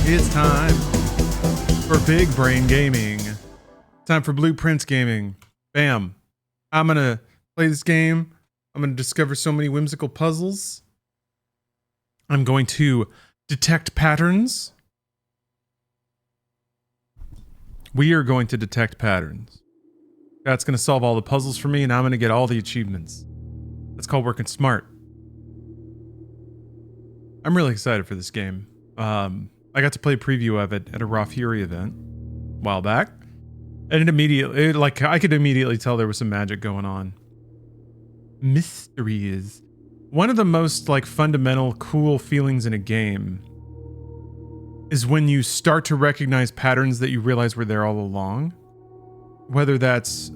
It's time for Big Brain Gaming. Time for Blueprints Gaming. Bam. I'm going to play this game. I'm going to discover so many whimsical puzzles. I'm going to detect patterns. We are going to detect patterns. That's going to solve all the puzzles for me, and I'm going to get all the achievements. That's called working smart. I'm really excited for this game. I got to play a preview of it at a Raw Fury event a while back, and I could immediately tell there was some magic going on. Mystery is one of the most fundamental cool feelings in a game is when you start to recognize patterns that you realize were there all along. Whether that's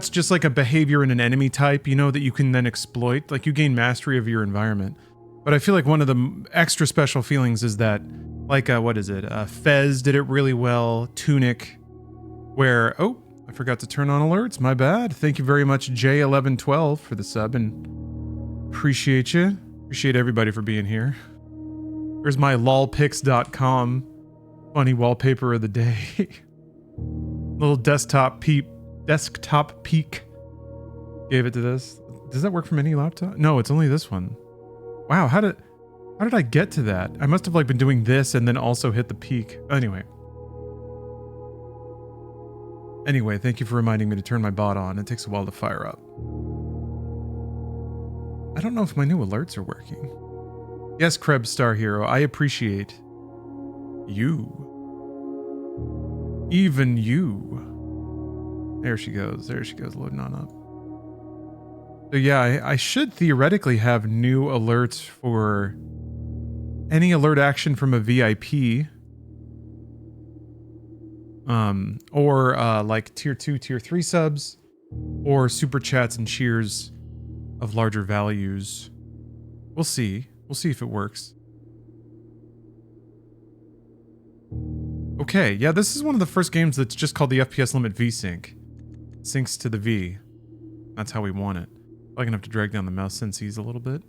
just like a behavior in an enemy type, that you can then exploit, like you gain mastery of your environment. But I feel like one of the extra special feelings is that, Fez did it really well, Tunic, where, I forgot to turn on alerts, my bad. Thank you very much, J1112, for the sub, and appreciate you. Appreciate everybody for being here. Here's my lolpics.com funny wallpaper of the day. Little desktop peek. Gave it to this. Does that work from any laptop? No, it's only this one. Wow, how did I get to that? I must have been doing this and then also hit the peak. Anyway, thank you for reminding me to turn my bot on. It takes a while to fire up. I don't know if my new alerts are working. Yes, Krebs Star Hero, I appreciate you. Even you. There she goes, loading on up. So yeah, I should theoretically have new alerts for any alert action from a VIP. Or tier 2, tier 3 subs, or super chats and cheers of larger values. We'll see. We'll see if it works. Okay, yeah, this is one of the first games that's just called the FPS Limit VSync. Syncs to the V. That's how we want it. I'm gonna have to drag down the mouse sensies a little bit.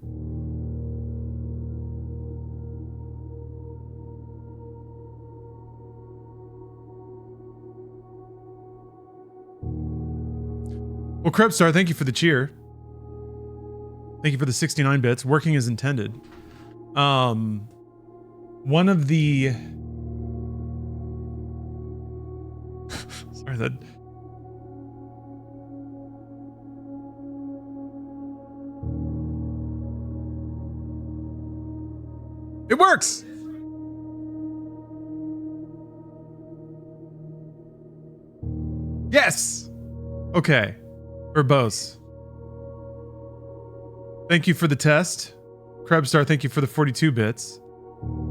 Well, Krebstar, thank you for the cheer. Thank you for the 69 bits. Working as intended. One of the... Sorry, that... It works! Yes! Okay. Verbose. Thank you for the test. Krebstar, thank you for the 42 bits.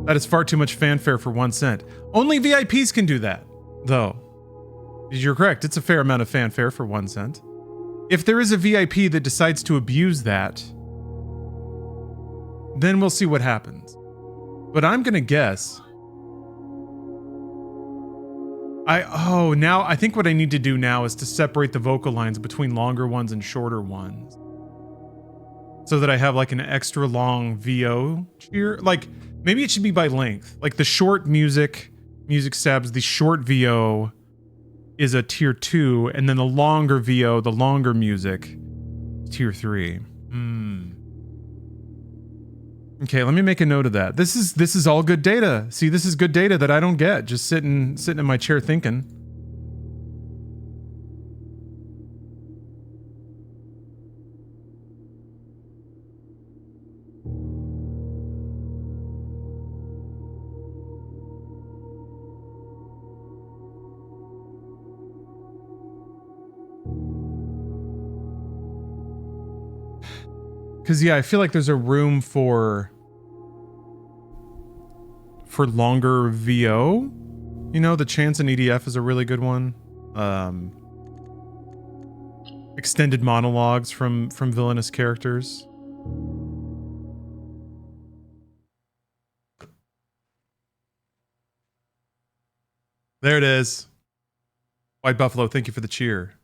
That is far too much fanfare for 1 cent. Only VIPs can do that, though. You're correct, it's a fair amount of fanfare for 1 cent. If there is a VIP that decides to abuse that, then we'll see what happens. But I'm gonna guess... I think what I need to do now is to separate the vocal lines between longer ones and shorter ones. So that I have an extra long VO cheer. Maybe it should be by length. The short music stabs, the short VO is a tier 2, and then the longer VO, the longer music, tier 3. Okay, let me make a note of that. This is all good data. See, this is good data that I don't get just sitting in my chair thinking. Because, yeah, I feel like there's a room for longer VO. The chance in EDF is a really good one. Extended monologues from villainous characters. There it is. White Buffalo, thank you for the cheer.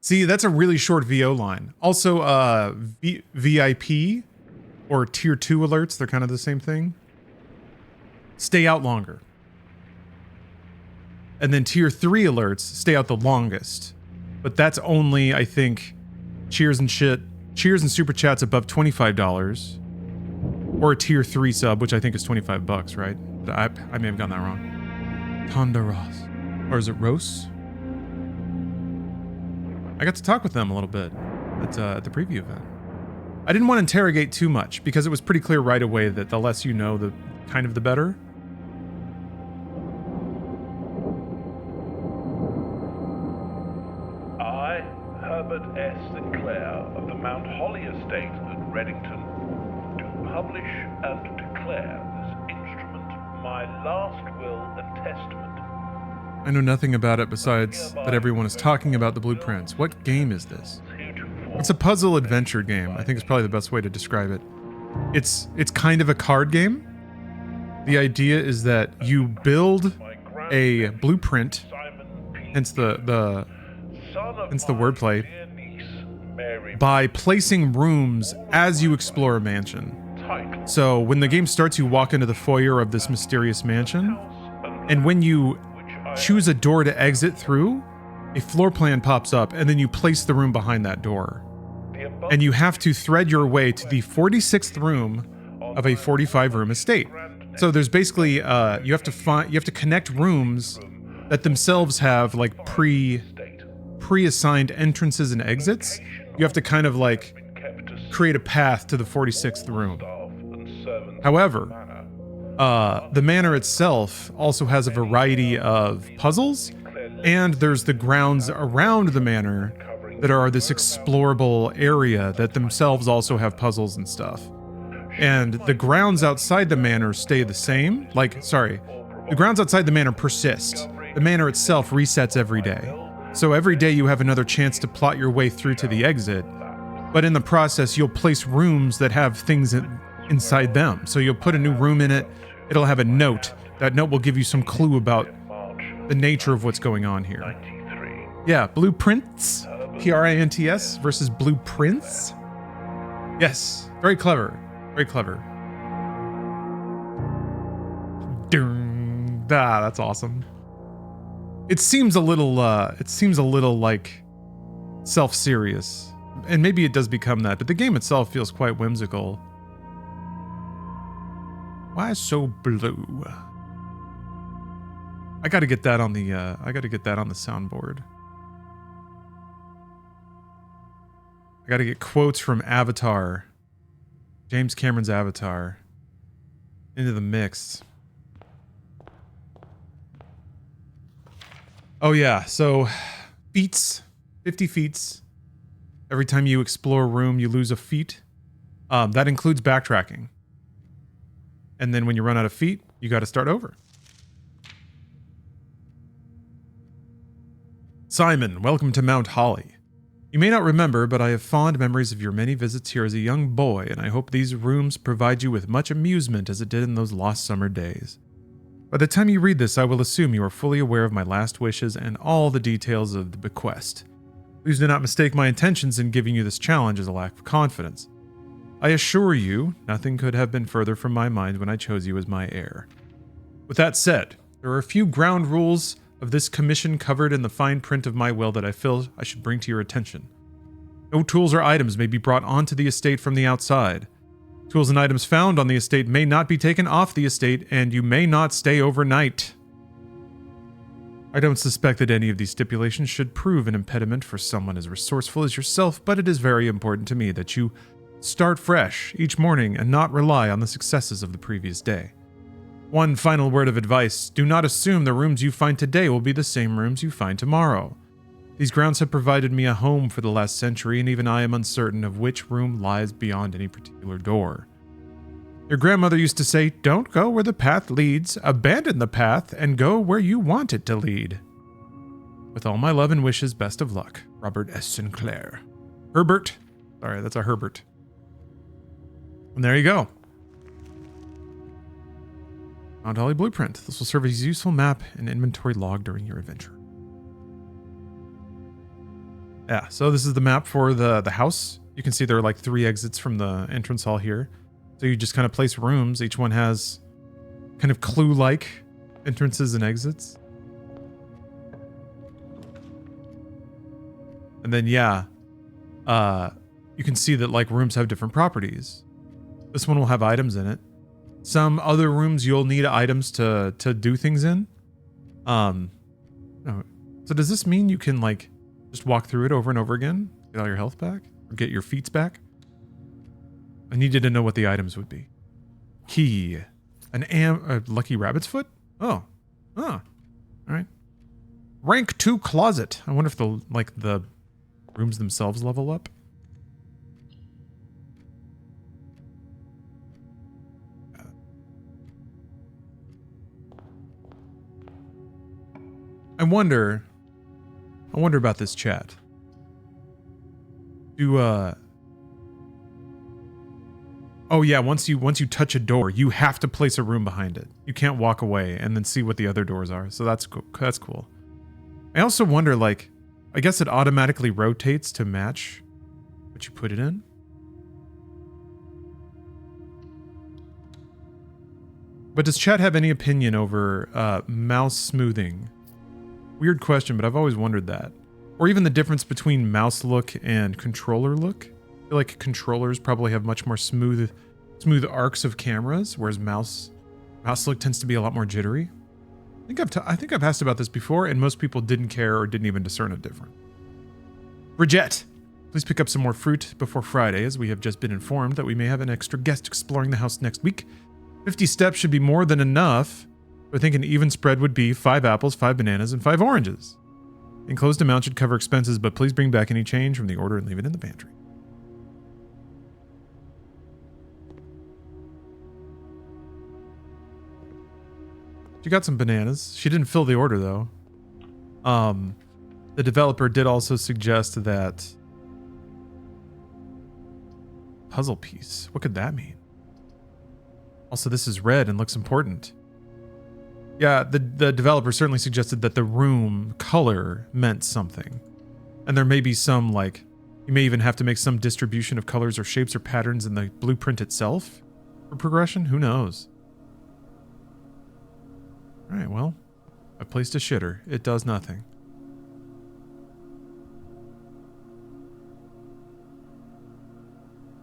See, that's a really short VO line. Also, VIP or tier 2 alerts, they're kind of the same thing. stay out longer. And then tier 3 alerts stay out the longest. But that's only, I think, cheers and super chats above $25. Or a tier 3 sub, which I think is $25, right? I may have gotten that wrong. Tonda Ross. Or is it Rose? I got to talk with them a little bit at the preview event. I didn't want to interrogate too much because it was pretty clear right away that the less you know, the kind of the better. I, Herbert S. Sinclair of the Mount Holly Estate at Reddington, do publish and declare this instrument my last will and testament. I know nothing about it besides that everyone is talking about the blueprints. What game is this? It's a puzzle adventure game. I think it's probably the best way to describe it. It's kind of a card game. The idea is that you build a blueprint, hence the wordplay, by placing rooms as you explore a mansion. So when the game starts, you walk into the foyer of this mysterious mansion, and when you choose a door to exit through, a floor plan pops up, and then you place the room behind that door. And you have to thread your way to the 46th room of a 45-room estate. So there's basically you have to connect rooms that themselves have like pre-assigned entrances and exits. You have to kind of like create a path to the 46th room. However, the manor itself also has a variety of puzzles, and there's the grounds around the manor that are this explorable area that themselves also have puzzles and stuff. And the grounds outside the manor stay the same. The grounds outside the manor persist. The manor itself resets every day. So every day you have another chance to plot your way through to the exit. But in the process, you'll place rooms that have things inside them. So you'll put a new room in it. It'll have a note. That note will give you some clue about the nature of what's going on here. Yeah, blueprints, Prints versus blueprints. Yes, very clever, very clever. That's awesome. It seems a little like self-serious, and maybe it does become that. But the game itself feels quite whimsical. Why so blue? I got to get that on the soundboard. I got to get quotes from Avatar, James Cameron's Avatar, into the mix. Oh yeah, so feats, 50 feats. Every time you explore a room, you lose a feat. That includes backtracking. And then when you run out of feet, you got to start over. Simon, welcome to Mount Holly. You may not remember, but I have fond memories of your many visits here as a young boy, and I hope these rooms provide you with much amusement as it did in those lost summer days. By the time you read this, I will assume you are fully aware of my last wishes and all the details of the bequest. Please do not mistake my intentions in giving you this challenge as a lack of confidence. I assure you, nothing could have been further from my mind when I chose you as my heir. With that said, there are a few ground rules of this commission covered in the fine print of my will that I feel I should bring to your attention. No tools or items may be brought onto the estate from the outside. Tools and items found on the estate may not be taken off the estate, and you may not stay overnight. I don't suspect that any of these stipulations should prove an impediment for someone as resourceful as yourself, but it is very important to me that you start fresh each morning and not rely on the successes of the previous day. One final word of advice: do not assume the rooms you find today will be the same rooms you find tomorrow. These grounds have provided me a home for the last century, and even I am uncertain of which room lies beyond any particular door. Your grandmother used to say, "Don't go where the path leads, abandon the path, and go where you want it to lead." With all my love and wishes, best of luck, Robert S. Sinclair. Herbert. Sorry, that's a Herbert. And there you go. Mount Holly Blueprint. This will serve as a useful map and inventory log during your adventure. Yeah, so this is the map for the house. You can see there are like 3 exits from the entrance hall here. So you just kind of place rooms. Each one has kind of clue-like entrances and exits. And then, yeah, you can see that like rooms have different properties. This one will have items in it. Some other rooms you'll need items to do things in. So does this mean you can like just walk through it over and over again? Get all your health back? Or get your feats back? I needed to know what the items would be. Key. A lucky rabbit's foot? Oh. All right. Rank 2 closet. I wonder if the rooms themselves level up. I wonder about this chat. Oh yeah, once you touch a door, you have to place a room behind it. You can't walk away and then see what the other doors are. So that's cool. That's cool. I also wonder, like, I guess it automatically rotates to match what you put it in. But does chat have any opinion over mouse smoothing? Weird question, but I've always wondered that. Or even the difference between mouse look and controller look. I feel like controllers probably have much more smooth arcs of cameras, whereas mouse look tends to be a lot more jittery. I think I've asked about this before, and most people didn't care or didn't even discern a difference. Bridget, please pick up some more fruit before Friday, as we have just been informed that we may have an extra guest exploring the house next week. 50 steps should be more than enough. I think an even spread would be 5 apples, 5 bananas, and 5 oranges. Enclosed amount should cover expenses, but please bring back any change from the order and leave it in the pantry. She got some bananas. She didn't fill the order, though. The developer did also suggest that puzzle piece. What could that mean? Also, this is red and looks important. Yeah, the developer certainly suggested that the room color meant something. And there may be some, like, you may even have to make some distribution of colors or shapes or patterns in the blueprint itself for progression. Who knows? All right, well, I placed a shitter. It does nothing.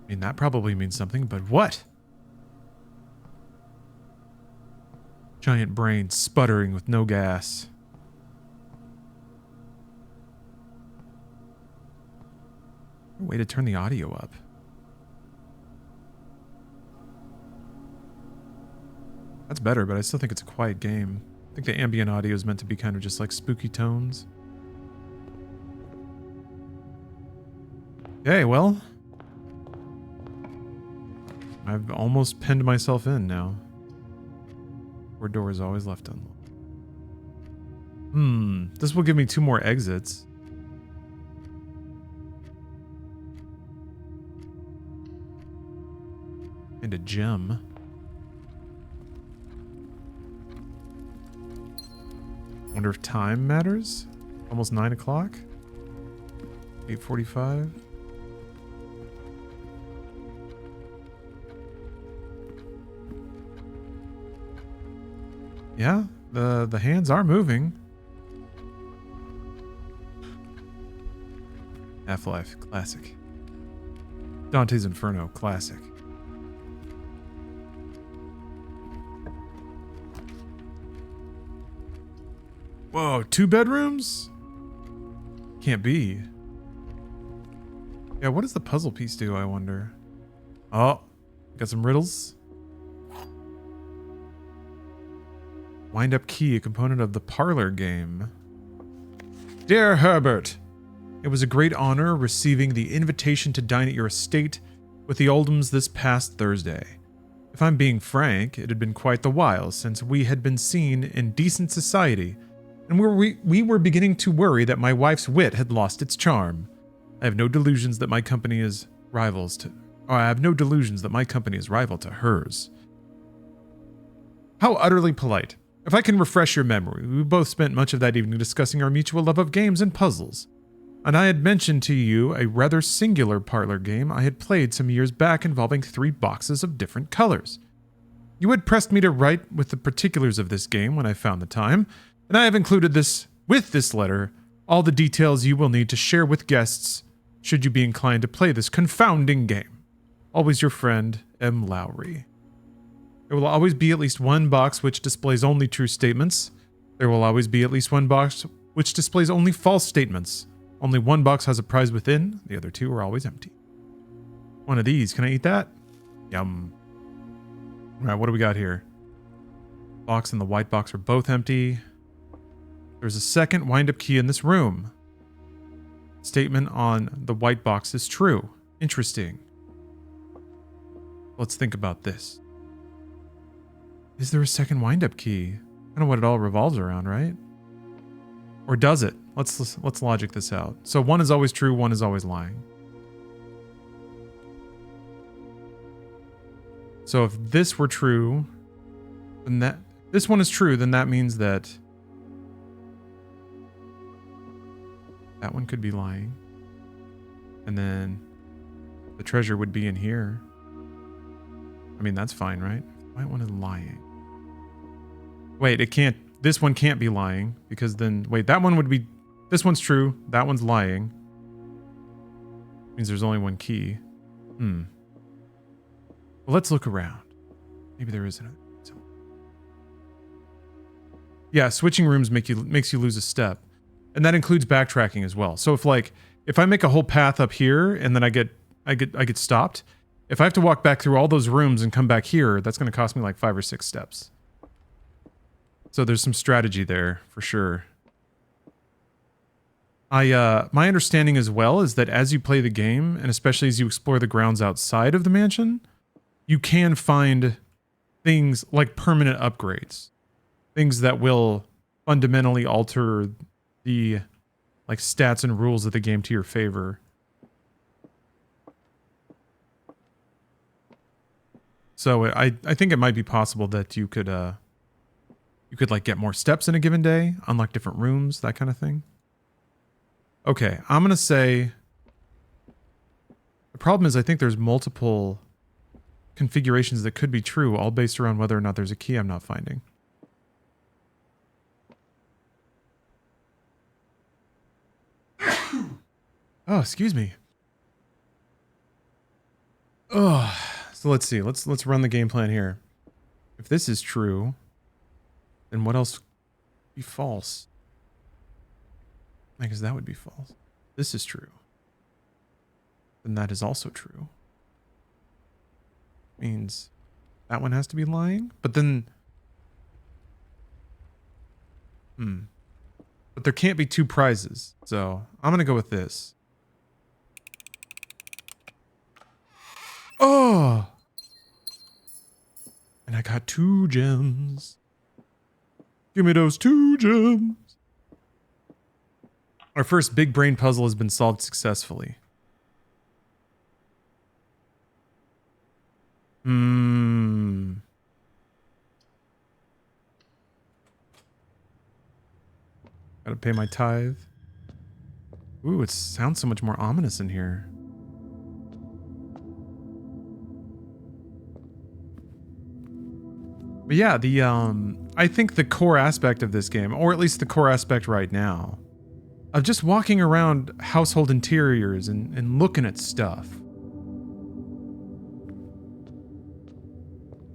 I mean, that probably means something, but what? Giant brain sputtering with no gas. Way to turn the audio up. That's better, but I still think it's a quiet game. I think the ambient audio is meant to be kind of just like spooky tones. Okay, well. I've almost pinned myself in now. Or door is always left unlocked. This will give me 2 more exits. And a gem. Wonder if time matters? Almost 9 o'clock? 8:45? Yeah, the hands are moving. Half-Life, classic. Dante's Inferno, classic. Whoa, 2 bedrooms? Can't be. Yeah, what does the puzzle piece do, I wonder? Oh, got some riddles. Wind-up key, a component of the parlor game. Dear Herbert, it was a great honor receiving the invitation to dine at your estate with the Oldhams this past Thursday. If I'm being frank, it had been quite the while since we had been seen in decent society, and we were beginning to worry that my wife's wit had lost its charm. I have no delusions that my company is rival to hers. How utterly polite. If I can refresh your memory, we both spent much of that evening discussing our mutual love of games and puzzles. And I had mentioned to you a rather singular parlor game I had played some years back involving 3 boxes of different colors. You had pressed me to write with the particulars of this game when I found the time, and I have included with this letter all the details you will need to share with guests should you be inclined to play this confounding game. Always your friend, M. Lowry. There will always be at least one box which displays only true statements. There will always be at least one box which displays only false statements. Only one box has a prize within, the other two are always empty. One of these, can I eat that? Yum. Alright, what do we got here? Box and the white box are both empty. There's a second wind-up key in this room. Statement on the white box is true. Interesting. Let's think about this. Is there a second wind-up key? I don't know what it all revolves around, right? Or does it? Let's logic this out. So one is always true, one is always lying. So if this were true, then this one is true, then that means that that one could be lying. And then the treasure would be in here. I mean, that's fine, right? The white one is lying. Wait, it can't, this one can't be lying because then, wait, that one would be, this one's true, that one's lying. Means there's only one key. Well, let's look around. Maybe there is another. Yeah, switching rooms makes you lose a step. And that includes backtracking as well. So if I make a whole path up here and then I get stopped, if I have to walk back through all those rooms and come back here, that's going to cost me like 5 or 6 steps. So there's some strategy there for sure. My understanding as well is that as you play the game, and especially as you explore the grounds outside of the mansion, you can find things like permanent upgrades. Things that will fundamentally alter the stats and rules of the game to your favor. So I think it might be possible that you could get more steps in a given day, unlock different rooms, that kind of thing. Okay, I'm gonna say the problem is I think there's multiple configurations that could be true, all based around whether or not there's a key I'm not finding. Oh, excuse me. Oh, so let's see. Let's run the game plan here. If this is true, then what else would be false? I guess that would be false. This is true. Then that is also true. Means that one has to be lying, but then but there can't be 2 prizes, so I'm gonna go with this. Oh, and I got 2 gems. Give me those 2 gems. Our first big brain puzzle has been solved successfully. Gotta pay my tithe. Ooh, it sounds so much more ominous in here. But yeah, I think the core aspect of this game, or at least the core aspect right now, of just walking around household interiors and looking at stuff.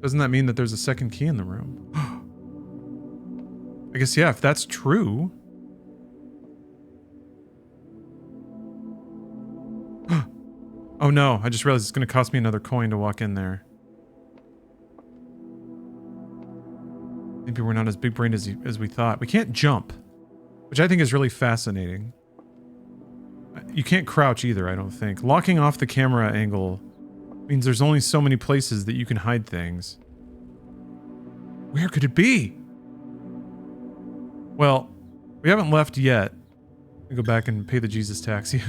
Doesn't that mean that there's a second key in the room? I guess, yeah, if that's true. Oh no, I just realized it's going to cost me another coin to walk in there. Maybe we're not as big-brained as we thought. We can't jump, which I think is really fascinating. You can't crouch either, I don't think. Locking off the camera angle means there's only so many places that you can hide things. Where could it be? Well, we haven't left yet. We go back and pay the Jesus taxi.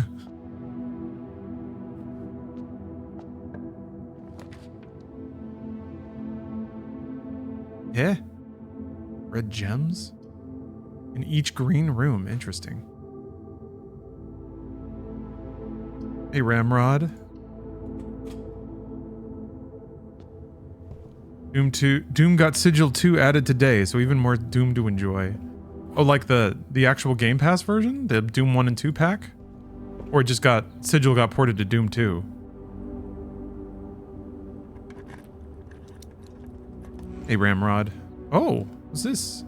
Yeah. Red gems? In each green room. Interesting. Hey, Ramrod. Doom got Sigil 2 added today, so even more Doom to enjoy. Oh, like the actual Game Pass version? The Doom 1 and 2 pack? Or it just Sigil got ported to Doom 2? Hey, Ramrod. Oh, what's this?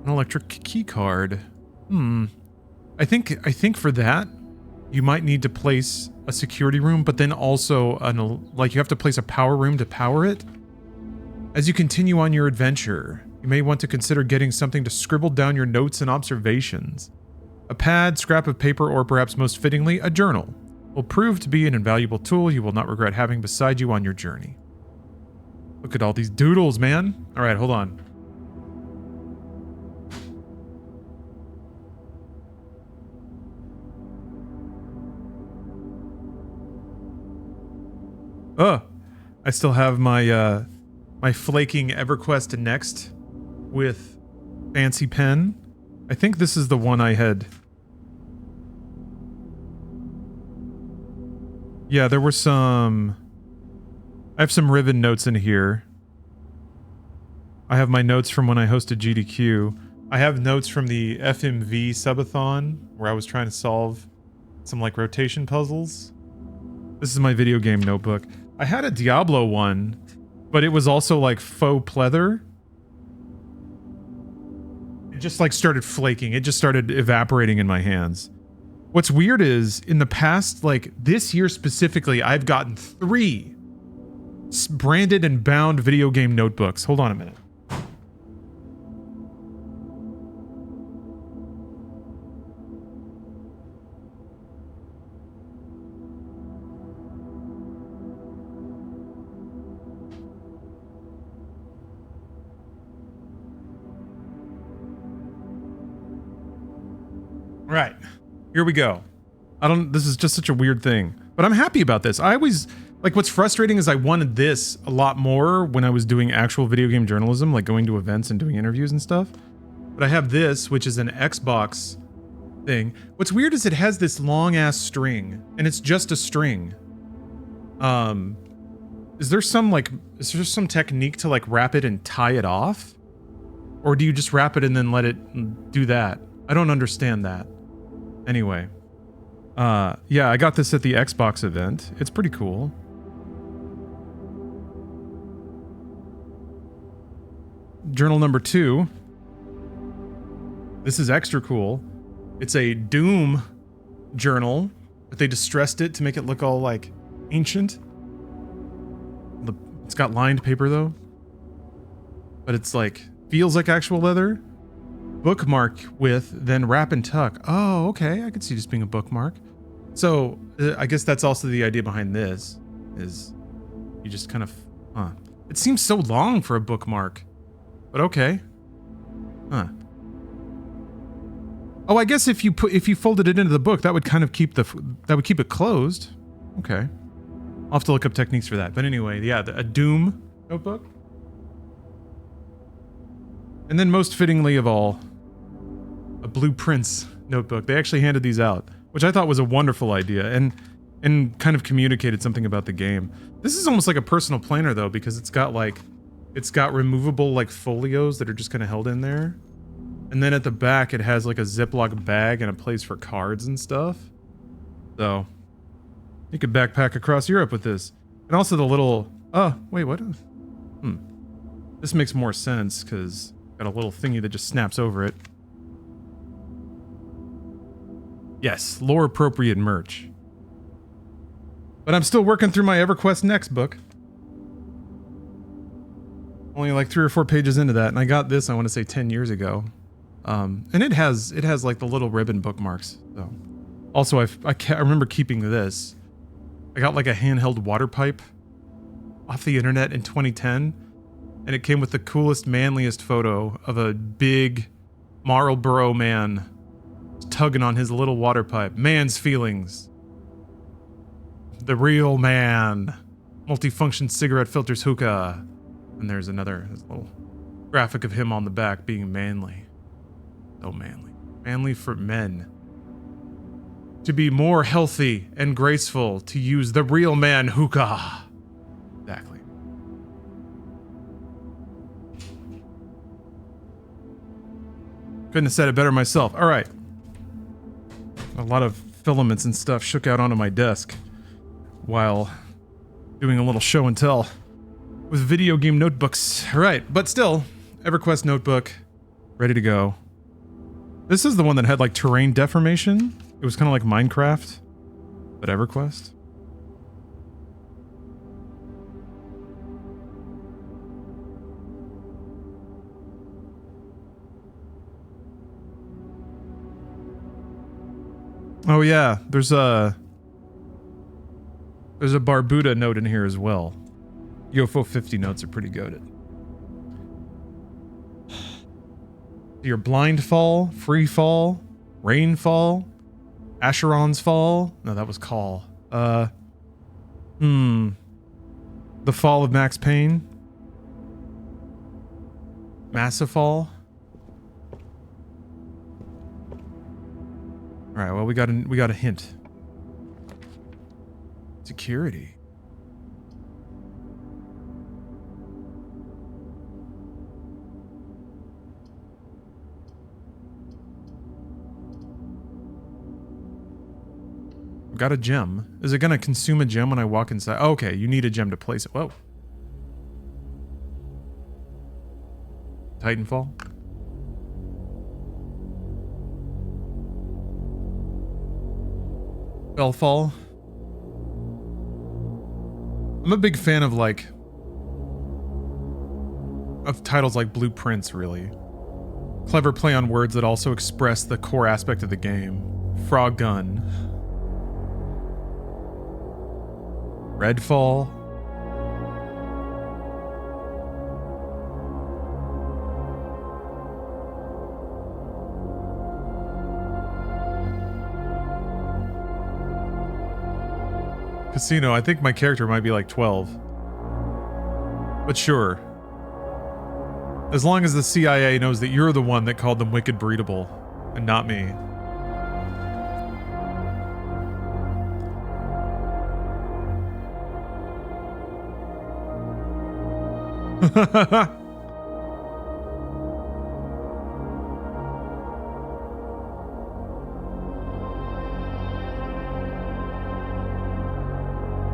An electric key card. I think for that, you might need to place a security room, but then also you have to place a power room to power it. As you continue on your adventure, you may want to consider getting something to scribble down your notes and observations. A pad, scrap of paper, or perhaps most fittingly, a journal will prove to be an invaluable tool you will not regret having beside you on your journey. Look at all these doodles, man. All right, hold on. I still have my my flaking EverQuest Next with fancy pen. I think this is the one I had. Yeah, there were some. I have some ribbon notes in here. I have my notes from when I hosted GDQ. I have notes from the FMV subathon where I was trying to solve some like rotation puzzles. This is my video game notebook. I had a Diablo one, but it was also like faux pleather. It just like started flaking. It just started evaporating in my hands. What's weird is in the past, like this year specifically, I've gotten 3 branded and bound video game notebooks. Hold on a minute. Right. Here we go. This is just such a weird thing, but I'm happy about this. I always, like, what's frustrating is I wanted this a lot more when I was doing actual video game journalism, like going to events and doing interviews and stuff. But I have this, which is an Xbox thing. What's weird is it has this long ass string, and it's just a string. Is there some technique to like wrap it and tie it off? Or do you just wrap it and then let it do that? I don't understand that. Anyway, yeah, I got this at the Xbox event. It's pretty cool. Journal number 2. This is extra cool. It's a Doom journal, but they distressed it to make it look all like ancient. It's got lined paper though, but it's like feels like actual leather. Bookmark with, then wrap and tuck. Oh, okay. I could see this being a bookmark. So I guess that's also the idea behind this, is you just kind of, It seems so long for a bookmark, but okay. Oh, I guess if you folded it into the book, that would kind of keep it closed. Okay. I'll have to look up techniques for that. But anyway, yeah, a Doom notebook. And then most fittingly of all, a Blueprints notebook. They actually handed these out, which I thought was a wonderful idea and kind of communicated something about the game. This is almost like a personal planner though, because it's got removable like folios that are just kind of held in there. And then at the back it has like a Ziploc bag and a place for cards and stuff. So you could backpack across Europe with this. And also the little, wait, what? This makes more sense because got a little thingy that just snaps over it. Yes, lore appropriate merch. But I'm still working through my EverQuest Next book. Only like 3 or 4 pages into that, and I got this, I want to say 10 years ago. And it has like the little ribbon bookmarks. So, also I remember keeping this. I got like a handheld water pipe off the internet in 2010, and it came with the coolest, manliest photo of a big Marlboro man tugging on his little water pipe. Man's feelings. The real man. Multifunction cigarette filters hookah. And there's another little graphic of him on the back being manly. So manly. Manly for men. To be more healthy and graceful, to use the real man hookah. Exactly. Couldn't have said it better myself. All right. A lot of filaments and stuff shook out onto my desk while doing a little show and tell with video game notebooks. All right, but still, EverQuest notebook, ready to go. This is the one that had like terrain deformation. It was kind of like Minecraft, but EverQuest. Oh yeah, there's a Barbuda note in here as well. UFO 50 notes are pretty good. Your blind fall, free fall, rainfall, Acheron's fall. No, that was Call. The fall of Max Payne. Massive fall. All right, well, we got a hint. Security. We've got a gem. Is it gonna consume a gem when I walk inside? Oh, okay, you need a gem to place it. Whoa. Titanfall. Bellfall. I'm a big fan of titles like Blueprints, really. Clever play on words that also express the core aspect of the game. Frog Gun. Redfall. Casino, I think my character might be like 12. But sure. As long as the CIA knows that you're the one that called them wicked breedable, and not me.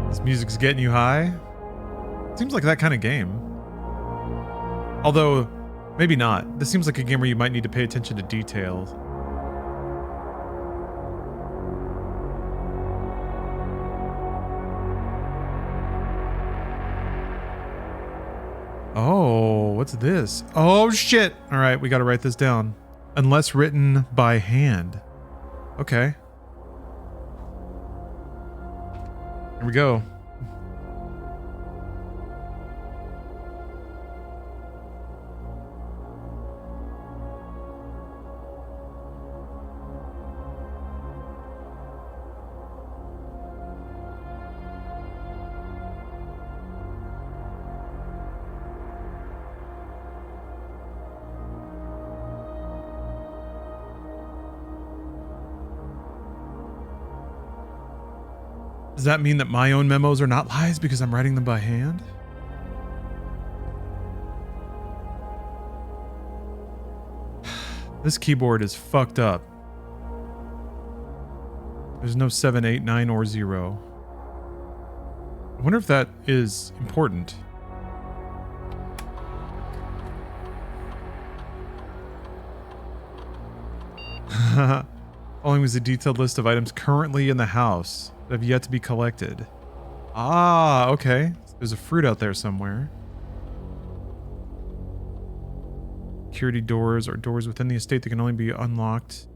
This music's getting you high? Seems like that kind of game. Although, maybe not. This seems like a game where you might need to pay attention to details. Oh, what's this? Oh, shit! Alright, we gotta write this down. Unless written by hand. Okay. Here we go. Does that mean that my own memos are not lies because I'm writing them by hand? This keyboard is fucked up. There's no 7, 8, 9, or 0. I wonder if that is important. Following was a detailed list of items currently in the house that have yet to be collected. Ah, okay. There's a fruit out there somewhere. Security doors are doors within the estate that can only be unlocked.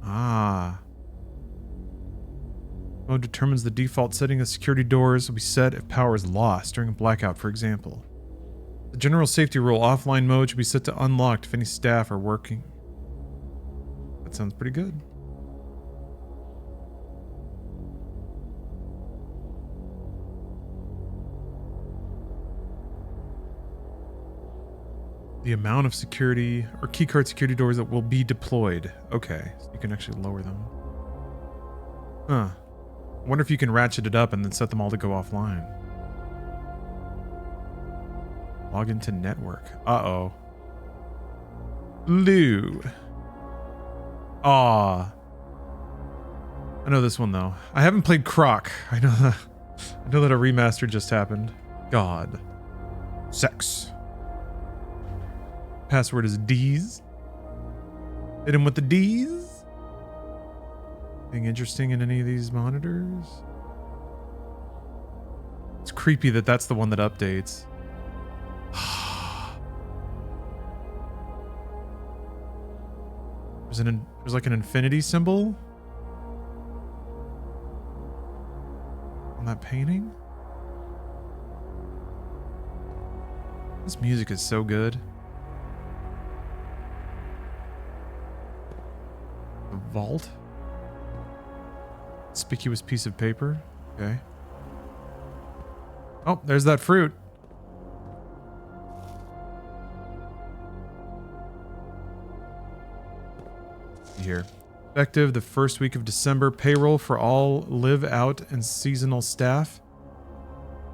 Ah. Mode determines the default setting of security doors will be set if power is lost during a blackout, for example. The general safety rule offline mode should be set to unlocked if any staff are working. That sounds pretty good. The amount of security or keycard security doors that will be deployed. Okay, so you can actually lower them. Huh. I wonder if you can ratchet it up and then set them all to go offline. Log into network. Uh-oh. Blue. Aw. I know this one though. I haven't played Croc. I know that a remaster just happened. God. Sex. Password is D's. Hit him with the D's. Anything interesting in any of these monitors? It's creepy that that's the one that updates. There's like an infinity symbol on that painting. This music is so good. The vault. Conspicuous piece of paper. Okay. Oh, there's that fruit. Here. Effective the first week of December. Payroll for all live out and seasonal staff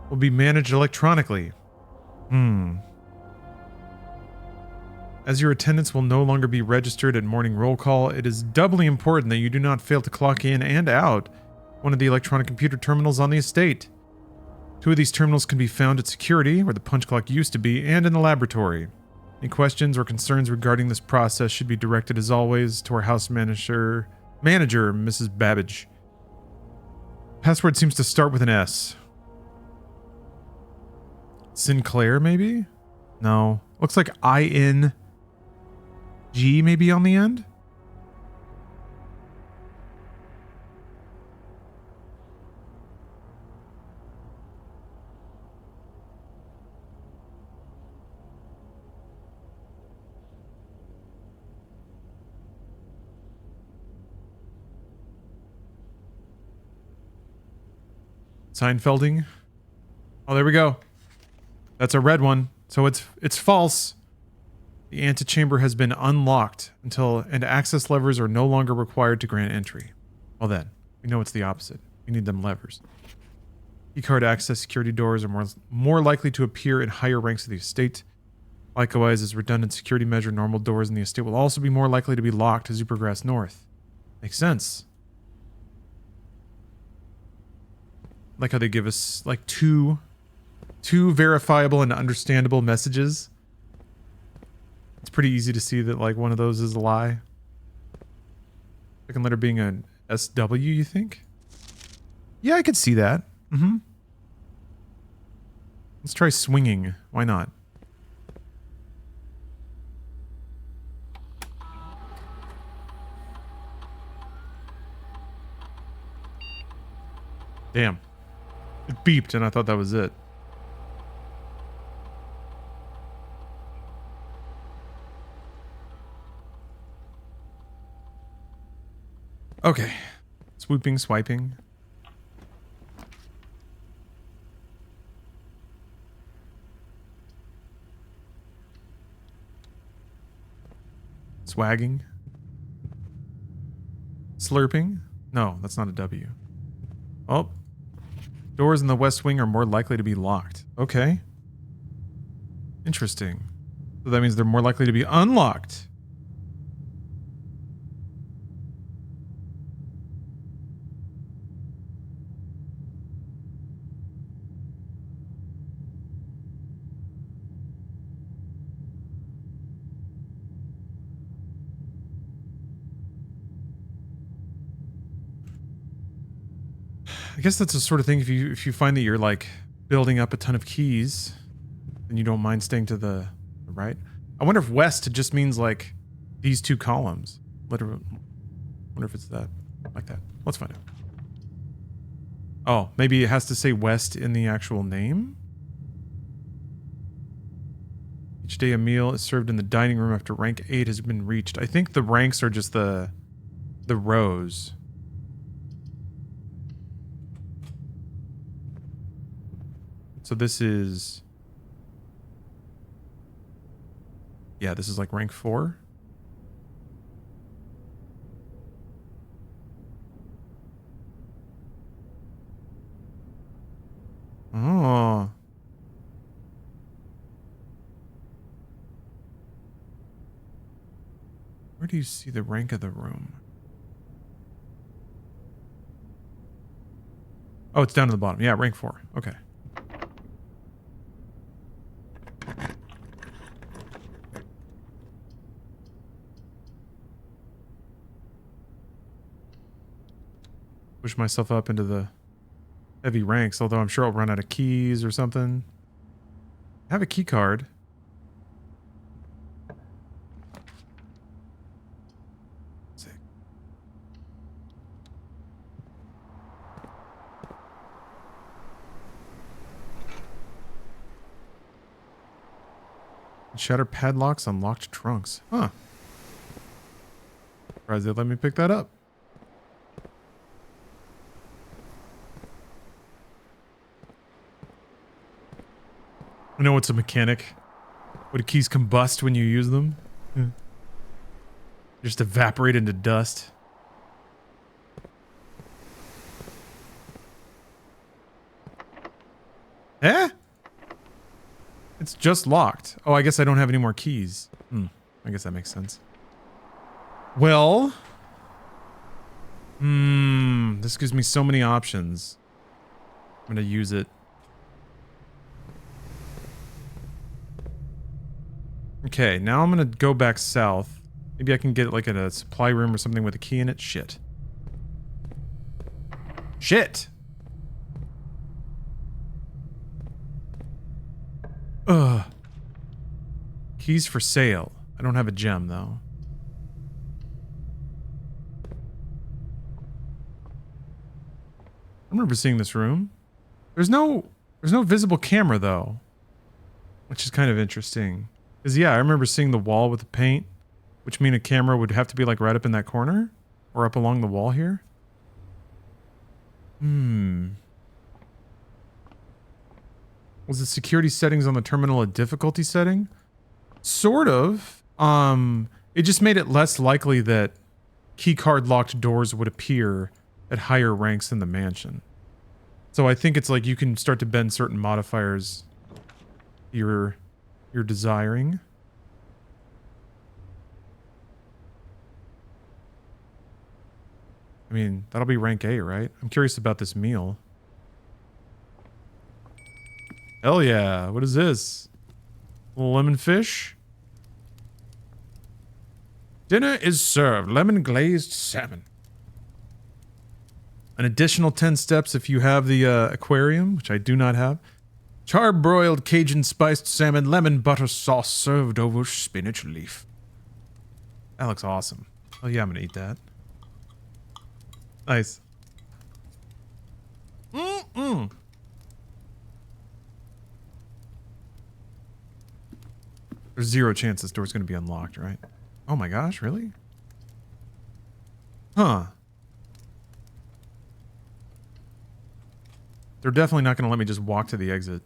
will be managed electronically. As your attendance will no longer be registered at morning roll call, it is doubly important that you do not fail to clock in and out one of the electronic computer terminals on the estate. 2 of these terminals can be found at security, where the punch clock used to be, and in the laboratory. Any questions or concerns regarding this process should be directed, as always, to our house manager, Mrs. Babbage. Password seems to start with an S. Sinclair, maybe? No. Looks like ING maybe on the end? Seinfelding. Oh, there we go. That's a red one. So it's false. The antechamber has been unlocked and access levers are no longer required to grant entry. Well then, we know it's the opposite. We need them levers. Keycard access security doors are more likely to appear in higher ranks of the estate. Likewise, as redundant security measure, normal doors in the estate will also be more likely to be locked as you progress north. Makes sense. Like how they give us like two verifiable and understandable messages. It's pretty easy to see that like one of those is a lie. Second letter being an SW, you think? Yeah, I could see that. Let's try swinging. Why not? Damn. It beeped and I thought that was it. Okay. Swooping, swiping. Swagging. Slurping. No, that's not a W. Oh. Doors in the west wing are more likely to be locked. Okay. Interesting. So that means they're more likely to be unlocked. I guess that's the sort of thing if you find that you're like building up a ton of keys, then you don't mind staying to the right. I wonder if west just means like these 2 columns. Literally, wonder if it's that like that. Let's find out. Oh, maybe it has to say west in the actual name. Each day a meal is served in the dining room after rank 8 has been reached. I think the ranks are just the rows. So this is... Yeah, this is like rank 4. Oh. Where do you see the rank of the room? Oh, it's down to the bottom. Yeah, rank 4. Okay. Push myself up into the heavy ranks, although I'm sure I'll run out of keys or something. I have a key card. Sick. Shatter padlocks, unlocked trunks. Huh. Surprised they let me pick that up. I know it's a mechanic. Would keys combust when you use them? Yeah. Just evaporate into dust. Eh? It's just locked. Oh, I guess I don't have any more keys. I guess that makes sense. Well. This gives me so many options. I'm gonna use it. Okay, now I'm gonna go back south. Maybe I can get like a supply room or something with a key in it. Shit. Shit! Ugh. Keys for sale. I don't have a gem though. I remember seeing this room. There's no visible camera though, which is kind of interesting. Because yeah, I remember seeing the wall with the paint, which mean a camera would have to be like right up in that corner or up along the wall here. Was the security settings on the terminal a difficulty setting? Sort of. It just made it less likely that keycard locked doors would appear at higher ranks in the mansion. So I think it's like you can start to bend certain modifiers you're desiring. I mean, that'll be rank A, right? I'm curious about this meal. Hell yeah. What is this? A little lemon fish? Dinner is served. Lemon glazed salmon. An additional 10 steps if you have the aquarium, which I do not have. Charbroiled Cajun spiced salmon, lemon butter sauce served over spinach leaf. That looks awesome. Oh yeah, I'm gonna eat that. Nice. There's zero chance this door's gonna be unlocked, right? Oh my gosh, really? Huh. They're definitely not gonna let me just walk to the exit.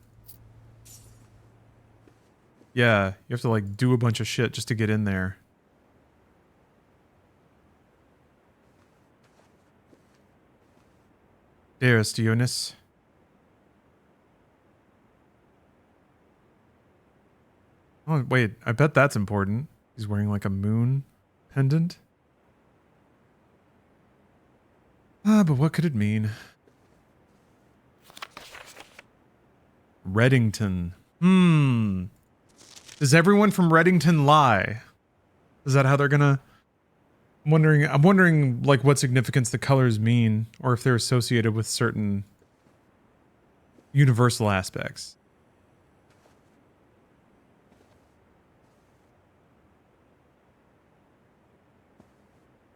Yeah, you have to like do a bunch of shit just to get in there. Dearest Eunice. Oh, wait, I bet that's important. He's wearing like a moon pendant. Ah, but what could it mean? Reddington. Does everyone from Reddington lie? Is that how they're gonna... I'm wondering like what significance the colors mean, or if they're associated with certain universal aspects.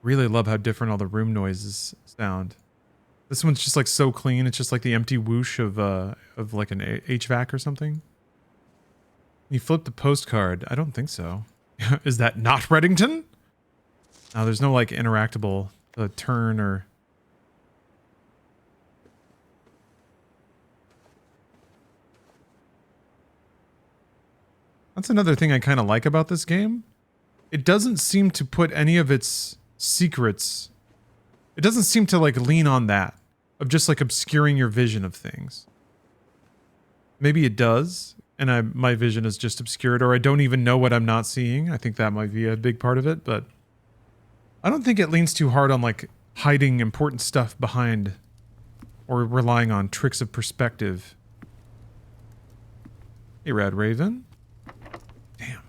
Really love how different all the room noises sound. This one's just like so clean. It's just like the empty whoosh of like an HVAC or something. You flip the postcard. I don't think so. Is that not Reddington? No, there's no like interactable turn or... That's another thing I kind of like about this game. It doesn't seem to put any of its secrets... It doesn't seem to like lean on that. Of just like obscuring your vision of things. Maybe it does. And my vision is just obscured, or I don't even know what I'm not seeing. I think that might be a big part of it, but... I don't think it leans too hard on like hiding important stuff behind or relying on tricks of perspective. Hey, Red Raven. Damn.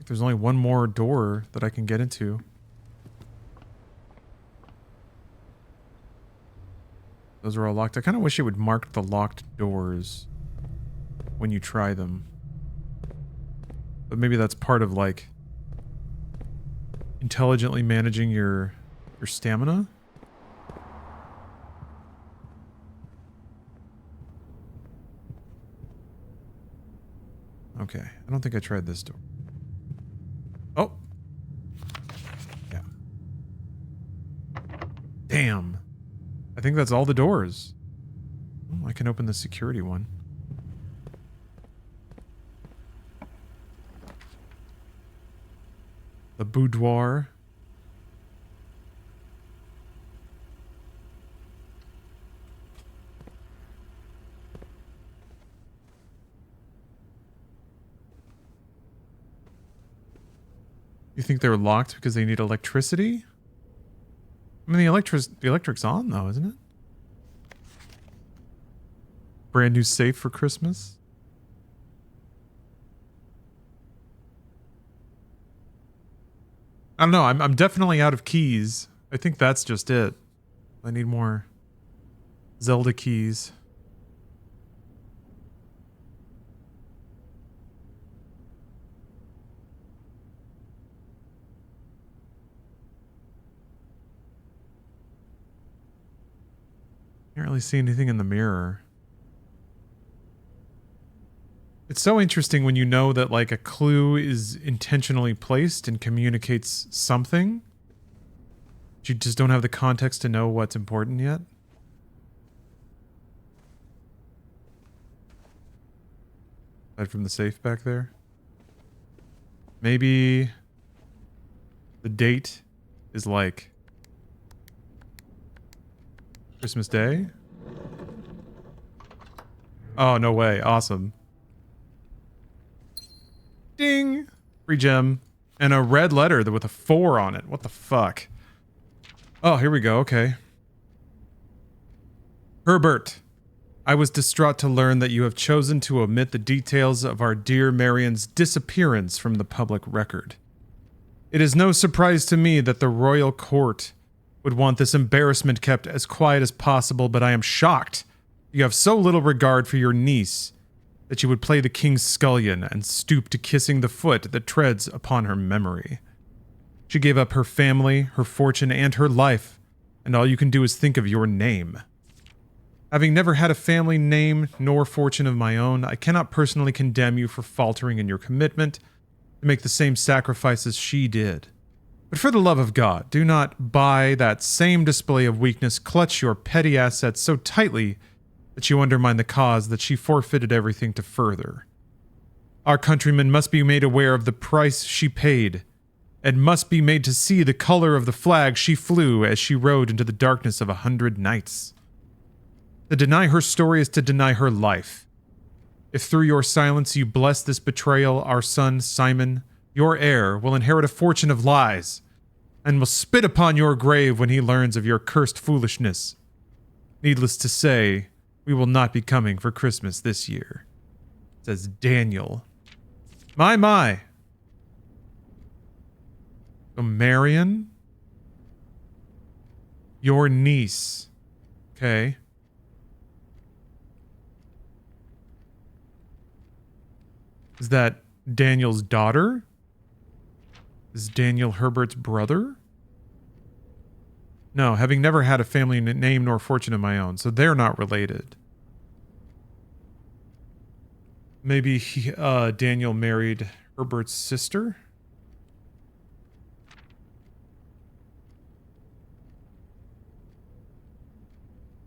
There's only one more door that I can get into. Those are all locked. I kind of wish it would mark the locked doors when you try them. But maybe that's part of like intelligently managing your stamina. Okay, I don't think I tried this door. Oh. Yeah. Damn. I think that's all the doors. Oh, I can open the security one. The boudoir. You think they're locked because they need electricity? I mean, the electric's on though, isn't it? Brand new safe for Christmas. I don't know. I'm definitely out of keys. I think that's just it. I need more Zelda keys. Can't really see anything in the mirror. It's so interesting when you know that like a clue is intentionally placed and communicates something. But you just don't have the context to know what's important yet. Aside from the safe back there. Maybe the date is like Christmas Day? Oh, no way. Awesome. Ding! Free gem. And a red letter with a 4 on it. What the fuck? Oh, here we go. Okay. Herbert, I was distraught to learn that you have chosen to omit the details of our dear Marion's disappearance from the public record. It is no surprise to me that the royal court would want this embarrassment kept as quiet as possible, but I am shocked you have so little regard for your niece that you would play the king's scullion and stoop to kissing the foot that treads upon her memory. She gave up her family, her fortune, and her life, and all you can do is think of your name. Having never had a family name nor fortune of my own, I cannot personally condemn you for faltering in your commitment to make the same sacrifices she did. But for the love of God, do not, by that same display of weakness, clutch your petty assets so tightly that you undermine the cause that she forfeited everything to further. Our countrymen must be made aware of the price she paid, and must be made to see the color of the flag she flew as she rode into the darkness of 100 nights. To deny her story is to deny her life. If through your silence you bless this betrayal, our son, Simon, your heir, will inherit a fortune of lies, and will spit upon your grave when he learns of your cursed foolishness. Needless to say, we will not be coming for Christmas this year. Says Daniel. My. So Marion? Your niece. Okay. Is that Daniel's daughter? Is Daniel Herbert's brother? No, having never had a family name nor fortune of my own, so they're not related. Maybe Daniel married Herbert's sister?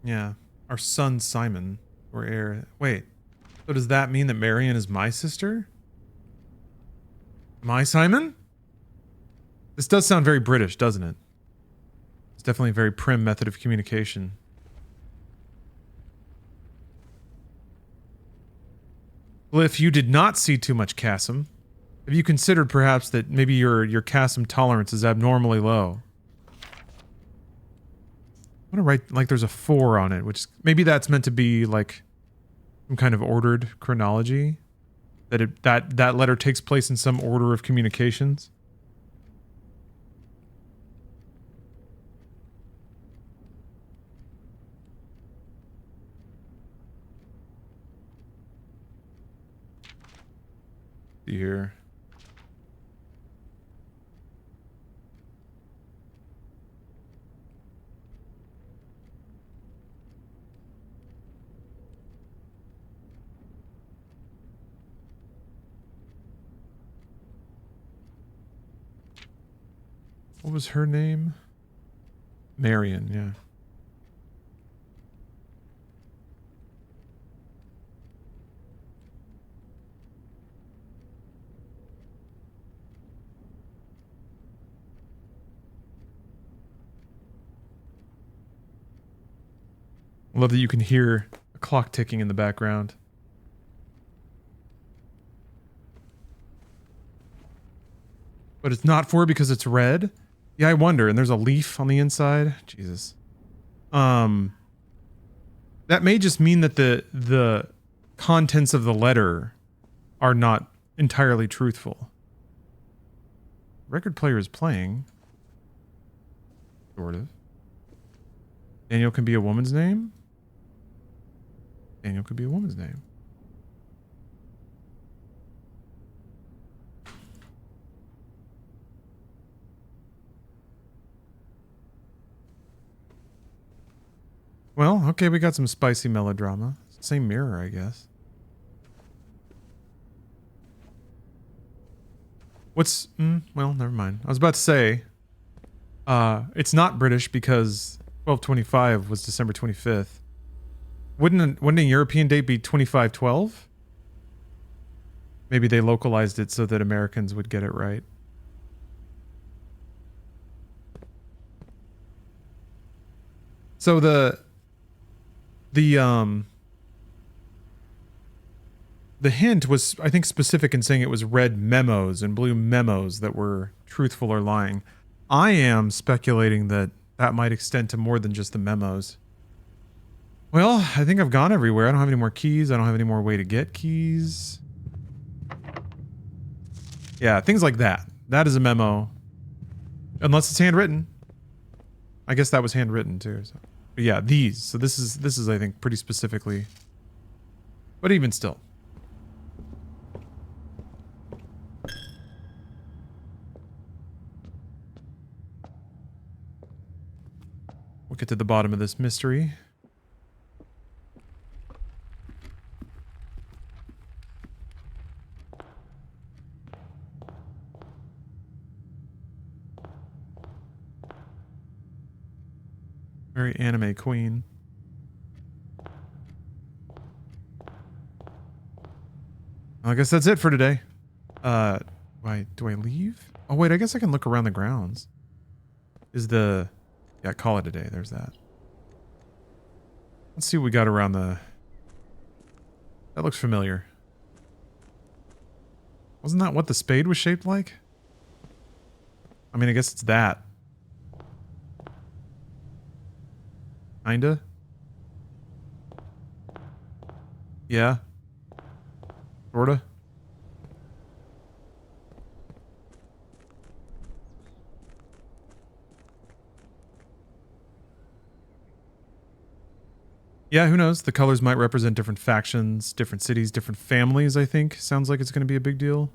Yeah, our son Simon, or heir. Wait, so does that mean that Marion is my sister? My Simon? This does sound very British, doesn't it? It's definitely a very prim method of communication. Well, if you did not see too much chasm, have you considered perhaps that maybe your chasm tolerance is abnormally low? I want to write like there's a 4 on it, which maybe that's meant to be like some kind of ordered chronology. That letter takes place in some order of communications. See here. What was her name? Marion, yeah. I love that you can hear a clock ticking in the background. But it's not 4 because it's red? Yeah, I wonder. And there's a leaf on the inside. Jesus. That may just mean that the contents of the letter are not entirely truthful. Record player is playing. Sort of. Daniel can be a woman's name? Daniel could be a woman's name. Well, okay, we got some spicy melodrama. Same mirror, I guess. What's... well, never mind. I was about to say... it's not British because 12/25 was December 25th. Wouldn't a European date be 25/12? Maybe they localized it so that Americans would get it right. So the hint was, I think, specific in saying it was red memos and blue memos that were truthful or lying. I am speculating that that might extend to more than just the memos. Well, I think I've gone everywhere. I don't have any more keys. I don't have any more way to get keys. Yeah, things like that. That is a memo. Unless it's handwritten. I guess that was handwritten too. So. But yeah, these. So this is I think pretty specifically. But even still. We'll get to the bottom of this mystery. Very anime queen. I guess that's it for today. Why do I leave? Oh wait, I guess I can look around the grounds. Yeah, call it a day. There's that. Let's see what we got around the... That looks familiar. Wasn't that what the spade was shaped like? I mean, I guess it's that. Kinda? Yeah. Sorta. Yeah, who knows? The colors might represent different factions, different cities, different families, I think. Sounds like it's going to be a big deal.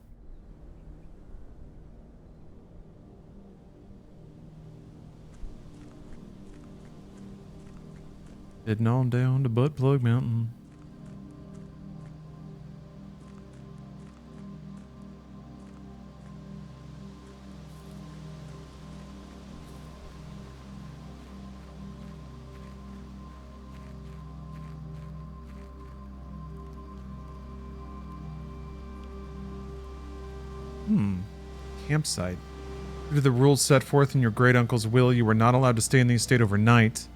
Heading on down to Butt Plug Mountain. Campsite. Due to the rules set forth in your great uncle's will, you were not allowed to stay in the estate overnight.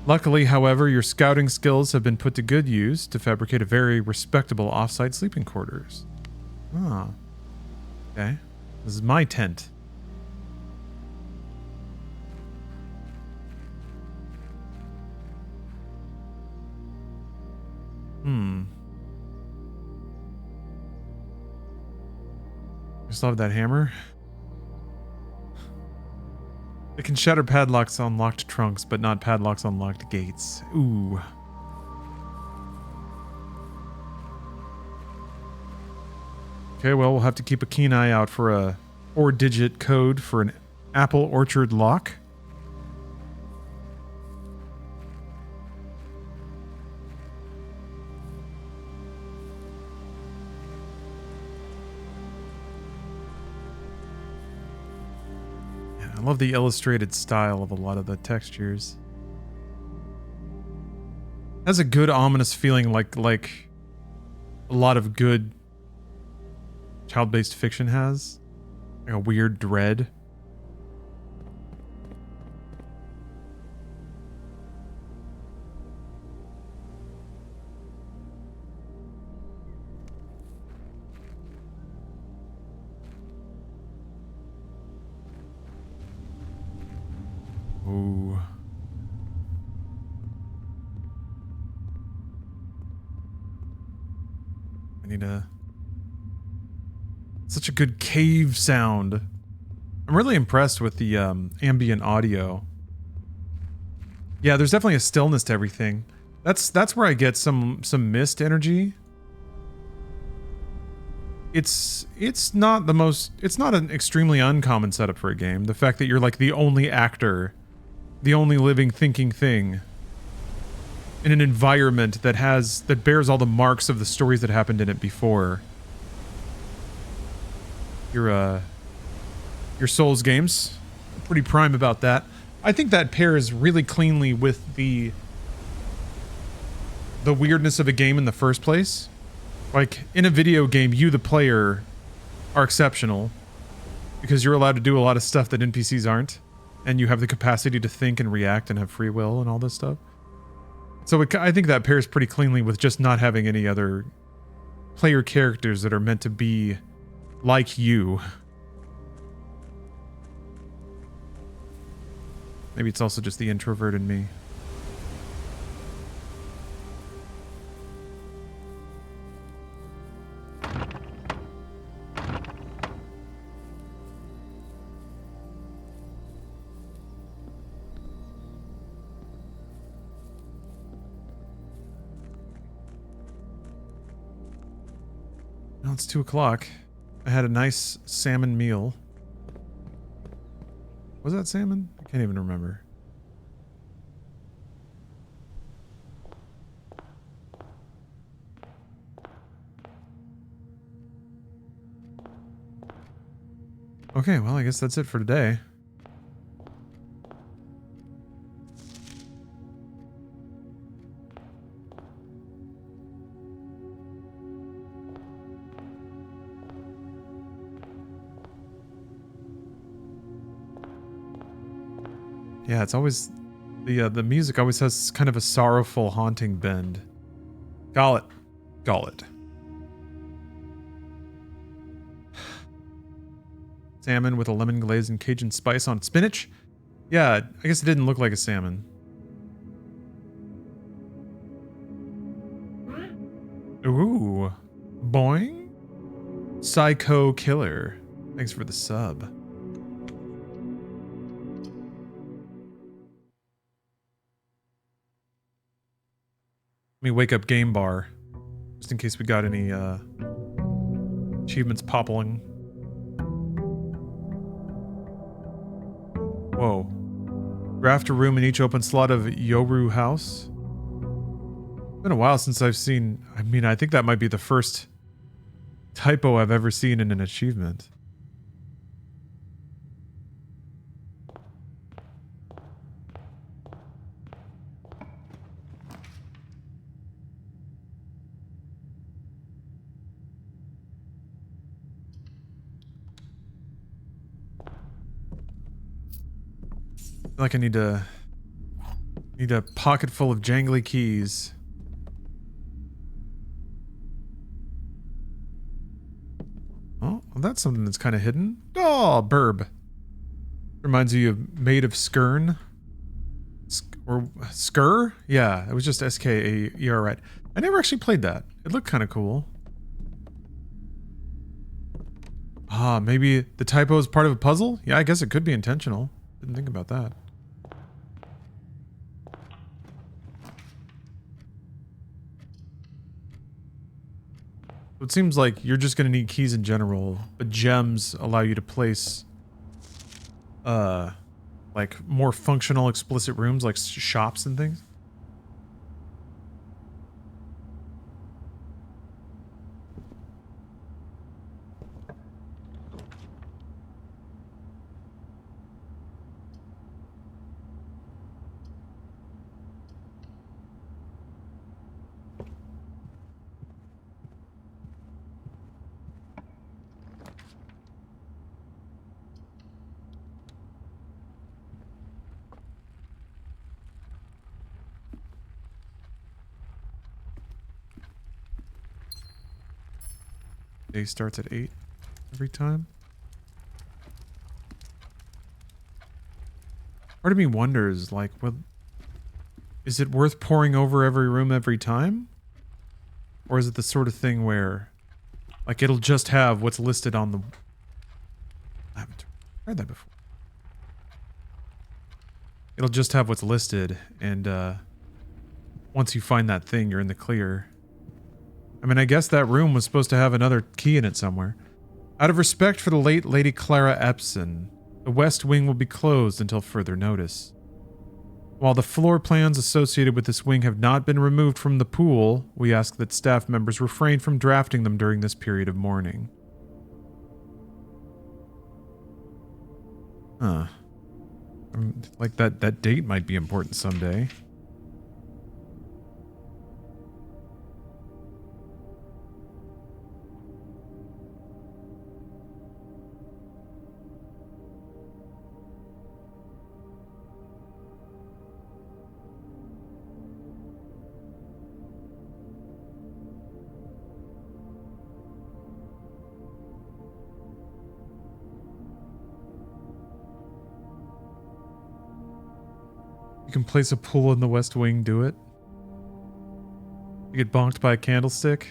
Luckily, however, your scouting skills have been put to good use to fabricate a very respectable off-site sleeping quarters. Ah, okay. This is my tent. I still have that hammer. It can shatter padlocks on locked trunks, but not padlocks on locked gates. Ooh. Okay, well, we'll have to keep a keen eye out for a 4-digit code for an apple orchard lock. I love the illustrated style of a lot of the textures. Has a good ominous feeling like a lot of good child-based fiction has. Like a weird dread. Ooh. I need a... Such a good cave sound. I'm really impressed with the ambient audio. Yeah, there's definitely a stillness to everything. That's where I get some mist energy. It's not the most... It's not an extremely uncommon setup for a game. The fact that you're like the only actor, the only living, thinking thing in an environment that bears all the marks of the stories that happened in it before. Your Souls games, pretty prime about that. I think that pairs really cleanly with the weirdness of a game in the first place. Like, in a video game, you, the player, are exceptional because you're allowed to do a lot of stuff that NPCs aren't, and you have the capacity to think and react and have free will and all this stuff. So I think that pairs pretty cleanly with just not having any other player characters that are meant to be like you. Maybe it's also just the introvert in me. Now it's 2 o'clock. I had a nice salmon meal. Was that salmon? I can't even remember. Okay, well, I guess that's it for today. Yeah, it's always... The music always has kind of a sorrowful, haunting bend. Gullet. Salmon with a lemon glaze and Cajun spice on spinach? Yeah, I guess it didn't look like a salmon. Ooh. Boing? Psycho Killer. Thanks for the sub. Let me wake up Game Bar. Just in case we got any achievements popping. Whoa. Graft a room in each open slot of Yoru House. It's been a while since I've seen... I mean, I think that might be the first typo I've ever seen in an achievement. I feel like I need to Need a pocket full of jangly keys. Oh, well, that's something that's kind of hidden. Oh, burb. Reminds you of Maid of Skern. Or Skur? Yeah, it was just Skaer, right? I never actually played that. It looked kind of cool. Ah, maybe the typo is part of a puzzle? Yeah, I guess it could be intentional. Didn't think about that. It seems like you're just going to need keys in general, but gems allow you to place like more functional explicit rooms like shops and things. Day starts at 8 every time. Part of me wonders, like, well, is it worth pouring over every room every time? Or is it the sort of thing where, like, it'll just have what's listed on the... I haven't tried that before. It'll just have what's listed, and once you find that thing, you're in the clear. I mean, I guess that room was supposed to have another key in it somewhere. Out of respect for the late Lady Clara Epson, the west wing will be closed until further notice. While the floor plans associated with this wing have not been removed from the pool, we ask that staff members refrain from drafting them during this period of mourning. Huh. Like that date might be important someday. You can place a pool in the west wing, do it. You get bonked by a candlestick.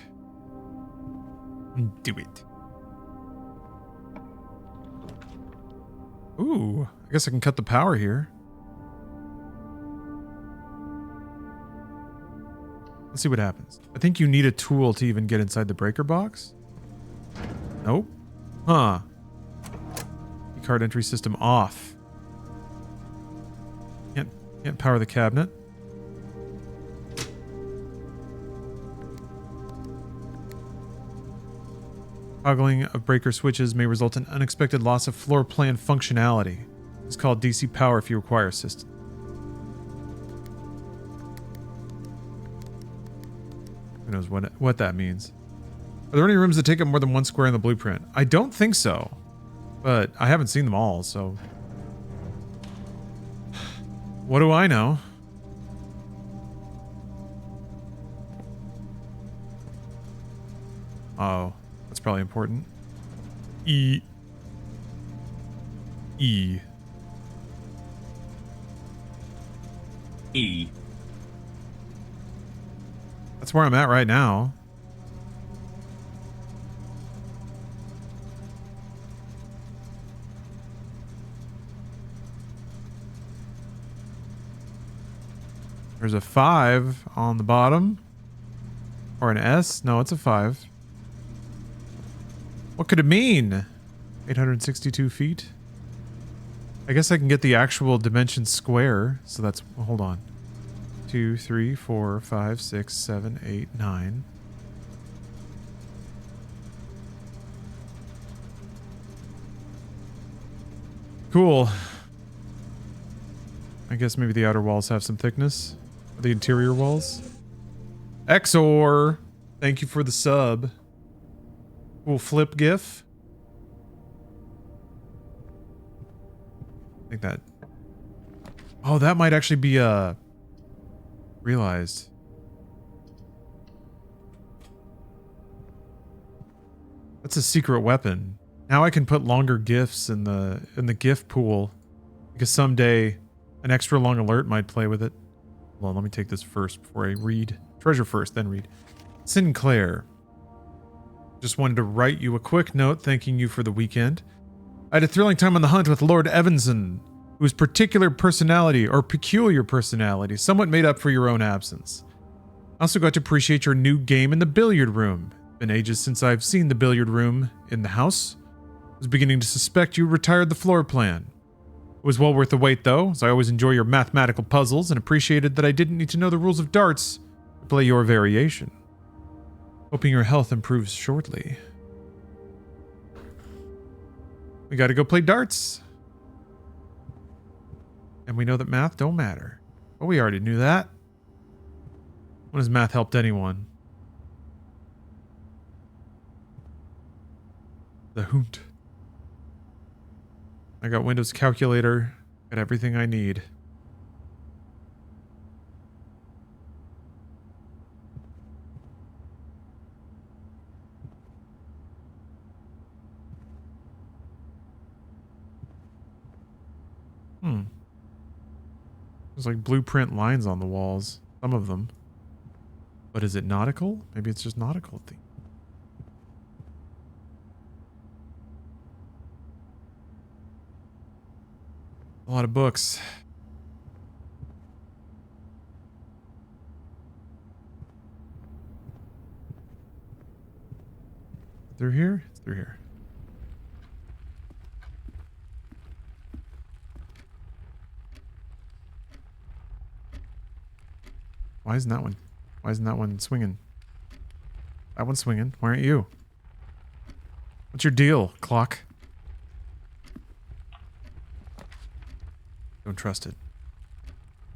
Do it. Ooh, I guess I can cut the power here. Let's see what happens. I think you need a tool to even get inside the breaker box. Nope. Huh. Card entry system off. Can't power the cabinet. Toggling of breaker switches may result in unexpected loss of floor plan functionality. It's called DC power if you require assistance. Who knows what that means. Are there any rooms that take up more than one square in the blueprint? I don't think so. But I haven't seen them all, so... What do I know? Oh, that's probably important. E. That's where I'm at right now. There's a 5 on the bottom. Or an S? No, it's a 5. What could it mean? 862 feet? I guess I can get the actual dimension square. So that's... Well, hold on. 2, 3, 4, 5, 6, 7, 8, 9. Cool. I guess maybe the outer walls have some thickness. The interior walls. Exor! Thank you for the sub. Cool flip gif. I think that... Oh, that might actually be a realized. That's a secret weapon. Now I can put longer gifts in the gift pool because someday an extra long alert might play with it. Hold on, let me take this first before I read. Treasure first, then read. Sinclair. Just wanted to write you a quick note thanking you for the weekend. I had a thrilling time on the hunt with Lord Evanson, whose peculiar personality somewhat made up for your own absence. I also got to appreciate your new game in the billiard room. Been ages since I've seen the billiard room in the house. I was beginning to suspect you retired the floor plan. It was well worth the wait though, as I always enjoy your mathematical puzzles and appreciated that I didn't need to know the rules of darts to play your variation. Hoping your health improves shortly. We gotta go play darts. And we know that math don't matter. Well, we already knew that. When has math helped anyone? The hoot. I got Windows calculator. Got everything I need. There's like blueprint lines on the walls. Some of them. But is it nautical? Maybe it's just nautical theme. A lot of books. Through here? It's through here. Why isn't that one? Why isn't that one swinging? That one's swinging. Why aren't you? What's your deal, clock? Don't trust it.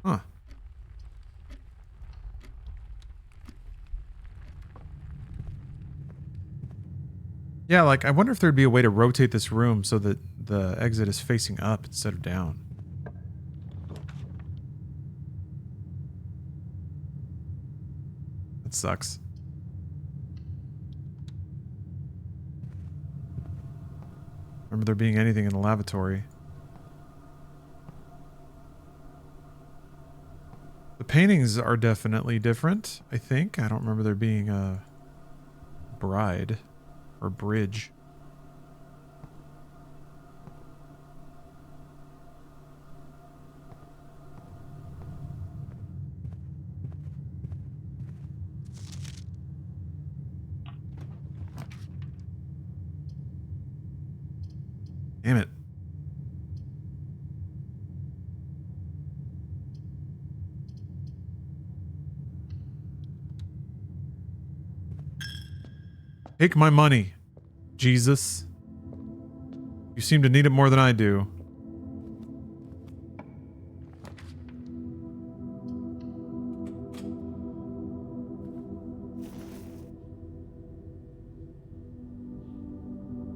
Huh. Yeah, like, I wonder if there'd be a way to rotate this room so that the exit is facing up instead of down. That sucks. Remember there being anything in the lavatory. The paintings are definitely different, I think. I don't remember there being a bride or bridge. Damn it. Take my money, Jesus. You seem to need it more than I do.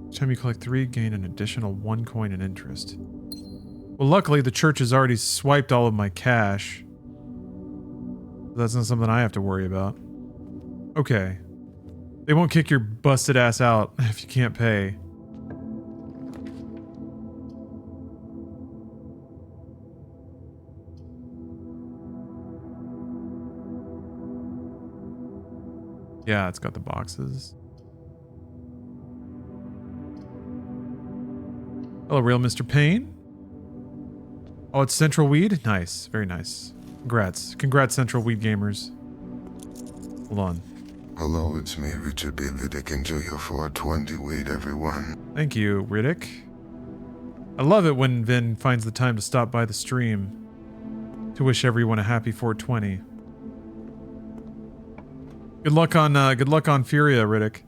Each time you collect 3, gain an additional 1 coin in interest. Well, luckily the church has already swiped all of my cash. That's not something I have to worry about. Okay. They won't kick your busted ass out if you can't pay. Yeah, it's got the boxes. Hello, real Mr. Payne. Oh, it's Central Weed? Nice. Very nice. Congrats. Congrats, Central Weed gamers. Hold on. Hello, it's me, Richard B. Riddick. Enjoy your 420 weed, everyone. Thank you, Riddick. I love it when Vin finds the time to stop by the stream to wish everyone a happy 420. Good luck on Furia, Riddick.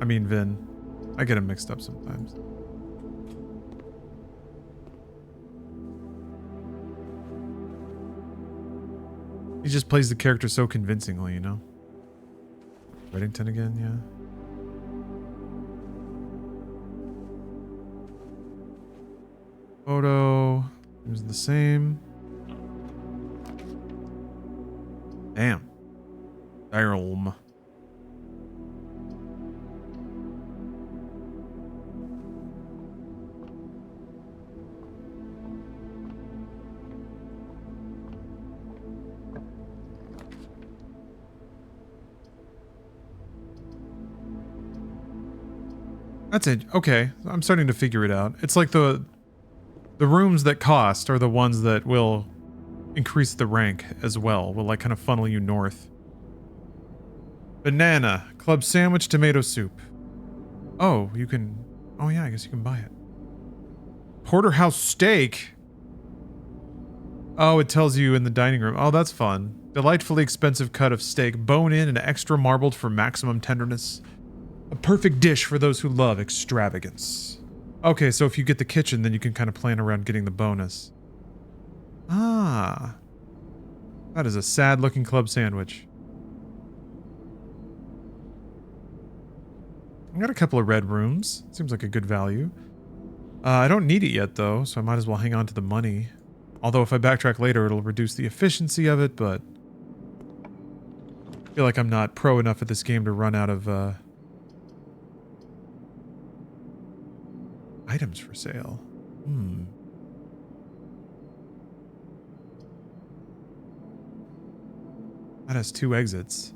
I mean Vin. I get him mixed up sometimes. He just plays the character so convincingly, you know? Reddington again, yeah. Photo. Seems the same. Damn. That's it. Okay, I'm starting to figure it out. It's like the rooms that cost are the ones that will increase the rank as well. Will like kind of funnel you north. Banana, club sandwich, tomato soup. Oh, you can... Oh yeah, I guess you can buy it. Porterhouse steak. Oh, it tells you in the dining room. Oh, that's fun. Delightfully expensive cut of steak, bone in and extra marbled for maximum tenderness. A perfect dish for those who love extravagance. Okay, so if you get the kitchen, then you can kind of plan around getting the bonus. Ah. That is a sad-looking club sandwich. I got a couple of red rooms. Seems like a good value. I don't need it yet, though, so I might as well hang on to the money. Although if I backtrack later, it'll reduce the efficiency of it, but... I feel like I'm not pro enough at this game to run out of, items for sale. That has 2 exits.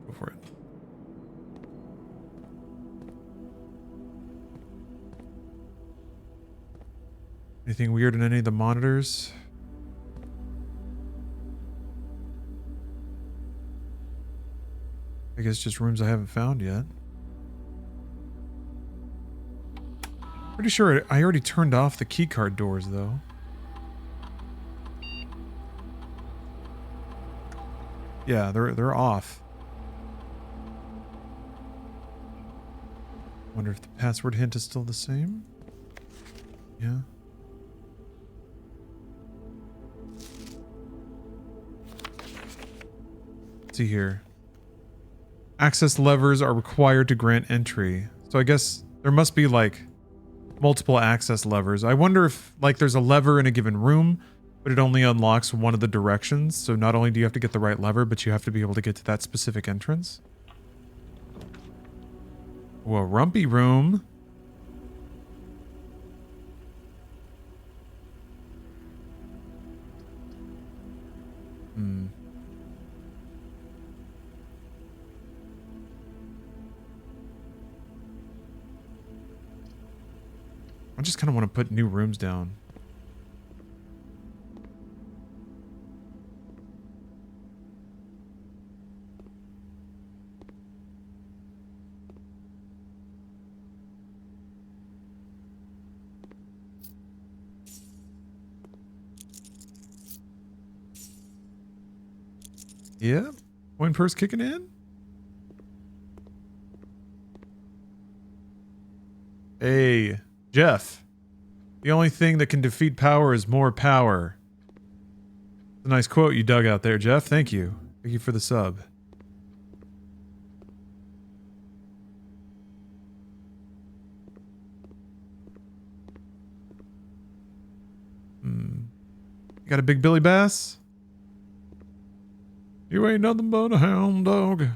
Go for it. Anything weird in any of the monitors? I guess just rooms I haven't found yet. Pretty sure I already turned off the keycard doors, though. Yeah, they're off. Wonder if the password hint is still the same? Yeah. Let's see here. Access levers are required to grant entry. So I guess there must be like multiple access levers. I wonder if like there's a lever in a given room, but it only unlocks one of the directions. So not only do you have to get the right lever, but you have to be able to get to that specific entrance. Whoa, rumpy room. I just kind of want to put new rooms down. Yeah, coin purse kicking in. Hey, Jeff. The only thing that can defeat power is more power. It's a nice quote you dug out there, Jeff. Thank you. Thank you for the sub. You got a big Billy Bass? You ain't nothing but a hound dog.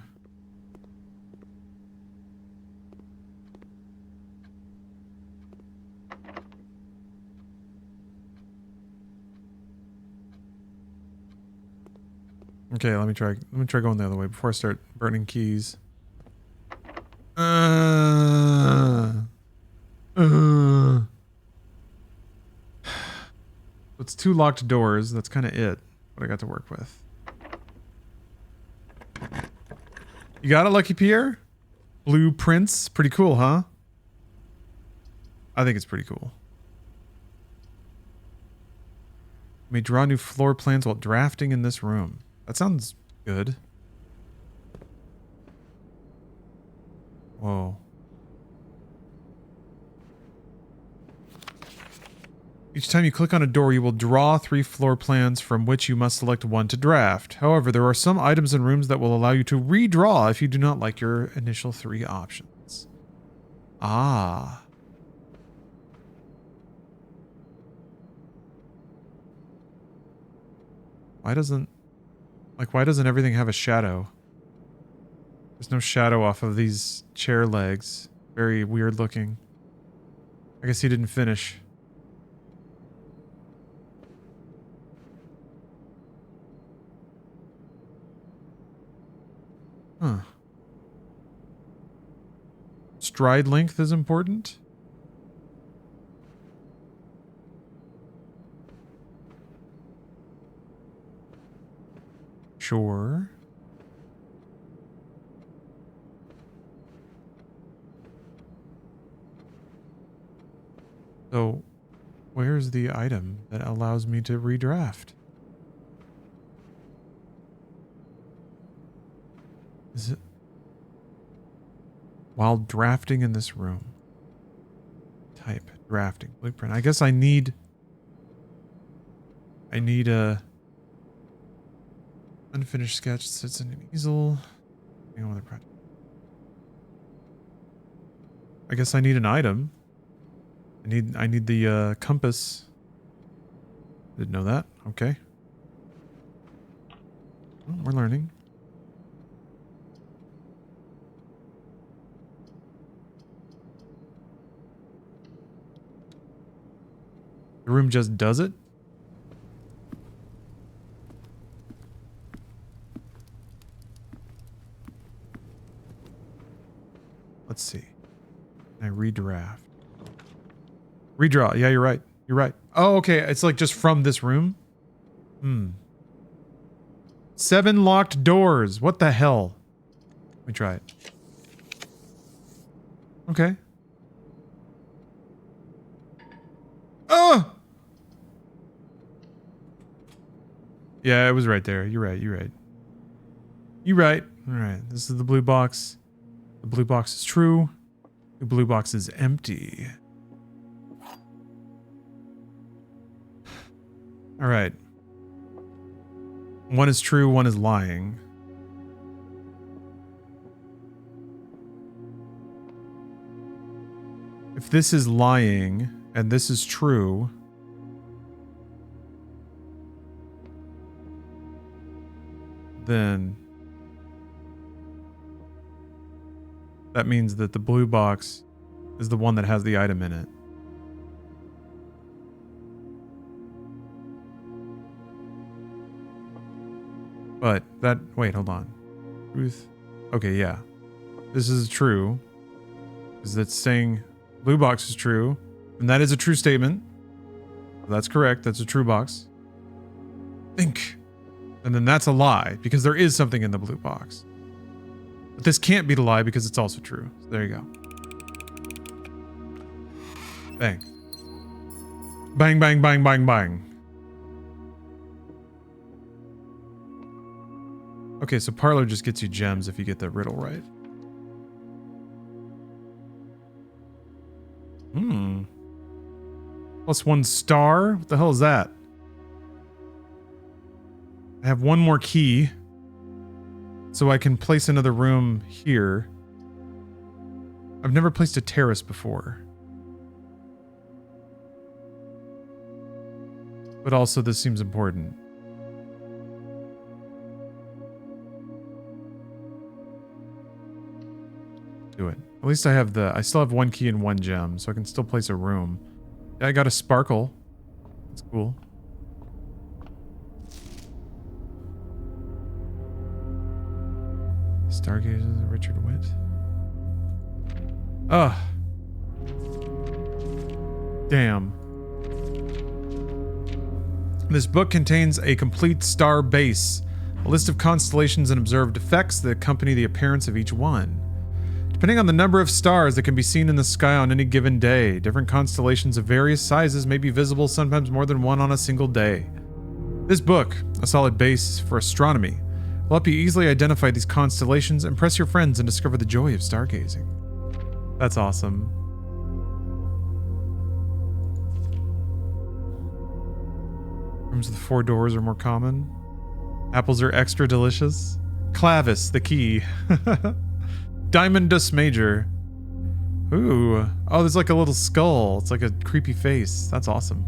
Okay, let me try going the other way before I start burning keys. It's 2 locked doors. That's kind of it. What I got to work with. You got it, Lucky Pierre? Blueprints. Pretty cool, huh? I think it's pretty cool. May draw new floor plans while drafting in this room. That sounds good. Whoa. Each time you click on a door, you will draw 3 floor plans from which you must select one to draft. However, there are some items and rooms that will allow you to redraw if you do not like your initial 3 options. Ah. Why doesn't... Like, why doesn't everything have a shadow? There's no shadow off of these chair legs. Very weird looking. I guess he didn't finish. Huh. Stride length is important? Sure. So, where's the item that allows me to redraft? Is it while drafting in this room? Type drafting blueprint. I guess I need a unfinished sketch that sits in an easel. Hang on with the project. I guess I need an item. I need the compass. Didn't know that. Okay. Well, we're learning. The room just does it? Let's see. I redraft. Redraw. Yeah, you're right. You're right. Oh, okay. It's like just from this room? 7 locked doors. What the hell? Let me try it. Okay. Oh! Yeah, it was right there. You're right. You're right. You're right. All right. This is the blue box. The blue box is true. The blue box is empty. All right. One is true, one is lying. If this is lying and this is true, then that means that the blue box is the one that has the item in it. But that, wait, hold on. Truth. Okay, yeah. This is true. Because it's saying blue box is true. And that is a true statement. That's correct. That's a true box. Think. And then that's a lie, because there is something in the blue box. But this can't be the lie because it's also true. So there you go. Bang. Bang, bang, bang, bang, bang. Okay, so Parlor just gets you gems if you get the riddle right. +1 star? What the hell is that? I have one more key. So I can place another room here. I've never placed a terrace before. But also this seems important. Do it. At least I still have 1 key and 1 gem, so I can still place a room. Yeah, I got a sparkle. That's cool. Stargazers, Richard Witt. Ugh. Damn. This book contains a complete star base, a list of constellations and observed effects that accompany the appearance of each one. Depending on the number of stars that can be seen in the sky on any given day, different constellations of various sizes may be visible, sometimes more than one on a single day. This book, a solid base for astronomy, will help you easily identify these constellations, impress your friends, and discover the joy of stargazing. That's awesome. Rooms with 4 doors are more common. Apples are extra delicious. Clavis, the key. Diamondus Major. Ooh. Oh, there's like a little skull. It's like a creepy face. That's awesome.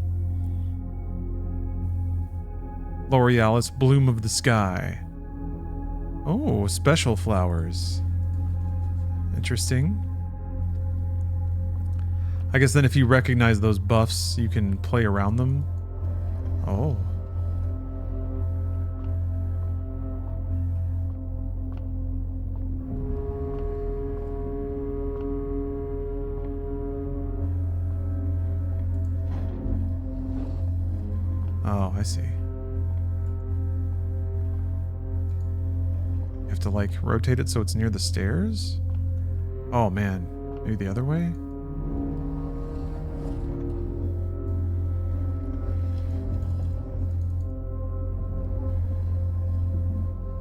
L'Orealis, Bloom of the Sky. Oh, special flowers. Interesting. I guess then if you recognize those buffs, you can play around them. Oh. Oh, I see. You have to like rotate it so it's near the stairs? Oh man, maybe the other way?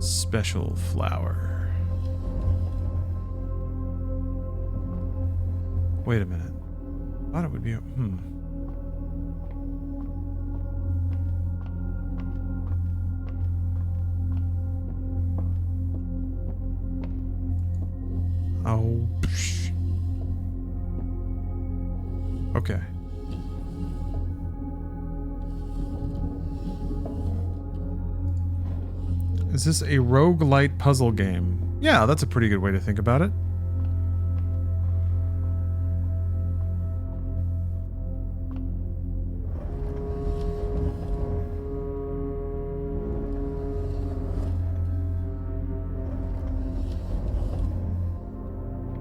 Special flower. Wait a minute. I thought it would be a, Oh. Psh. Okay. Is this a roguelite puzzle game? Yeah, that's a pretty good way to think about it.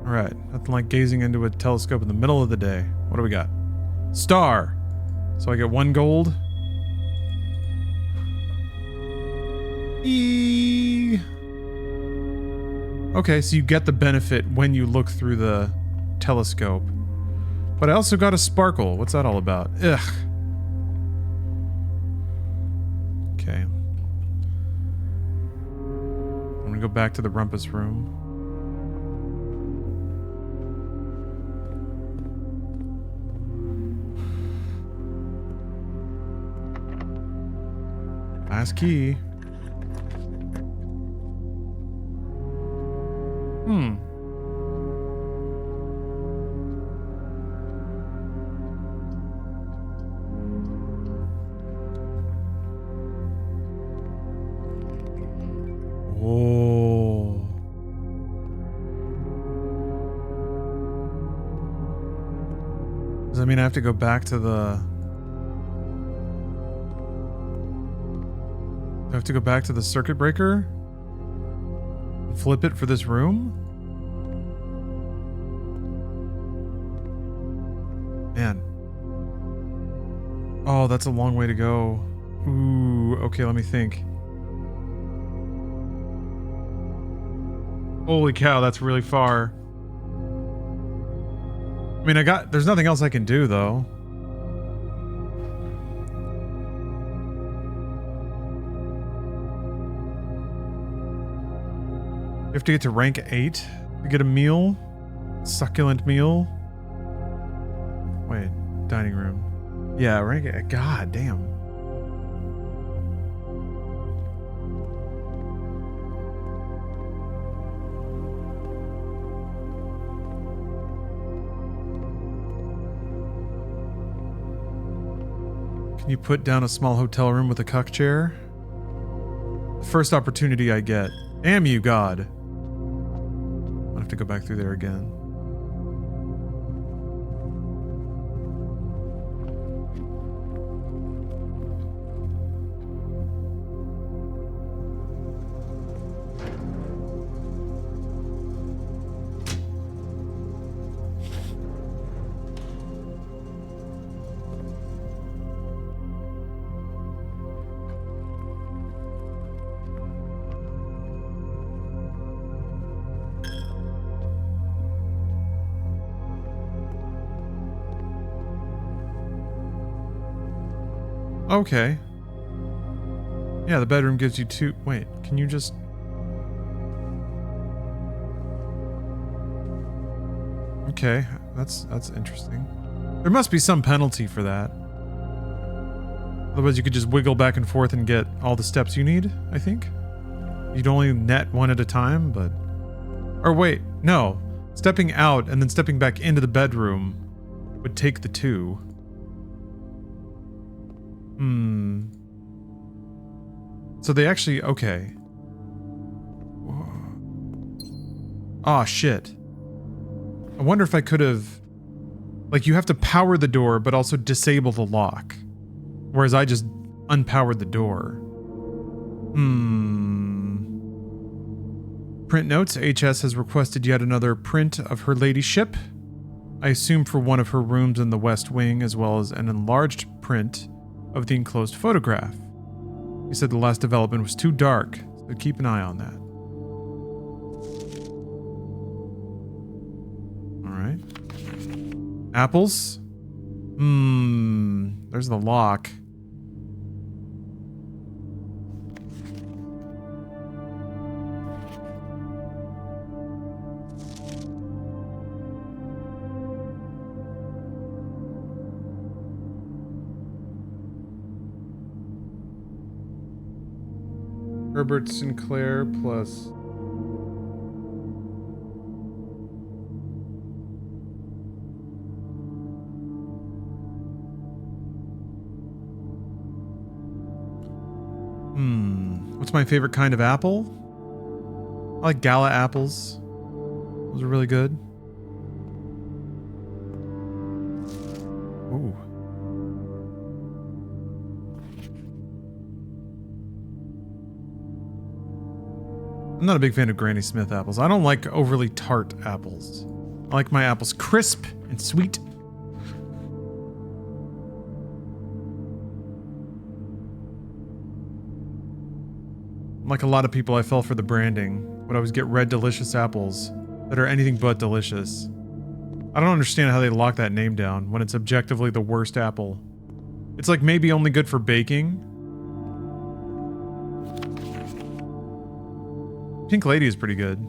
Alright, nothing like gazing into a telescope in the middle of the day. What do we got? Star! So I get 1 gold. Okay, so you get the benefit when you look through the telescope. But I also got a sparkle. What's that all about? Ugh. Okay. I'm gonna go back to the rumpus room. Last key. Oh. Does that mean I have to go back to the... Do I have to go back to the circuit breaker? Flip it for this room? Man. Oh, that's a long way to go. Ooh, okay, let me think. Holy cow, that's really far. I mean, there's nothing else I can do, though. You have to get to rank 8 to get a meal. Succulent meal. Wait, dining room. Yeah, rank 8. God damn. Can you put down a small hotel room with a cuck chair? First opportunity I get. Damn you, God. I'll have to go back through there again. Okay. Yeah, the bedroom gives you 2... Wait, can you just... Okay, that's interesting. There must be some penalty for that. Otherwise you could just wiggle back and forth and get all the steps you need, I think. You'd only net 1 at a time, but... Or wait, no. Stepping out and then stepping back into the bedroom would take the 2. So they actually... Okay. Oh, shit. I wonder if I could have... Like, you have to power the door, but also disable the lock. Whereas I just unpowered the door. Print notes. HS has requested yet another print of her ladyship. I assume for one of her rooms in the West Wing, as well as an enlarged print of the enclosed photograph. He said the last development was too dark, so keep an eye on that. Alright. Apples? There's the lock. Herbert Sinclair plus... What's my favorite kind of apple? I like Gala apples. Those are really good. Ooh. I'm not a big fan of Granny Smith apples. I don't like overly tart apples. I like my apples crisp and sweet. Like a lot of people, I fell for the branding. Would always get red delicious apples that are anything but delicious. I don't understand how they lock that name down when it's objectively the worst apple. It's like maybe only good for baking. Pink Lady is pretty good.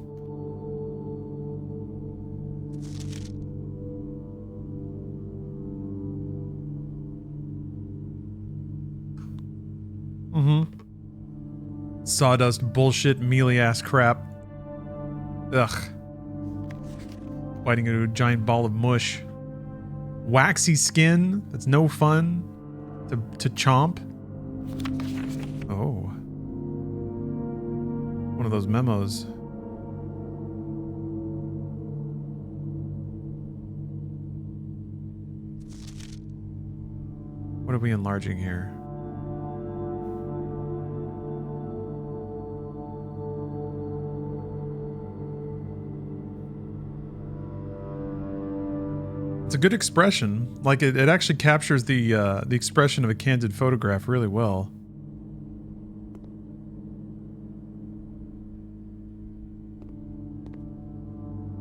Sawdust bullshit mealy ass crap. Ugh. Biting into a giant ball of mush. Waxy skin that's no fun to chomp. Oh. One of those memos. What are we enlarging here? It's a good expression. Like it actually captures the expression of a candid photograph really well.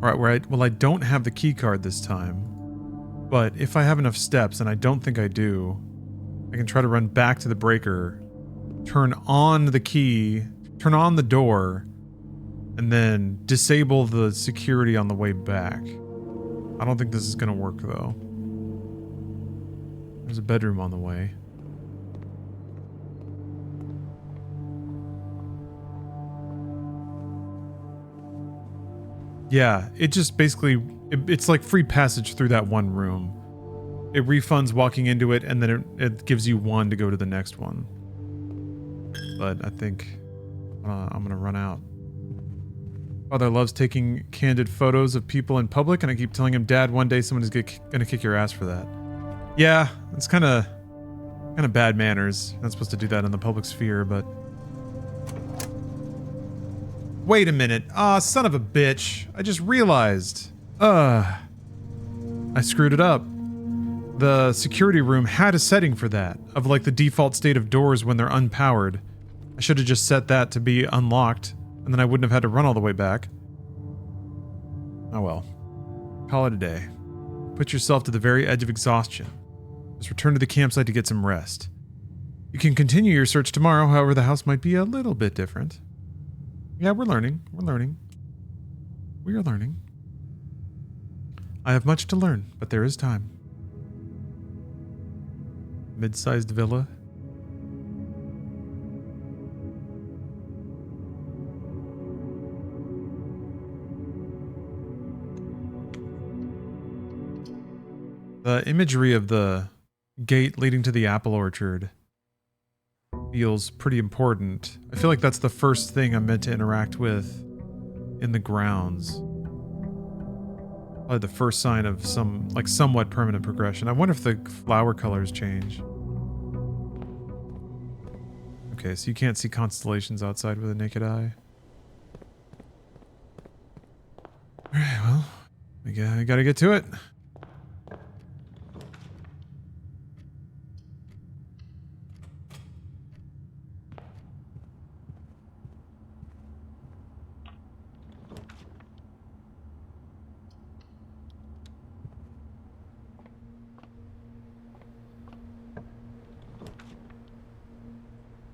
All right, well I don't have the key card this time, but if I have enough steps, and I don't think I do, I can try to run back to the breaker, turn on the key, turn on the door, and then disable the security on the way back. I don't think this is gonna work though. There's a bedroom on the way. Yeah, it just basically, it's like free passage through that one room. It refunds walking into it, and then it gives you one to go to the next one. But I think I'm gonna run out. Father loves taking candid photos of people in public, and I keep telling him, Dad, one day someone is gonna kick your ass for that. Yeah, it's kind of bad manners. You're not supposed to do that in the public sphere, but... Wait a minute. Ah, son of a bitch. I just realized. I screwed it up. The security room had a setting for that, of like the default state of doors when they're unpowered. I should have just set that to be unlocked, and then I wouldn't have had to run all the way back. Oh well. Call it a day. Put yourself to the very edge of exhaustion. Just return to the campsite to get some rest. You can continue your search tomorrow, however the house might be a little bit different. Yeah, we're learning. We're learning. We are learning. I have much to learn, but there is time. Mid-sized villa. The imagery of the gate leading to the apple orchard feels pretty important. I feel like that's the first thing I'm meant to interact with in the grounds. Probably the first sign of some, like, somewhat permanent progression. I wonder if the flower colors change. Okay, so you can't see constellations outside with a naked eye. Alright, well, we gotta get to it.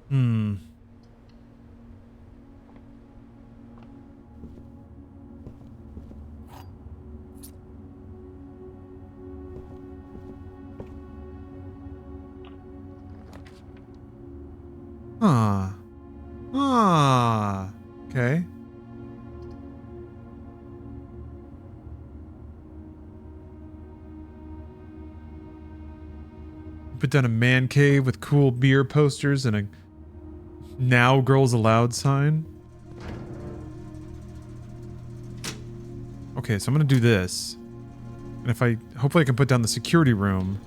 Hmm. Huh. Ah. Okay. Put down a man cave with cool beer posters and a "Now Girls Allowed" sign. Okay, so I'm gonna do this. And if hopefully I can put down the security room.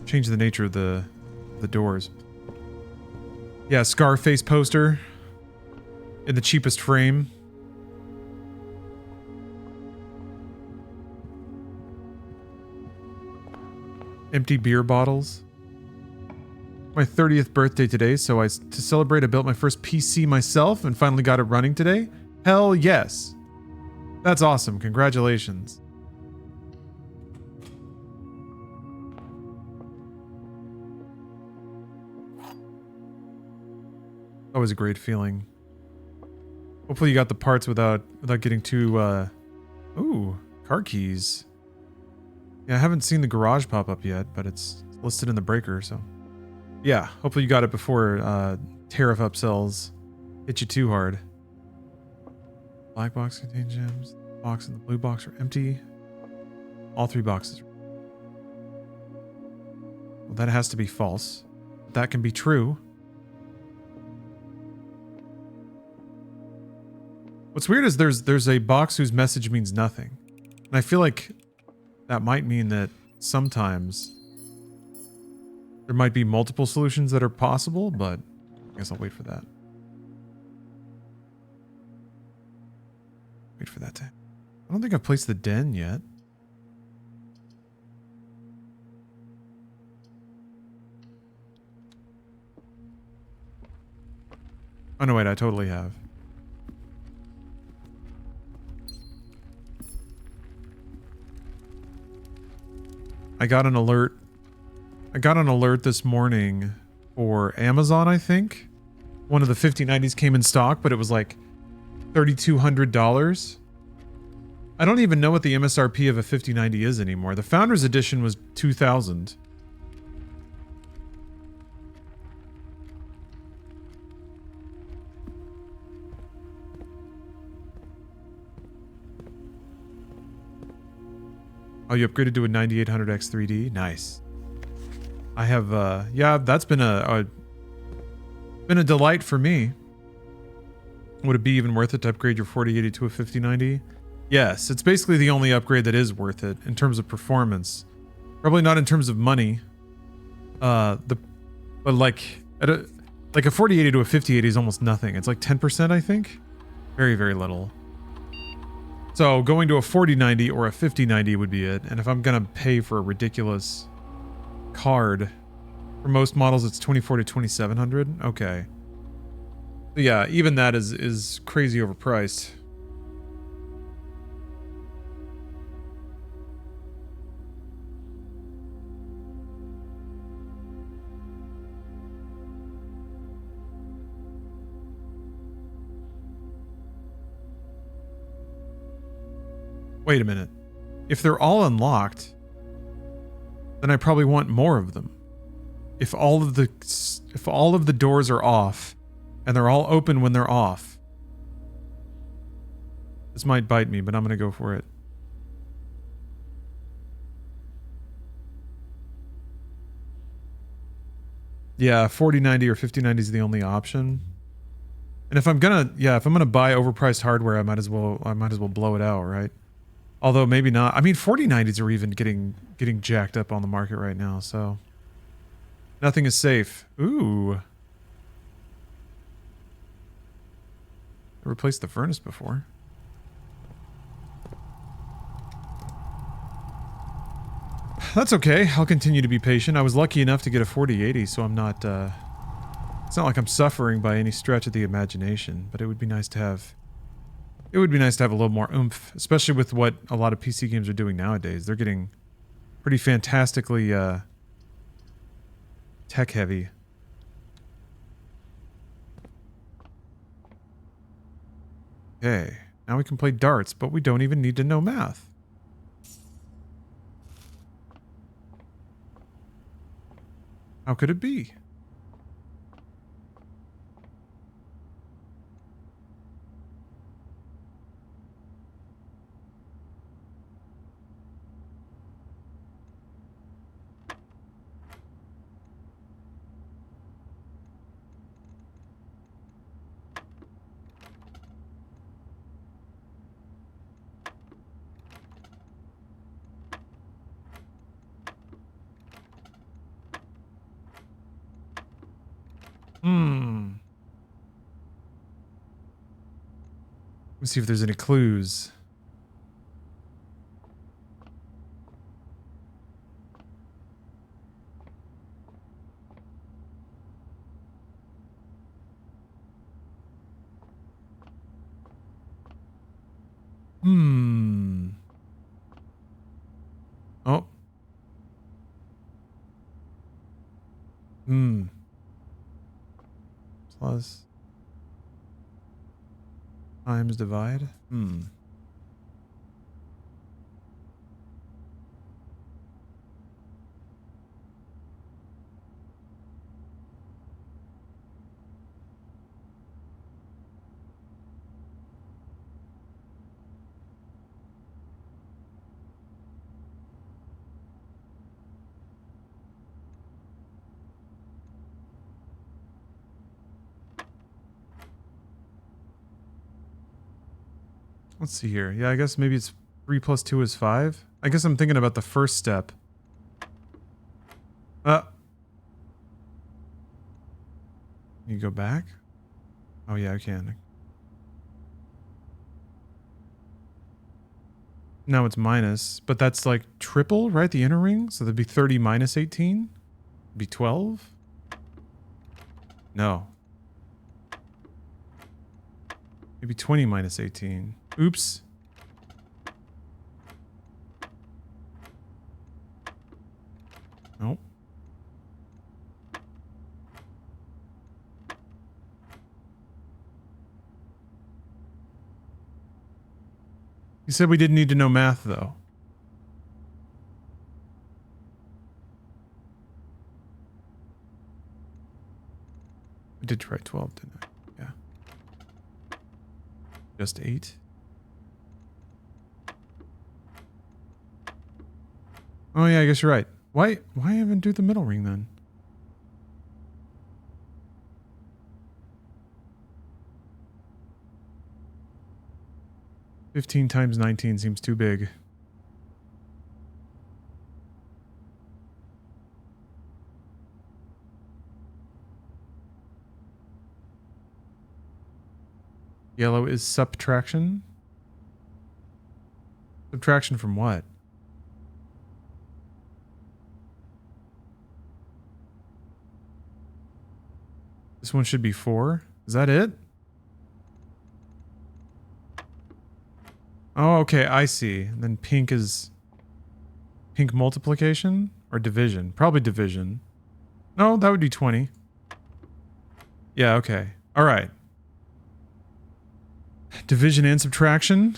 Change the nature of the doors. Yeah, Scarface poster. In the cheapest frame. Empty beer bottles. My 30th birthday today, so to celebrate I built my first PC myself and finally got it running today. Hell yes. That's awesome. Congratulations. That was a great feeling. Hopefully you got the parts without getting too ooh, car keys. Yeah, I haven't seen the garage pop up yet, but it's listed in the breaker, so. Yeah, hopefully you got it before tariff upsells hit you too hard. Black box contains gems. The box and the blue box are empty. All three boxes. Well, that has to be false. That can be true. What's weird is there's a box whose message means nothing. And I feel like that might mean that sometimes there might be multiple solutions that are possible, but I guess I'll wait for that. Wait for that to... I don't think I've placed the den yet. Oh no, wait, I totally have. I got an alert this morning for Amazon, I think. One of the 5090s came in stock, but it was like $3,200. I don't even know what the MSRP of a 5090 is anymore. The Founders Edition was $2,000. Oh, you upgraded to a 9800X 3D? Nice. I have, yeah, that's been a delight for me. Would it be even worth it to upgrade your 4080 to a 5090? Yes, it's basically the only upgrade that is worth it in terms of performance. Probably not in terms of money. But like a 4080 to a 5080 is almost nothing. It's like 10%, I think. Very, very little. So going to a 4090 or a 5090 would be it. And if I'm gonna pay for a ridiculous card, for most models it's 24 to 2700. Okay. But yeah, even that is crazy overpriced. Wait a minute. If they're all unlocked, then I probably want more of them. If all of the doors are off and they're all open when they're off. This might bite me, but I'm going to go for it. Yeah, 4090 or 5090 is the only option. And if I'm going to buy overpriced hardware, I might as well blow it out, right? Although maybe not. I mean, 4090s are even getting jacked up on the market right now, so nothing is safe. Ooh. I replaced the furnace before. That's okay. I'll continue to be patient. I was lucky enough to get a 4080, so I'm not, it's not like I'm suffering by any stretch of the imagination, but it would be nice to have, a little more oomph, especially with what a lot of PC games are doing nowadays. They're getting pretty fantastically, tech heavy. Okay, now we can play darts, but we don't even need to know math. How could it be? Let's see if there's any clues. Oh. Plus times divide. Let's see here. Yeah, I guess maybe it's 3 plus 2 is 5. I guess I'm thinking about the first step. You go back? Oh yeah, I can. Now it's minus, but that's like triple, right? The inner ring? So that'd be 30 minus 18? Be 12? No. Maybe 20 minus 18. Oops. Nope. You said we didn't need to know math, though. I did try 12, didn't I? Yeah. Just 8? Oh yeah, I guess you're right. Why even do the middle ring then? $15 times 19 seems too big. Yellow is subtraction? Subtraction from what? This one should be 4. Is that it? Oh, okay, I see. And then pink is... Pink multiplication? Or division? Probably division. No, that would be 20. Yeah, okay. Alright. Division and subtraction?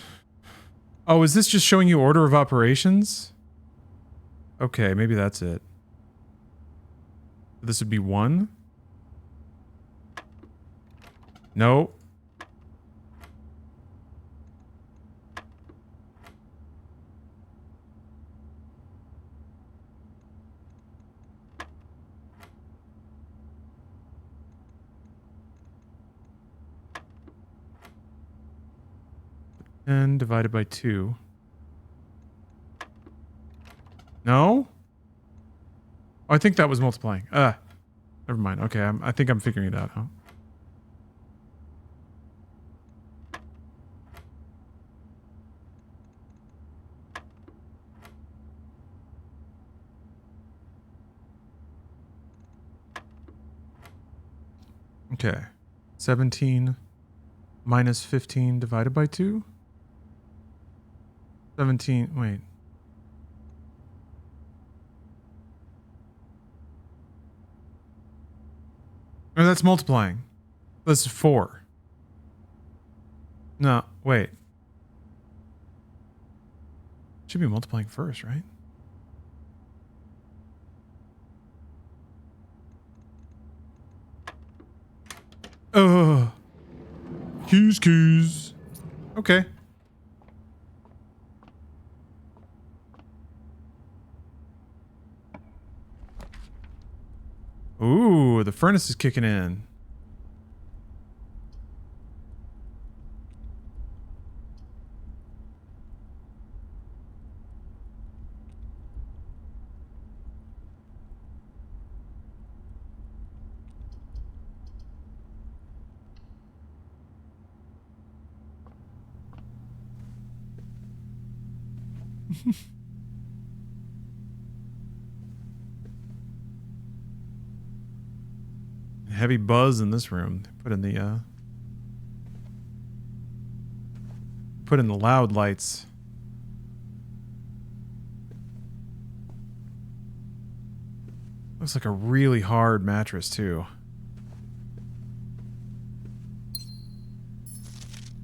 Oh, is this just showing you order of operations? Okay, maybe that's it. This would be 1? No. And divided by 2. No? Oh, I think that was multiplying. Never mind. Okay, I think I'm figuring it out, huh? Okay. 17 minus 15 divided by 2? 17, wait. Oh, that's multiplying. This is 4. No, wait. Should be multiplying first, right? Keys. Okay. Ooh, the furnace is kicking in. Heavy buzz in this room. Put in the loud lights. Looks like a really hard mattress too.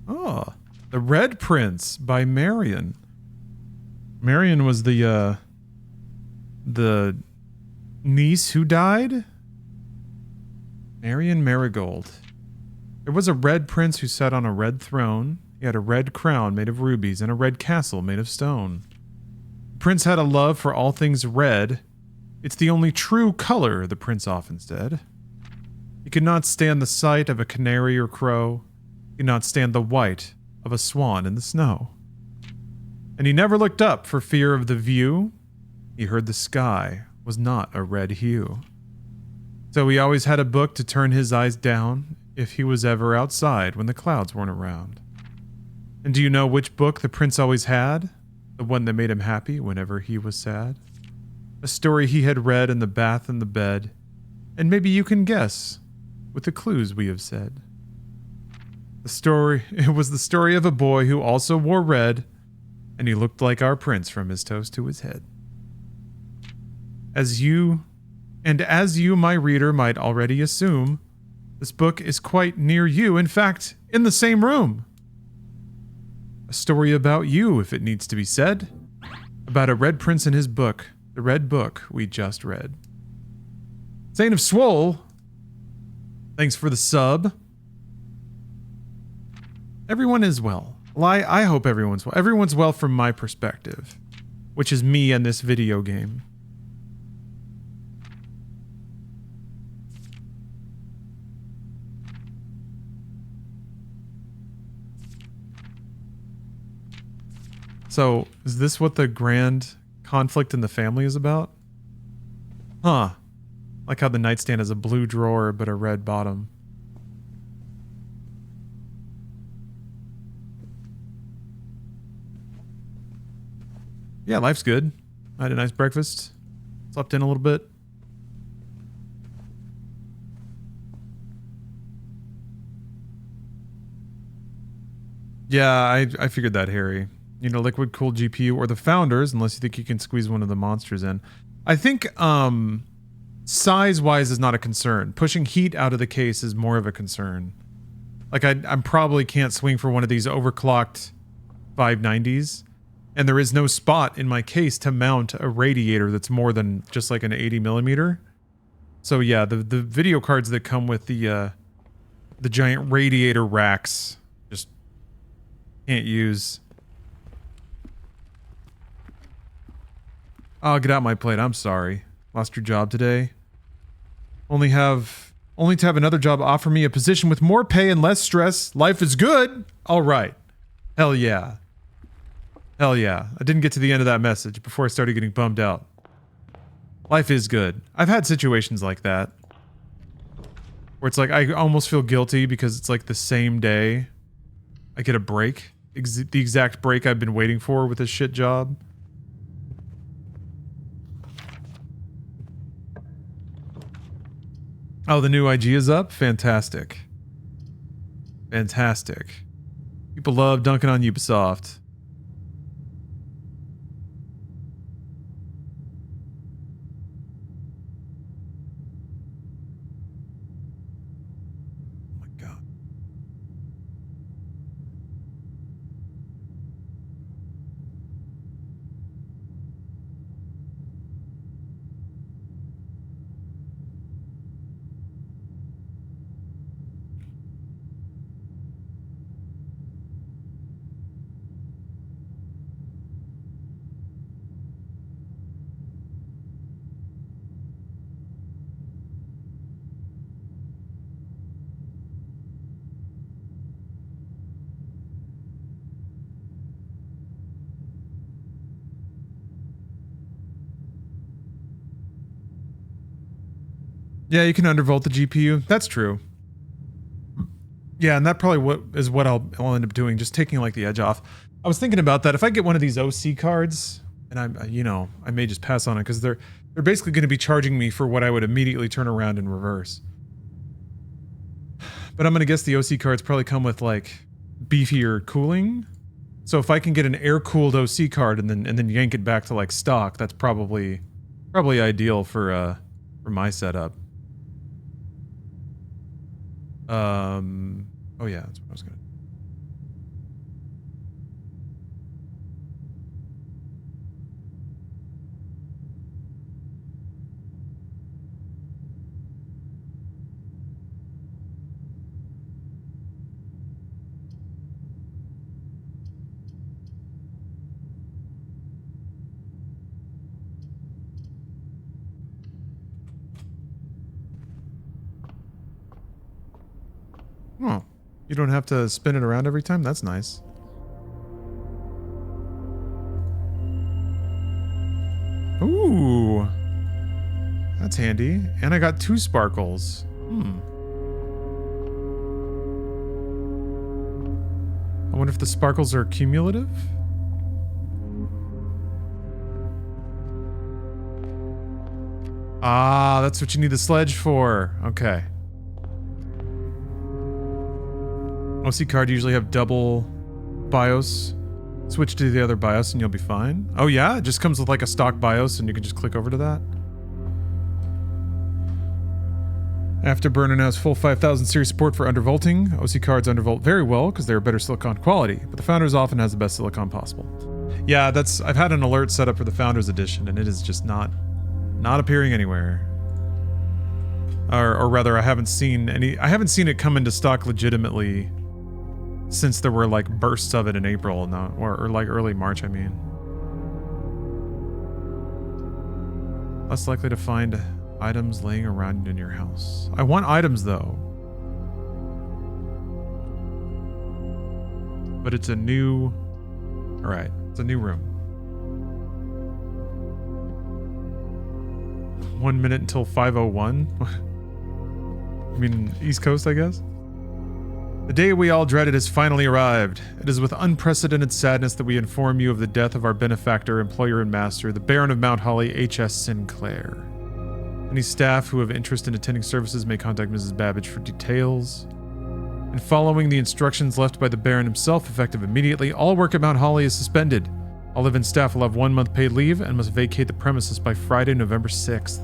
Oh, The Red Prince by Marion. Marion was the niece who died? Marion Marigold. There was a red prince who sat on a red throne. He had a red crown made of rubies and a red castle made of stone. The prince had a love for all things red. It's the only true color, the prince often said. He could not stand the sight of a canary or crow. He could not stand the white of a swan in the snow. And he never looked up for fear of the view. He heard the sky was not a red hue. So he always had a book to turn his eyes down if he was ever outside when the clouds weren't around. And do you know which book the prince always had? The one that made him happy whenever he was sad? A story he had read in the bath and the bed. And maybe you can guess with the clues we have said. It was the story of a boy who also wore red, and he looked like our prince from his toes to his head. As you, my reader, might already assume, this book is quite near you, in fact, in the same room. A story about you, if it needs to be said. About a red prince and his book, the red book we just read. Saint of Swole, thanks for the sub. Everyone is well. Well, I hope everyone's well. Everyone's well from my perspective, which is me and this video game. So, is this what the grand conflict in the family is about? Huh. Like how the nightstand has a blue drawer but a red bottom. Yeah, life's good. I had a nice breakfast. Slept in a little bit. Yeah, I figured that, Harry. You know, liquid cooled GPU or the founders, unless you think you can squeeze one of the monsters in. I think size-wise is not a concern. Pushing heat out of the case is more of a concern. Like, I probably can't swing for one of these overclocked 590s. And there is no spot in my case to mount a radiator that's more than just like an 80 millimeter. So yeah, the video cards that come with the giant radiator racks just can't use. Oh, get out my plate. I'm sorry. Lost your job today. Only to have another job offer me a position with more pay and less stress. Life is good. All right. Hell yeah. Hell yeah. I didn't get to the end of that message before I started getting bummed out. Life is good. I've had situations like that. Where it's like, I almost feel guilty because it's like the same day I get a break. The exact break I've been waiting for with this shit job. Oh, the new IG is up? Fantastic. Fantastic. People love dunking on Ubisoft. Oh my god. Yeah, you can undervolt the GPU. That's true. Yeah, and that probably what I'll end up doing, just taking like the edge off. I was thinking about that. If I get one of these OC cards, and I may just pass on it because they're basically going to be charging me for what I would immediately turn around and reverse. But I'm going to guess the OC cards probably come with like beefier cooling. So if I can get an air-cooled OC card and then yank it back to like stock, that's probably ideal for my setup. Oh yeah, that's what I was gonna. Oh, you don't have to spin it around every time? That's nice. Ooh. That's handy. And I got 2 sparkles. I wonder if the sparkles are cumulative? Ah, that's what you need the sledge for. Okay. OC card usually have double BIOS. Switch to the other BIOS and you'll be fine. Oh yeah? It just comes with like a stock BIOS and you can just click over to that? Afterburner now has full 5000 series support for undervolting. OC cards undervolt very well because they're better silicon quality, but the Founders often has the best silicon possible. Yeah, I've had an alert set up for the Founders edition and it is just not appearing anywhere. Or rather, I haven't seen it come into stock legitimately since there were like bursts of it in April, or like early March, I mean. Less likely to find items laying around in your house. I want items though. But it's a new... Alright, it's a new room. 1 minute until 5:01? I mean, East Coast, I guess? The day we all dreaded has finally arrived. It is with unprecedented sadness that we inform you of the death of our benefactor, employer, and master, the Baron of Mount Holly, H.S. Sinclair. Any staff who have interest in attending services may contact Mrs. Babbage for details. And following the instructions left by the Baron himself, effective immediately, all work at Mount Holly is suspended. All live-in staff will have 1 month paid leave and must vacate the premises by Friday, November 6th.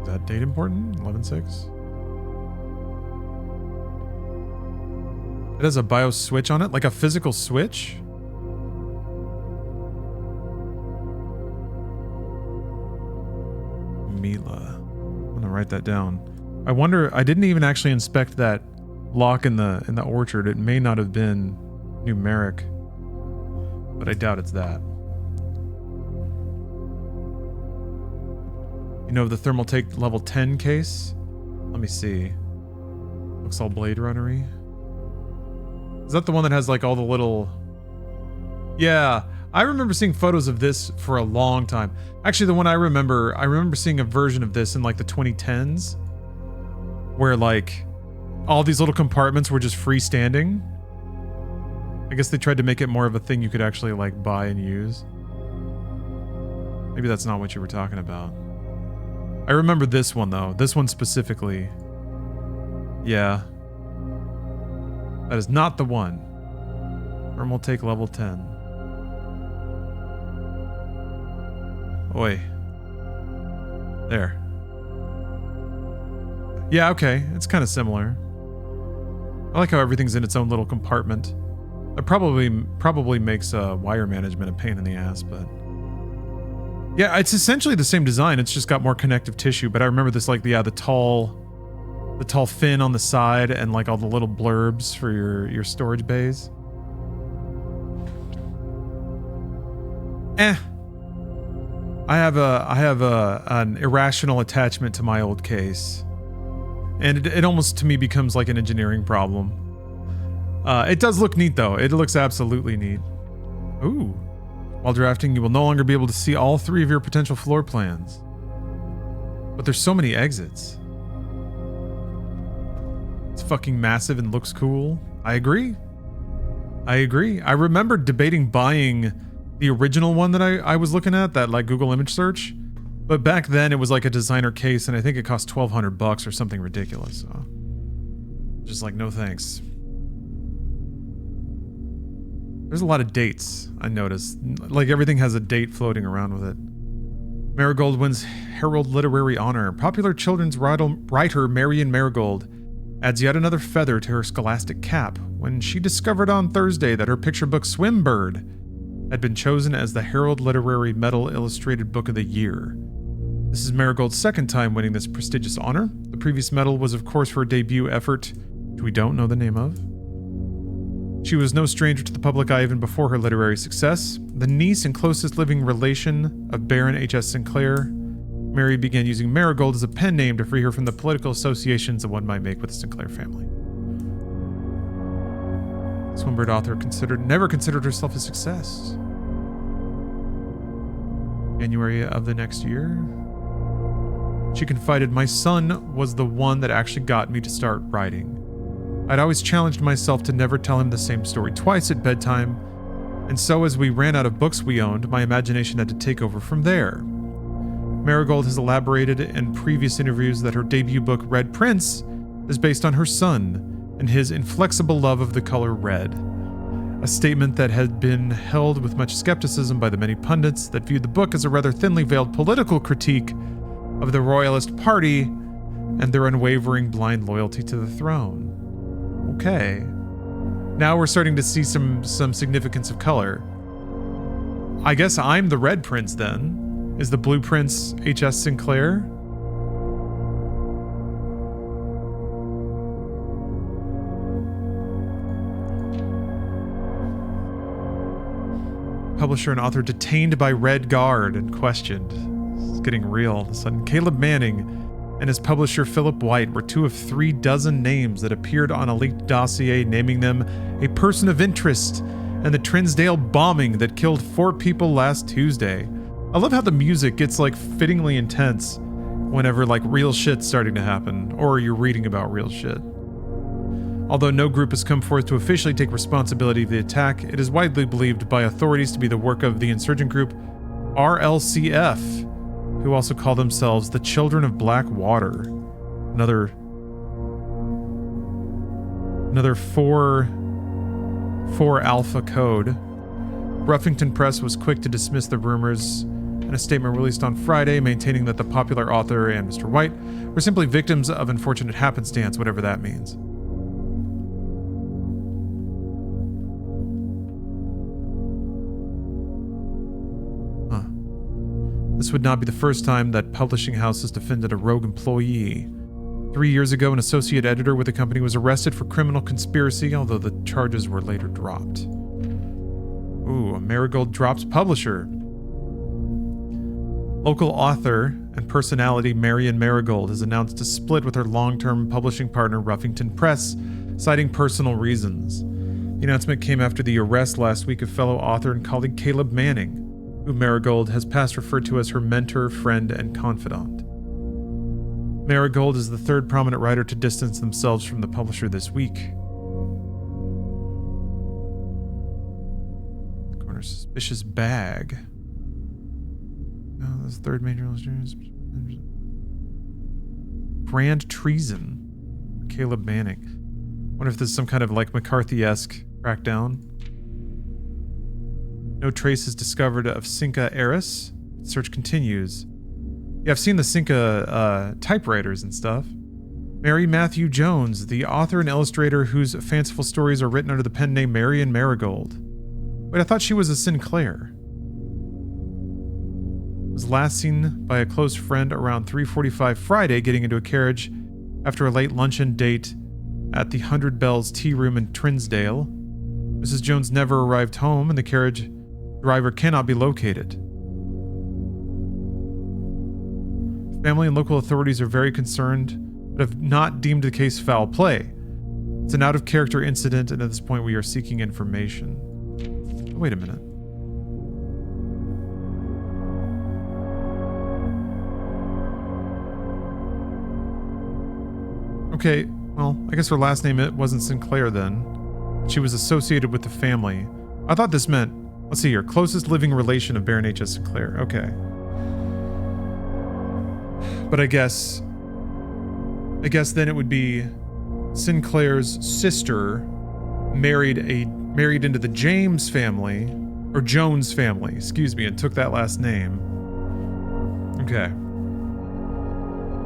Is that date important? 11/6? It has a BIOS switch on it, like a physical switch? Mila. I'm gonna write that down. I wonder, I didn't even actually inspect that lock in the orchard. It may not have been numeric, but I doubt it's that. You know, the Thermaltake level 10 case? Let me see. Looks all Blade Runner-y. Is that the one that has like all the little... Yeah, I remember seeing photos of this for a long time. Actually, the one I remember seeing a version of this in like the 2010s where like all these little compartments were just freestanding. I guess they tried to make it more of a thing you could actually like buy and use. Maybe that's not what you were talking about. I remember this one though. This one specifically. Yeah. That is not the one. Worm will take level 10. Oi. There. Yeah, okay. It's kind of similar. I like how everything's in its own little compartment. It probably makes wire management a pain in the ass, but... Yeah, it's essentially the same design. It's just got more connective tissue, but I remember this like, yeah, the tall fin on the side and like all the little blurbs for your storage bays. I have an irrational attachment to my old case. And it almost to me becomes like an engineering problem. It does look neat though. It looks absolutely neat. Ooh. While drafting, you will no longer be able to see all 3 of your potential floor plans. But there's so many exits. It's fucking massive and looks cool. I agree. I remember debating buying the original one that I was looking at, that like Google image search. But back then it was like a designer case and I think it cost $1,200 or something ridiculous. So just like, no thanks. There's a lot of dates, I noticed. Like everything has a date floating around with it. Marigold wins Herald Literary Honor. Popular children's writer Marion Marigold adds yet another feather to her scholastic cap when she discovered on Thursday that her picture book Swimbird had been chosen as the Herald Literary Medal Illustrated Book of the Year. This is Marigold's second time winning this prestigious honor. The previous medal was of course her debut effort, which we don't know the name of. She was no stranger to the public eye even before her literary success. The niece and closest living relation of Baron H.S. Sinclair, Mary began using Marigold as a pen name to free her from the political associations that one might make with the Sinclair family. Swimbird author never considered herself a success. January of the next year, she confided, "My son was the one that actually got me to start writing. I'd always challenged myself to never tell him the same story twice at bedtime, and so as we ran out of books we owned, my imagination had to take over from there." Marigold has elaborated in previous interviews that her debut book, Red Prince, is based on her son and his inflexible love of the color red. A statement that had been held with much skepticism by the many pundits that viewed the book as a rather thinly veiled political critique of the Royalist Party and their unwavering blind loyalty to the throne. Okay. Now we're starting to see some significance of color. I guess I'm the Red Prince then. Is the Blue Prince H.S. Sinclair? Publisher and author detained by Red Guard and questioned. It's getting real all of a sudden. Caleb Manning and his publisher Philip White were 2 of 3 dozen names that appeared on a leaked dossier naming them a person of interest in the Trinsdale bombing that killed 4 people last Tuesday. I love how the music gets like fittingly intense whenever like real shit's starting to happen or you're reading about real shit. Although no group has come forth to officially take responsibility of the attack, it is widely believed by authorities to be the work of the insurgent group RLCF, who also call themselves the Children of Black Water. Another 4 alpha code. Ruffington Press was quick to dismiss the rumors in a statement released on Friday, maintaining that the popular author and Mr. White were simply victims of unfortunate happenstance, whatever that means. This would not be the first time that publishing house has defended a rogue employee. 3 years ago, an associate editor with the company was arrested for criminal conspiracy, although the charges were later dropped. Ooh, a Marigold drops publisher. Local author and personality Marion Marigold has announced a split with her long-term publishing partner Ruffington Press, citing personal reasons. The announcement came after the arrest last week of fellow author and colleague Caleb Manning, who Marigold has past referred to as her mentor, friend, and confidant. Marigold is the third prominent writer to distance themselves from the publisher this week. Corner suspicious bag. Oh, that's third major illustration. Grand treason. Caleb Manning. Wonder if this is some kind of like McCarthy-esque crackdown. No traces discovered of Cinca Eris. Search continues. Yeah, I've seen the Cinca typewriters and stuff. Mary Matthew Jones, the author and illustrator whose fanciful stories are written under the pen name Marion Marigold. Wait, I thought she was a Sinclair. Was last seen by a close friend around 3:45 Friday getting into a carriage after a late luncheon date at the 100 Bells Tea Room in Trinsdale. Mrs. Jones never arrived home and the carriage driver cannot be located. Family and local authorities are very concerned but have not deemed the case foul play. It's an out-of-character incident and at this point we are seeking information. Wait a minute. Okay, well, I guess her last name it wasn't Sinclair then. She was associated with the family. I thought this meant, let's see here, closest living relation of Baron H.S. Sinclair. Okay. But I guess then it would be Sinclair's sister married into the James family, or Jones family, excuse me, and took that last name. Okay.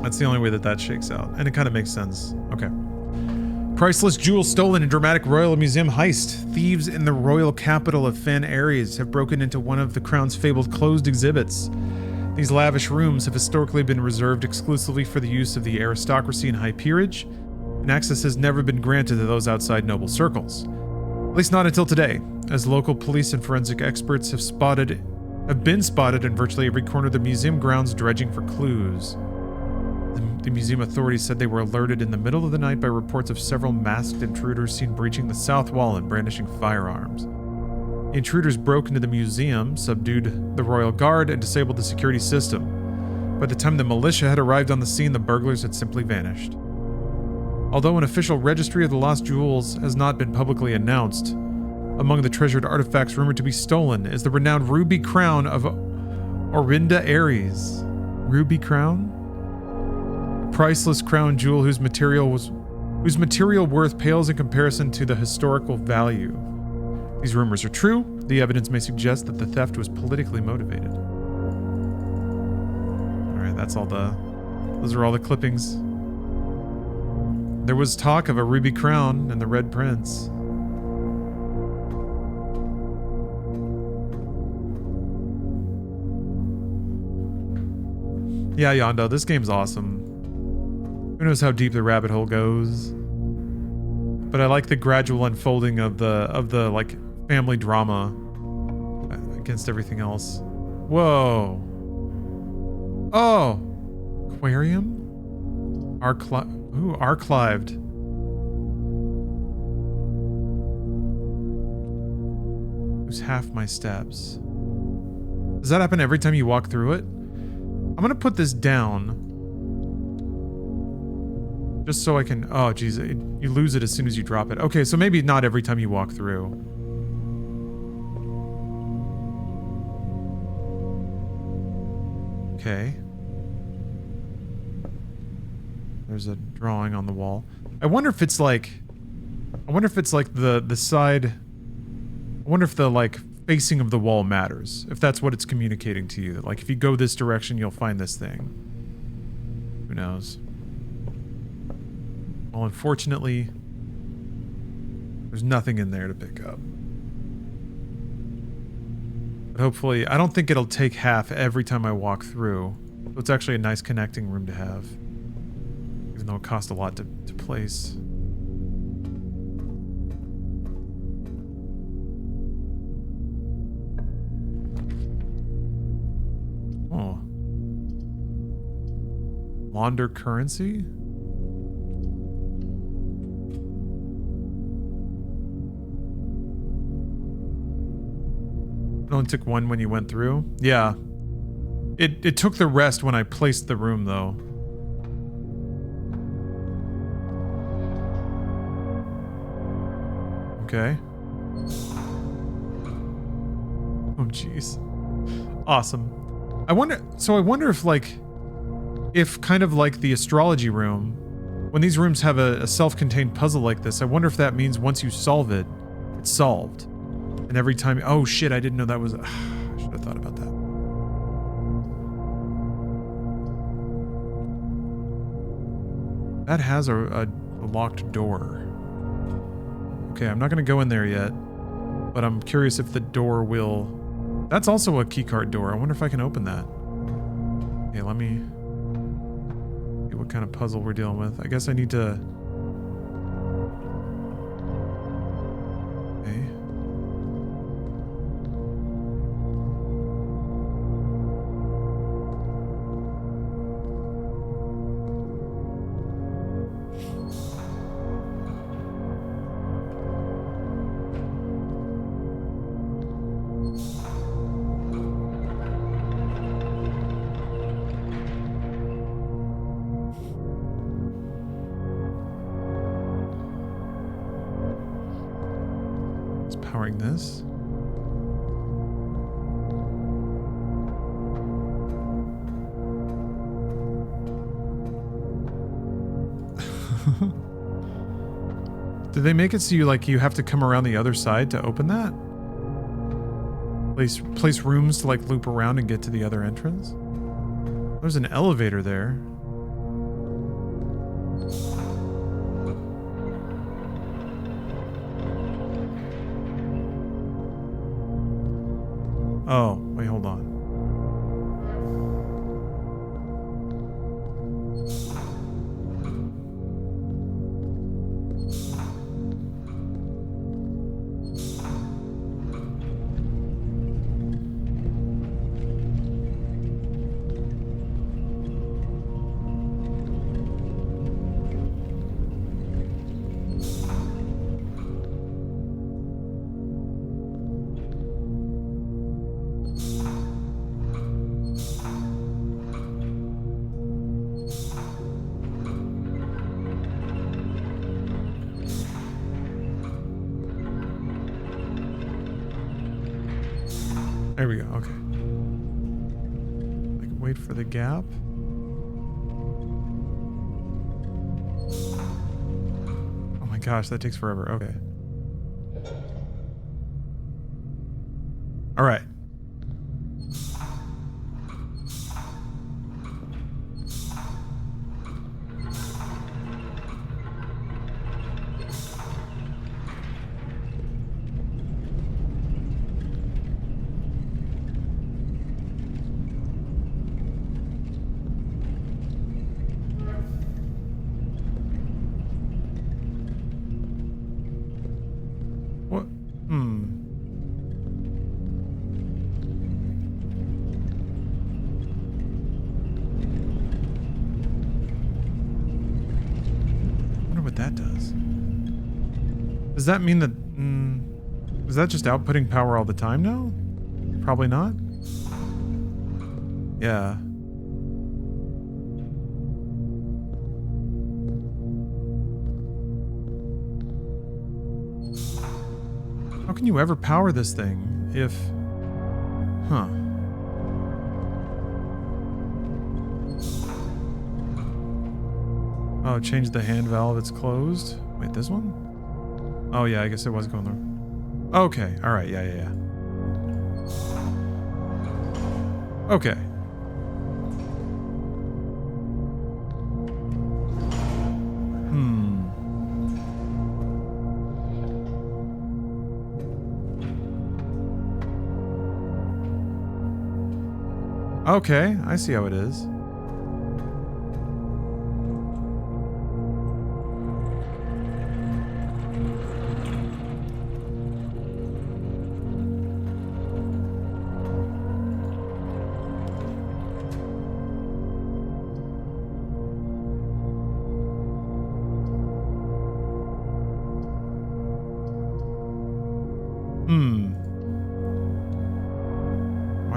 That's the only way that shakes out. And it kind of makes sense. Okay. Priceless jewels stolen in dramatic Royal Museum heist. Thieves in the royal capital of Fen Ares have broken into one of the Crown's fabled closed exhibits. These lavish rooms have historically been reserved exclusively for the use of the aristocracy and high peerage, and access has never been granted to those outside noble circles. At least not until today, as local police and forensic experts have been spotted in virtually every corner of the museum grounds dredging for clues. The museum authorities said they were alerted in the middle of the night by reports of several masked intruders seen breaching the south wall and brandishing firearms. The intruders broke into the museum, subdued the royal guard, and disabled the security system. By the time the militia had arrived on the scene, the burglars had simply vanished. Although an official registry of the lost jewels has not been publicly announced, among the treasured artifacts rumored to be stolen is the renowned ruby crown of Orinda Ares. Ruby crown? Priceless crown jewel whose material worth pales in comparison to the historical value. These rumors are true. The evidence may suggest that the theft was politically motivated. Alright, those are all the clippings. There was talk of a ruby crown and the Red Prince. Yeah, Yondo, this game's awesome. Who knows how deep the rabbit hole goes? But I like the gradual unfolding of the like family drama against everything else. Whoa. Oh. Aquarium? Arclived. Lose half my steps. Does that happen every time you walk through it? I'm gonna put this down. Just so I can... Oh, geez. You lose it as soon as you drop it. Okay, so maybe not every time you walk through. Okay. There's a drawing on the wall. I wonder if it's like... the side... I wonder if the, like, facing of the wall matters. If that's what it's communicating to you. Like, if you go this direction, you'll find this thing. Who knows? Well, unfortunately, there's nothing in there to pick up. But hopefully, I don't think it'll take half every time I walk through. So it's actually a nice connecting room to have. Even though it costs a lot to place. Oh. Launder currency? It only took one when you went through? Yeah. It took the rest when I placed the room, though. Okay. Oh, jeez. Awesome. I wonder if, like, if kind of like the astrology room, when these rooms have a self-contained puzzle like this, I wonder if that means once you solve it, it's solved. And every time... Oh, shit, I didn't know that was... I should have thought about that. That has a locked door. Okay, I'm not going to go in there yet, but I'm curious if the door will... That's also a keycard door. I wonder if I can open that. Okay, let me... see what kind of puzzle we're dealing with. I guess I need to... Okay. Powering this. Did they make it so you have to come around the other side to open that? Place rooms to like loop around and get to the other entrance? There's an elevator there. Oh, wait, hold on. There we go, okay. I can wait for the gap. Oh my gosh, that takes forever. Okay. All right. What? Wonder what that does. Does that mean that... is that just outputting power all the time now? Probably not. Yeah. How can you ever power this thing if... Huh. Oh, change the hand valve, it's closed. Wait, this one? Oh yeah, I guess it was going there. Okay, alright, yeah. Okay. Okay, I see how it is.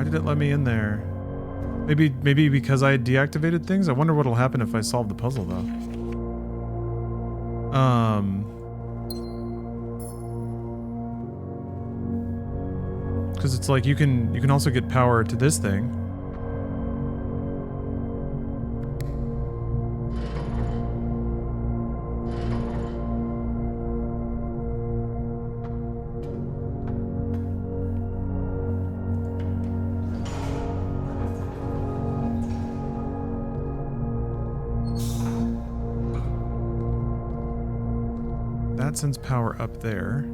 did it let me in there? Maybe because I deactivated things? I wonder what'll happen if I solve the puzzle, though. Because it's like you can also get power to this thing. That sends power up there.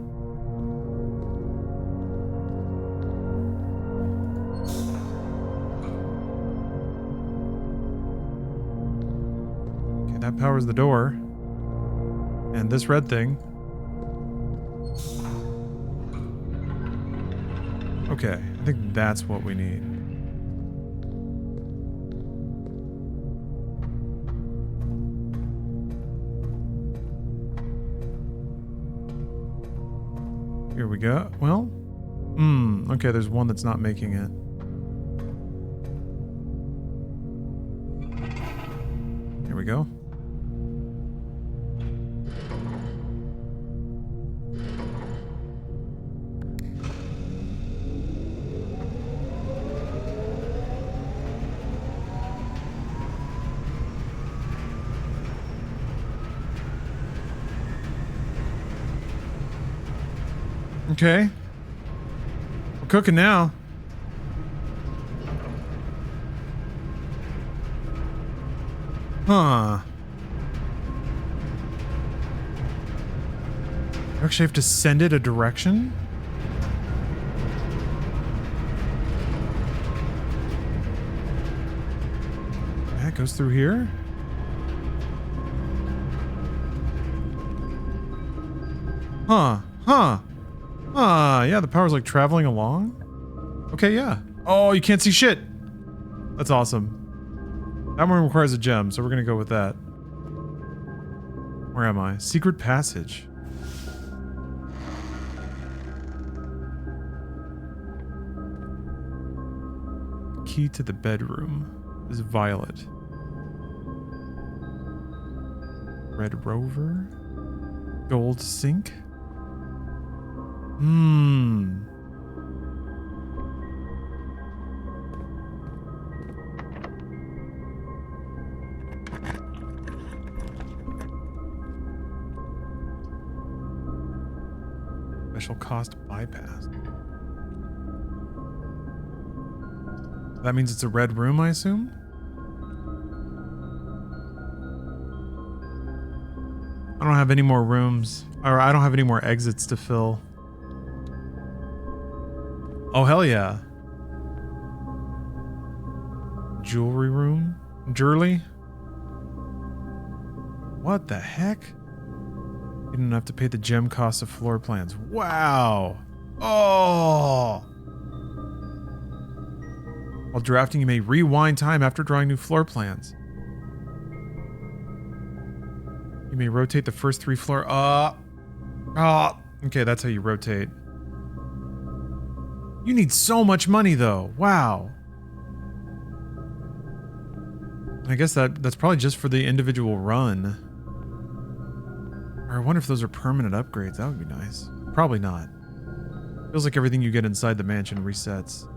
Okay, that powers the door. And this red thing. Okay, I think that's what we need. Here we go. Well, okay, there's one that's not making it. Here we go. Okay. We're cooking now. Huh. You actually have to send it a direction? That goes through here? Huh. Yeah, the power's like traveling along. Okay, yeah. Oh, you can't see shit. That's awesome. That one requires a gem, so we're gonna go with that. Where am I? Secret passage. Key to the bedroom is violet. Red rover. Gold sink. Special cost bypass. That means it's a red room, I assume? I don't have any more rooms. Or I don't have any more exits to fill. Oh, hell yeah. Jewelry room? Jewelry? What the heck? You didn't have to pay the gem cost of floor plans. Wow. Oh. While drafting, you may rewind time after drawing new floor plans. You may rotate the first 3 floor. Okay, that's how you rotate. You need so much money, though. Wow. I guess that's probably just for the individual run. Or I wonder if those are permanent upgrades. That would be nice. Probably not. Feels like everything you get inside the mansion resets.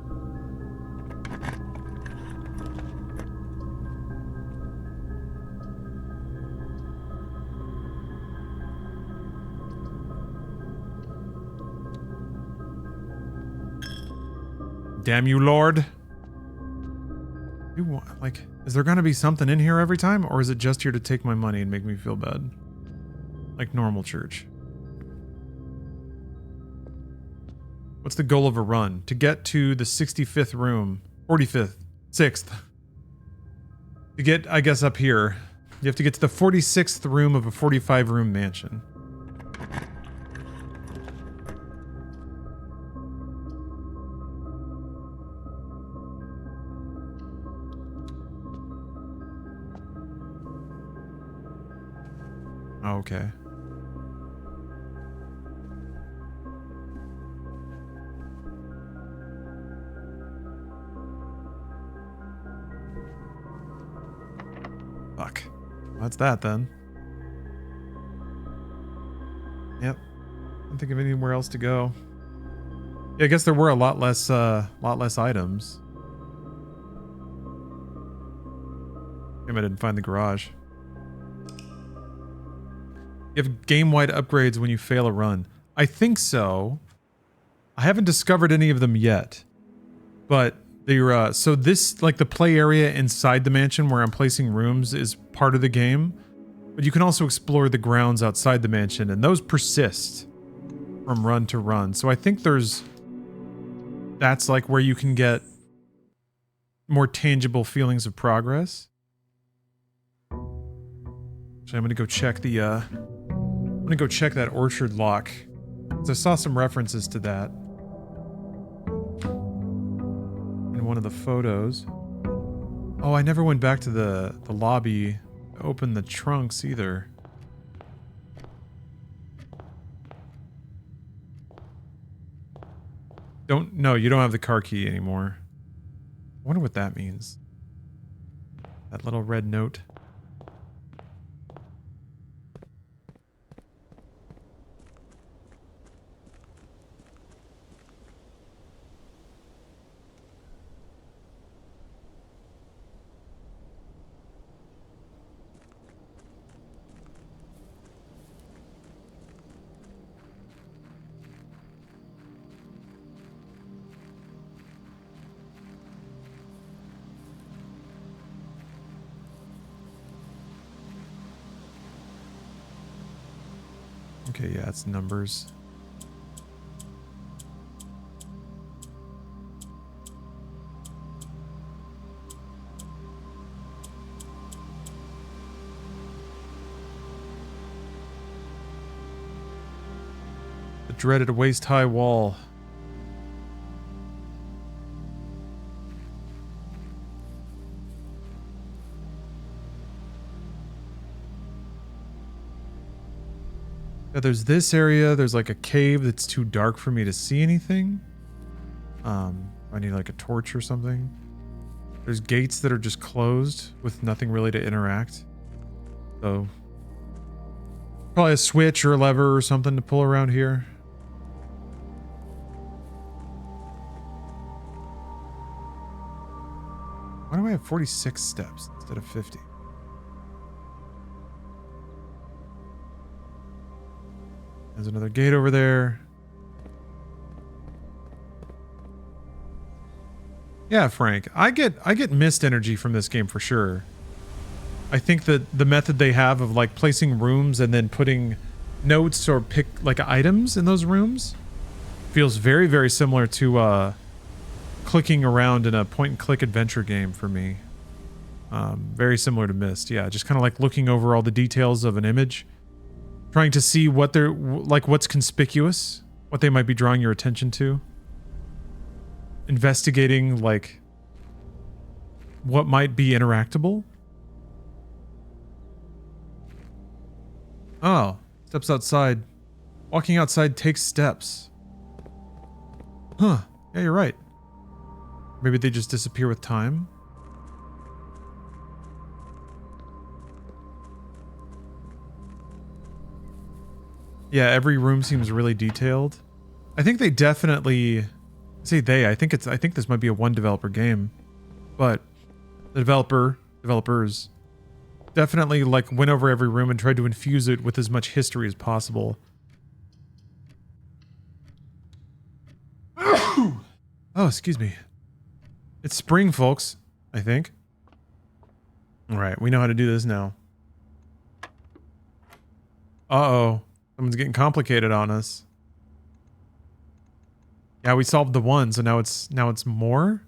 Damn you, Lord. Is there gonna be something in here every time? Or is it just here to take my money and make me feel bad? Like normal church. What's the goal of a run? To get to the 65th room. 45th. 6th. To get, I guess, up here. You have to get to the 46th room of a 45-room mansion. Okay. Fuck. Well, that's that then. Yep. Can't think of anywhere else to go. Yeah, I guess there were a lot less items. Damn, I didn't find the garage. You have game-wide upgrades when you fail a run. I think so. I haven't discovered any of them yet. But they're, so this, like the play area inside the mansion where I'm placing rooms is part of the game. But you can also explore the grounds outside the mansion, and those persist from run to run. So I think that's like where you can get more tangible feelings of progress. So I'm gonna go check the, I'm gonna go check that orchard lock. So I saw some references to that in one of the photos. Oh, I never went back to the lobby to open the trunks either. No, you don't have the car key anymore. I wonder what that means. That little red note. Okay, yeah, it's numbers. The dreaded waist-high wall. Yeah, there's this area. There's like a cave that's too dark for me to see anything. I need like a torch or something. There's gates that are just closed with nothing really to interact. So probably a switch or a lever or something to pull around here. Why do I have 46 steps instead of 50? There's another gate over there. Yeah, Frank, I get mist energy from this game for sure. I think that the method they have of like placing rooms and then putting notes or pick like items in those rooms feels very, very similar to clicking around in a point and click adventure game for me. Very similar to Myst. Yeah, just kind of like looking over all the details of an image. Trying to see what they're, like what's conspicuous, what they might be drawing your attention to. Investigating, like, what might be interactable. Oh, steps outside. Walking outside takes steps. Huh, yeah, you're right. Maybe they just disappear with time. Yeah, every room seems really detailed. I think they definitely, I say they, I think this might be a one developer game, but the developers definitely like went over every room and tried to infuse it with as much history as possible. Oh, excuse me. It's spring, folks, I think. All right, we know how to do this now. Uh-oh. Someone's getting complicated on us. Yeah, we solved the one, so now it's more?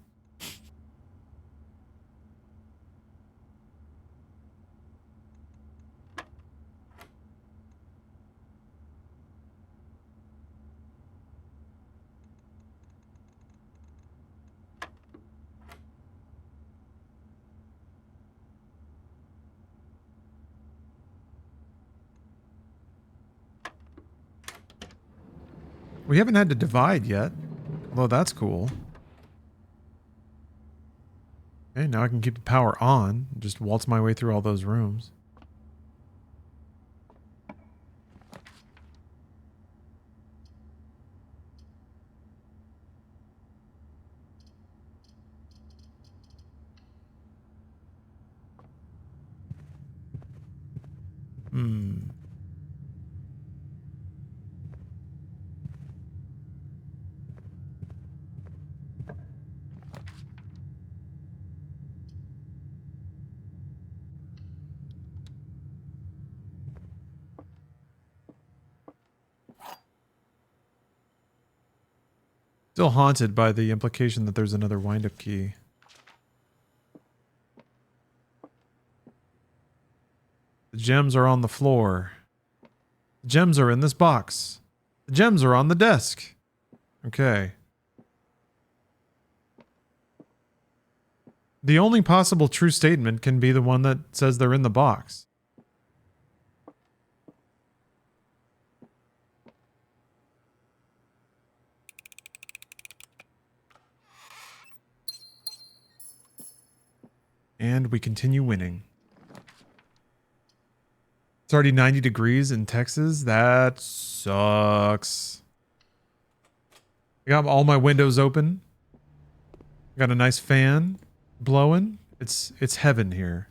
We haven't had to divide yet. Although that's cool. Okay, now I can keep the power on. Just waltz my way through all those rooms. Hmm. Still haunted by the implication that there's another wind-up key. The gems are on the floor. The gems are in this box. The gems are on the desk. Okay. The only possible true statement can be the one that says they're in the box. And we continue winning. It's already 90 degrees in Texas. That sucks. I got all my windows open. Got a nice fan blowing. It's heaven here.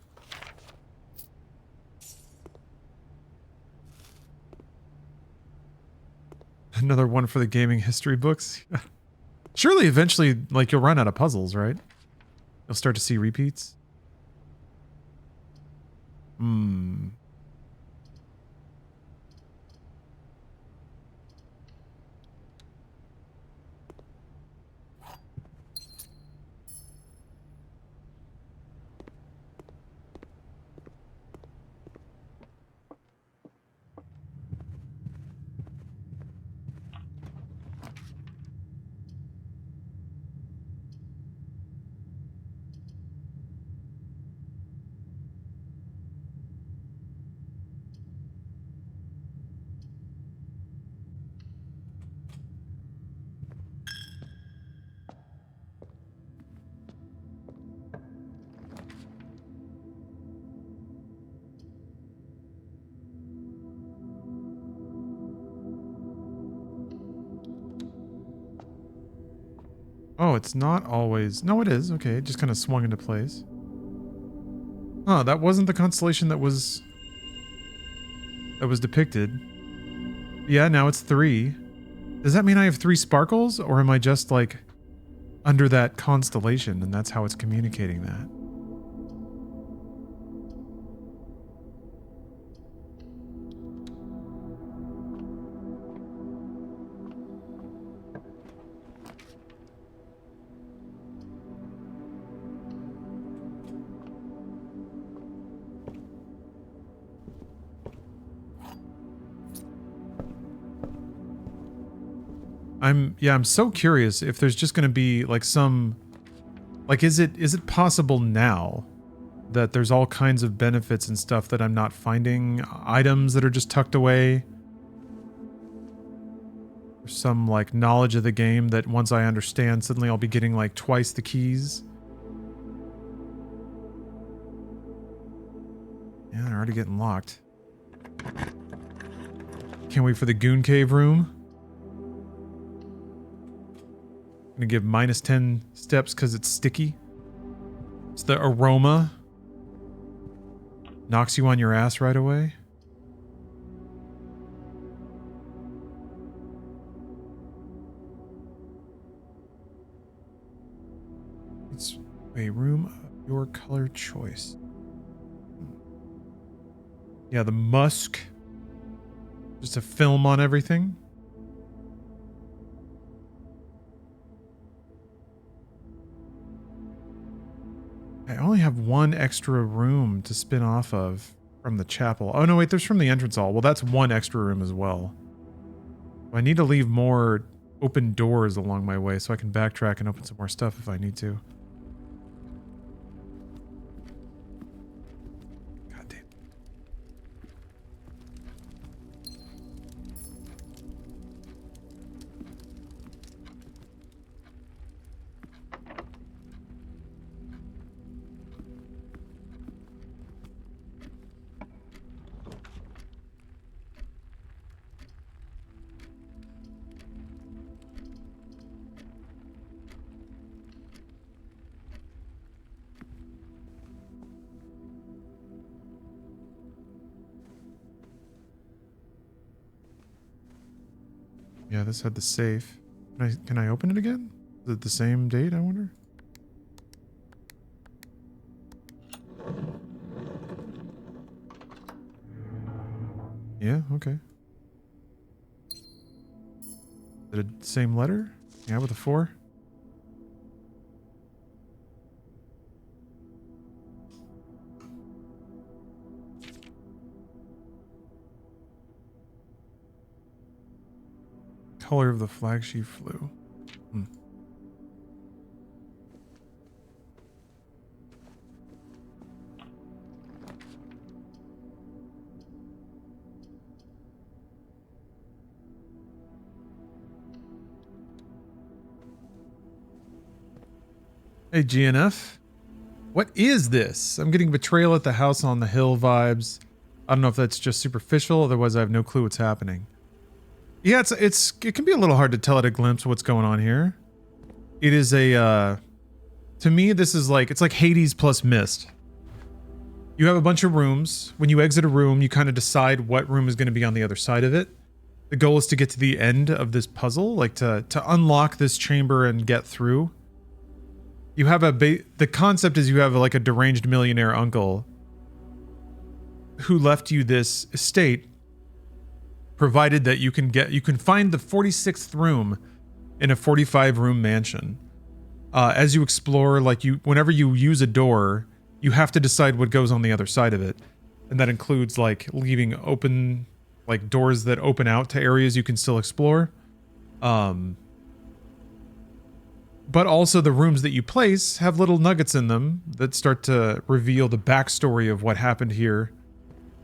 Another one for the gaming history books. Surely eventually, like, you'll run out of puzzles, right? You'll start to see repeats. Hmm. Oh, it's not always... No, it is. Okay, it just kind of swung into place. Huh, that wasn't the constellation that was depicted. Yeah, now it's 3. Does that mean I have 3 sparkles? Or am I just, like, under that constellation and that's how it's communicating that? I'm so curious if there's just going to be like some, like, is it possible now that there's all kinds of benefits and stuff that I'm not finding, items that are just tucked away, or some like knowledge of the game that once I understand, suddenly I'll be getting like twice the keys. Yeah, they're already getting locked. Can't wait for the Goon Cave room. Gonna give minus 10 steps because it's sticky. It's the aroma. Knocks you on your ass right away. It's a room of your color choice. Yeah, the musk. Just a film on everything. I only have one extra room to spin off of from the chapel. Oh, no, wait, there's from the entrance hall. Well, that's one extra room as well. I need to leave more open doors along my way so I can backtrack and open some more stuff if I need to. God damn. Yeah, this had the safe. Can I open it again? Is it the same date, I wonder? Yeah, okay. Is it the same letter? Yeah, with a 4? Color of the flag she flew. Hmm. Hey, GNF. What is this? I'm getting betrayal at the house on the hill vibes. I don't know if that's just superficial, otherwise I have no clue what's happening. Yeah, it can be a little hard to tell at a glimpse what's going on here. It is a to me this is like it's like Hades plus Myst. You have a bunch of rooms. When you exit a room, you kind of decide what room is going to be on the other side of it. The goal is to get to the end of this puzzle, like to unlock this chamber and get through. You have the concept is you have like a deranged millionaire uncle who left you this estate, provided that you can find the 46th room in a 45 room mansion. As you explore, whenever you use a door, you have to decide what goes on the other side of it. And that includes like leaving open, like doors that open out to areas you can still explore. But also the rooms that you place have little nuggets in them that start to reveal the backstory of what happened here,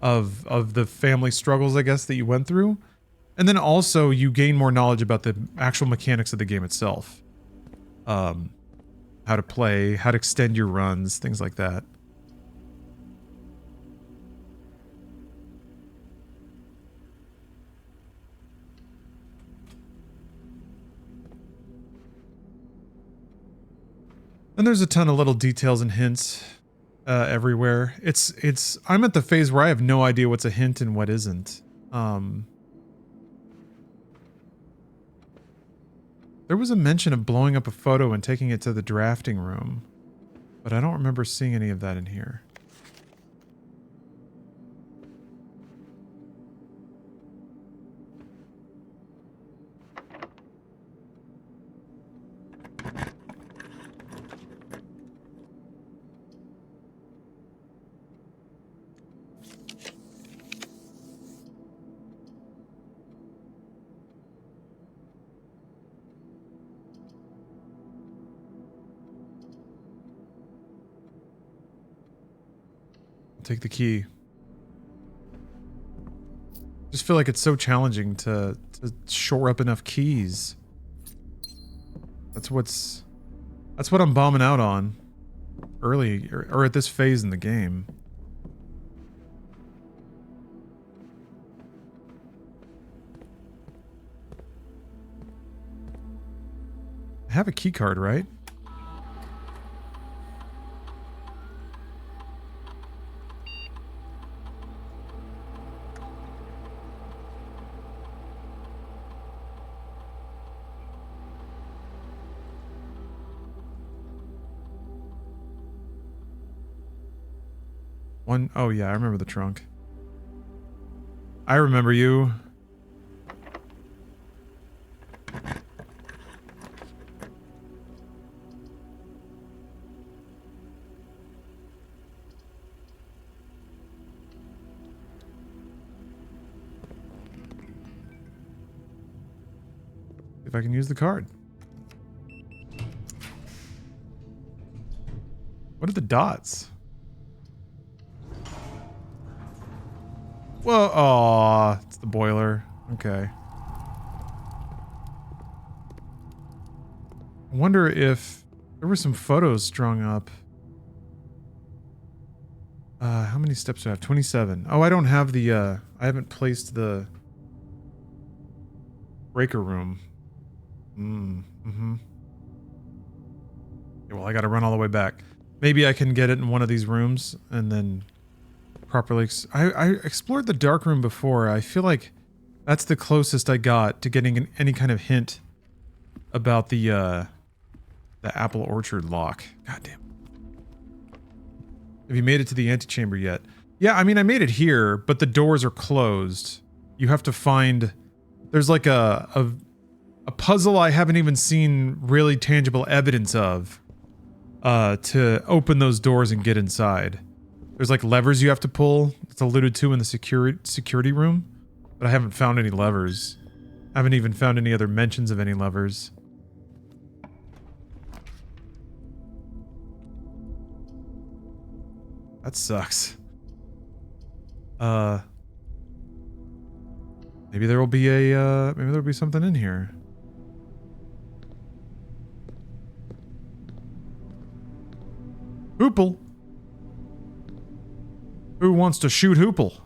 of the family struggles, I guess, that you went through. And then also you gain more knowledge about the actual mechanics of the game itself. How to play, how to extend your runs, things like that. And there's a ton of little details and hints everywhere. I'm at the phase where I have no idea what's a hint and what isn't. There was a mention of blowing up a photo and taking it to the drafting room, but I don't remember seeing any of that in here. Take the key. Just feel like it's so challenging to shore up enough keys. That's what I'm bombing out on early or at this phase in the game. I have a key card, right? Oh yeah, I remember the trunk. I remember you. If I can use the card. What are the dots? Whoa, aw, it's the boiler. Okay. I wonder if there were some photos strung up. How many steps do I have? 27. Oh, I don't have the, I haven't placed the breaker room. Okay, well, I gotta run all the way back. Maybe I can get it in one of these rooms and then properly... I explored the dark room before. I feel like That's the closest I got to getting any kind of hint about the apple orchard lock. God damn. Have you made it to the antechamber yet? Yeah, I mean, I made it here, but the doors are closed. You have to find... There's like a puzzle I haven't even seen really tangible evidence of to open those doors and get inside. There's like levers you have to pull. It's alluded to in the security room, but I haven't found any levers. I haven't even found any other mentions of any levers. That sucks. Maybe there will be a, maybe there'll be something in here. Hoople. Who wants to shoot Hoople?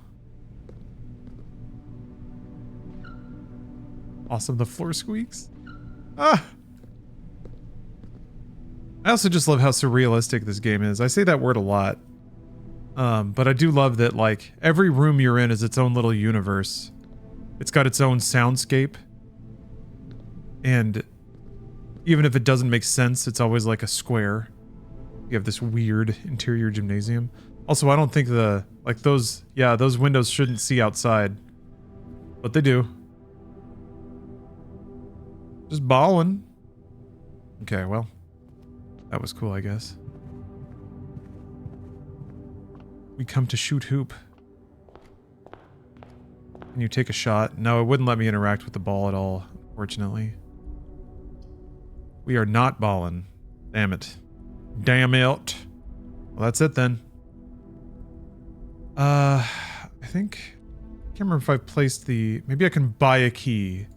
Awesome, the floor squeaks. Ah! I also just love how surrealistic this game is. I say that word a lot. But I do love that, like, every room you're in is its own little universe. It's got its own soundscape. And even if it doesn't make sense, it's always like a square. You have this weird interior gymnasium. Also, I don't think those windows shouldn't see outside. But they do. Just ballin'. Okay, well. That was cool, I guess. We come to shoot hoop. Can you take a shot? No, it wouldn't let me interact with the ball at all, unfortunately. We are not ballin'. Damn it. Damn it. Well, that's it then. I think... I can't remember if I've placed the... Maybe I can buy a key.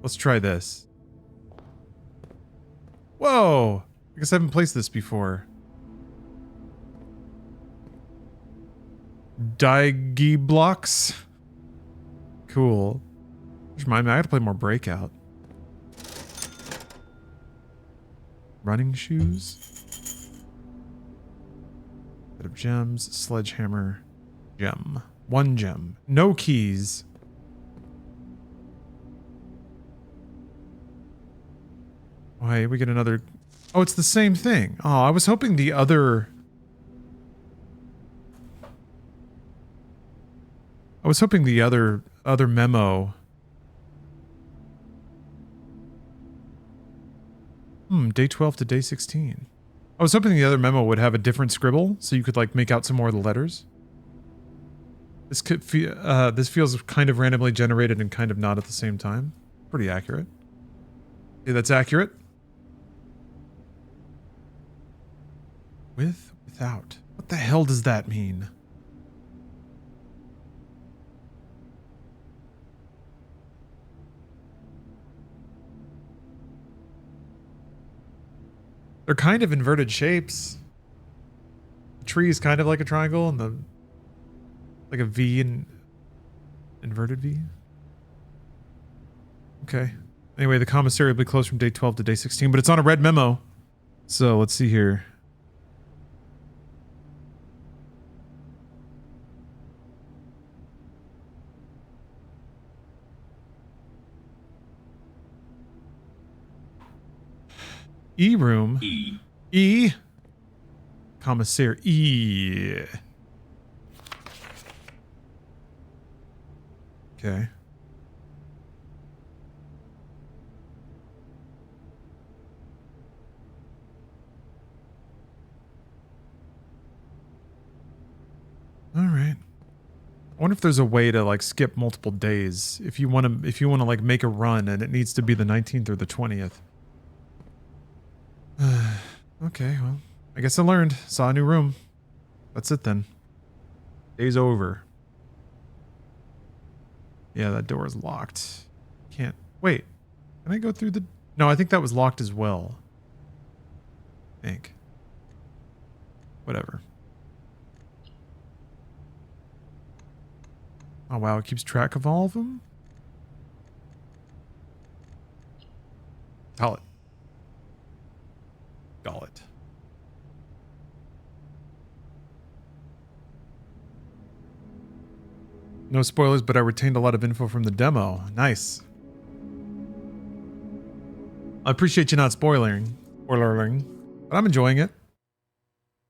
Let's try this. Whoa! I guess I haven't placed this before. Daigi blocks. Cool. Just remind me, I gotta play more Breakout. Running shoes. Bit of gems. Sledgehammer. Gem. 1 gem. No keys. Why, we get another... Oh, it's the same thing. Oh, I was hoping the other... I was hoping the other memo... Day 12 to day 16. I was hoping the other memo would have a different scribble, so you could, like, make out some more of the letters. This could this feels kind of randomly generated and kind of not at the same time. Pretty accurate. Okay, that's accurate. With, without. What the hell does that mean? They're kind of inverted shapes. The tree is kind of like a triangle and the... like a V and... inverted V? Okay. Anyway, the commissary will be closed from day 12 to day 16, but it's on a red memo. So, let's see here. E room. E. Commissary. E. Okay. All right. I wonder if there's a way to like skip multiple days if you want to like make a run and it needs to be the 19th or the 20th. Okay, well, I guess I learned. Saw a new room. That's it then. Day's over. Yeah, that door is locked. Can't... Wait. Can I go through the... No, I think that was locked as well. I think. Whatever. Oh, wow. It keeps track of all of them? Call it. Call it. No spoilers, but I retained a lot of info from the demo. Nice. I appreciate you not spoiling, but I'm enjoying it.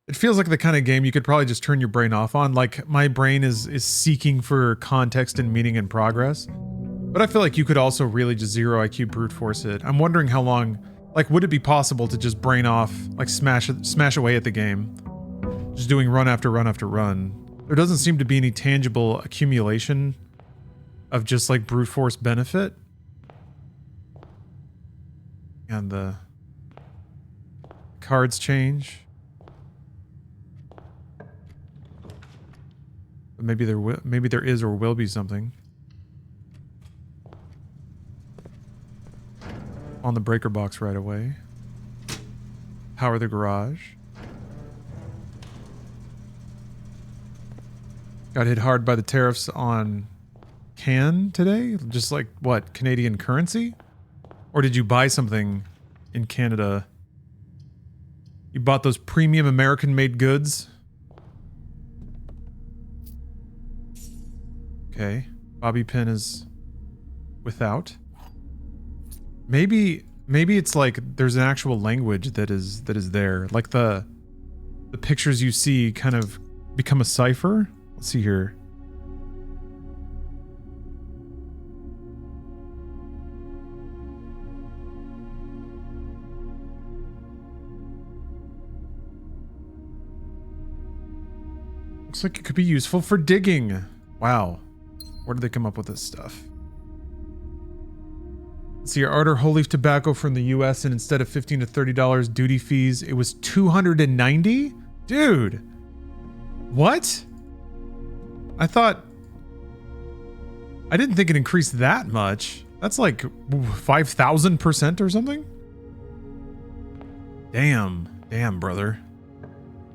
It feels like the kind of game you could probably just turn your brain off on. Like, my brain is seeking for context and meaning and progress. But I feel like you could also really just zero IQ brute force it. I'm wondering how long, like, would it be possible to just brain off, like smash away at the game? Just doing run after run after run. There doesn't seem to be any tangible accumulation of just like brute force benefit. And the cards change. But maybe there is or will be something. On the breaker box right away. Power the garage. Got hit hard by the tariffs on can today? Just like, what, Canadian currency? Or did you buy something in Canada? You bought those premium American-made goods? Okay. Bobby pin is without. Maybe it's like there's an actual language that is there. Like the pictures you see kind of become a cipher. Let's see here. Looks like it could be useful for digging. Wow. Where did they come up with this stuff? Let's see, order whole leaf tobacco from the US and instead of $15 to $30 duty fees, it was $290? Dude. What? I didn't think it increased that much. That's like 5,000% or something? Damn, brother.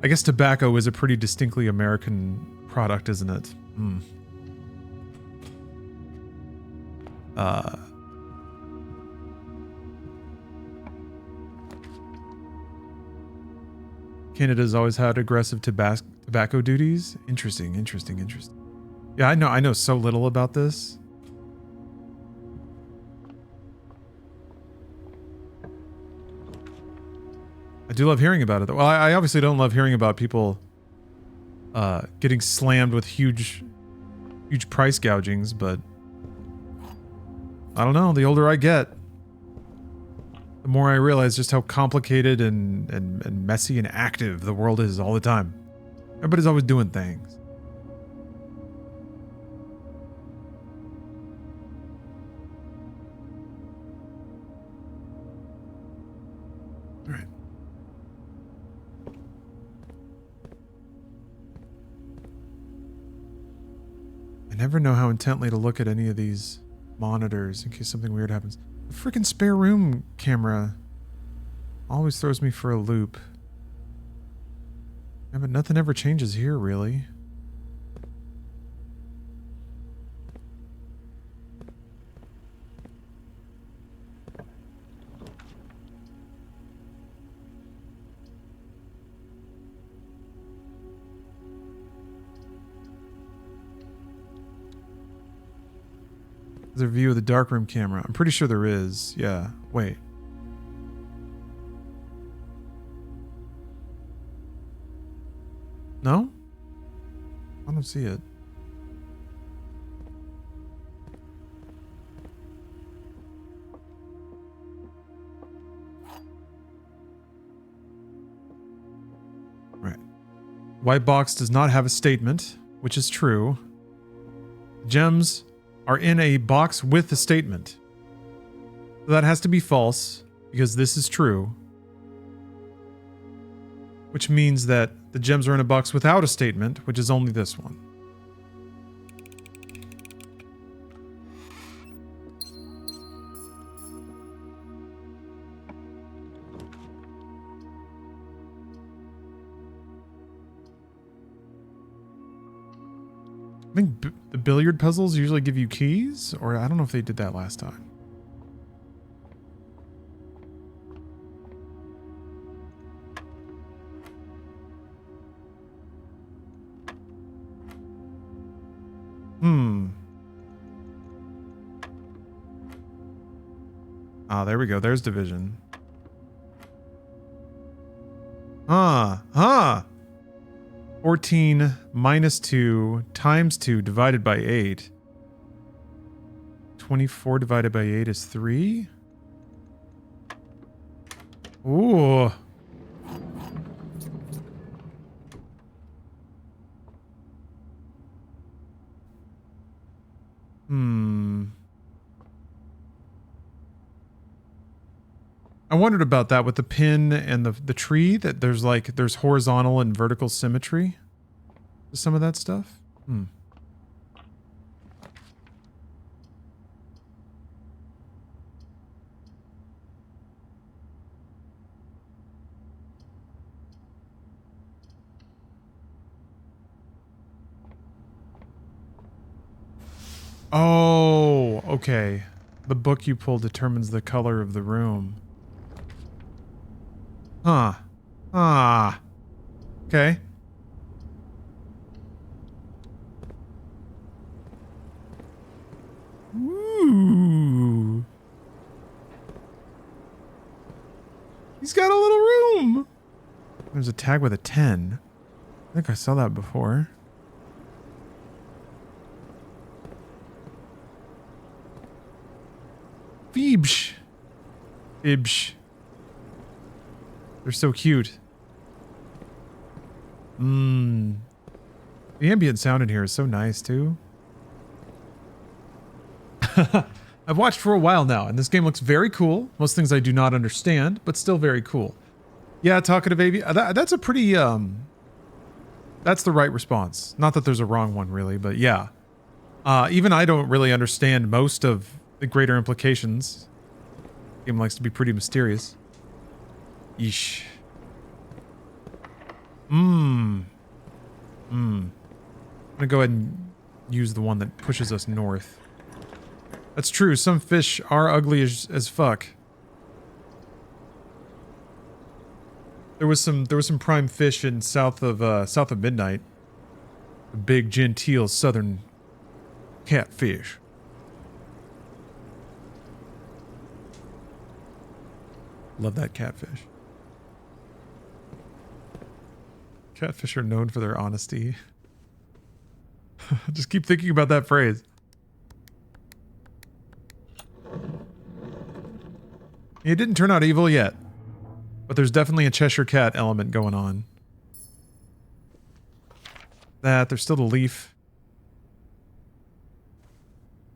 I guess tobacco is a pretty distinctly American product, isn't it? Canada's always had aggressive tobacco duties. Interesting. Yeah, I know so little about this. I do love hearing about it, though. Well, I obviously don't love hearing about people getting slammed with huge price gougings, but I don't know. The older I get, the more I realize just how complicated and messy and active the world is all the time. Everybody's always doing things. All right. I never know how intently to look at any of these monitors in case something weird happens. The freaking spare room camera always throws me for a loop. Yeah, but nothing ever changes here, really. Is there a view of the darkroom camera? I'm pretty sure there is. Yeah. Wait. No? I don't see it. Right. White box does not have a statement, which is true. Gems are in a box with a statement. So that has to be false, because this is true. Which means that the gems are in a box without a statement, which is only this one. I think the billiard puzzles usually give you keys, or I don't know if they did that last time. Ah, there we go. There's division. Huh. 14 minus 2 times 2 divided by 8. 24 divided by 8 is 3. Ooh. I wondered about that with the pin and the tree, that there's horizontal and vertical symmetry to some of that stuff. Oh, okay. The book you pull determines the color of the room. Huh. Ah. Okay. Ooh. He's got a little room. There's a tag with a 10. I think I saw that before. Phoebsh. Ibsh. They're so cute. The ambient sound in here is so nice too. I've watched for a while now, and this game looks very cool. Most things I do not understand, but still very cool. Yeah, talkative baby. That's a pretty, that's the right response. Not that there's a wrong one, really, but yeah. Even I don't really understand most of the greater implications. The game likes to be pretty mysterious. Yeesh. I'm gonna go ahead and use the one that pushes us north. That's true. Some fish are ugly as fuck. There was some prime fish in south of Midnight. The big genteel southern catfish. Love that catfish. Catfish are known for their honesty. Just keep thinking about that phrase. It didn't turn out evil yet, but there's definitely a Cheshire Cat element going on. There's still the leaf.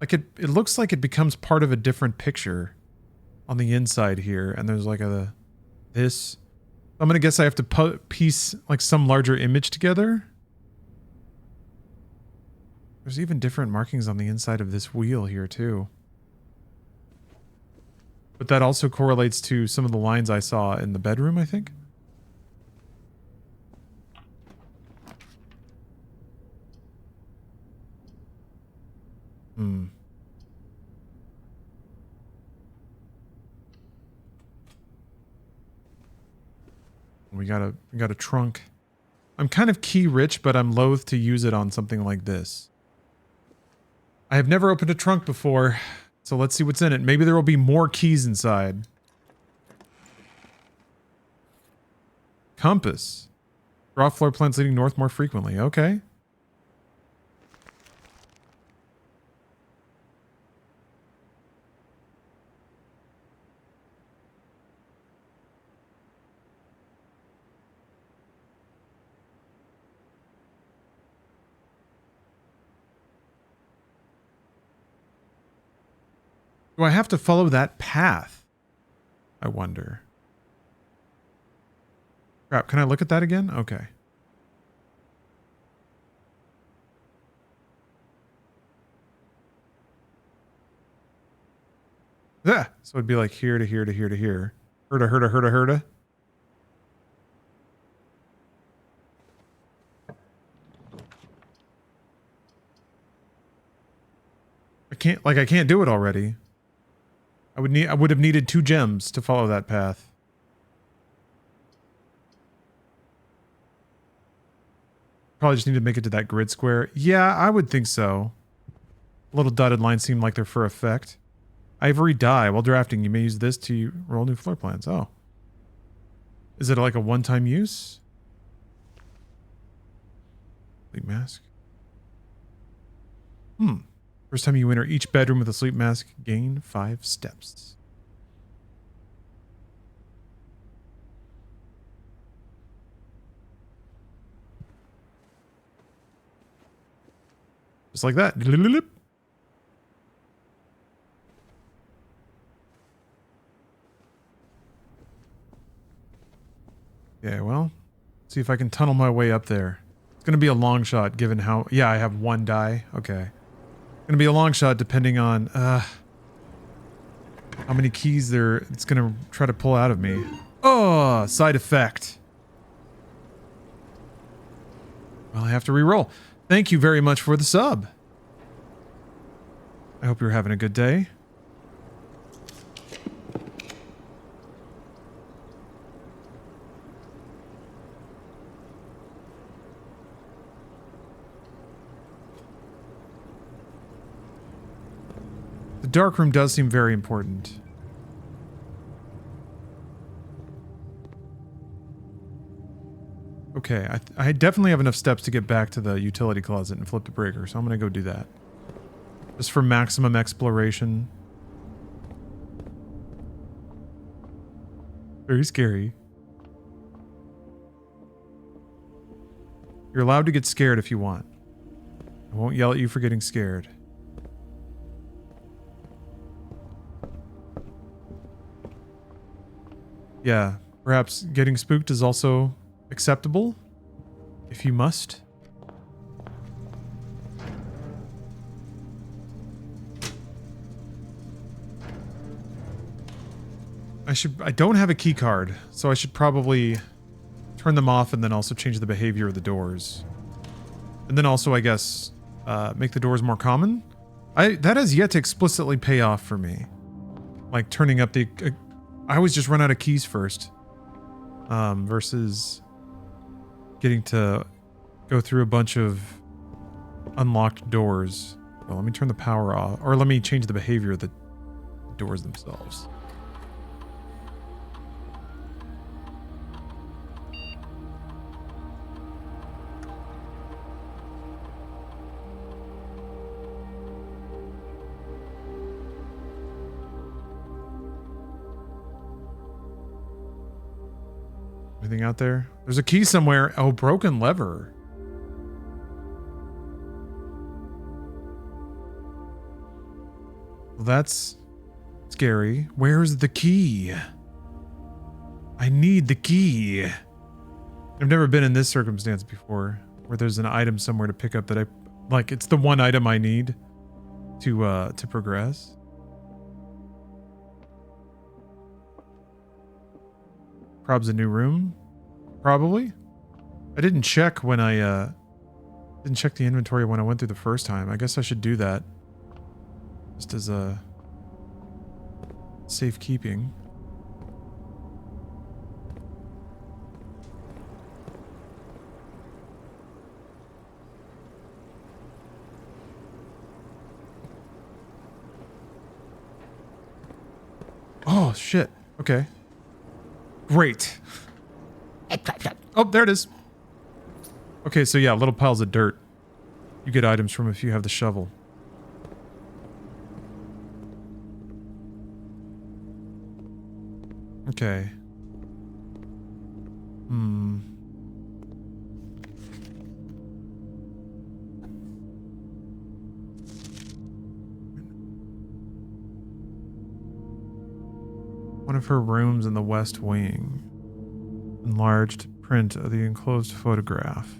Like it looks like it becomes part of a different picture on the inside here, and there's like this. I'm gonna guess I have to piece like some larger image together. There's even different markings on the inside of this wheel here too. But that also correlates to some of the lines I saw in the bedroom, I think. We got a trunk. I'm kind of key rich, but I'm loath to use it on something like this. I have never opened a trunk before, so let's see what's in it. Maybe there will be more keys inside. Compass. Draw floor plans leading north more frequently. Okay. Do I have to follow that path? I wonder. Crap, can I look at that again? Okay. Yeah, so it'd be like here to here to here to here. Herda, herda, herda, herda. I can't do it already. I would have needed 2 gems to follow that path. Probably just need to make it to that grid square. Yeah, I would think so. Little dotted lines seem like they're for effect. Ivory dye. While drafting, you may use this to roll new floor plans. Oh. Is it like a one-time use? Sleep mask. First time you enter each bedroom with a sleep mask, gain 5 steps. Just like that. Yeah, well, see if I can tunnel my way up there. It's going to be a long shot given how... Yeah, I have 1 die. Okay. Going to be a long shot depending on how many keys it's going to try to pull out of me. Oh, side effect. Well, I have to re-roll. Thank you very much for the sub. I hope you're having a good day. The dark room does seem very important. Okay, I definitely have enough steps to get back to the utility closet and flip the breaker, so I'm going to go do that. Just for maximum exploration. Very scary. You're allowed to get scared if you want. I won't yell at you for getting scared. Yeah, perhaps getting spooked is also acceptable, if you must. I don't have a key card, so I should probably turn them off and then also change the behavior of the doors. And then also, I guess, make the doors more common. That has yet to explicitly pay off for me. Like turning up the... I always just run out of keys first. Versus getting to go through a bunch of unlocked doors. Well, let me turn the power off. Or let me change the behavior of the doors themselves. Anything out there? There's a key somewhere. Oh, broken lever. Well, that's scary. Where's the key? I need the key. I've never been in this circumstance before, where there's an item somewhere to pick up that like it's the one item I need to progress. Prob's a new room. Probably. I didn't check when I didn't check the inventory when I went through the first time. I guess I should do that. Just as a safekeeping. Oh shit. Okay. Great. Oh, there it is. Okay, so yeah, little piles of dirt. You get items from if you have the shovel. Okay. One of her rooms in the West Wing. Enlarged print of the enclosed photograph.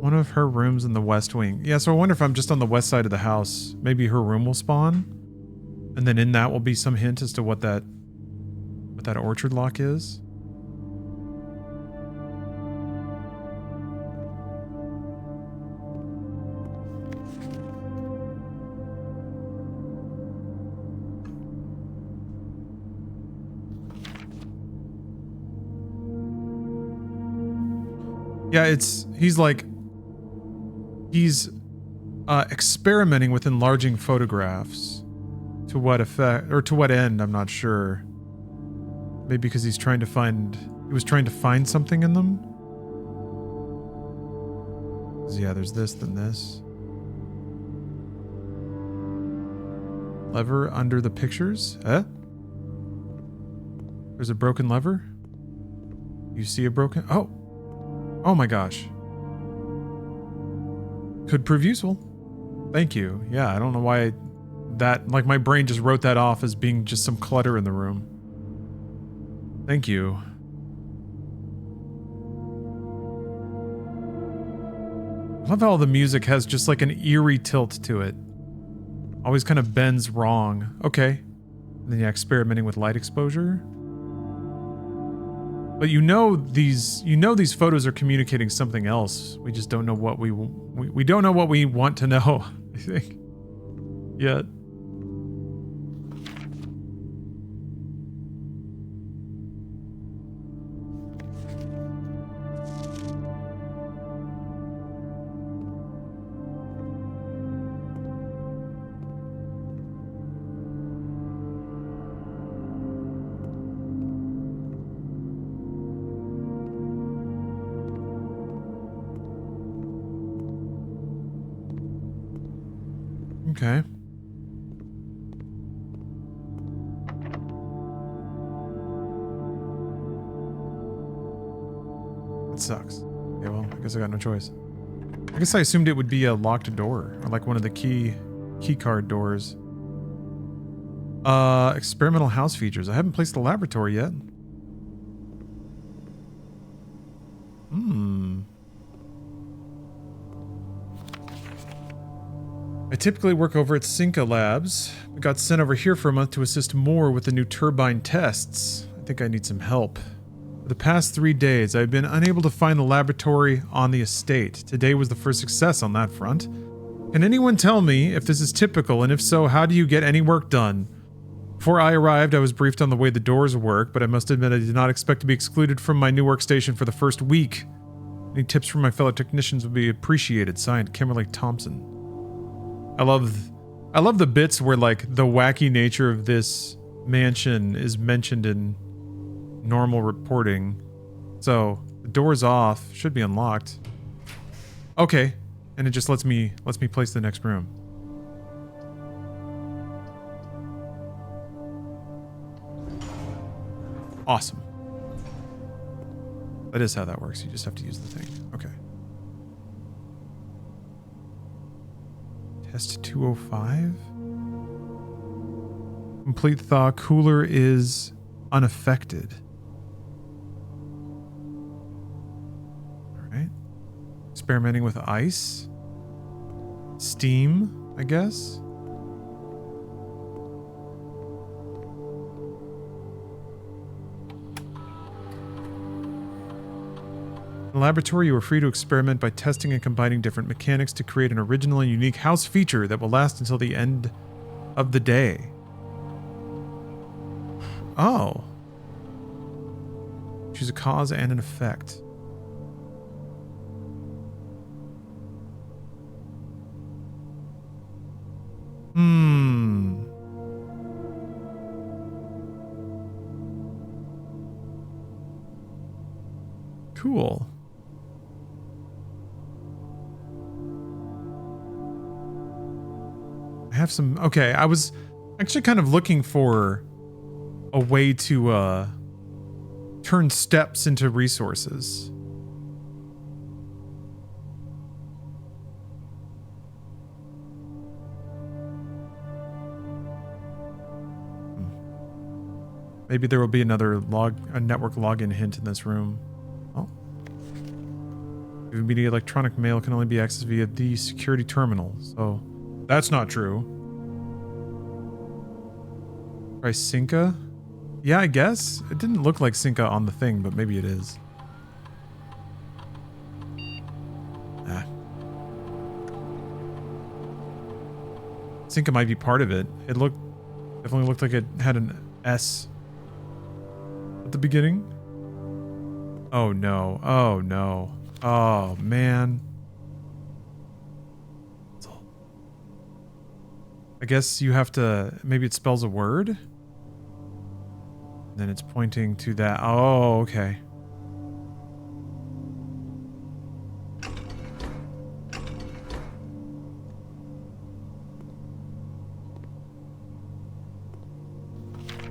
One of her rooms in the West Wing. Yeah, so I wonder if I'm just on the west side of the house, maybe her room will spawn. And then in that will be some hint as to what that orchard lock is. Yeah, he's experimenting with enlarging photographs. To what effect, or to what end, I'm not sure. Maybe because he was trying to find something in them? Yeah, there's this, then this. Lever under the pictures? Eh? There's a broken lever? You see a broken... Oh! Oh my gosh. Could prove useful. Thank you. Yeah, I don't know why my brain just wrote that off as being just some clutter in the room. Thank you. I love how all the music has just like an eerie tilt to it. Always kind of bends wrong. Okay. And then yeah, experimenting with light exposure. But you know these photos are communicating something else. We just don't know what we don't know what we want to know, I think. Yet. Okay. That sucks. Okay, well, I guess I got no choice. I guess I assumed it would be a locked door, or like one of the key card doors. Experimental house features. I haven't placed the laboratory yet. I typically work over at Cinca Labs. I got sent over here for a month to assist more with the new turbine tests. I think I need some help. For the past 3 days, I've been unable to find the laboratory on the estate. Today was the first success on that front. Can anyone tell me if this is typical, and if so, how do you get any work done? Before I arrived, I was briefed on the way the doors work, but I must admit I did not expect to be excluded from my new workstation for the first week. Any tips from my fellow technicians would be appreciated. Signed, Kimberly Thompson. I love the bits where like the wacky nature of this mansion is mentioned in normal reporting. So the door's off, should be unlocked. Okay, and it just lets me place the next room. Awesome. That is how that works. You just have to use the thing. Okay. Test 205. Complete thaw. Cooler is unaffected. Alright. Experimenting with ice. Steam, I guess. In the laboratory, you are free to experiment by testing and combining different mechanics to create an original and unique house feature that will last until the end of the day. Oh. Choose a cause and an effect. Cool. I have some... Okay, I was actually kind of looking for a way to turn steps into resources. Maybe there will be another network login hint in this room. Oh. Media electronic mail can only be accessed via the security terminal, so that's not true. Try Cinca? Yeah, I guess. It didn't look like Cinca on the thing, but maybe it is. Ah. Cinca might be part of it. It definitely looked like it had an S at the beginning. Oh no. Oh no. Oh, man. I guess you have to... Maybe it spells a word? And then it's pointing to that. Oh, okay.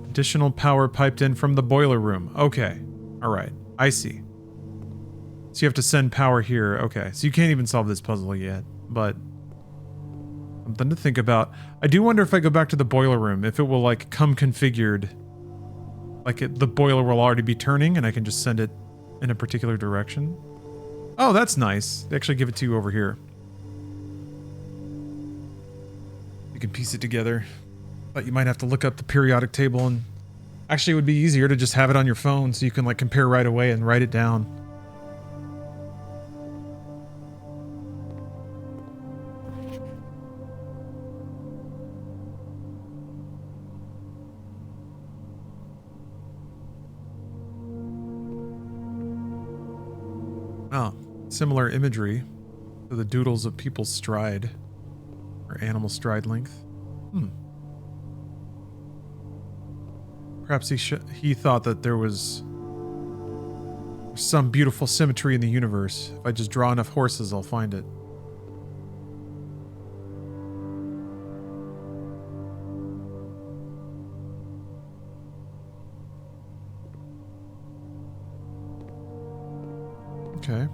Additional power piped in from the boiler room. Okay. All right. I see. So you have to send power here. Okay. So you can't even solve this puzzle yet, but something to think about. I do wonder if I go back to the boiler room, if it will like come configured, like the boiler will already be turning and I can just send it in a particular direction. Oh, that's nice. They actually give it to you over here. You can piece it together. But you might have to look up the periodic table, and actually it would be easier to just have it on your phone so you can like compare right away and write it down. Oh, similar imagery to the doodles of people's stride or animal stride length. Perhaps he thought that there was some beautiful symmetry in the universe. If I just draw enough horses, I'll find it. Okay.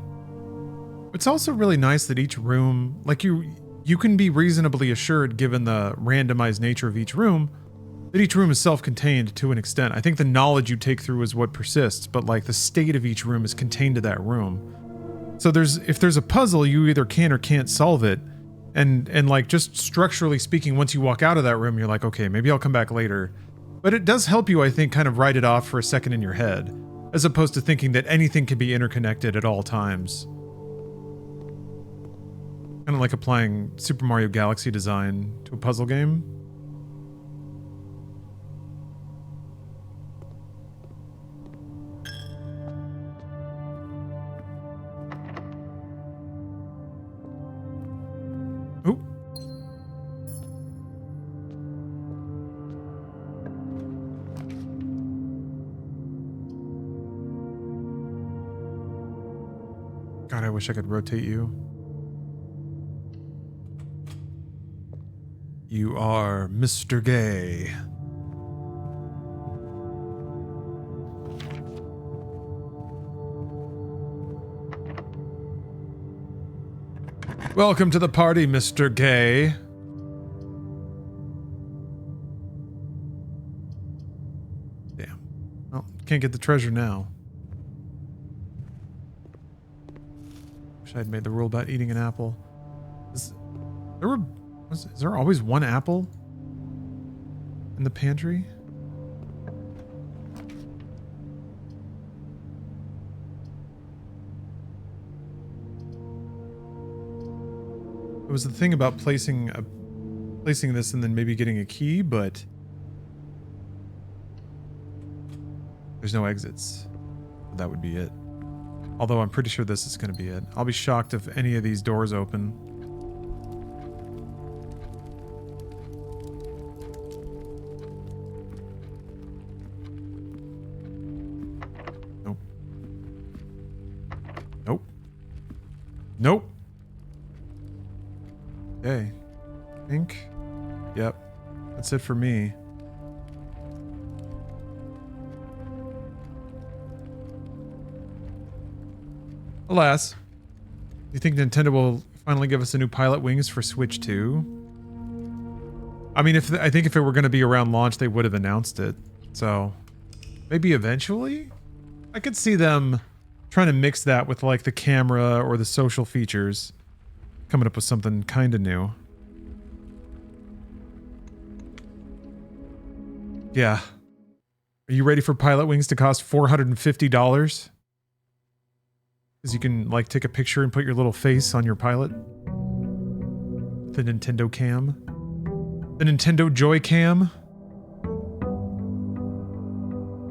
It's also really nice that each room, like you can be reasonably assured, given the randomized nature of each room, that each room is self-contained to an extent. I think the knowledge you take through is what persists, but like the state of each room is contained to that room. So if there's a puzzle, you either can or can't solve it. And like just structurally speaking, once you walk out of that room, you're like, okay, maybe I'll come back later. But it does help you, I think, kind of write it off for a second in your head, as opposed to thinking that anything can be interconnected at all times. Kind of like applying Super Mario Galaxy design to a puzzle game. Ooh. God, I wish I could rotate you. You are Mr. Gay. Welcome to the party, Mr. Gay. Damn. Well, can't get the treasure now. Wish I'd made the rule about eating an apple. Is there always one apple in the pantry? It was the thing about placing this and then maybe getting a key, but there's no exits. That would be it. Although I'm pretty sure this is going to be it. I'll be shocked if any of these doors open. Nope. Nope. Nope. Okay. Pink. Yep. That's it for me. Alas. You think Nintendo will finally give us a new Pilot Wings for Switch 2? I mean, I think if it were going to be around launch, they would have announced it. So, maybe eventually? I could see them trying to mix that with like the camera or the social features. Coming up with something kind of new. Yeah. Are you ready for Pilot Wings to cost $450? Because you can like take a picture and put your little face on your pilot. The Nintendo Cam. The Nintendo Joy Cam.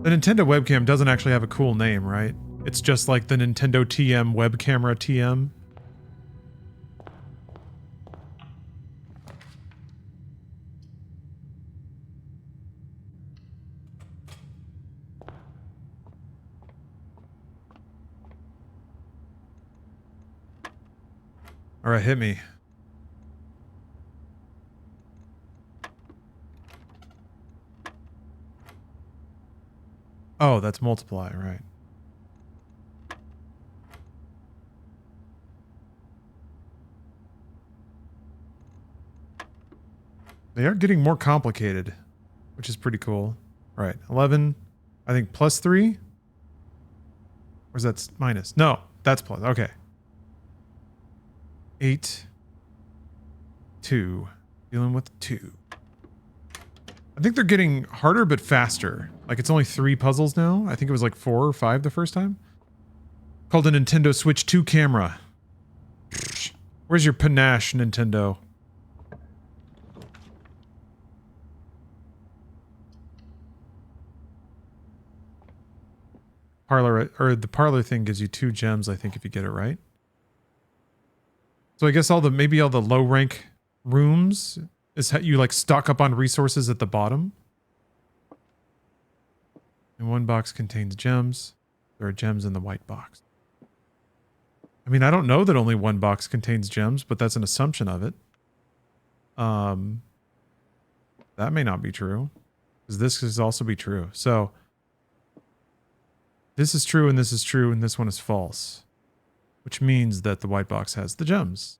The Nintendo webcam doesn't actually have a cool name, right? It's just like the Nintendo TM web camera TM. All right, hit me. Oh, that's multiply, right. They are getting more complicated, which is pretty cool. All right, 11, I think plus 3? Or is that minus? No, that's plus, okay. 8, 2, dealing with 2. I think they're getting harder but faster. Like it's only 3 puzzles now. I think it was like 4 or 5 the first time. Called a Nintendo Switch 2 camera. Where's your panache, Nintendo? Parlor, or the parlor thing gives you 2 gems, I think, if you get it right. So I guess maybe all the low rank rooms is how you like stock up on resources at the bottom. And one box contains gems. There are gems in the white box. I mean, I don't know that only one box contains gems, but that's an assumption of it. That may not be true, because this could also be true. So this is true, and this is true, and this one is false, which means that the white box has the gems.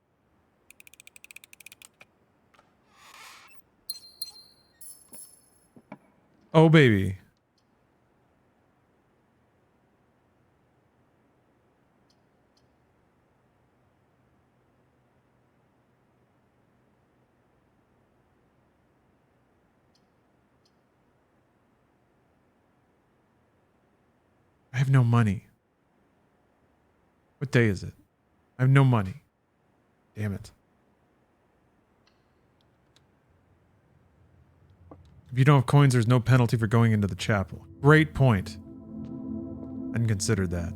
Oh, baby. I have no money. What day is it? I have no money. Damn it. If you don't have coins, there's no penalty for going into the chapel. Great point. I hadn't considered that.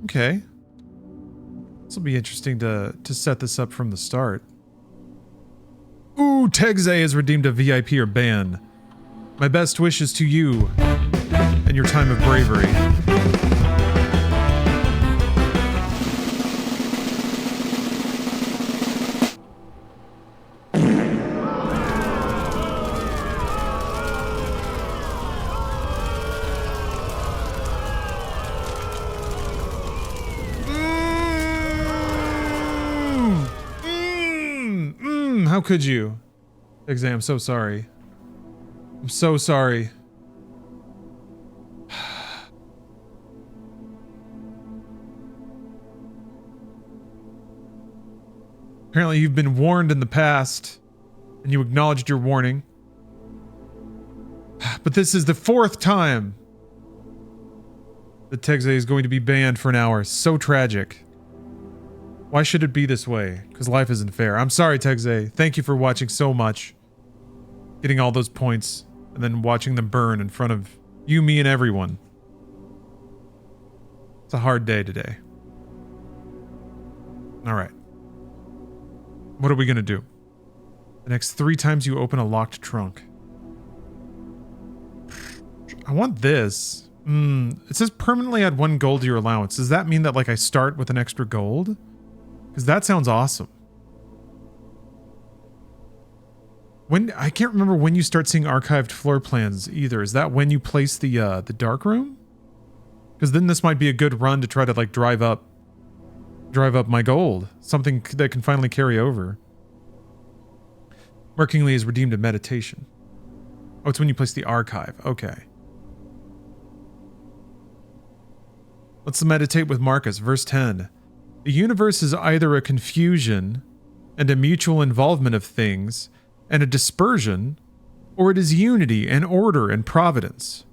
Okay. This will be interesting to set this up from the start. Ooh, Tegze has redeemed a VIP or ban. My best wishes to you and your time of bravery. How could you? Tegze, I'm so sorry. I'm so sorry. Apparently you've been warned in the past, and you acknowledged your warning. But this is the 4th time that Tegze is going to be banned for an hour. So tragic. Why should it be this way? Because life isn't fair. I'm sorry, Tegze. Thank you for watching so much. Getting all those points, and then watching them burn in front of you, me, and everyone. It's a hard day today. Alright. What are we gonna do? The next 3 times you open a locked trunk. I want this. It says permanently add 1 gold to your allowance. Does that mean that like I start with an extra gold? Because that sounds awesome. I can't remember when you start seeing archived floor plans either. Is that when you place the dark room? Because then this might be a good run to try to like drive up my gold. Something that can finally carry over. Markingly is redeemed a meditation. Oh, it's when you place the archive. Okay. Let's meditate with Marcus. Verse 10. The universe is either a confusion and a mutual involvement of things and a dispersion, or it is unity and order and providence?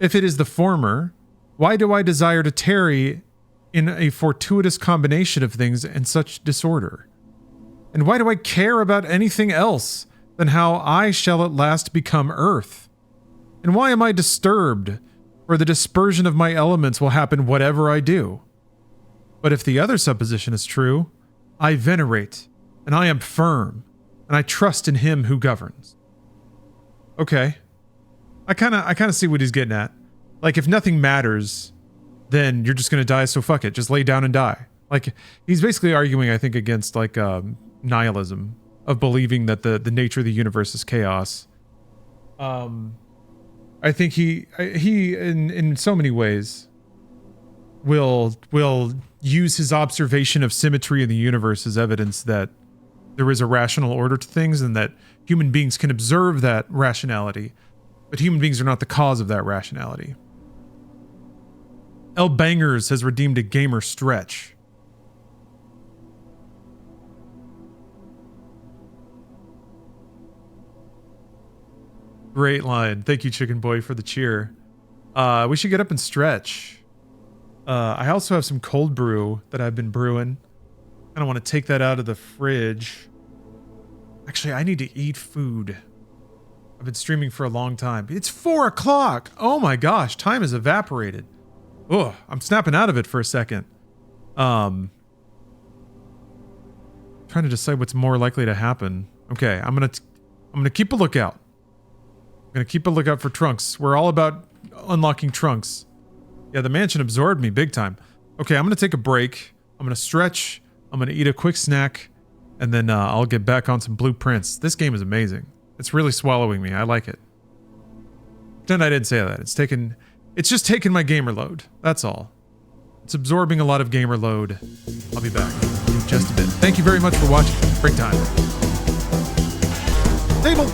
If it is the former, why do I desire to tarry in a fortuitous combination of things and such disorder? And why do I care about anything else than how I shall at last become earth? And why am I disturbed? For the dispersion of my elements will happen whatever I do. But if the other supposition is true, I venerate, and I am firm, and I trust in him who governs. Okay. I kind of see what he's getting at. Like, if nothing matters, then you're just going to die, so fuck it. Just lay down and die. Like, he's basically arguing, I think, against, like, nihilism, of believing that the nature of the universe is chaos. I think he in so many ways will use his observation of symmetry in the universe as evidence that there is a rational order to things and that human beings can observe that rationality, but human beings are not the cause of that rationality. L Bangers has redeemed a gamer stretch. Great line. Thank you, Chicken Boy, for the cheer. We should get up and stretch. I also have some cold brew that I've been brewing. I don't want to take that out of the fridge. Actually, I need to eat food. I've been streaming for a long time. It's 4 o'clock. Oh my gosh, time has evaporated. Oh, I'm snapping out of it for a second. Trying to decide what's more likely to happen. Okay, I'm gonna keep a lookout. I'm gonna keep a lookout for trunks. We're all about unlocking trunks. Yeah, the mansion absorbed me big time. Okay, I'm gonna take a break. I'm gonna stretch. I'm gonna eat a quick snack, and then I'll get back on some blueprints. This game is amazing. It's really swallowing me. I like it. Pretend I didn't say that. It's just taking my gamer load. That's all. It's absorbing a lot of gamer load. I'll be back in just a bit. Thank you very much for watching. Break time. Table.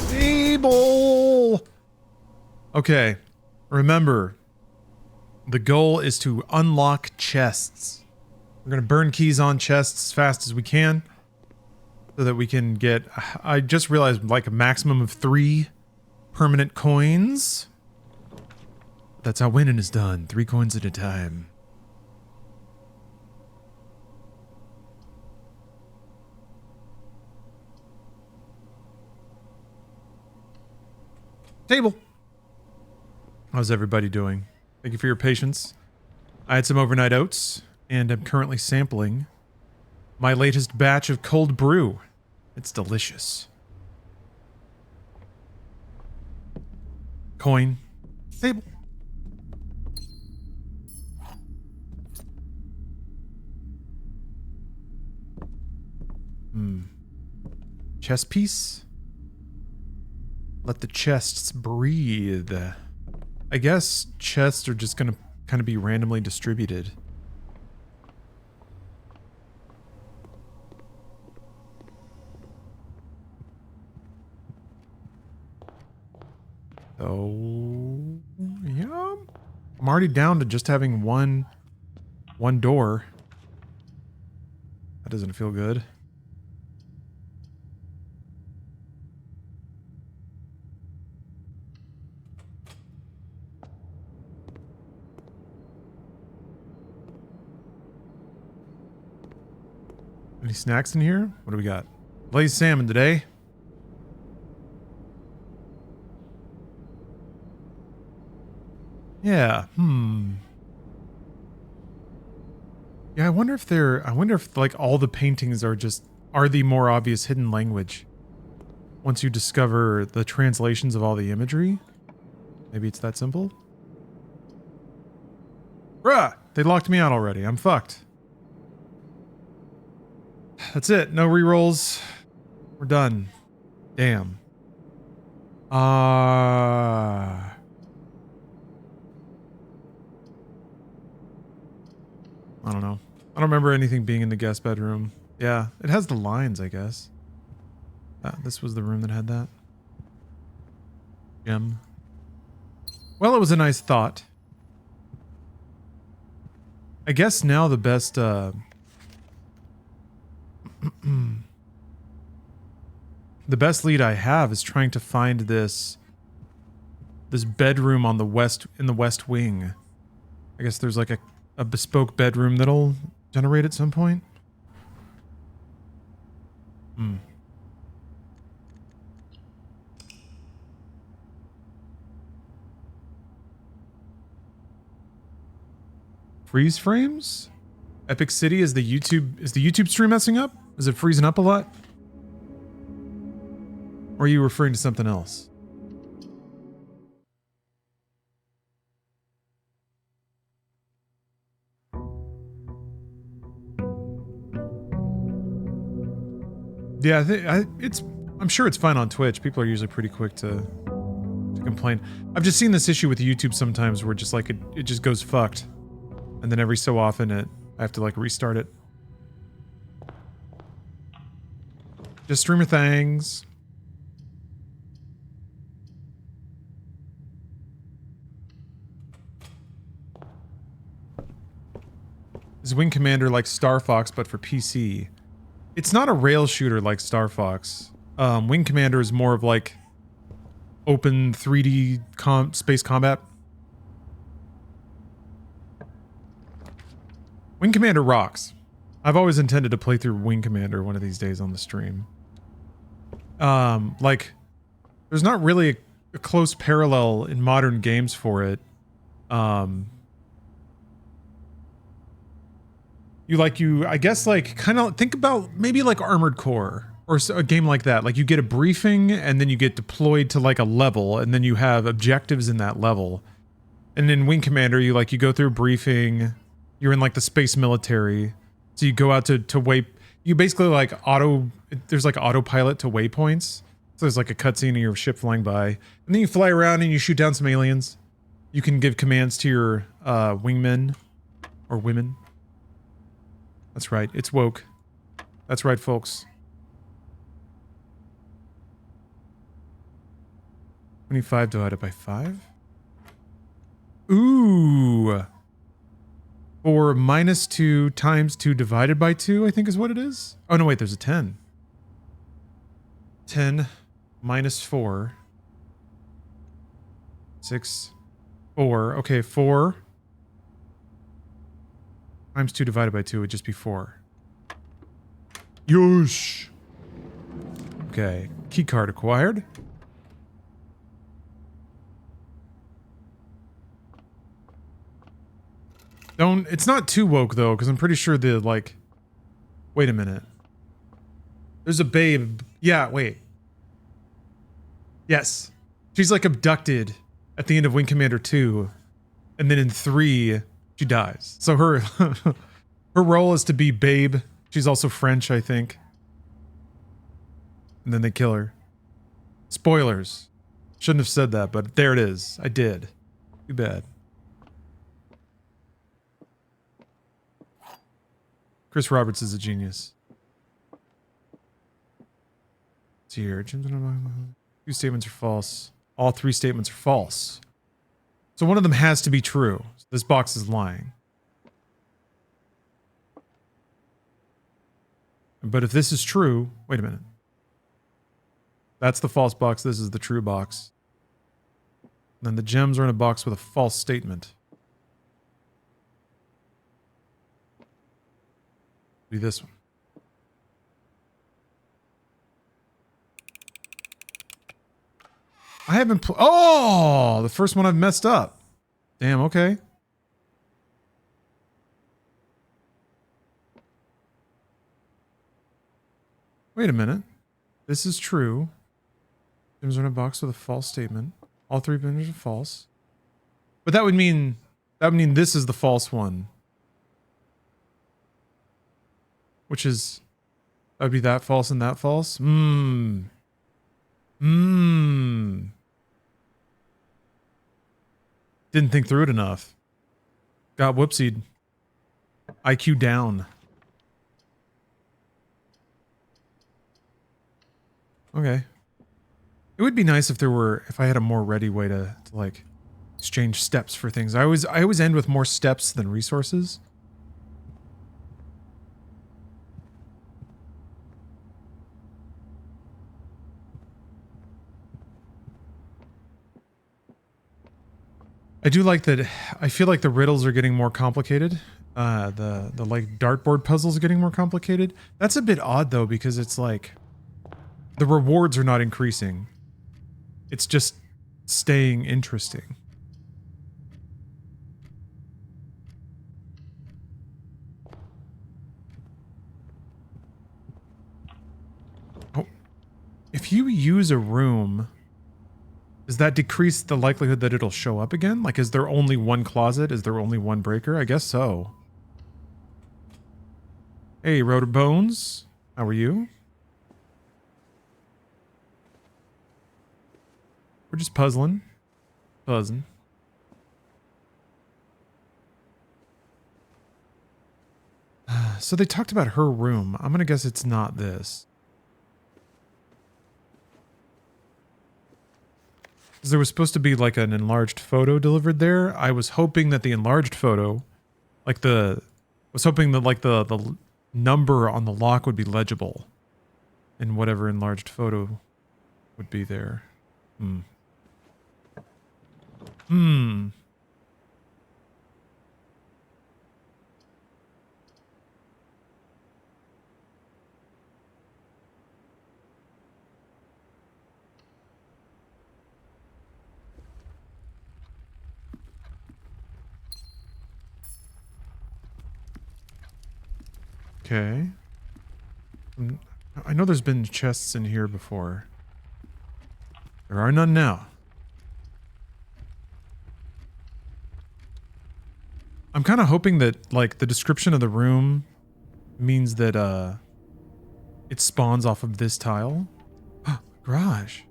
Table. Okay. Remember, the goal is to unlock chests. We're going to burn keys on chests as fast as we can so that we can get, I just realized, like a maximum of 3 permanent coins. That's how winning is done. 3 coins at a time. Table. How's everybody doing? Thank you for your patience. I had some overnight oats, and I'm currently sampling my latest batch of cold brew. It's delicious. Coin. Table. Chest piece? Let the chests breathe. I guess chests are just gonna kind of be randomly distributed. So, yeah. I'm already down to just having one door. That doesn't feel good. Any snacks in here? What do we got? Glazed salmon today. Yeah, Yeah, I wonder if like all the paintings are the more obvious hidden language. Once you discover the translations of all the imagery. Maybe it's that simple? Bruh! They locked me out already. I'm fucked. That's it. No rerolls. We're done. Damn. I don't know. I don't remember anything being in the guest bedroom. Yeah, it has the lines, I guess. This was the room that had that. Gem. Well, it was a nice thought. I guess now the best, The best lead I have is trying to find this bedroom on the west, in the west wing. I guess there's like a bespoke bedroom that'll generate at some point. Hmm. Freeze frames? Epic City, is the YouTube stream messing up? Is it freezing up a lot? Or are you referring to something else? Yeah, I'm sure it's fine on Twitch. People are usually pretty quick to complain. I've just seen this issue with YouTube sometimes where just like it just goes fucked. And then every so often I have to like restart it. Just streamer things. Is Wing Commander like Star Fox but for PC? It's not a rail shooter like Star Fox. Wing Commander is more of like open 3D space combat. Wing Commander rocks. I've always intended to play through Wing Commander one of these days on the stream. Like, there's not really a close parallel in modern games for it. I guess like kind of think about maybe like Armored Core or a game like that. Like you get a briefing and then you get deployed to like a level and then you have objectives in that level. And in Wing Commander, you go through a briefing, you're in like the space military. So you go out to you basically like there's like autopilot to waypoints. So there's like a cutscene of your ship flying by and then you fly around and you shoot down some aliens. You can give commands to your wingmen or women. That's right, it's woke. That's right, folks. 25 divided by 5? Ooh! Or minus 2 times 2 divided by 2, I think is what it is. Oh, no, wait, there's a 10. 10 minus 4. 6. 4. Okay, 4. Times 2 divided by 2 would just be 4. Yosh! Okay, key card acquired. It's not too woke though, because I'm pretty sure wait a minute. There's a babe. Yeah, wait. Yes. She's like abducted at the end of Wing Commander 2. And then in 3, she dies. So her role is to be babe. She's also French, I think. And then they kill her. Spoilers. Shouldn't have said that, but there it is. I did. Too bad. Chris Roberts is a genius. Let's see here. 2 statements are false. All 3 statements are false. So one of them has to be true. So this box is lying. But if this is true, wait a minute. That's the false box. This is the true box. Then the gems are in a box with a false statement. Be this one. I haven't oh, the first one I've messed up. Damn, okay. Wait a minute. This is true. Gems are in a box with a false statement. All 3 binders are false. But that would mean this is the false one. Which is, that would be that false and that false? Didn't think through it enough. Got whoopsied. IQ down. Okay. It would be nice if I had a more ready way to like exchange steps for things. I always end with more steps than resources. I do like that. I feel like the riddles are getting more complicated. The like dartboard puzzles are getting more complicated. That's a bit odd though, because it's like the rewards are not increasing. It's just staying interesting. Oh, if you use a room, does that decrease the likelihood that it'll show up again? Like, is there only one closet? Is there only one breaker? I guess so. Hey, Rotor Bones. How are you? We're just puzzling. Buzzing. So they talked about her room. I'm gonna guess it's not this. Because there was supposed to be like an enlarged photo delivered there. I was hoping that the enlarged photo, like the number on the lock would be legible. And whatever enlarged photo would be there. Okay. I know there's been chests in here before. There are none now. I'm kind of hoping that, like, the description of the room means that, it spawns off of this tile. Garage.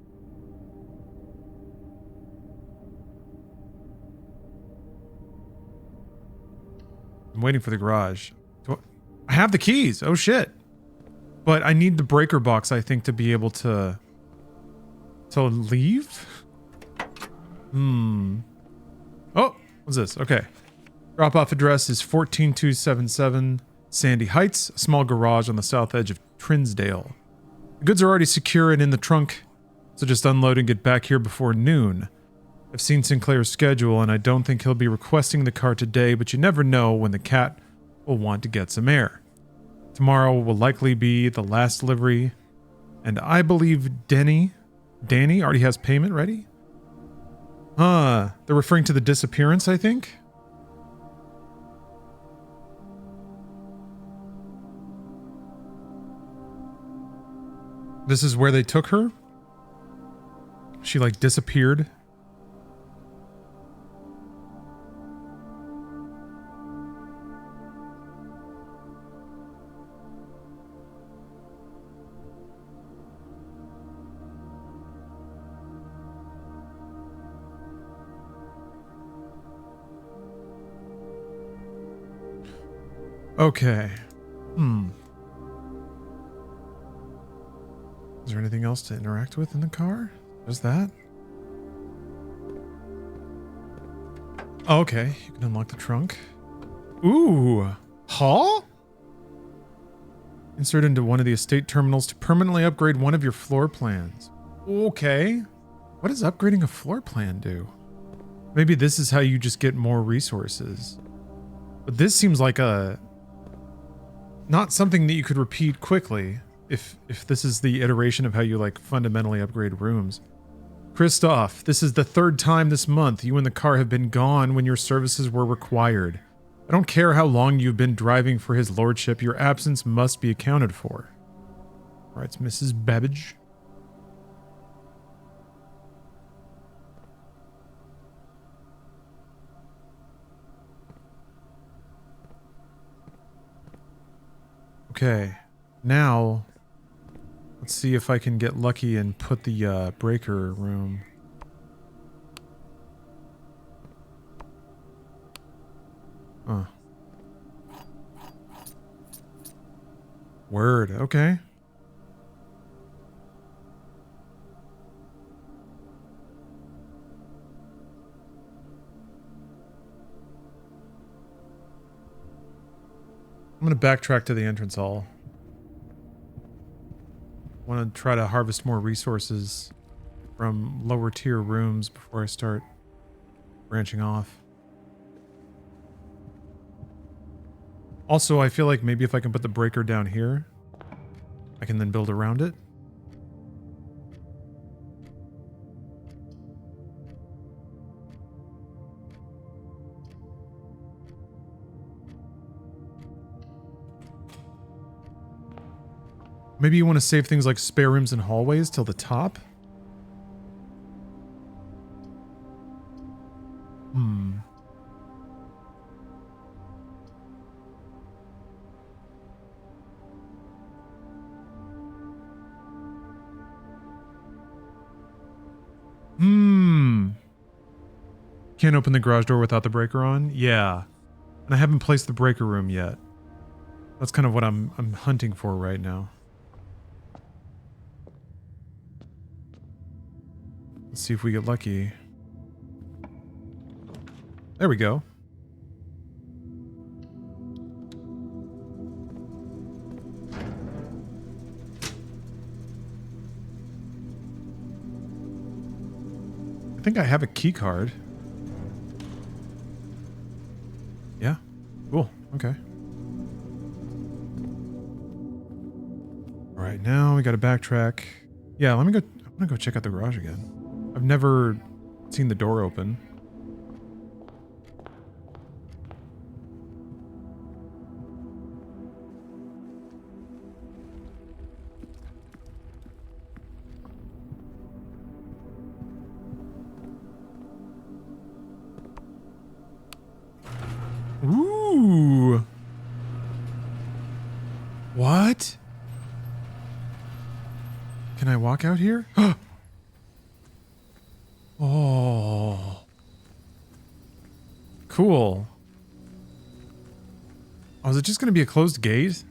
I'm waiting for the garage. I have the keys. Oh, shit. But I need the breaker box, I think, to be able to leave? Oh, what's this? Okay. Drop-off address is 14277 Sandy Heights, a small garage on the south edge of Trinsdale. The goods are already secure and in the trunk, so just unload and get back here before noon. I've seen Sinclair's schedule, and I don't think he'll be requesting the car today, but you never know when the cat will want to get some air. Tomorrow will likely be the last delivery, and I believe Danny already has payment ready? They're referring to the disappearance, I think? This is where they took her? She, like, disappeared? Okay. Is there anything else to interact with in the car? Just that? Oh, okay. You can unlock the trunk. Ooh. Huh? Insert into one of the estate terminals to permanently upgrade one of your floor plans. Okay. What does upgrading a floor plan do? Maybe this is how you just get more resources. But this seems like not something that you could repeat quickly if this is the iteration of how you, like, fundamentally upgrade rooms. Christoph, this is the third time this month you and the car have been gone when your services were required. I don't care how long you've been driving for his lordship, your absence must be accounted for. Writes Mrs. Babbage. Okay, now let's see if I can get lucky and put the breaker room. Word, okay. I'm gonna backtrack to the entrance hall. I want to try to harvest more resources from lower tier rooms before I start branching off. Also, I feel like maybe if I can put the breaker down here, I can then build around it. Maybe you want to save things like spare rooms and hallways till the top? Can't open the garage door without the breaker on? Yeah. And I haven't placed the breaker room yet. That's kind of what I'm hunting for right now. Let's see if we get lucky. There we go. I think I have a key card. Yeah. Cool. Okay. All right, now we got to backtrack. Yeah, I'm gonna go check out the garage again. I've never seen the door open. Ooh. What? Can I walk out here? Oh. Cool. Oh, is it just going to be a closed gate?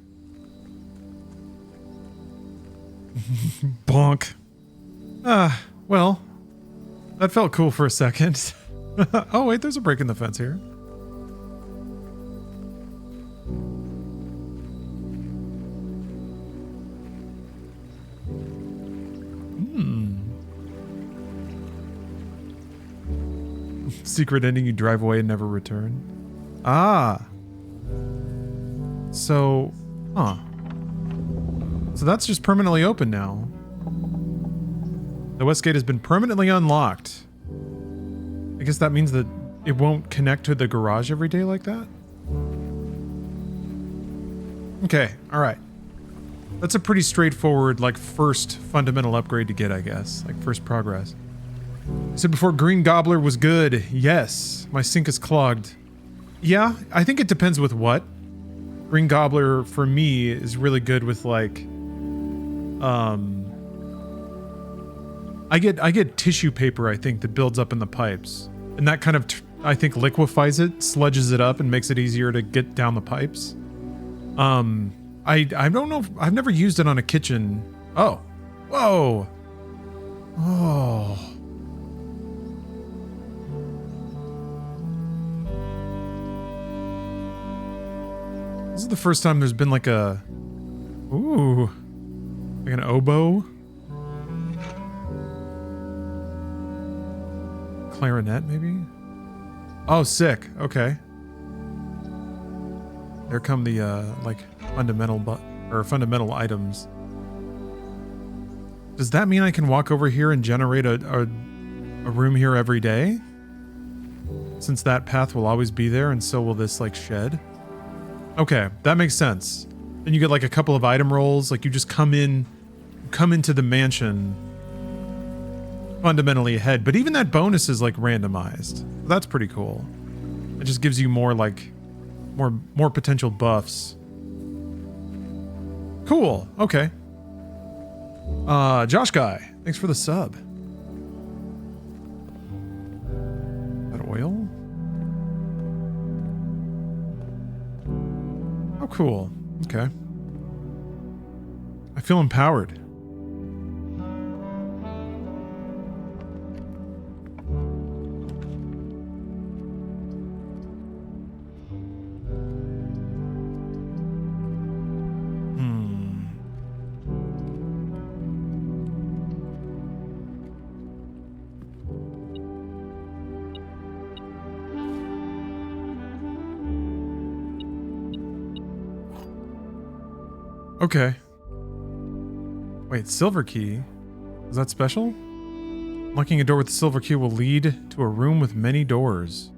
Bonk. Well, that felt cool for a second. Oh, wait, there's a break in the fence here. Secret ending, you drive away and never return. Ah. So, huh. So that's just permanently open now. The west gate has been permanently unlocked. I guess that means that it won't connect to the garage every day like that? Okay, alright. That's a pretty straightforward, like, first fundamental upgrade to get, I guess. Like, first progress. I said before, Green Gobbler was good. Yes, my sink is clogged. Yeah, I think it depends with what. Green Gobbler, for me, is really good with, like, I get tissue paper, I think, that builds up in the pipes. And that kind of, I think, liquefies it, sludges it up, and makes it easier to get down the pipes. I don't know, I've never used it on a kitchen. Oh. Whoa. Oh. This is the first time there's been like a... Ooh. Like an oboe? Clarinet, maybe? Oh, sick. Okay. There come the, like, fundamental items. Does that mean I can walk over here and generate a room here every day? Since that path will always be there, and so will this, like, shed? Okay, that makes sense. Then you get, like, a couple of item rolls. Like, you just come into the mansion fundamentally ahead. But even that bonus is, like, randomized. That's pretty cool. It just gives you more, like, more potential buffs. Cool. Okay. Josh Guy, thanks for the sub. Is that oil? Oh, cool. Okay. I feel empowered. Okay. Wait, silver key? Is that special? Locking a door with the silver key will lead to a room with many doors.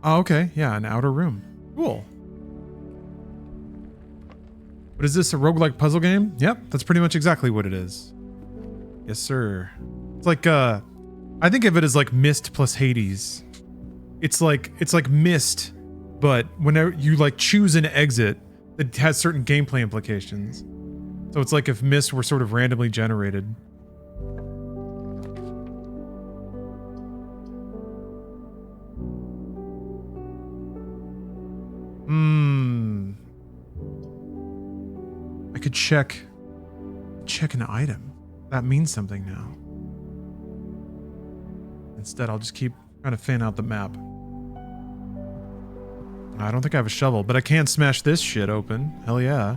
Oh, okay. Yeah, an outer room. Cool. But is this a roguelike puzzle game? Yep, that's pretty much exactly what it is. Yes, sir. It's like, I think of it as like Myst plus Hades. It's like Myst, but whenever you like choose an exit, it has certain gameplay implications. So it's like if Myst were sort of randomly generated. I could check an item. That means something now. Instead, I'll just keep trying to fan out the map. I don't think I have a shovel, but I can smash this shit open. Hell yeah.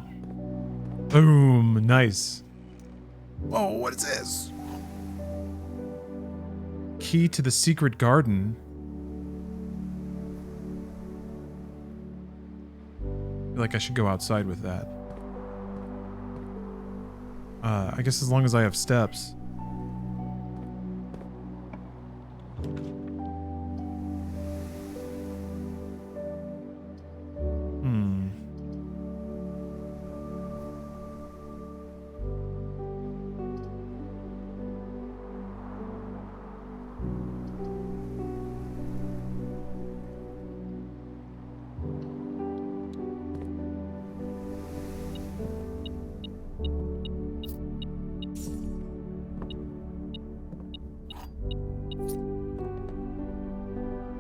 Boom. Nice. Whoa, what is this? Key to the secret garden. I feel like I should go outside with that. I guess as long as I have steps.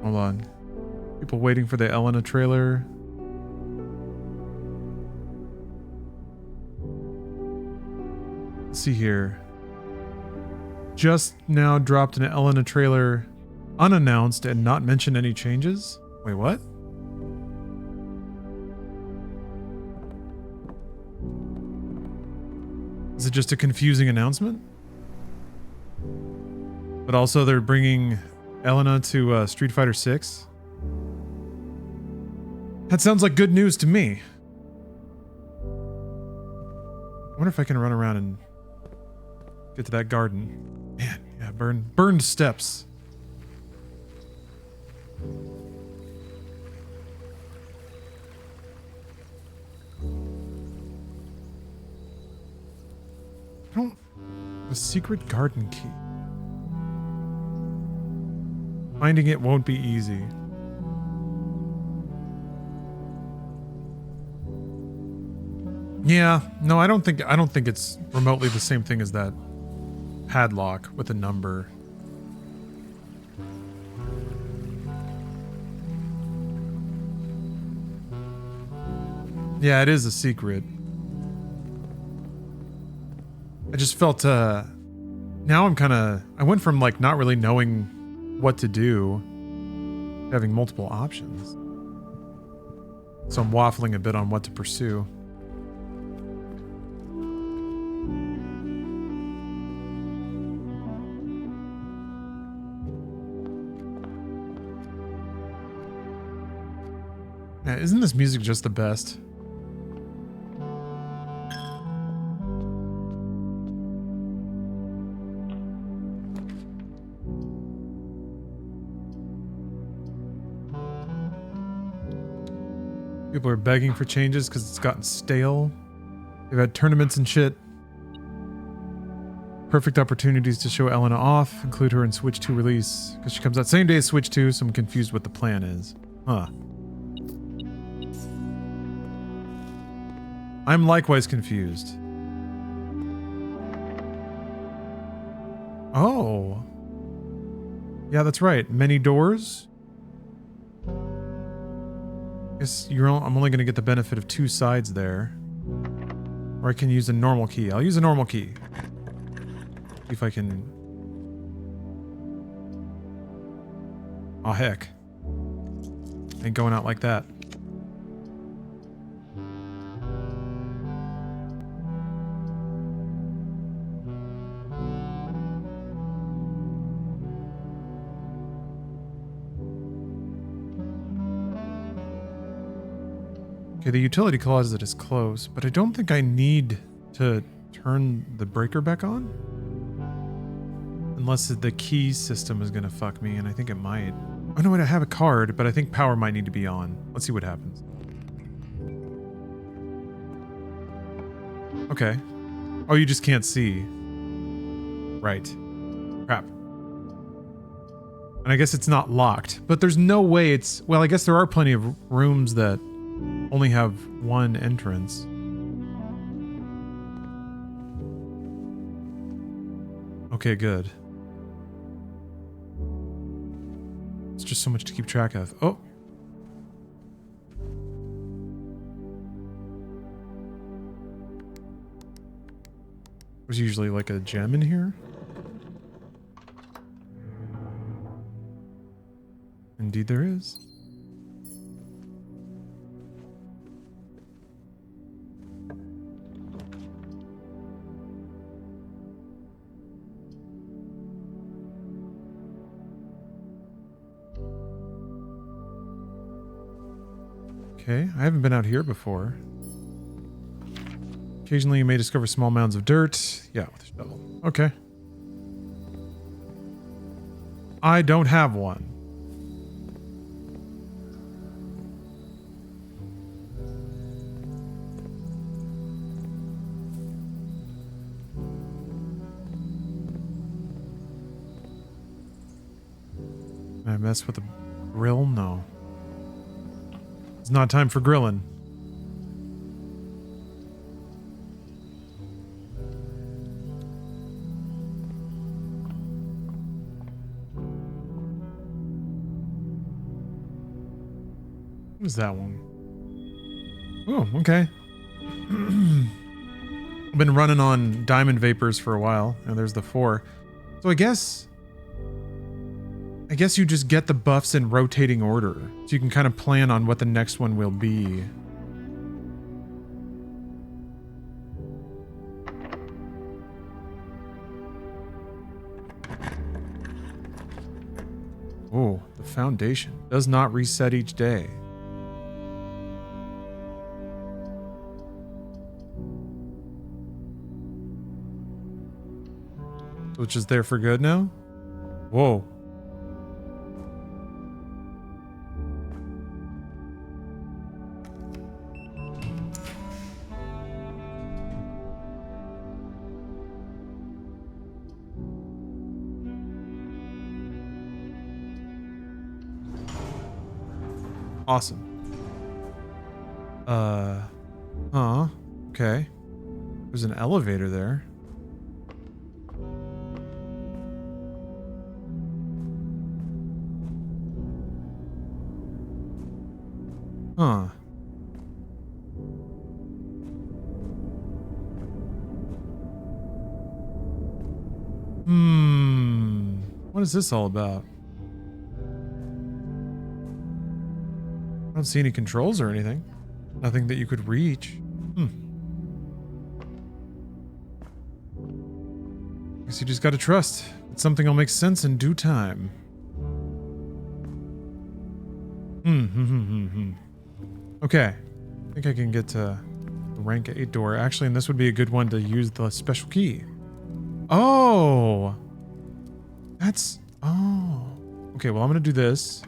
Hold on. People waiting for the Elena trailer. Let's see here. Just now dropped an Elena trailer unannounced and not mentioned any changes. Wait, what? Is it just a confusing announcement? But also they're bringing Elena to Street Fighter 6. That sounds like good news to me. I wonder if I can run around and get to that garden. Man, yeah, burned steps. The secret garden key. Finding it won't be easy. Yeah, no, I don't think it's remotely the same thing as that padlock with a number. Yeah, it is a secret. I just felt now I went from like not really knowing what to do, having multiple options. So I'm waffling a bit on what to pursue. Yeah, isn't this music just the best? People are begging for changes because it's gotten stale. They've had tournaments and shit. Perfect opportunities to show Elena off. Include her in Switch 2 release. Because she comes out same day as Switch 2, so I'm confused what the plan is. Huh. I'm likewise confused. Oh. Yeah, that's right. Many doors. Guess I'm only going to get the benefit of two sides there. Or I can use a normal key. I'll use a normal key. See if I can... Oh, heck. Ain't going out like that. Okay, the utility closet is closed, but I don't think I need to turn the breaker back on. Unless the key system is going to fuck me, and I think it might. Oh no, wait, I have a card, but I think power might need to be on. Let's see what happens. Okay. Oh, you just can't see. Right. Crap. And I guess it's not locked, but there's no way it's... Well, I guess there are plenty of rooms that only have one entrance. Okay, good. It's just so much to keep track of. Oh. There's usually like a gem in here. Indeed there is. Okay, I haven't been out here before. Occasionally you may discover small mounds of dirt. Yeah, with a shovel. Okay. I don't have one. Can I mess with the grill? No. It's not time for grilling. What is that one? Oh, okay. I've been running on diamond vapors for a while, and there's the 4. So I guess you just get the buffs in rotating order, so you can kind of plan on what the next one will be. Oh, the foundation does not reset each day. So it's just there for good now? Whoa. Awesome. Okay. There's an elevator there. Huh. What is this all about? I don't see any controls or anything. Nothing that you could reach. Guess you just gotta trust that something will make sense in due time. Okay. I think I can get to the rank 8 door. Actually, and this would be a good one to use the special key. Oh! That's... Oh. Okay, well, I'm gonna do this.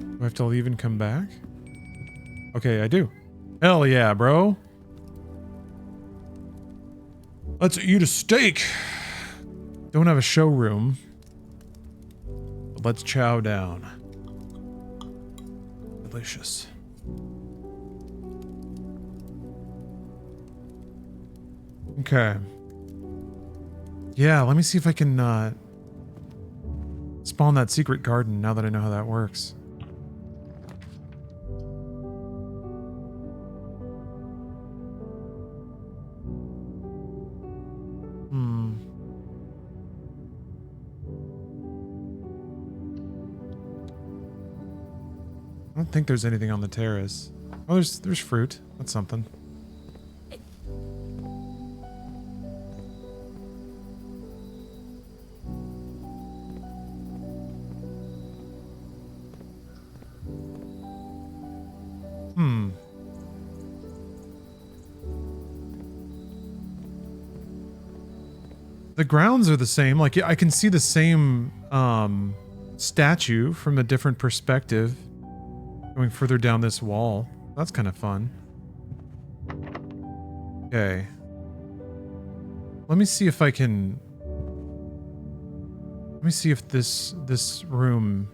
Do I have to leave and come back? Okay, I do. Hell yeah, bro. Let's eat a steak. Don't have a showroom. But let's chow down. Delicious. Okay. Yeah, let me see if I can spawn that secret garden now that I know how that works. I don't think there's anything on the terrace. Oh, there's fruit. That's something. The grounds are the same. Like, I can see the same statue from a different perspective going further down this wall. That's kind of fun. Okay. Let me see if I can... Let me see if this room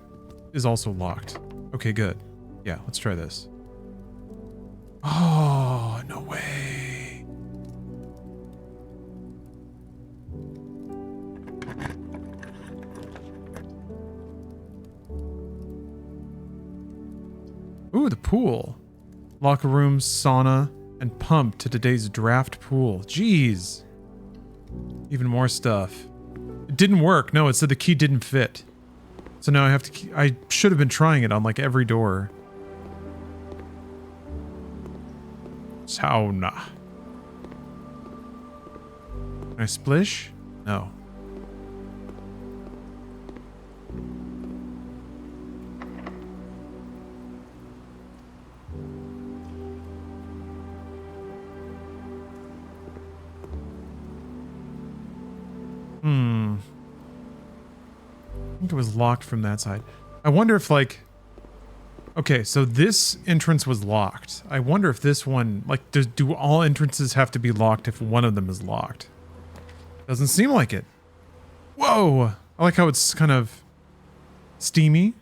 is also locked. Okay, good. Yeah, let's try this. Oh, no way. Ooh, the pool. Locker rooms, sauna, and pump to today's draft pool. Jeez. Even more stuff. It didn't work. No, it said the key didn't fit. So now I have to... I should have been trying it on like every door. Sauna. Can I splish? No. I think it was locked from that side. I wonder if, like... Okay, so this entrance was locked. I wonder if this one... Like, do all entrances have to be locked if one of them is locked? Doesn't seem like it. Whoa! I like how it's kind of steamy.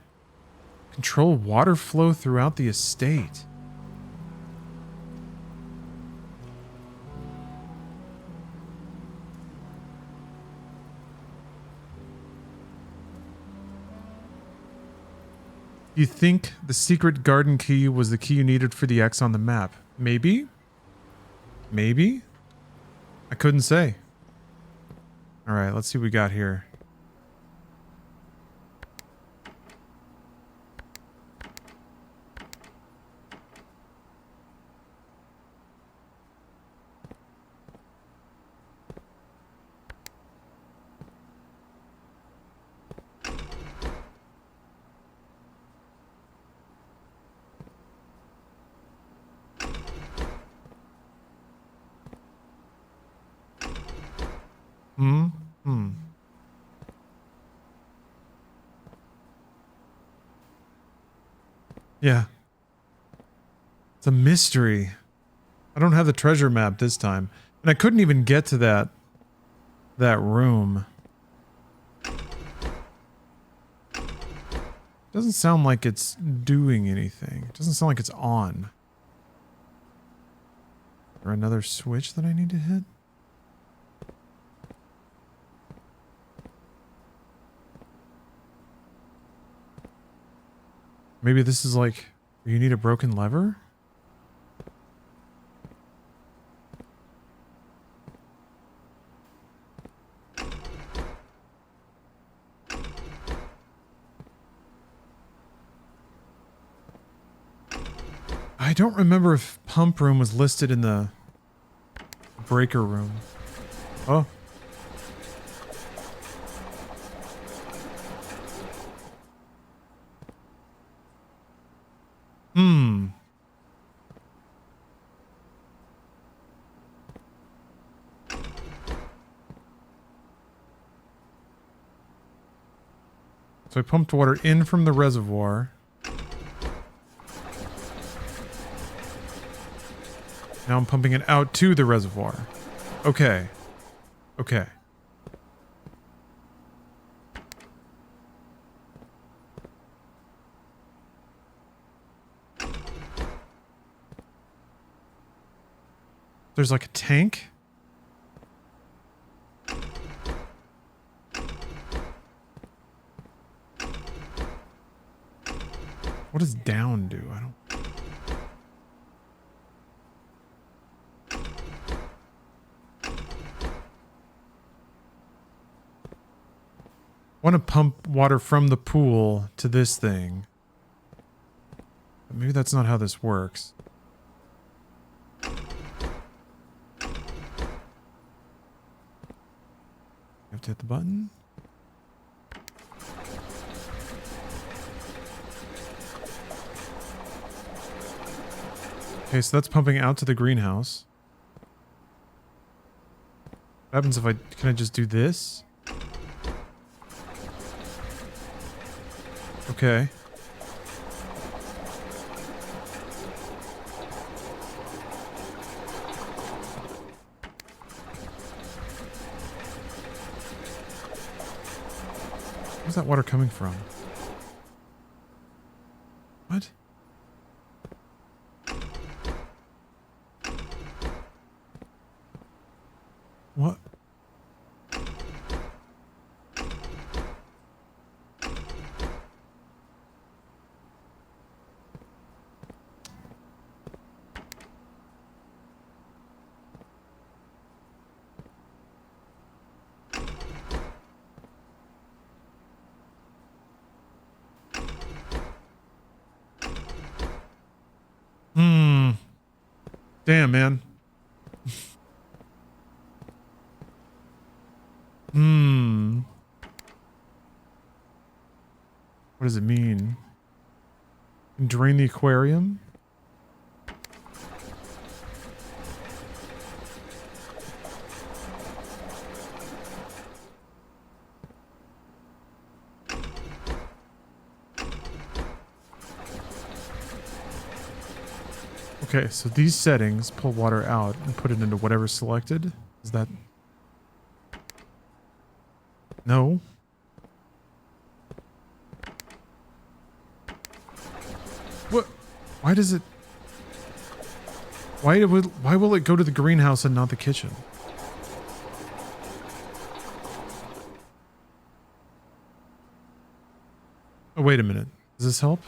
Control water flow throughout the estate. You think the secret garden key was the key you needed for the X on the map? Maybe? Maybe? I couldn't say. Alright, let's see what we got here. Yeah. It's a mystery. I don't have the treasure map this time. And I couldn't even get to that room. Doesn't sound like it's doing anything. It doesn't sound like it's on. Or another switch that I need to hit? Maybe this is like, you need a broken lever? I don't remember if pump room was listed in the breaker room. Oh. So I pumped water in from the reservoir. Now I'm pumping it out to the reservoir. Okay. Okay. There's like a tank. What does down do? I don't... want to pump water from the pool to this thing. But maybe that's not how this works. You have to hit the button. Okay, so that's pumping out to the greenhouse. What happens if can I just do this? Okay. Where's that water coming from? What? What? Damn, man. What does it mean? Drain the aquarium? Okay, so these settings pull water out and put it into whatever's selected. Is that... No. What? Why does it... Why will it go to the greenhouse and not the kitchen? Oh, wait a minute. Does this help?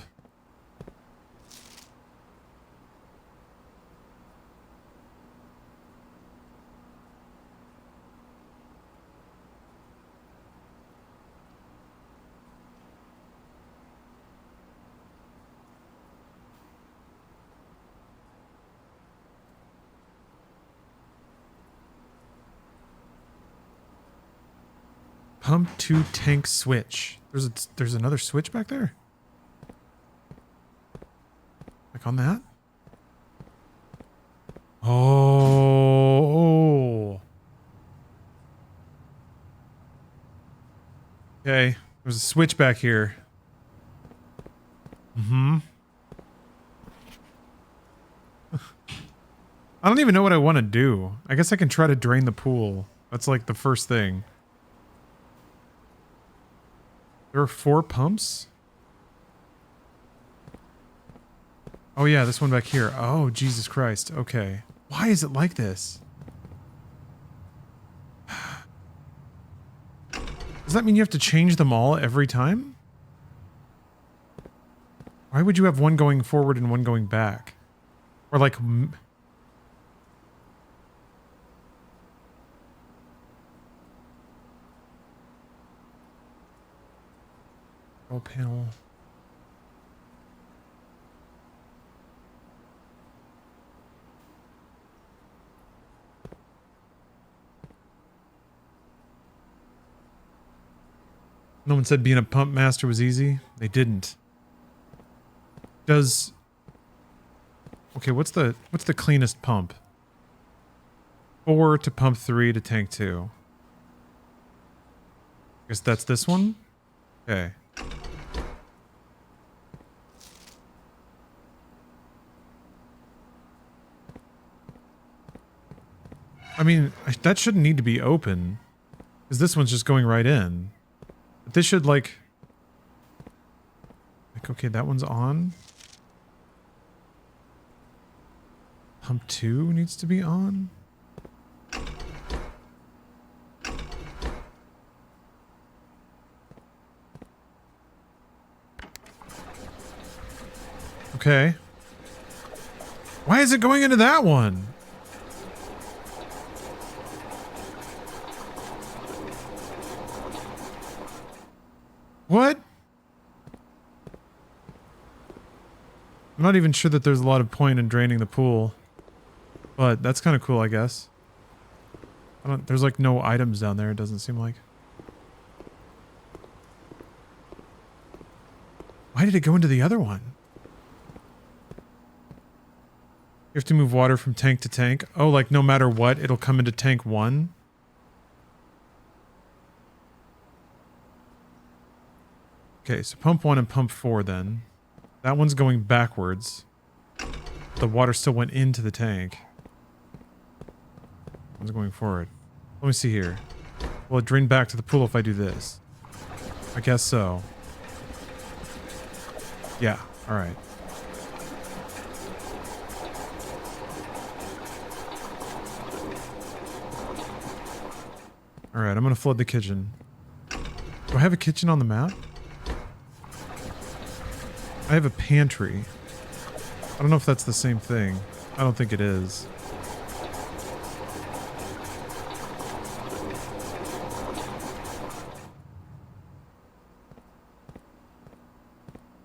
Pump to tank switch. There's another switch back there? Like on that? Oh. Okay. There's a switch back here. I don't even know what I want to do. I guess I can try to drain the pool. That's like the first thing. There are 4 pumps? Oh yeah, this one back here. Oh, Jesus Christ. Okay. Why is it like this? Does that mean you have to change them all every time? Why would you have one going forward and one going back? Or like... panel. No one said being a pump master was easy. They didn't. Does... Okay, what's the cleanest pump? 4 to pump 3 to tank 2. I guess that's this one? Okay. I mean, that shouldn't need to be open. Because this one's just going right in. But this should, like... okay, that one's on. Pump 2 needs to be on. Okay. Why is it going into that one? What? I'm not even sure that there's a lot of point in draining the pool. But that's kind of cool, I guess. There's like no items down there, it doesn't seem like. Why did it go into the other one? You have to move water from tank to tank. Oh, like no matter what, it'll come into tank 1? Okay, so pump 1 and pump 4 then. That one's going backwards. The water still went into the tank. One's going forward. Let me see here. Will it drain back to the pool if I do this? I guess so. Yeah, alright. Alright, I'm gonna flood the kitchen. Do I have a kitchen on the map? I have a pantry. I don't know if that's the same thing. I don't think it is.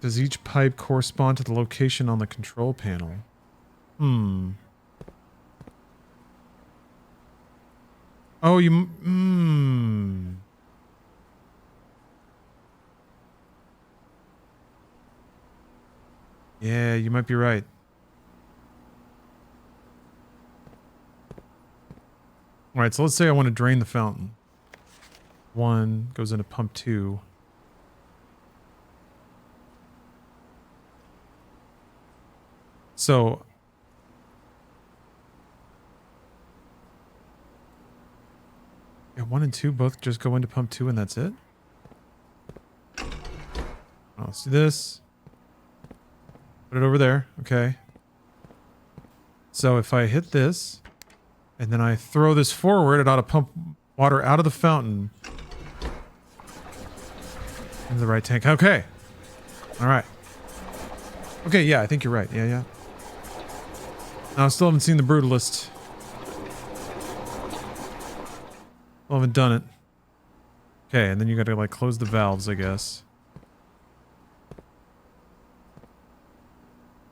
Does each pipe correspond to the location on the control panel? Hmm. Oh, Yeah, you might be right. Alright, so let's say I want to drain the fountain. 1 goes into pump 2. So... yeah, 1 and 2 both just go into pump 2 and that's it? Oh, let's do this. Put it over there. Okay. So if I hit this, and then I throw this forward, it ought to pump water out of the fountain into the right tank. Okay. Alright. Okay, yeah, I think you're right. Yeah. No, I still haven't seen the Brutalist. Still haven't done it. Okay, and then you gotta, like, close the valves, I guess.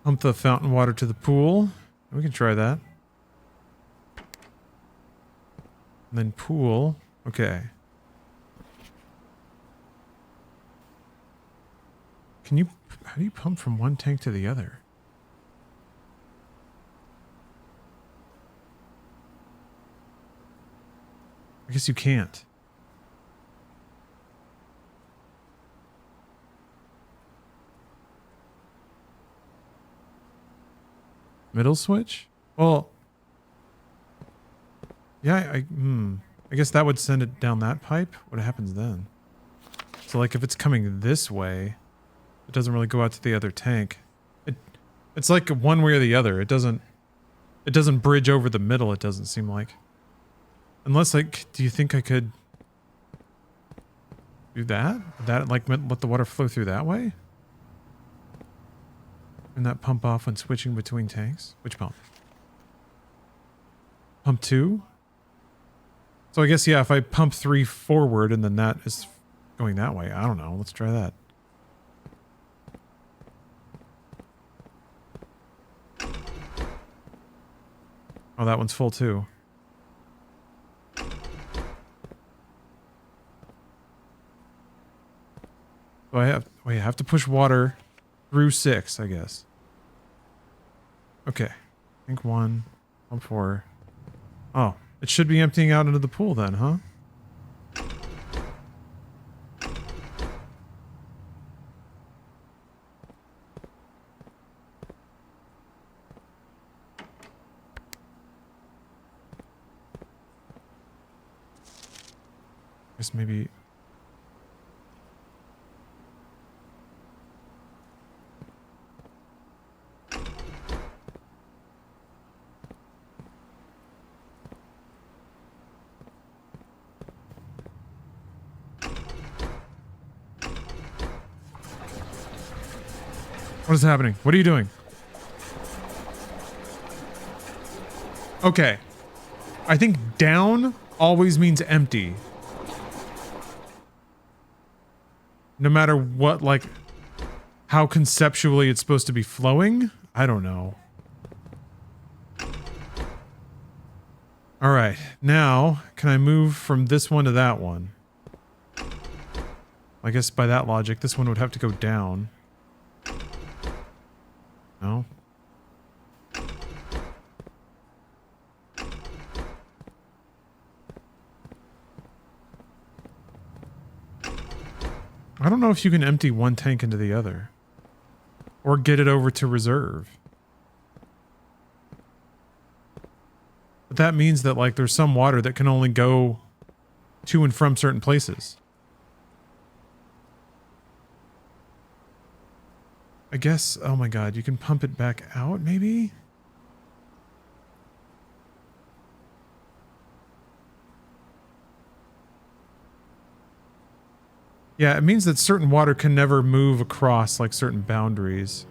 Pump the fountain water to the pool. We can try that. And then pool. Okay. Can you... how do you pump from one tank to the other? I guess you can't. Middle switch? Well... yeah, I guess that would send it down that pipe. What happens then? So, like, if it's coming this way, it doesn't really go out to the other tank. It's like one way or the other. It doesn't bridge over the middle, it doesn't seem like. Unless, like, do you think I could do that? Would that, like, let the water flow through that way? Turn that pump off when switching between tanks? Which pump? Pump 2? So I guess, yeah, if I pump 3 forward and then that is going that way. I don't know. Let's try that. Oh, that one's full too. So I have to push water through 6, I guess. Okay. I think 1, pump 4. Oh, it should be emptying out into the pool then, huh? I guess maybe... what is happening? What are you doing? Okay. I think down always means empty. No matter what, like, how conceptually it's supposed to be flowing? I don't know. Alright, now, can I move from this one to that one? I guess by that logic, this one would have to go down. No? I don't know if you can empty one tank into the other. Or get it over to reserve. But that means that, like, there's some water that can only go to and from certain places. I guess, oh my god, you can pump it back out, maybe? Yeah, it means that certain water can never move across, like, certain boundaries.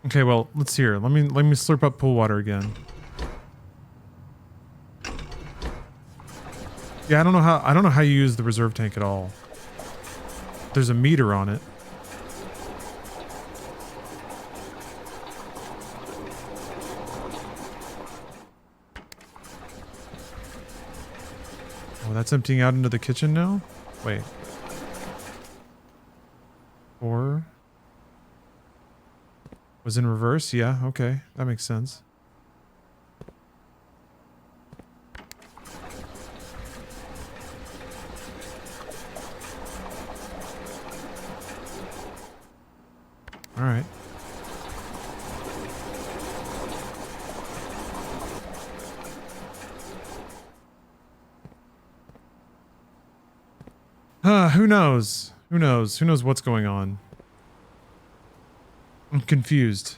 Okay, well, let's hear. Let me slurp up pool water again. Yeah, I don't know how you use the reserve tank at all. There's a meter on it. Oh, that's emptying out into the kitchen now? Wait. 4 was in reverse? Yeah, okay. That makes sense. All right. Who knows? Who knows? Who knows what's going on? I'm confused.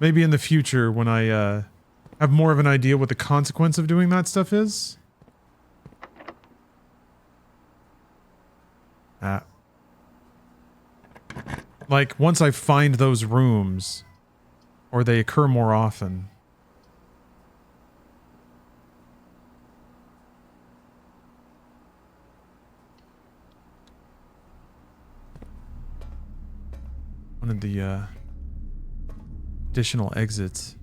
Maybe in the future when I have more of an idea what the consequence of doing that stuff is. Like, once I find those rooms, or they occur more often. One of the, additional exits.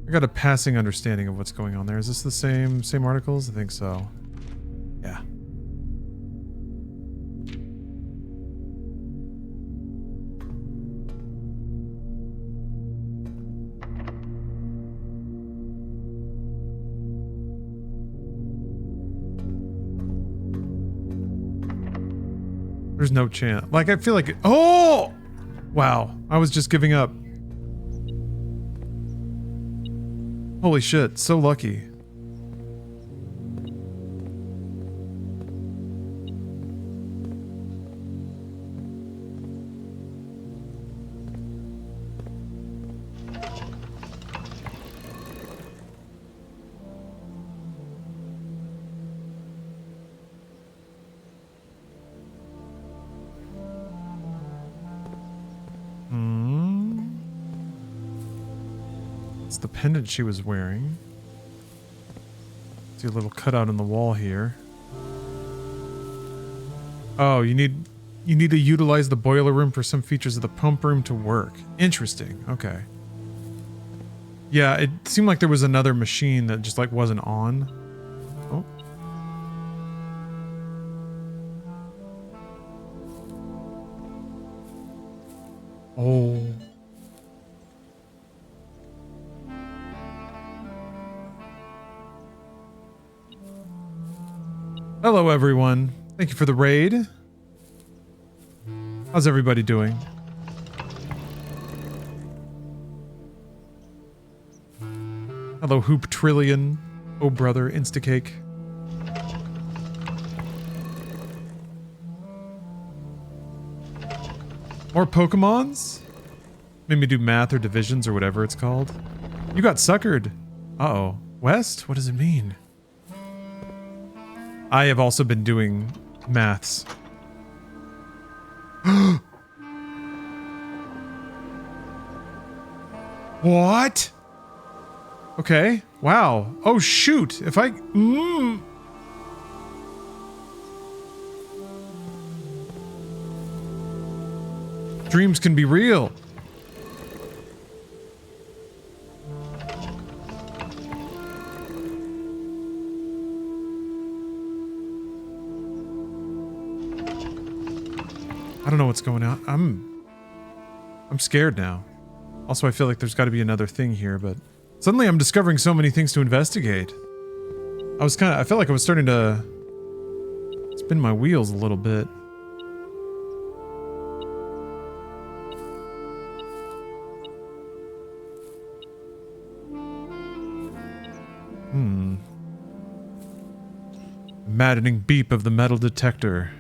I got a passing understanding of what's going on there. Is this the same articles? I think so. Yeah. There's no chance. Like, I feel like... Oh! Wow. I was just giving up. Holy shit, so lucky. The pendant she was wearing. See a little cutout in the wall here. Oh, you need to utilize the boiler room for some features of the pump room to work. Interesting. Okay. Yeah, it seemed like there was another machine that just like wasn't on. Oh. Oh. Hello, everyone. Thank you for the raid. How's everybody doing? Hello, Hoop Trillion. Oh, brother, Instacake. More Pokemons? Made me do math or divisions or whatever it's called. You got suckered. Uh-oh. West? What does it mean? I have also been doing maths. What? Okay. Wow. Oh, shoot. If I... Dreams can be real. I don't know what's going on. I'm scared now. Also, I feel like there's got to be another thing here, but suddenly I'm discovering so many things to investigate. I felt like I was starting to spin my wheels a little bit. Maddening beep of the metal detector.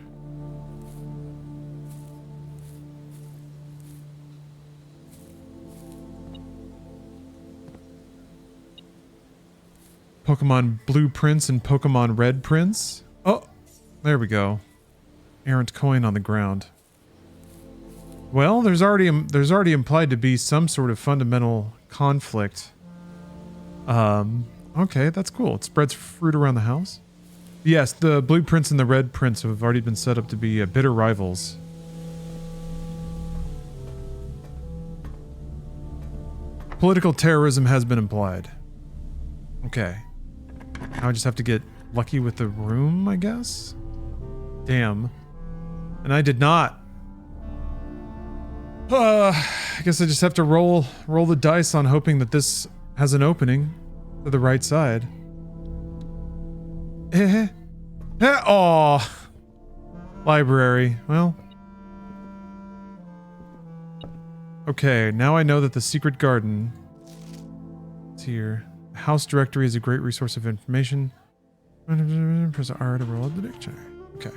Pokemon Blue Prince and Pokemon Red Prince. Oh, there we go. Errant coin on the ground. Well, there's already implied to be some sort of fundamental conflict. Okay, that's cool. It spreads fruit around the house. Yes, the Blue Prince and the Red Prince have already been set up to be bitter rivals. Political terrorism has been implied. Okay. Now I just have to get lucky with the room, I guess? Damn. And I did not. I guess I just have to roll the dice on hoping that this has an opening to the right side. Oh, library. Well. Okay, now I know that the secret garden is here. The house directory is a great resource of information. Press R to roll up the dictionary. Okay.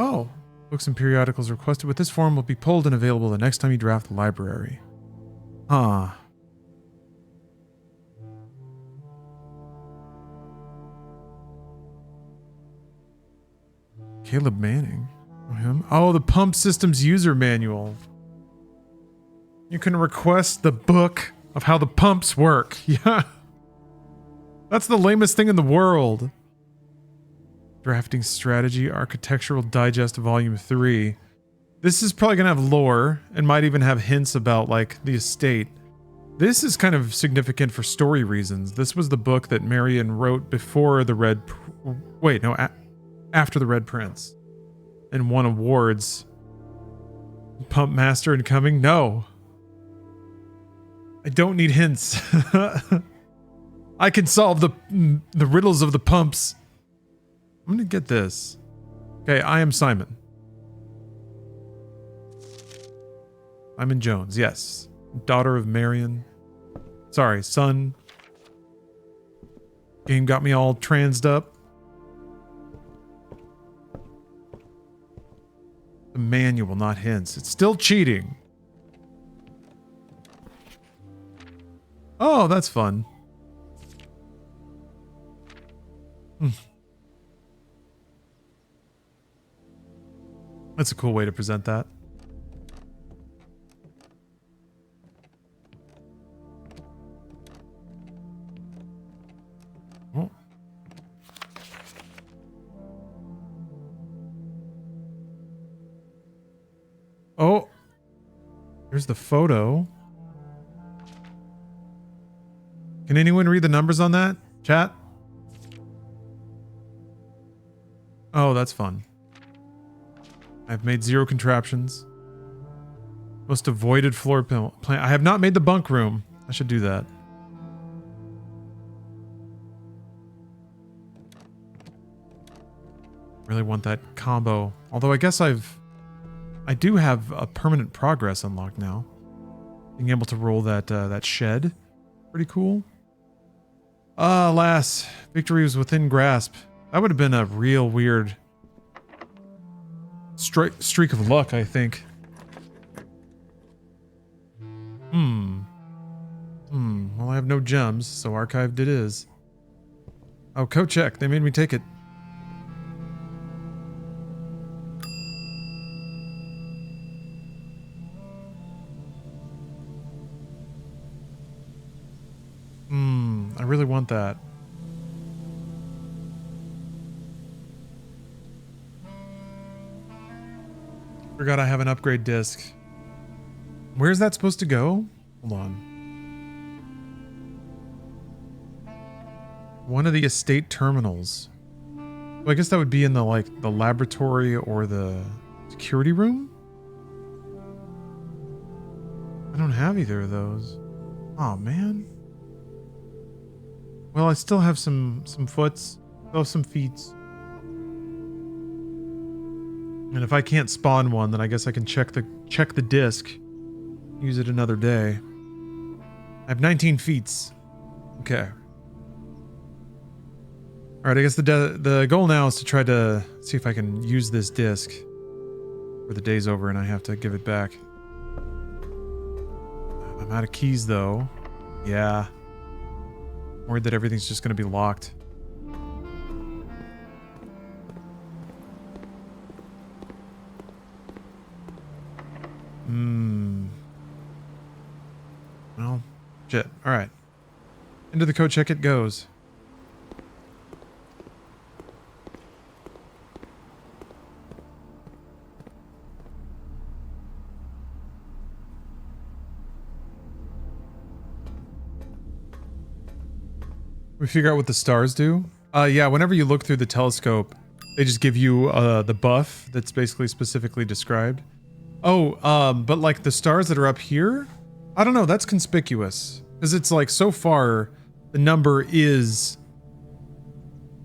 Oh, books and periodicals requested with this form will be pulled and available the next time you draft the library. Huh. Caleb Manning. Him? Oh, the pump systems user manual. You can request the book of how the pumps work. Yeah. That's the lamest thing in the world. Drafting Strategy, Architectural Digest Volume 3. This is probably going to have lore and might even have hints about, like, the estate. This is kind of significant for story reasons. This was the book that Marion wrote before the Red... Wait, no, after the Red Prince. And won awards. Pump Master incoming? No. I don't need hints. I can solve the riddles of the pumps. I'm gonna get this. Okay, I am Simon. Simon Jones, yes. Daughter of Marion. Sorry, son. Game got me all transed up. The manual, not hints. It's still cheating. Oh, that's fun. That's a cool way to present that. Oh. Oh. Here's the photo. Can anyone read the numbers on that? Chat? Oh, that's fun. I've made 0 contraptions. Most avoided floor plan. I have not made the bunk room. I should do that. Really want that combo. Although I guess I do have a permanent progress unlocked now. Being able to roll that shed. Pretty cool. Alas, victory was within grasp. That would have been a real weird streak of luck, I think. Well, I have no gems, so archived it is. Oh, code check. They made me take it. really want that. Forgot I have an upgrade disc. Where's that supposed to go? Hold on. One of the estate terminals. Well, I guess that would be in the the laboratory or the security room. I don't have either of those. Oh man. Well, I still have some foots, still have some feets. And if I can't spawn one, then I guess I can check the disc. Use it another day. I have 19 feats. Okay. All right, I guess the goal now is to try to see if I can use this disc before the day's over and I have to give it back. I'm out of keys though. Yeah. I'm worried that everything's just going to be locked. Well, shit. All right. Into the code check it goes. We figure out what the stars do? Yeah, whenever you look through the telescope, they just give you the buff that's basically specifically described. Oh, but like the stars that are up here? I don't know, that's conspicuous. Because it's like, so far, the number is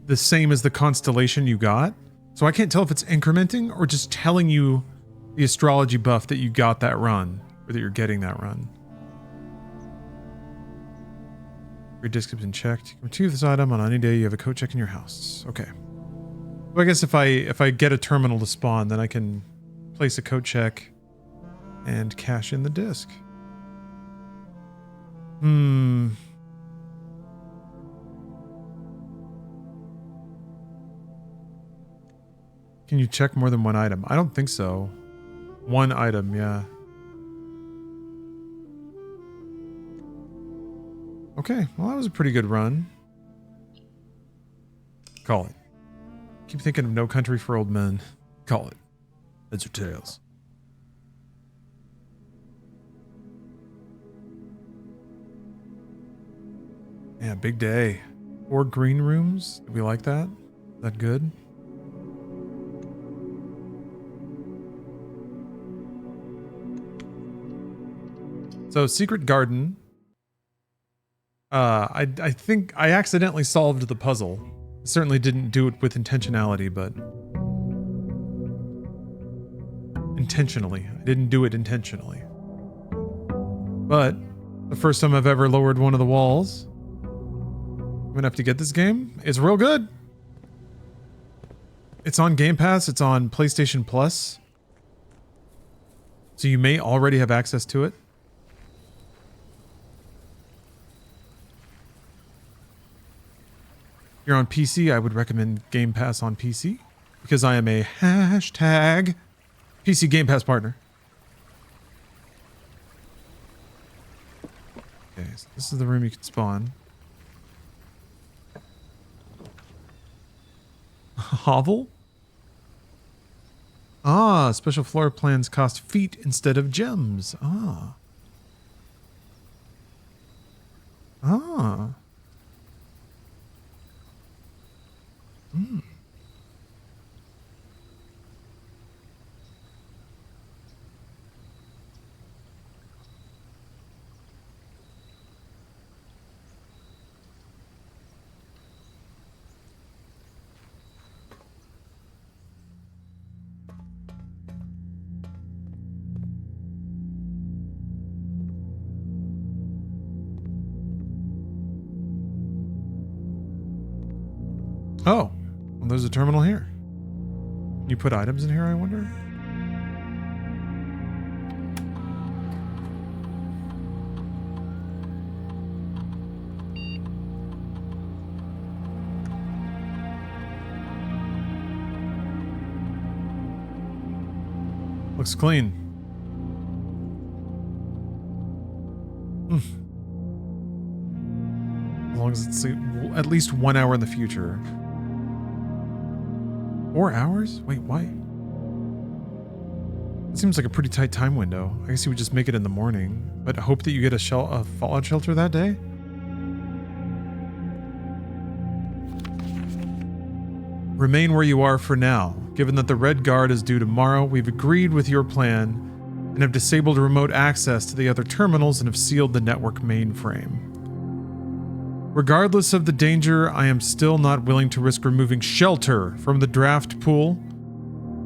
the same as the constellation you got. So I can't tell if it's incrementing or just telling you the astrology buff that you got that run, or that you're getting that run. Your disc has been checked. You can retrieve this item on any day you have a code check in your house. Okay. So I guess if I get a terminal to spawn, then I can place a code check and cash in the disc. Can you check more than one item? I don't think so. One item, yeah. Okay, well that was a pretty good run. Call it. Keep thinking of No Country for Old Men. Call it. Heads or tails. Yeah, big day. 4 green rooms. Do we like that? Is that good? So, Secret Garden. I think I accidentally solved the puzzle. I certainly didn't do it with intentionality, but... Intentionally. I didn't do it intentionally. But, the first time I've ever lowered one of the walls. I'm gonna have to get this game. It's real good. It's on Game Pass. It's on PlayStation Plus. So you may already have access to it. If you're on PC, I would recommend Game Pass on PC because I am a hashtag PC Game Pass partner. Okay, so this is the room you can spawn. Hovel? Ah, special floor plans cost feet instead of gems. Ah. Ah. Hmm. Oh, well, there's a terminal here. You put items in here, I wonder? Looks clean. As long as it's at least 1 hour in the future. 4 hours? Wait, why? It seems like a pretty tight time window. I guess you would just make it in the morning, but hope that you get a fallout shelter that day? Remain where you are for now. Given that the Red Guard is due tomorrow, we've agreed with your plan and have disabled remote access to the other terminals and have sealed the network mainframe. Regardless of the danger, I am still not willing to risk removing shelter from the draft pool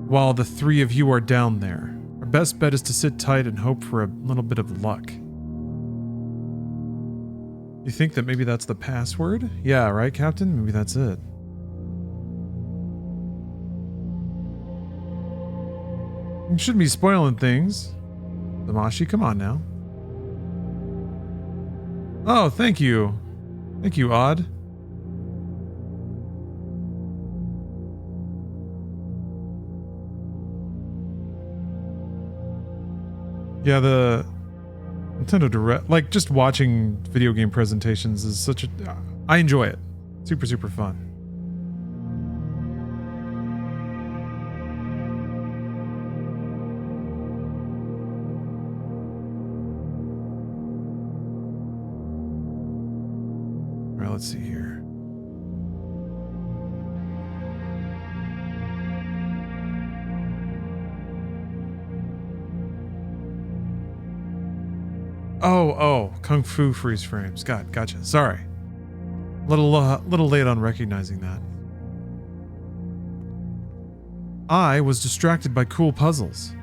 while the three of you are down there. Our best bet is to sit tight and hope for a little bit of luck. You think that maybe that's the password? Yeah, right, Captain? Maybe that's it. You shouldn't be spoiling things. Damashi, come on now. Oh, thank you. Thank you, Odd. Yeah, the Nintendo Direct, like just watching video game presentations is such a... I enjoy it. Super, super fun. Let's see here. Oh, Kung Fu freeze frames. Gotcha. Sorry. Little late on recognizing that. I was distracted by cool puzzles.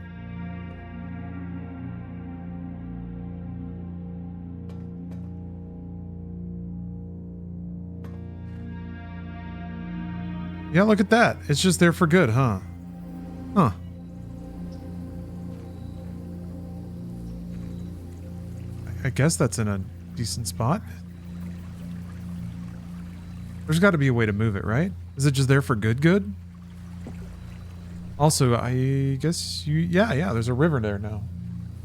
Yeah, look at that. It's just there for good, huh? Huh. I guess that's in a decent spot. There's got to be a way to move it, right? Is it just there for good? Also, I guess yeah, there's a river there now.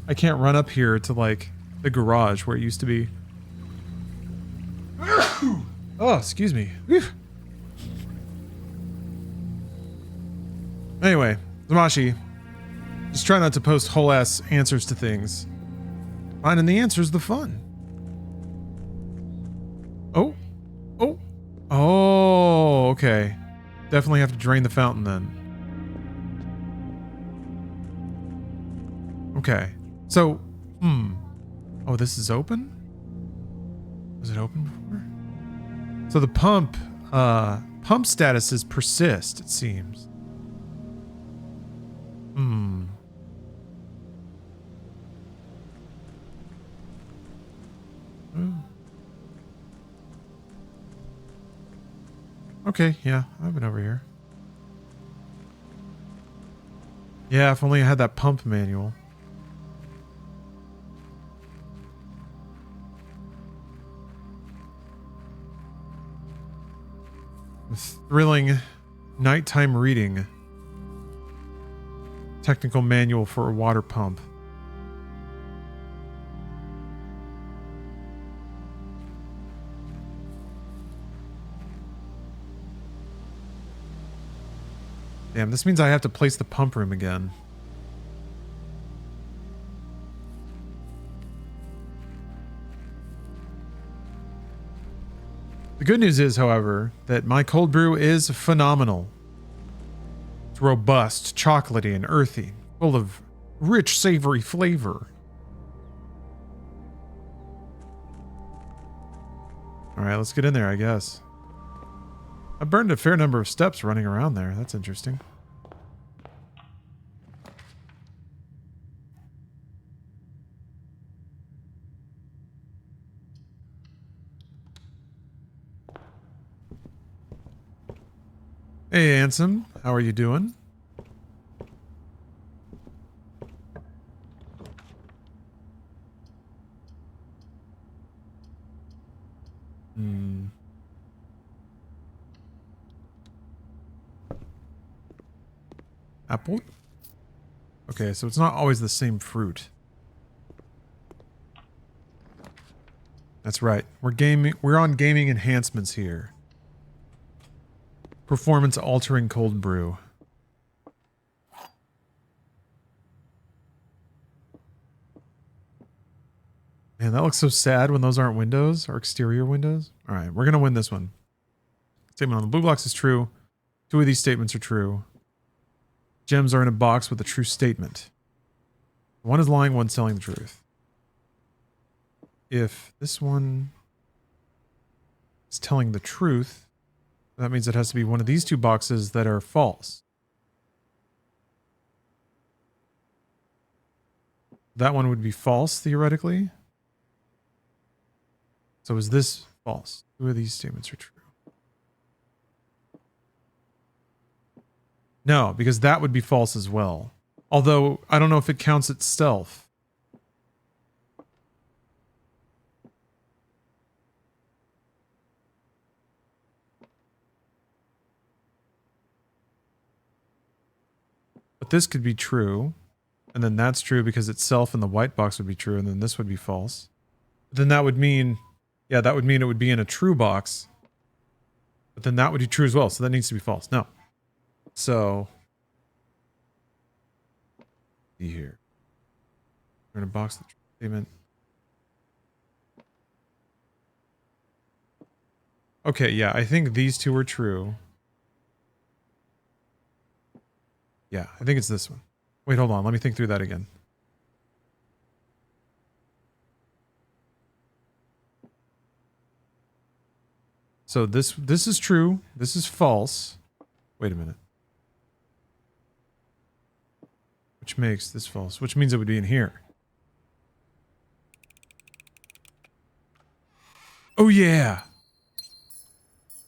I can't run up here to, like, the garage where it used to be. Oh, excuse me. Whew. Anyway, Zamashi, just try not to post whole-ass answers to things. Finding the answer's the fun. Oh, okay. Definitely have to drain the fountain then. Okay. So, oh, this is open? Was it open before? So the pump statuses persist, it seems. Okay, yeah, I've been over here. Yeah, if only I had that pump manual. A thrilling nighttime reading. Technical manual for a water pump. Damn, this means I have to place the pump room again. The good news is, however, that my cold brew is phenomenal. It's robust, chocolatey, and earthy, full of rich, savory flavor. Alright, let's get in there, I guess. I burned a fair number of steps running around there. That's interesting. Hey, Ansem. How are you doing? Apple? Okay, so it's not always the same fruit. That's right. We're on gaming enhancements here. Performance altering cold brew. Man, that looks so sad when those aren't windows or exterior windows. All right, we're going to win this one. Statement on the blue blocks is true. 2 of these statements are true. Gems are in a box with a true statement. One is lying, one's telling the truth. If this one is telling the truth, that means it has to be one of these 2 boxes that are false. That one would be false, theoretically. So is this false? 2 of these statements are true. No, because that would be false as well. Although, I don't know if it counts itself. But this could be true. And then that's true because itself in the white box would be true. And then this would be false. But then that would mean... Yeah, that would mean it would be in a true box. But then that would be true as well. So that needs to be false. No. So... see here. We're in a box. The statement. Okay, yeah, I think these 2 are true. Yeah, I think it's this one. Wait, hold on. Let me think through that again. So this is true. This is false. Wait a minute. Which makes this false, which means it would be in here. Oh yeah.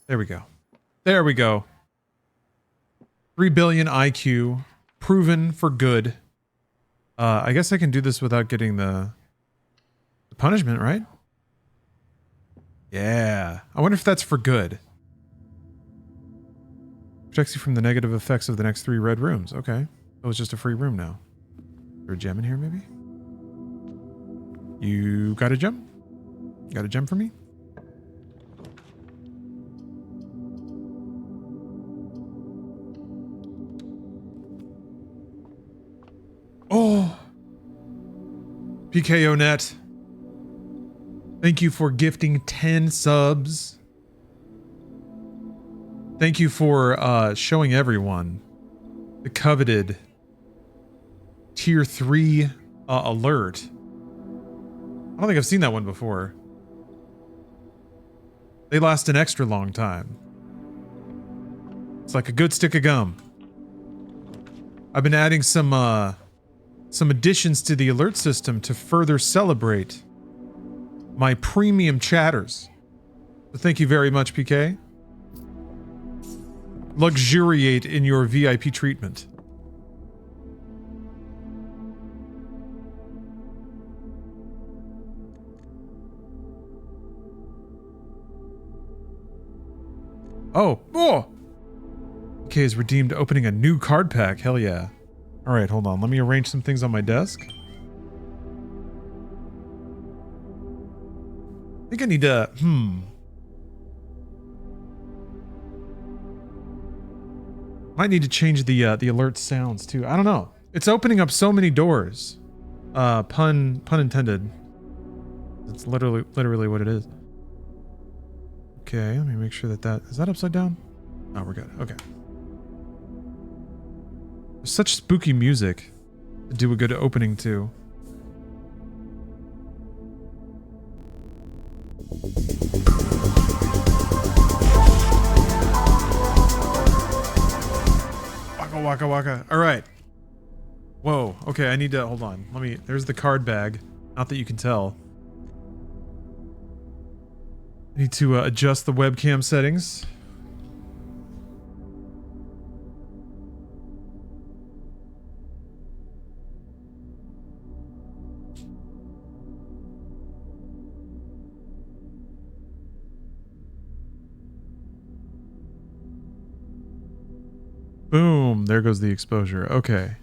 There we go. There we go. 3 billion IQ. Proven for good. I guess I can do this without getting the punishment, right? Yeah. I wonder if that's for good. Protects you from the negative effects of the next 3 red rooms. Okay. Oh, it's just a free room now. Is there a gem in here, maybe? You got a gem? Got a gem for me? Oh! PKO Net. Thank you for gifting 10 subs. Thank you for showing everyone the coveted Tier 3 alert. I don't think I've seen that one before. They last an extra long time. It's like a good stick of gum. I've been adding some additions to the alert system to further celebrate my premium chatters. So thank you very much, PK. Luxuriate in your VIP treatment. Oh! PK has redeemed opening a new card pack. Hell yeah. Alright, hold on. Let me arrange some things on my desk. I think I need to... Might need to change the alert sounds too. I don't know. It's opening up so many doors. Pun intended. It's literally what it is. Okay, let me make sure that is that upside down? Oh, we're good. Okay. There's such spooky music to do a good opening to. Waka waka. All right. Whoa. Okay, I need to hold on. There's the card bag. Not that you can tell. I need to adjust the webcam settings. Boom, there goes the exposure. Okay.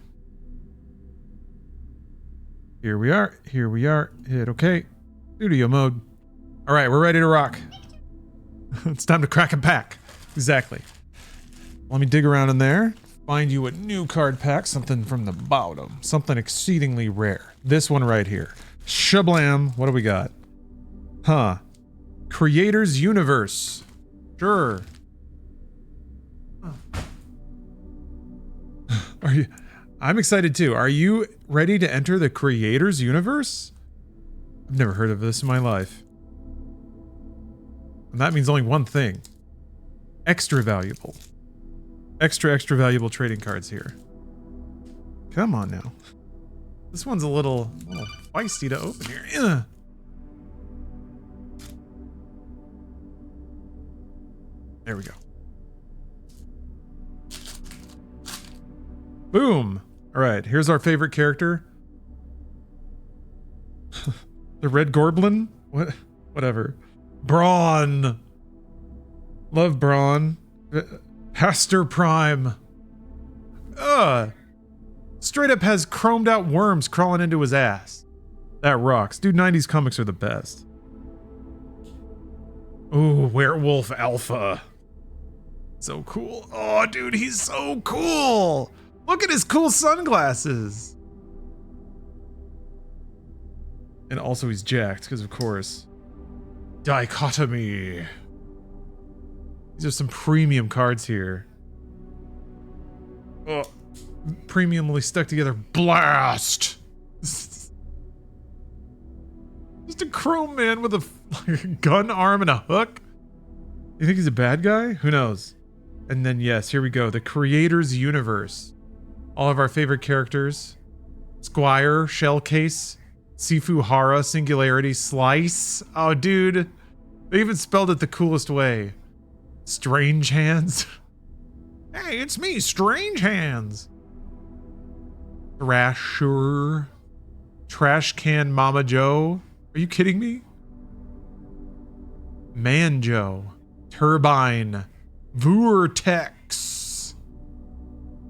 Here we are. Hit okay. Studio mode. All right, we're ready to rock. It's time to crack a pack. Exactly. Let me dig around in there. Find you a new card pack. Something from the bottom. Something exceedingly rare. This one right here. Shablam. What do we got? Huh. Creator's Universe. Sure. Huh. Are you... I'm excited too. Are you ready to enter the Creator's Universe? I've never heard of this in my life. And that means only one thing. Extra valuable. Extra valuable trading cards here. Come on now. This one's a little feisty to open here. Ugh. There we go. Boom. All right, here's our favorite character. The Red Gorblin? What? Whatever. Brawn. Love Brawn. Pastor Prime. Straight up has chromed out worms crawling into his ass. That rocks. Dude, 90s comics are the best. Ooh, Werewolf Alpha. So cool. Oh, dude, he's so cool. Look at his cool sunglasses. And also he's jacked, because of course. Dichotomy. These are some premium cards here. Oh, premiumly stuck together. Blast! Just a chrome man with a gun arm and a hook? You think he's a bad guy? Who knows? And then yes, here we go. The Creator's Universe. All of our favorite characters. Squire, Shellcase, Sifu Hara, Singularity, Slice. Oh, dude. They even spelled it the coolest way. Strange Hands. Hey, it's me, Strange Hands. Thrasher. Trash Can Mama Joe. Are you kidding me? Manjo. Turbine. Vortex.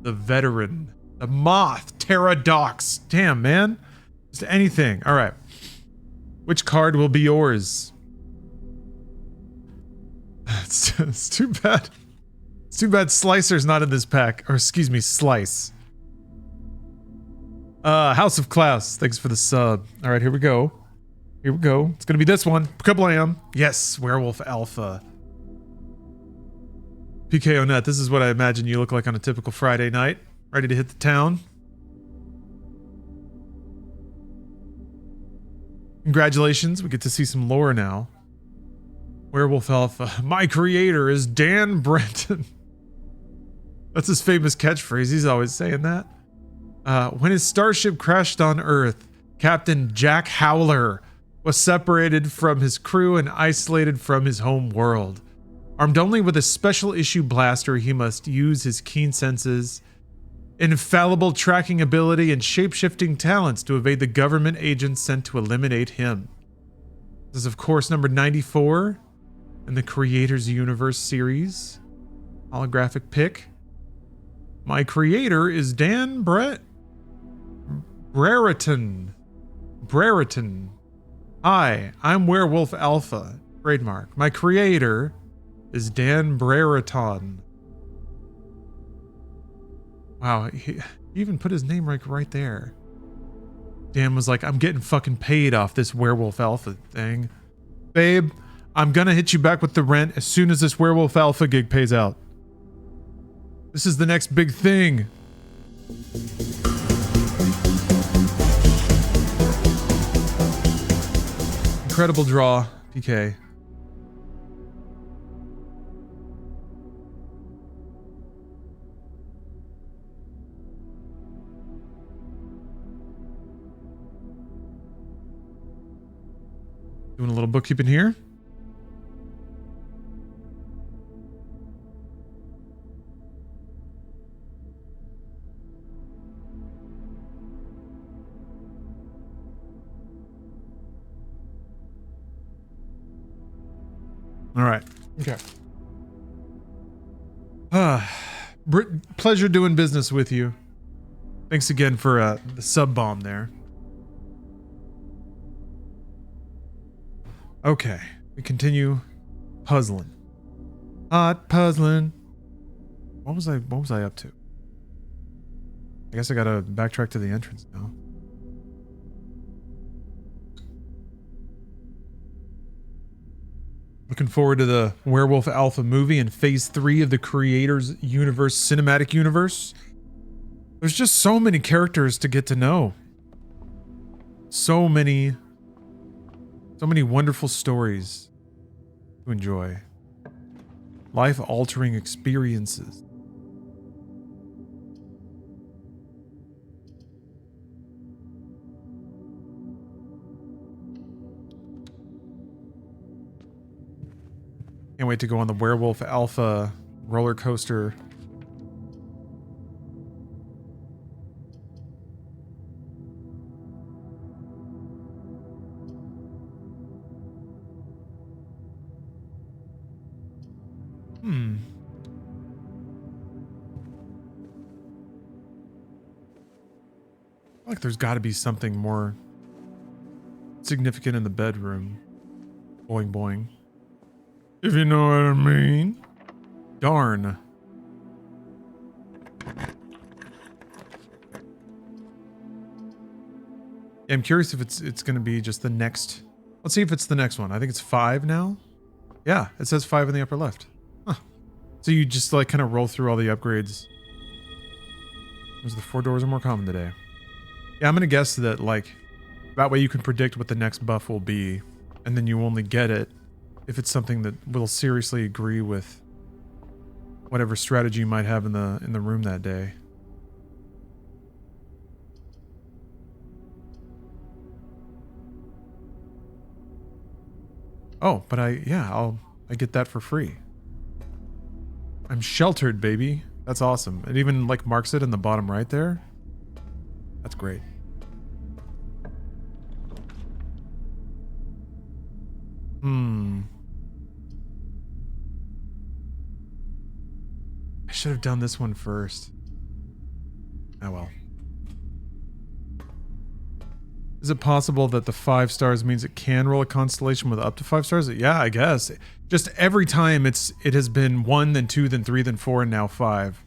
The Veteran. The Moth. Pterodox. Damn, man. Just anything. All right. Which card will be yours? It's too bad. It's too bad Slicer's not in this pack. Or excuse me, Slice. House of Klaus. Thanks for the sub. All right, here we go. Here we go. It's gonna be this one. Kablam. Yes, Werewolf Alpha. PKONet. This is what I imagine you look like on a typical Friday night. Ready to hit the town. Congratulations. We get to see some lore now. Werewolf Alpha. My creator is Dan Brenton. That's his famous catchphrase. He's always saying that. When his starship crashed on Earth, Captain Jack Howler was separated from his crew and isolated from his home world. Armed only with a special issue blaster, he must use his keen senses, infallible tracking ability, and shape-shifting talents to evade the government agents sent to eliminate him. This is, of course, number 94 in the Creator's Universe series. Holographic pick. My creator is Dan Brereton. Hi, I'm Werewolf Alpha. Trademark. My creator is Dan Brereton. Wow, he even put his name right there. Dan was like, I'm getting fucking paid off this Werewolf Alpha thing. Babe, I'm gonna hit you back with the rent as soon as this Werewolf Alpha gig pays out. This is the next big thing. Incredible draw, PK. Doing a little bookkeeping here. All right. Okay. Pleasure doing business with you. Thanks again for the sub bomb there. Okay. We continue puzzling. Hot puzzling. What was I up to? I guess I gotta backtrack to the entrance now. Looking forward to the Werewolf Alpha movie and phase 3 of the creator's universe, cinematic universe. There's just so many characters to get to know. So many wonderful stories to enjoy. Life-altering experiences. Can't wait to go on the Werewolf Alpha roller coaster. I feel like there's got to be something more significant in the bedroom. Boing boing. If you know what I mean. Darn. Yeah, I'm curious if it's going to be just the next. Let's see if it's the next one. I think it's 5 now. Yeah, it says 5 in the upper left. Huh. So you just like kind of roll through all the upgrades. There's the 4 doors are more common today. Yeah, I'm going to guess that like that way you can predict what the next buff will be, and then you only get it if it's something that will seriously agree with whatever strategy you might have in the room that day. Oh, but I get that for free. I'm sheltered, baby. That's awesome. It even like marks it in the bottom right there. That's great. I should have done this one first. Oh well. Is it possible that the 5 stars means it can roll a constellation with up to 5 stars? Yeah, I guess. Just every time it has been 1, then 2, then 3, then 4, and now 5.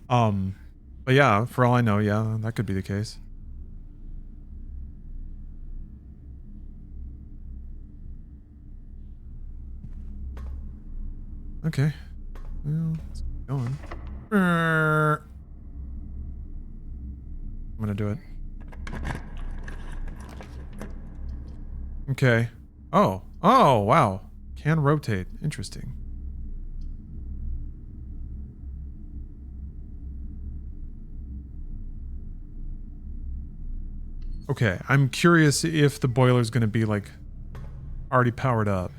But yeah, for all I know, yeah, that could be the case. Okay. Well, let's keep going. I'm gonna do it. Okay. Oh, wow. Can rotate. Interesting. Okay, I'm curious if the boiler's gonna be like already powered up.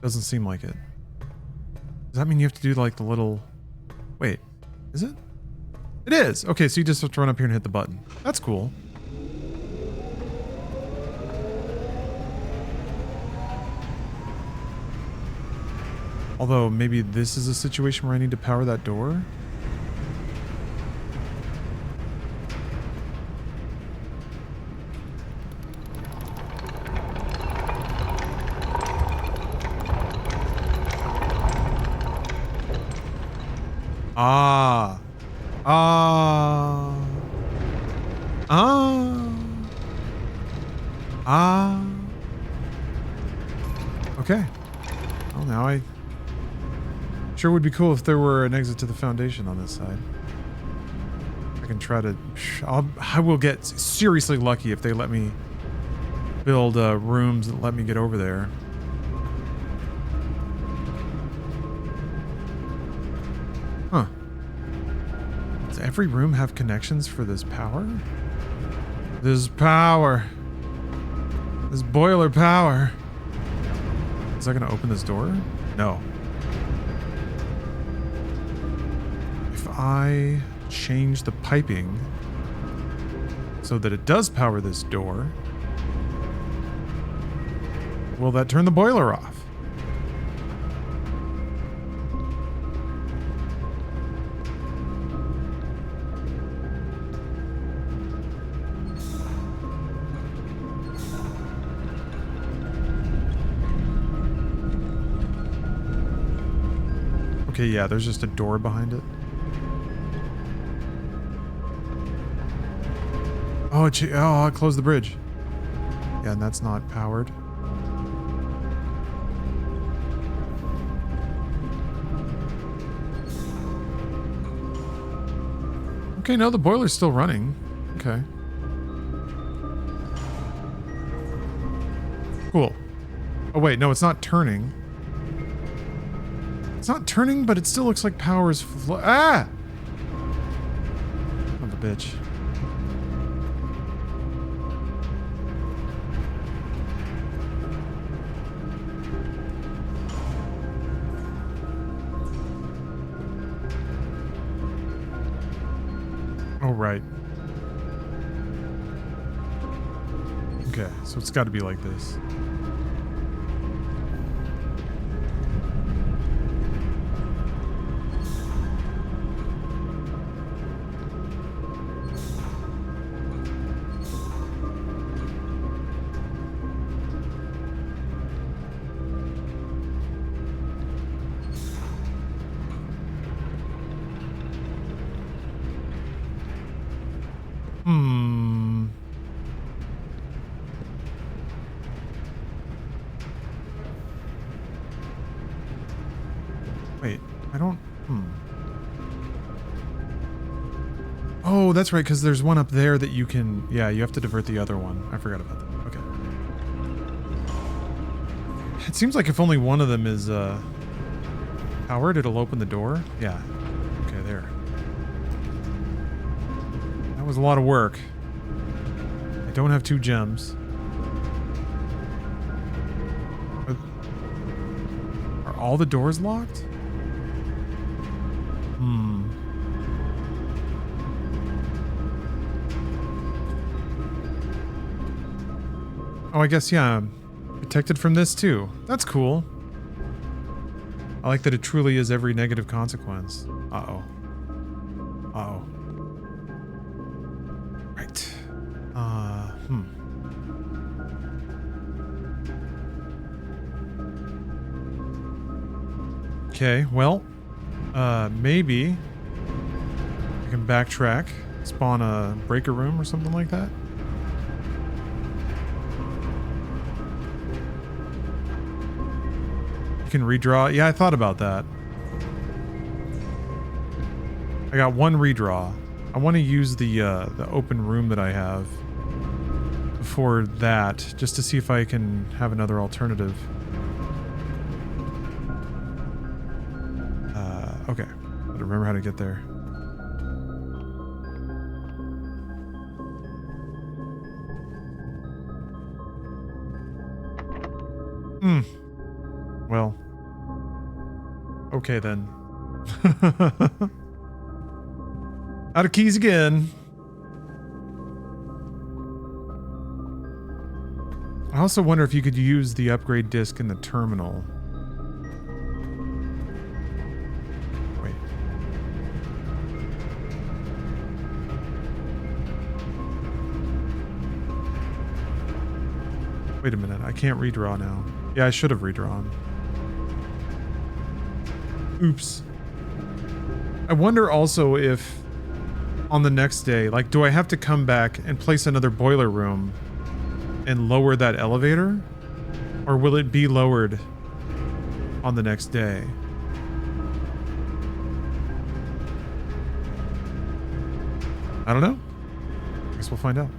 Doesn't seem like it. Does that mean you have to do like the little... Wait, is it? It is! Okay, so you just have to run up here and hit the button. That's cool. Although, maybe this is a situation where I need to power that door? Okay. Well, now I... Sure would be cool if there were an exit to the foundation on this side. I can try to... I will get seriously lucky if they let me build rooms that let me get over there. Huh. Does every room have connections for this power? This power. This boiler power. Is that going to open this door? No. If I change the piping so that it does power this door, will that turn the boiler off? Okay, yeah, there's just a door behind it. Oh, I closed the bridge. Yeah, and that's not powered. Okay, no, the boiler's still running. Okay. Cool. Oh, wait, no, it's not turning. It's not turning, but it still looks like power is ah! Oh, the bitch. Oh, right. Okay, so it's got to be like this. Wait, I don't... Oh, that's right, because there's one up there that you can... Yeah, you have to divert the other one. I forgot about that. Okay. It seems like if only one of them is powered, it'll open the door. Yeah. Okay, there. That was a lot of work. I don't have 2 gems. Are all the doors locked? Oh, I guess, yeah, I'm protected from this too. That's cool. I like that it truly is every negative consequence. Uh-oh. Uh-oh. Right. Okay, well, maybe I can backtrack, spawn a breaker room or something like that. Can redraw. Yeah, I thought about that. I got 1 redraw. I want to use the open room that I have before that, just to see if I can have another alternative. Okay. I don't remember how to get there. Well. Okay then. Out of keys again. I also wonder if you could use the upgrade disc in the terminal. Wait. Wait a minute, I can't redraw now. Yeah, I should have redrawn. Oops. I wonder also if on the next day, like, do I have to come back and place another boiler room and lower that elevator? Or will it be lowered on the next day? I don't know. I guess we'll find out.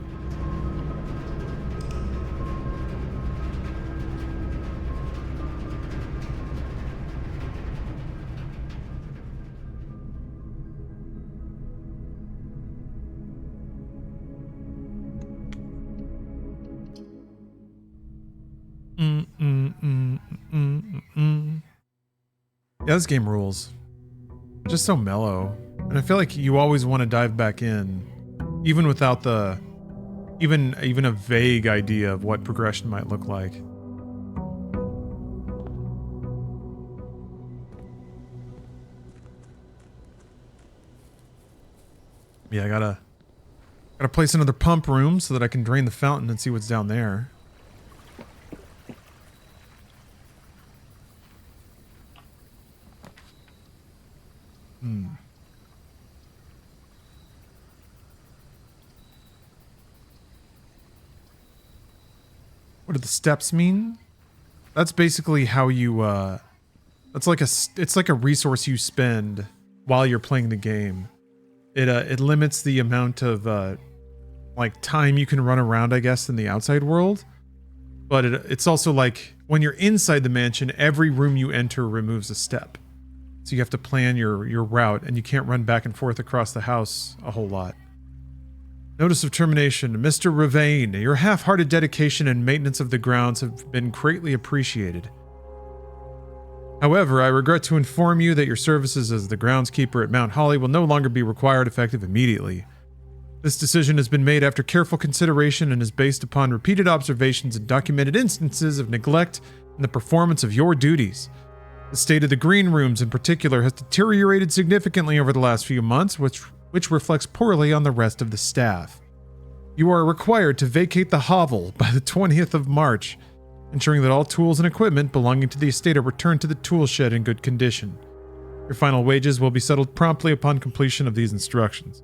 Yeah, this game rules. Just so mellow. And I feel like you always want to dive back in, even without the even a vague idea of what progression might look like. Yeah, I gotta place another pump room so that I can drain the fountain and see what's down there. Hmm. What do the steps mean? That's basically how you, that's like it's like a resource you spend while you're playing the game. It limits the amount of, like time you can run around, I guess, in the outside world. But it's also like when you're inside the mansion, every room you enter removes a step. So you have to plan your route, and you can't run back and forth across the house a whole lot. Notice of termination. Mr. Ravain, your half-hearted dedication and maintenance of the grounds have been greatly appreciated. However, I regret to inform you that your services as the groundskeeper at Mount Holly will no longer be required effective immediately. This decision has been made after careful consideration and is based upon repeated observations and documented instances of neglect in the performance of your duties. The state of the green rooms in particular has deteriorated significantly over the last few months, which reflects poorly on the rest of the staff. You are required to vacate the hovel by the 20th of March, ensuring that all tools and equipment belonging to the estate are returned to the tool shed in good condition. Your final wages will be settled promptly upon completion of these instructions.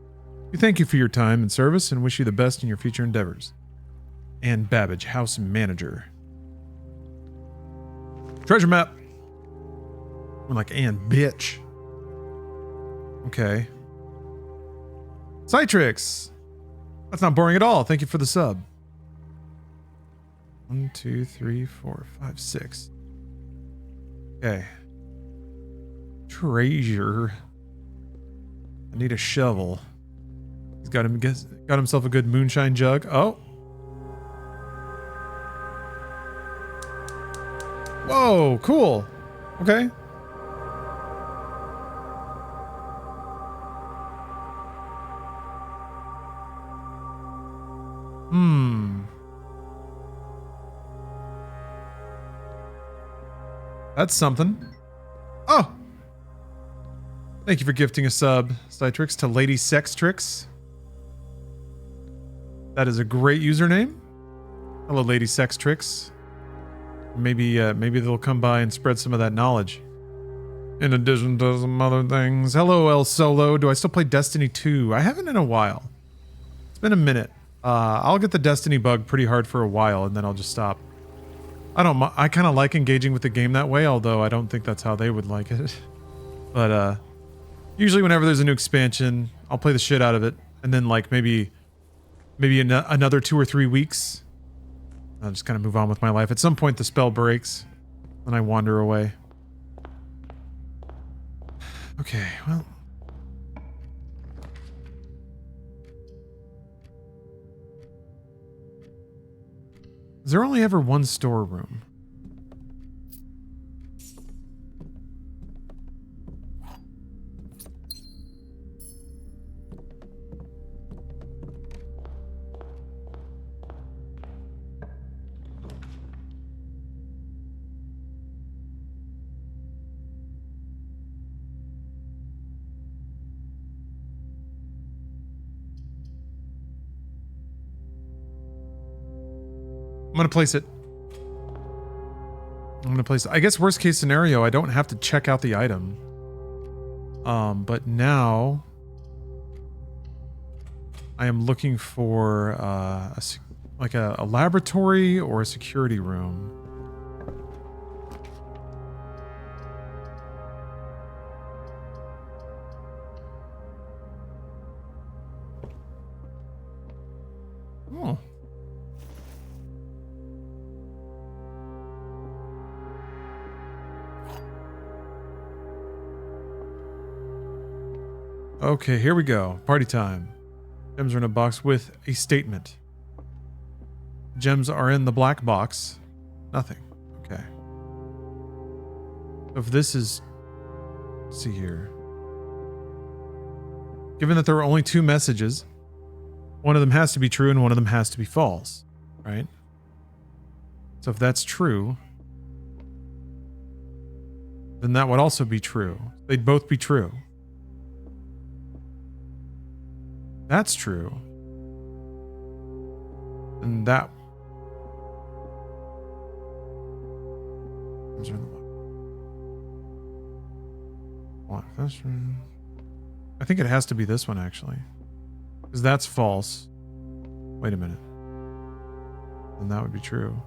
We thank you for your time and service and wish you the best in your future endeavors. Ann Babbage, House Manager. Treasure map. More like Ann Bitch. Okay. Citrix. That's not boring at all. Thank you for the sub. 1, 2, 3, 4, 5, 6. Okay. Treasure. I need a shovel. He's got himself a good moonshine jug. Oh. Whoa, cool. Okay. That's something. Oh! Thank you for gifting a sub, Citrix, to Lady Sextrix. That is a great username. Hello, Lady Sextrix. Maybe they'll come by and spread some of that knowledge. In addition to some other things. Hello, El Solo. Do I still play Destiny 2? I haven't in a while. It's been a minute. I'll get the Destiny bug pretty hard for a while, and then I'll just stop. I kind of like engaging with the game that way, although I don't think that's how they would like it. But usually whenever there's a new expansion, I'll play the shit out of it, and then like maybe another 2 or 3 weeks, I'll just kind of move on with my life. At some point the spell breaks, and I wander away. Okay, well. Is there only ever one storeroom? I'm gonna place it. I guess worst case scenario, I don't have to check out the item. But now I am looking for a laboratory or a security room. Oh. Okay, here we go. Party time. Gems are in a box with a statement. Gems are in the black box. Nothing. Okay. So if this is... Let's see here. Given that there are only 2 messages, one of them has to be true and one of them has to be false, right? So if that's true, then that would also be true. They'd both be true. That's true. And that... What? I think it has to be this one, actually. Because that's false. Wait a minute. Then that would be true.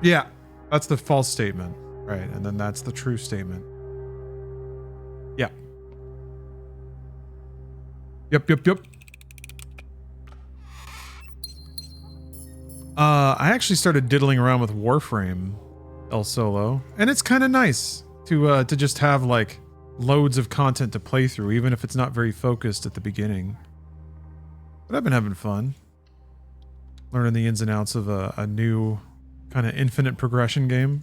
Yeah, that's the false statement. Right, and then that's the true statement. Yeah. Yep. I actually started diddling around with Warframe El Solo, and it's kind of nice to just have like loads of content to play through, even if it's not very focused at the beginning. But I've been having fun learning the ins and outs of a new kind of infinite progression game.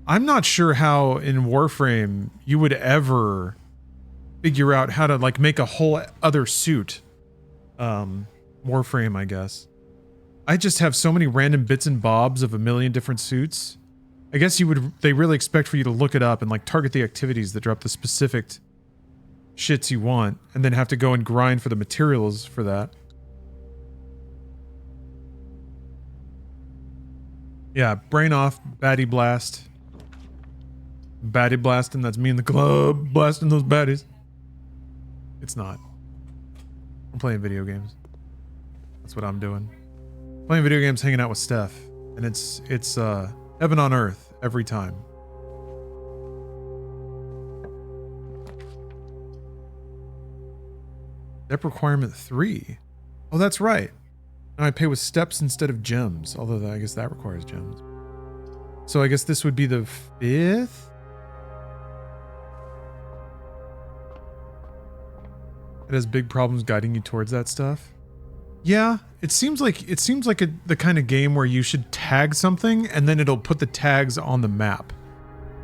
I'm not sure how in Warframe you would ever figure out how to like make a whole other suit. Warframe, I guess. I just have so many random bits and bobs of a million different suits. I guess they really expect for you to look it up and like target the activities that drop the specific shits you want, and then have to go and grind for the materials for that. Yeah, brain off, baddie blast. Baddie blasting, that's me in the club, blasting those baddies. It's not. I'm playing video games. That's what I'm doing. Playing video games, hanging out with Steph. And it's heaven on earth every time. Step requirement 3. Oh, that's right. Now I pay with steps instead of gems. Although I guess that requires gems. So I guess this would be the 5th? It has big problems guiding you towards that stuff. Yeah, it seems like the kind of game where you should tag something and then it'll put the tags on the map.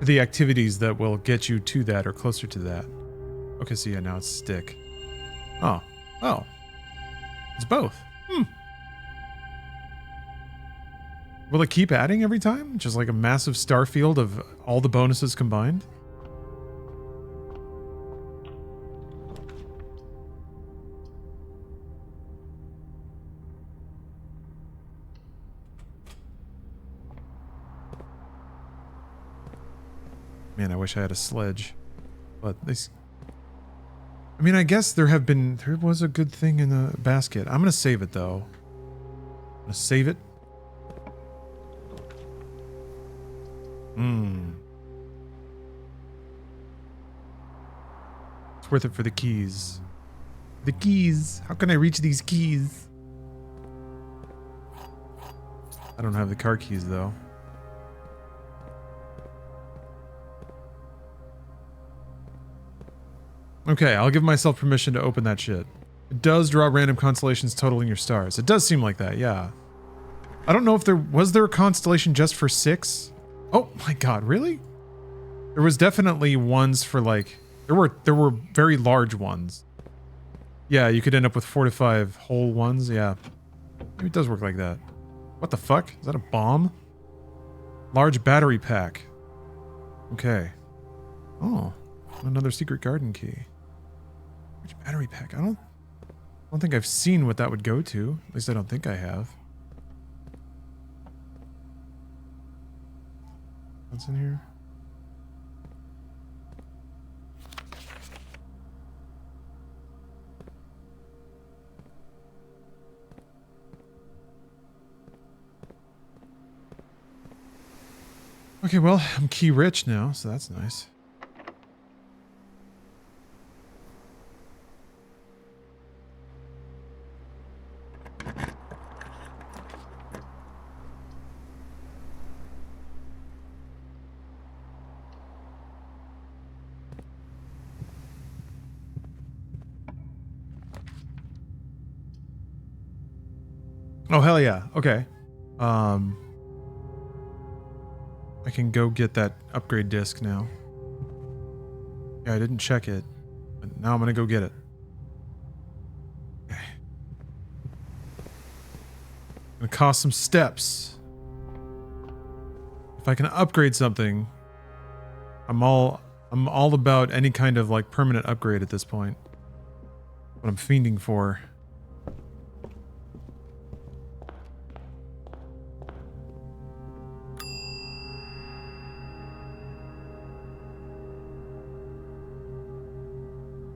The activities that will get you to that or closer to that. Okay, so yeah, now it's stick. Oh. It's both. Will it keep adding every time? Just like a massive star field of all the bonuses combined? Man, I wish I had a sledge. But I mean, I guess there was a good thing in the basket. I'm gonna save it though. I'm gonna save it. It's worth it for the keys. The keys! How can I reach these keys? I don't have the car keys though. Okay, I'll give myself permission to open that shit. It does draw random constellations totaling your stars. It does seem like that, yeah. I don't know if was there a constellation just for 6? Oh my god, really? There was definitely ones for like, there were very large ones. Yeah, you could end up with 4 to 5 whole ones, yeah. Maybe it does work like that. What the fuck? Is that a bomb? Large battery pack. Okay. Oh, another secret garden key. Which battery pack? I don't think I've seen what that would go to. At least I don't think I have. What's in here? Okay, well, I'm key rich now, so that's nice. Oh, hell yeah. Okay. I can go get that upgrade disc now. Yeah, I didn't check it, but now I'm gonna go get it. Okay. Gonna cost some steps. If I can upgrade something, I'm all I'm all about any kind of like permanent upgrade at this point. What I'm fiending for.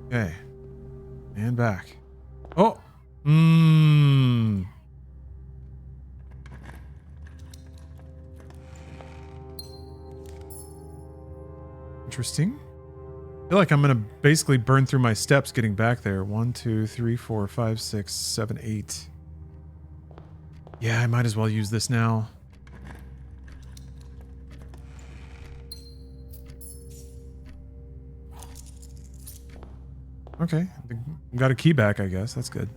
Okay. And back. Oh! Mmm. Interesting. I feel like I'm gonna basically burn through my steps getting back there. 1, 2, 3, 4, 5, 6, 7, 8. Yeah, I might as well use this now. Okay, got a key back, I guess. That's good.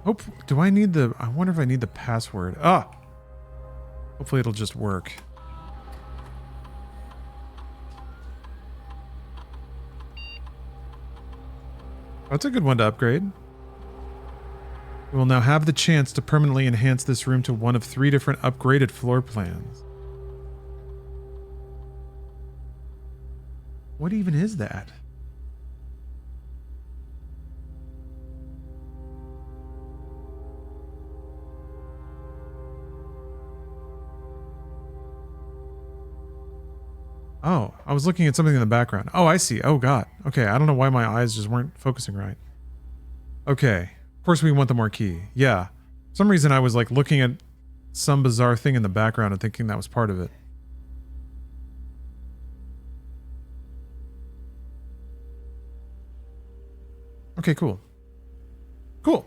Hope, do I need the, I wonder if I need the password. Ah! Hopefully it'll just work. That's a good one to upgrade. We will now have the chance to permanently enhance this room to one of 3 different upgraded floor plans. What even is that? Oh, I was looking at something in the background. Oh, I see. Oh, God. Okay, I don't know why my eyes just weren't focusing right. Okay. Of course we want the marquee. Yeah. For some reason I was like looking at some bizarre thing in the background and thinking that was part of it. Okay, cool. Cool.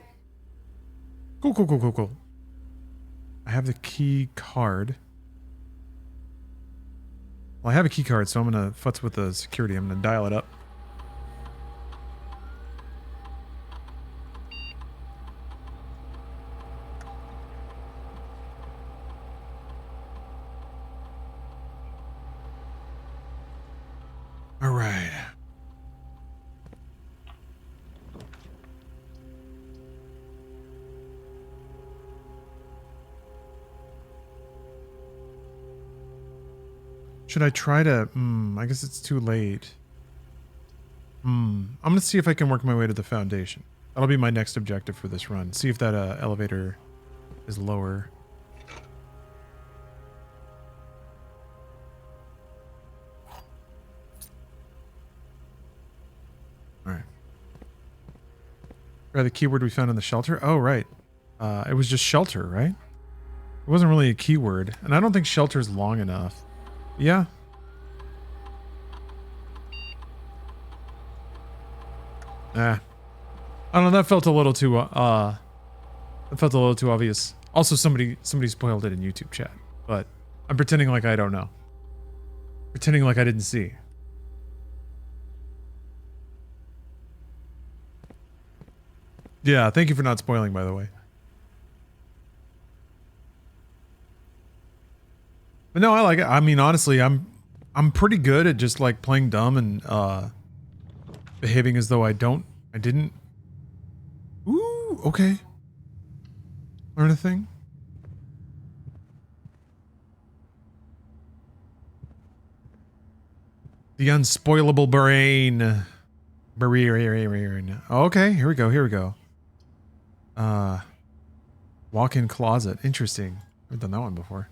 Cool, cool, cool, cool, cool. I have the key card. Well, I have a key card, so I'm going to futz with the security. I'm going to dial it up. All right. Should I try to... I guess it's too late. I'm going to see if I can work my way to the foundation. That'll be my next objective for this run. See if that elevator is lower. Alright. Try the keyword we found in the shelter? Oh, right. It was just shelter, right? It wasn't really a keyword. And I don't think shelter's long enough. Yeah. I don't know, that felt a little too obvious. Also somebody spoiled it in YouTube chat, but I'm pretending like I don't know. Pretending like I didn't see. Yeah, thank you for not spoiling, by the way. But no, I like it. I mean, honestly, I'm pretty good at just like playing dumb and behaving as though I didn't. Ooh, okay. Learn a thing. The unspoilable brain. Okay, here we go. Walk-in closet. Interesting. I've done that one before.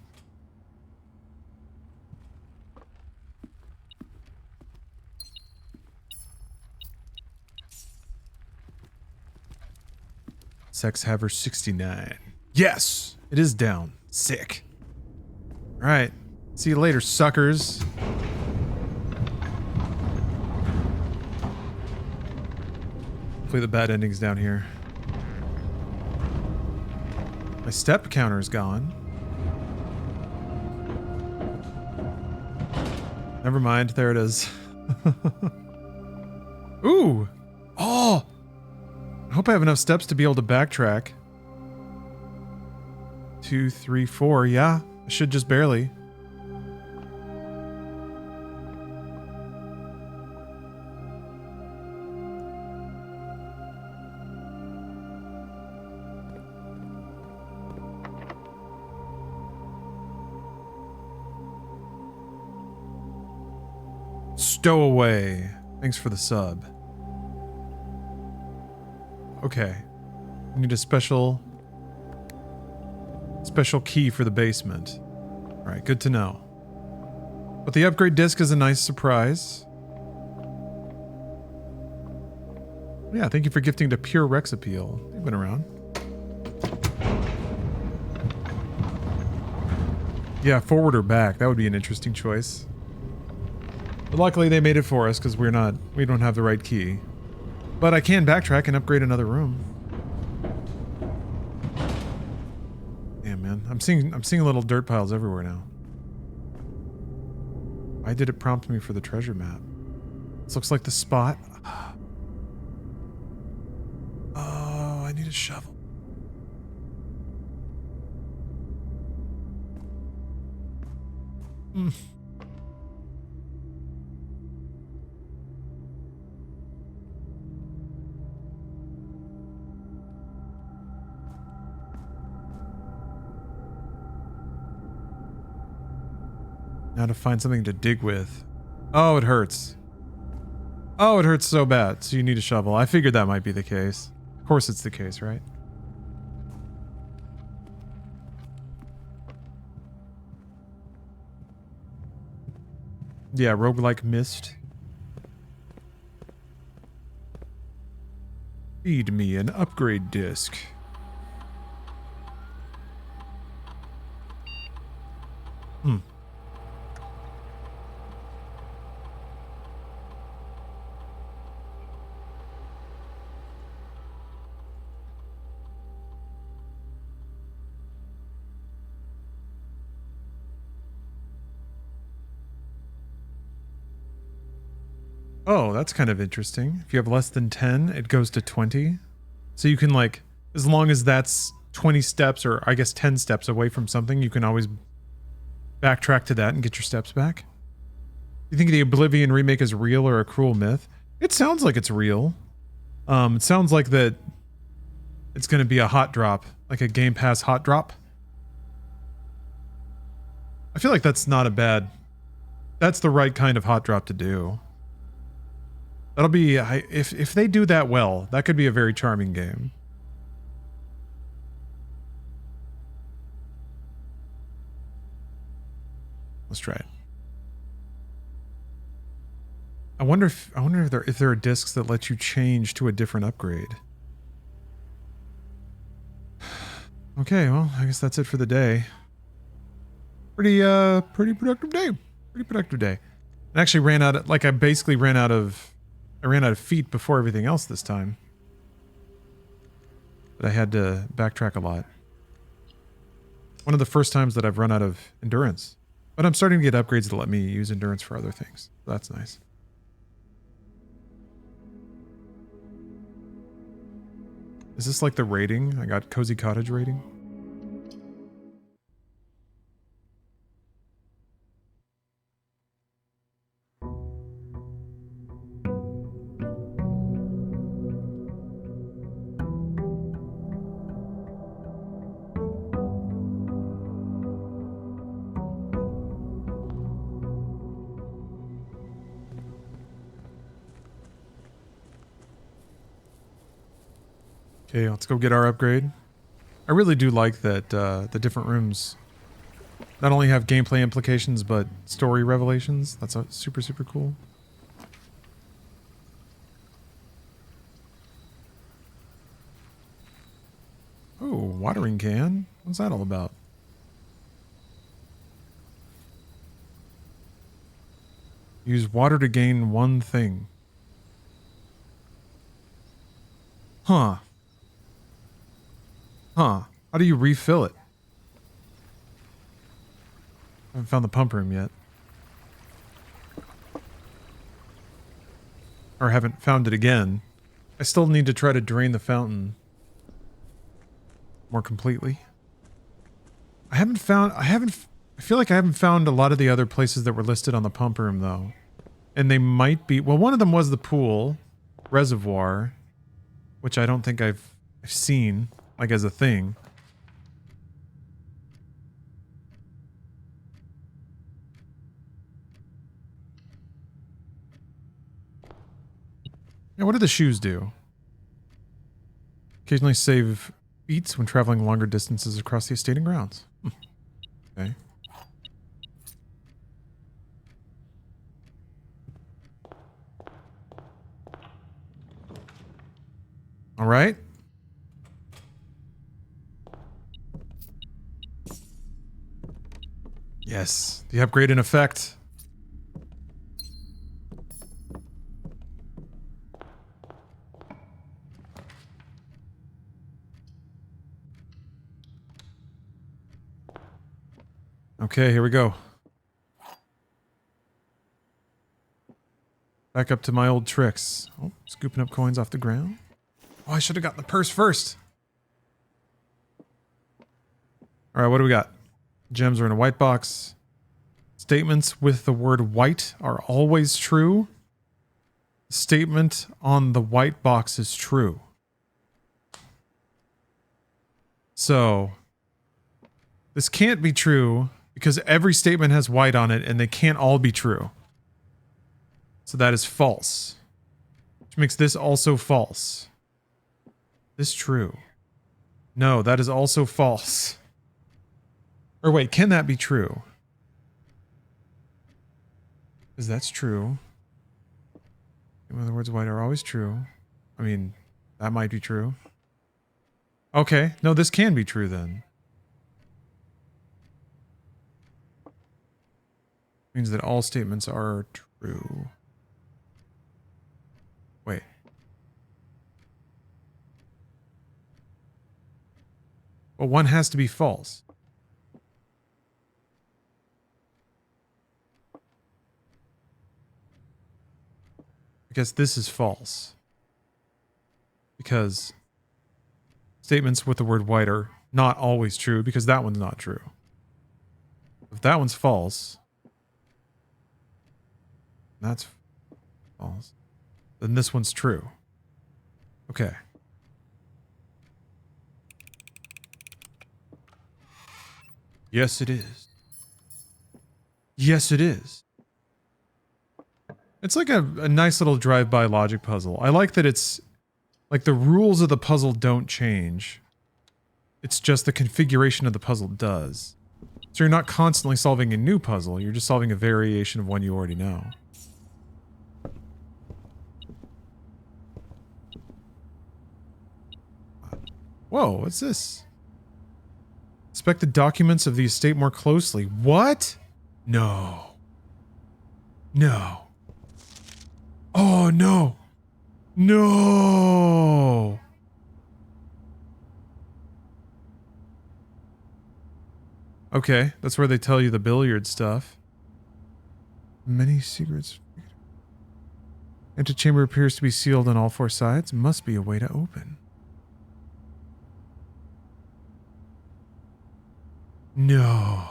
Sex Haver 69. Yes! It is down. Sick. Alright. See you later, suckers. Hopefully the bad ending's down here. My step counter is gone. Never mind. There it is. Ooh! Oh! I hope I have enough steps to be able to backtrack. 2, 3, 4. Yeah, I should just barely. Stowaway. Thanks for the sub. Okay. I need a special key for the basement. Alright, good to know. But the upgrade disc is a nice surprise. Yeah, thank you for gifting to Pure Rex Appeal. They've been around. Yeah, forward or back. That would be an interesting choice. But luckily they made it for us because we don't have the right key. But I can backtrack and upgrade another room. Damn, man. I'm seeing little dirt piles everywhere now. Why did it prompt me for the treasure map? This looks like the spot. Oh, I need a shovel. Now to find something to dig with. Oh, it hurts. Oh, it hurts so bad. So you need a shovel. I figured that might be the case. Of course it's the case, right? Yeah, roguelike mist. Feed me an upgrade disc. Oh, that's kind of interesting. If you have less than 10, it goes to 20. So you can, like, as long as that's 20 steps or I guess 10 steps away from something, you can always backtrack to that and get your steps back. You think the Oblivion remake is real or a cruel myth? It sounds like it's real. It sounds like that it's going to be a hot drop, like a Game Pass hot drop. I feel like that's not a bad... That's the right kind of hot drop to do. That'll be... If they do that well, that could be a very charming game. Let's try it. I wonder if there are discs that let you change to a different upgrade. Okay, well, I guess that's it for the day. Pretty productive day. Pretty productive day. I actually ran out of, like, I ran out of feet before everything else this time. But I had to backtrack a lot. One of the first times that I've run out of endurance. But I'm starting to get upgrades to let me use endurance for other things. So that's nice. Is this like the rating? I got Cozy Cottage rating. Okay, let's go get our upgrade. I really do like that the different rooms not only have gameplay implications, but story revelations. That's super, super cool. Oh, watering can? What's that all about? Use water to gain one thing. Huh. Huh. How do you refill it? I haven't found the pump room yet. Or haven't found it again. I still need to try to drain the fountain more completely. I feel like I haven't found a lot of the other places that were listed on the pump room though. And they might be, well, one of them was the pool reservoir, which I don't think I've seen like as a thing. Yeah, what do the shoes do? Occasionally save feet when traveling longer distances across the estate and grounds. Okay. All right. Yes, the upgrade in effect. Okay, here we go. Back up to my old tricks. Oh, scooping up coins off the ground. Oh, I should have gotten the purse first. All right, what do we got? Gems are in a white box. Statements with the word white are always true. Statement on the white box is true. So, this can't be true because every statement has white on it and they can't all be true. So that is false. Which makes this also false. This true. No, that is also false. Or wait, can that be true? Because that's true. In other words, white are always true. I mean, that might be true. Okay, no, this can be true then. Means that all statements are true. Wait. Well, one has to be false. I guess this is false. Because statements with the word white are not always true because that one's not true. If that one's false, that's false, then this one's true. Okay. Yes, it is. Yes, it is. It's like a nice little drive-by logic puzzle. I like that it's like the rules of the puzzle don't change. It's just the configuration of the puzzle does. So you're not constantly solving a new puzzle, you're just solving a variation of one you already know. Whoa, what's this? Inspect the documents of the estate more closely. What? No. No. Oh, no. No. Okay, that's where they tell you the billiard stuff. Many secrets. Antechamber appears to be sealed on all four sides. Must be a way to open. No.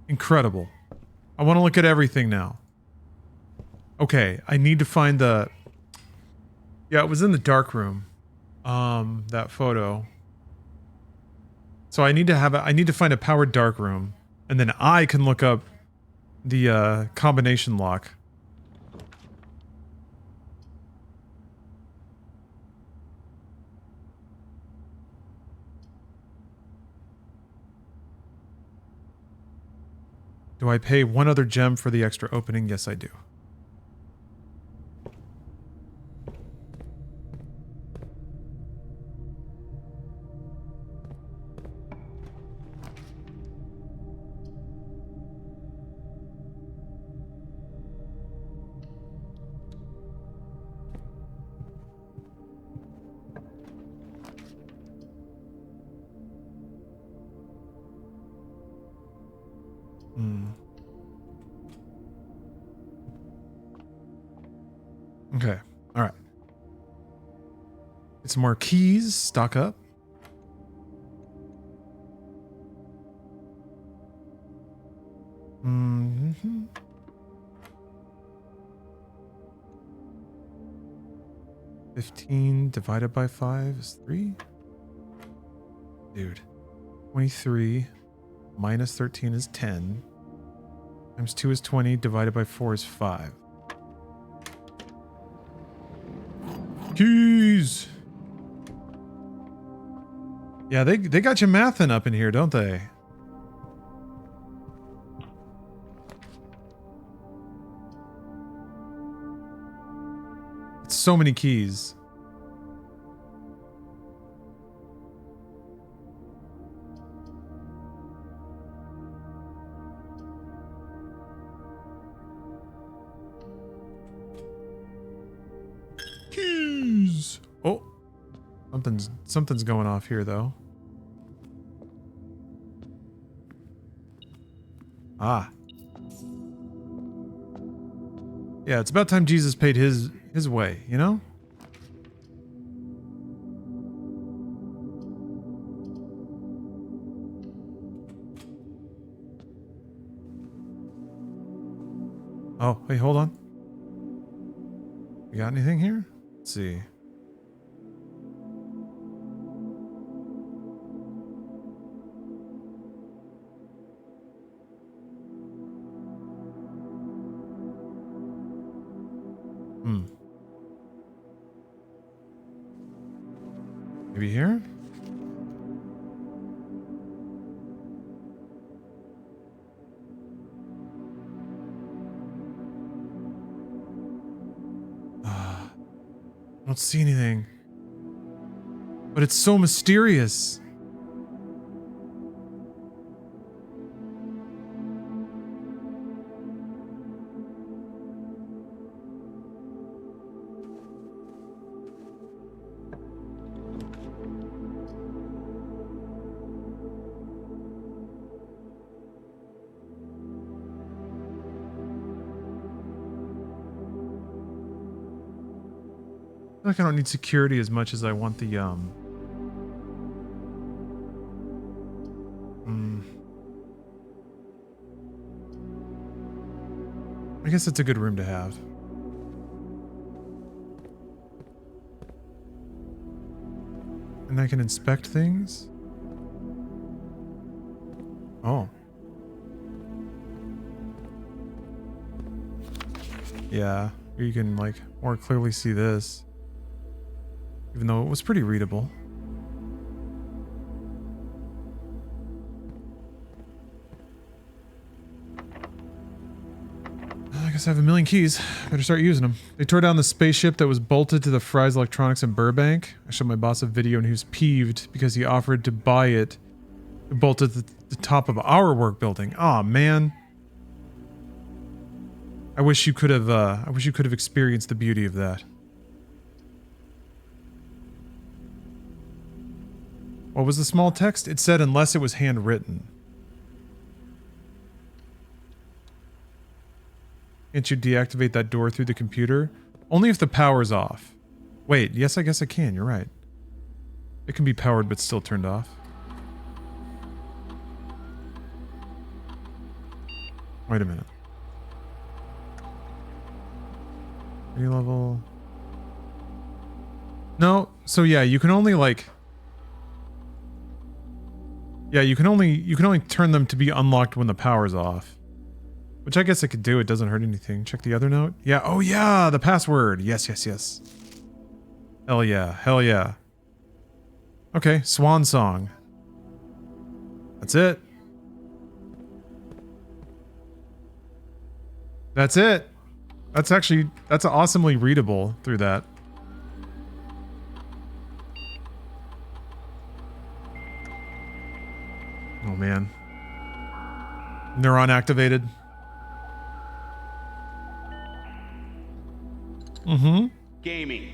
Incredible. I want to look at everything now. Okay, I need to find the... Yeah, it was in the dark room. That photo. So I need to find a powered dark room, and then I can look up the combination lock. Do I pay one other gem for the extra opening? Yes, I do. Okay. All right. Get some more keys. Stock up. Mm-hmm. $15 divided by 5 is 3. Dude. 23 minus 13 is 10. Times 2 is 20. Divided by 4 is 5. Keys. Yeah, they got you mathing up in here, don't they? It's so many keys. Keys. Oh, something's going off here though. Ah. Yeah, it's about time Jesus paid his way, you know? Oh, wait, hold on. We got anything here? Let's see. Maybe here? I don't see anything. But it's so mysterious. I feel like I don't need security as much as I want the I guess it's a good room to have. And I can inspect things. Oh. Yeah, you can like more clearly see this. Even though it was pretty readable. I guess I have a million keys. Better start using them. They tore down the spaceship that was bolted to the Fry's Electronics in Burbank. I showed my boss a video and he was peeved because he offered to buy it. It bolted to the top of our work building. Aw, man. I wish you could have experienced the beauty of that. What was the small text? It said unless it was handwritten. Can't you deactivate that door through the computer? Only if the power's off. Wait, yes, I guess I can. You're right. It can be powered but still turned off. Wait a minute. Any level? No. So yeah, you can only like... Yeah, you can only turn them to be unlocked when the power's off. Which I guess I could do. It doesn't hurt anything. Check the other note. Yeah. Oh yeah, the password. Yes, yes, yes. Hell yeah. Hell yeah. Okay, swan song. That's it. That's it. That's awesomely readable through that. Oh man. Neuron activated. Mm-hmm. Gaming.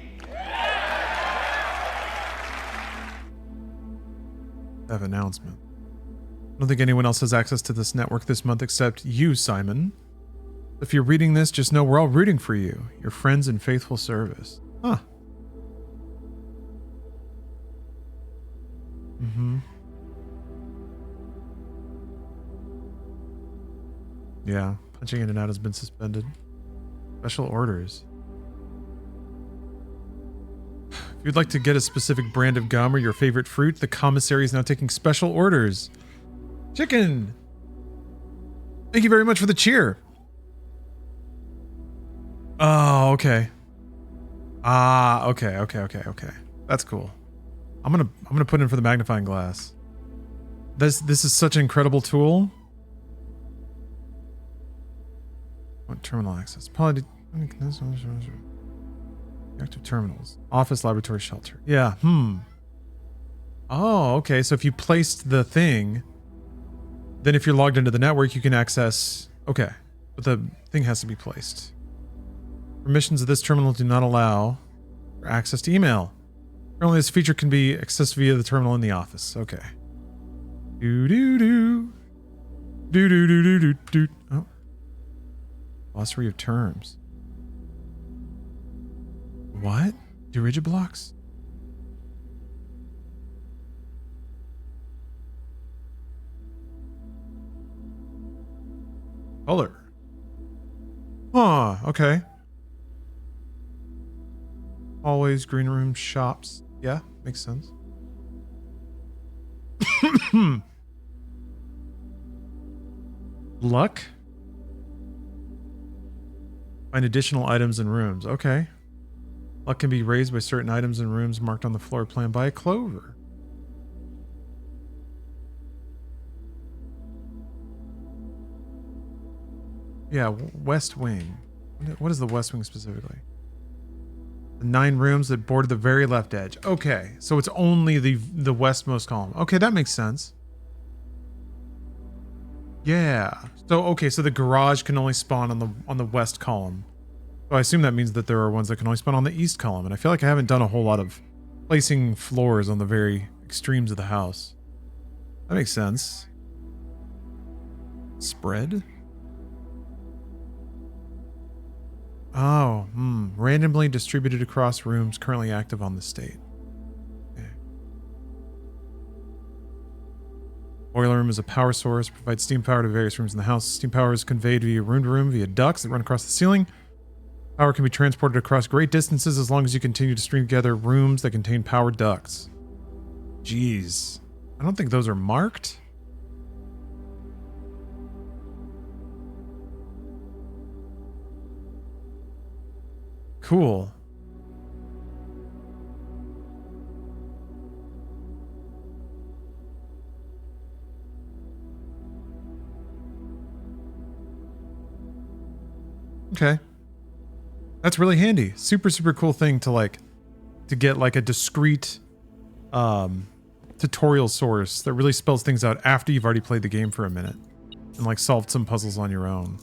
I have an announcement. I don't think anyone else has access to this network this month except you, Simon. If you're reading this, just know we're all rooting for you. Your friends in faithful service. Huh. Mm-hmm. Yeah, punching in and out has been suspended. Special orders. If you'd like to get a specific brand of gum or your favorite fruit, the commissary is now taking special orders. Chicken! Thank you very much for the cheer. Oh, okay. Ah, okay, okay, okay, okay. That's cool. I'm gonna put in for the magnifying glass. This is such an incredible tool. What terminal access? Probably active terminals. Office, laboratory, shelter. Yeah. Oh, okay. So if you placed the thing, then if you're logged into the network, you can access. Okay, but the thing has to be placed. Permissions of this terminal do not allow for access to email. Currently, this feature can be accessed via the terminal in the office. Okay. Do do do. Do do do do do do. Oh. Glossary of terms. What? Do rigid blocks? Color. Huh, okay. Hallways, green rooms, shops. Yeah, makes sense. Luck? Find additional items in rooms. Okay. Luck can be raised by certain items in rooms marked on the floor plan by a clover. Yeah, West Wing. What is the West Wing specifically? The 9 rooms that border the very left edge. Okay, so it's only the westmost column. Okay, that makes sense. Yeah. So okay, so the garage can only spawn on the west column. So I assume that means that there are ones that can only spawn on the east column, and I feel like I haven't done a whole lot of placing floors on the very extremes of the house. That makes sense. Spread? Oh, randomly distributed across rooms currently active on the state. Okay. Boiler room is a power source, provides steam power to various rooms in the house. Steam power is conveyed via room to room via ducts that run across the ceiling. Power can be transported across great distances as long as you continue to string together rooms that contain power ducts. Jeez. I don't think those are marked. Cool. Okay. That's really handy. Super, super cool thing to get like a discrete tutorial source that really spells things out after you've already played the game for a minute and like solved some puzzles on your own.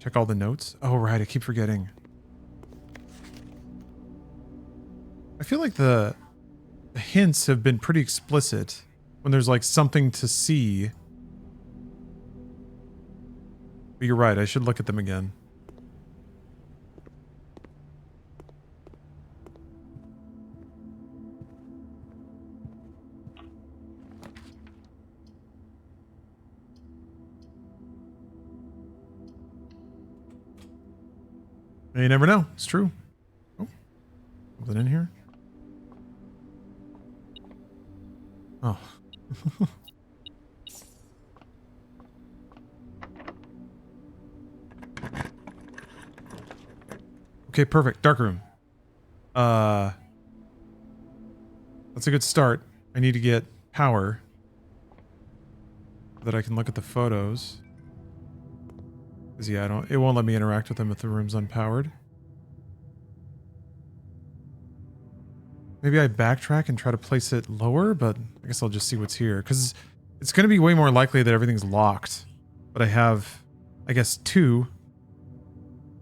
Check all the notes. Oh, right. I keep forgetting. I feel like the hints have been pretty explicit when there's like something to see. But you're right. I should look at them again. You never know. It's true. Oh, something in here? Oh. Okay, perfect. Dark room. That's a good start. I need to get power so that I can look at the photos. Because yeah, it won't let me interact with them if the room's unpowered. Maybe I backtrack and try to place it lower, but I guess I'll just see what's here. Because it's going to be way more likely that everything's locked. But I have, I guess,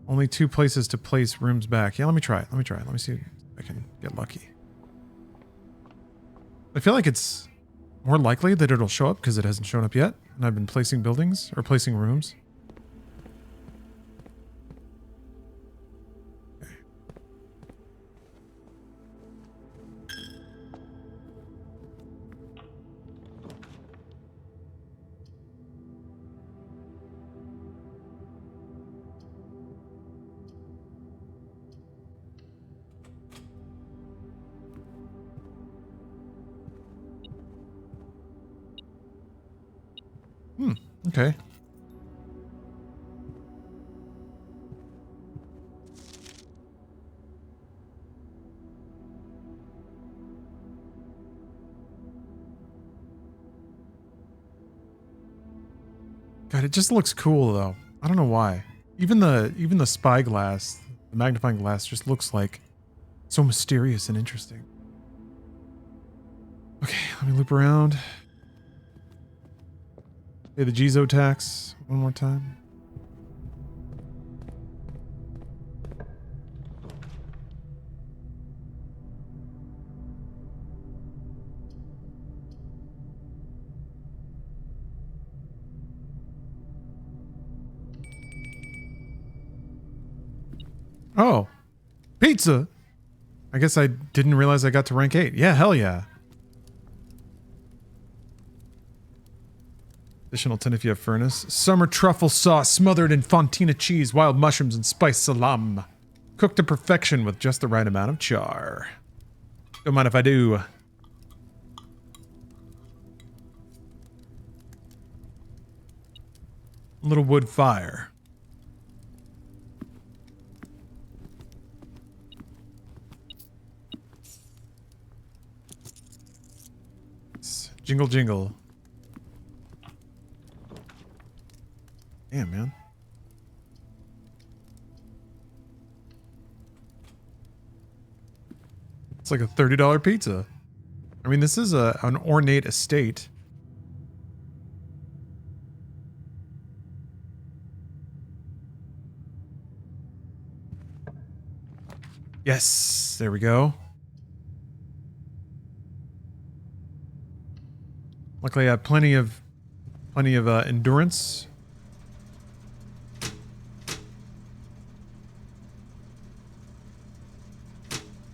only 2 places to place rooms back. Yeah, let me try it. Let me see if I can get lucky. I feel like it's more likely that it'll show up because it hasn't shown up yet. And I've been placing buildings or placing rooms. Okay. God, it just looks cool though. I don't know why. Even the spyglass, the magnifying glass just looks like so mysterious and interesting. Okay, let me loop around. Pay the Gizo tax one more time. Oh, pizza. I guess I didn't realize I got to rank 8. Yeah, hell yeah. Additional 10 if you have furnace. Summer truffle sauce smothered in fontina cheese, wild mushrooms, and spiced salam. Cooked to perfection with just the right amount of char. Don't mind if I do. Little wood fire. Jingle jingle. Damn, man. It's like a $30 pizza. I mean, this is an ornate estate. Yes, there we go. Luckily, I have plenty of endurance.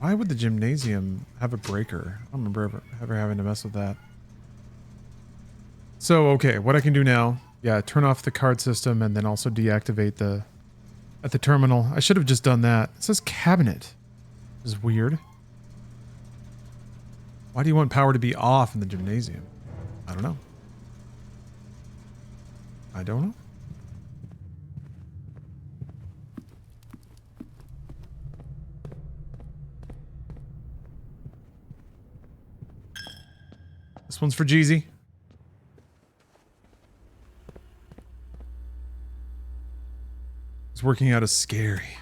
Why would the gymnasium have a breaker? I don't remember ever having to mess with that. So, okay, what I can do now, yeah, turn off the card system and then also deactivate at the terminal. I should have just done that. It says cabinet. This is weird. Why do you want power to be off in the gymnasium? I don't know. I don't know. This one's for Jeezy. It's working out as scary.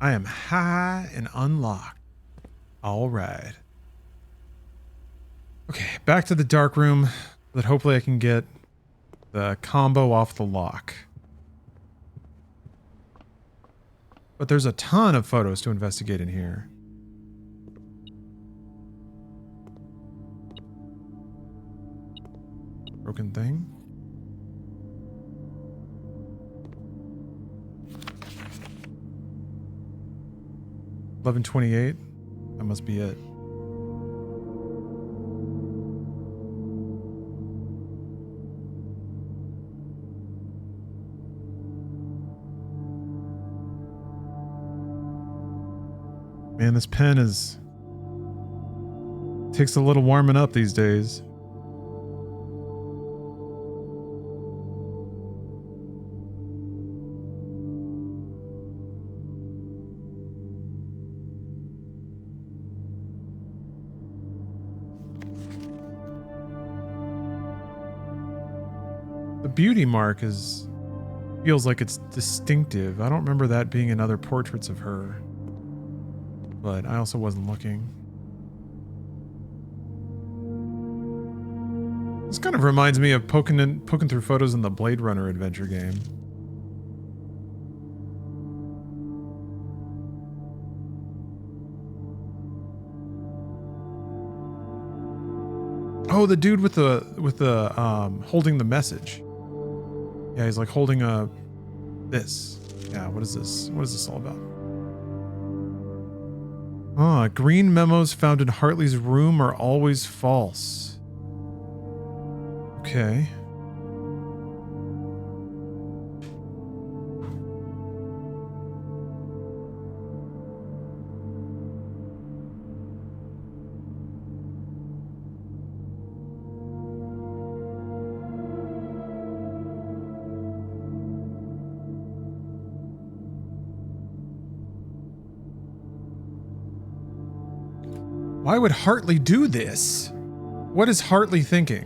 I am high and unlocked. All right. Okay, back to the dark room. That hopefully I can get the combo off the lock. But there's a ton of photos to investigate in here. Broken thing. $11.28. That must be it. Man, this pen takes a little warming up these days. The beauty mark feels like it's distinctive. I don't remember that being in other portraits of her. But I also wasn't looking. This kind of reminds me of poking through photos in the Blade Runner adventure game. Oh, the dude with the holding the message. Yeah, he's like holding this. Yeah, what is this? What is this all about? Ah, green memos found in Hartley's room are always false. Okay. Why would Hartley do this? What is Hartley thinking?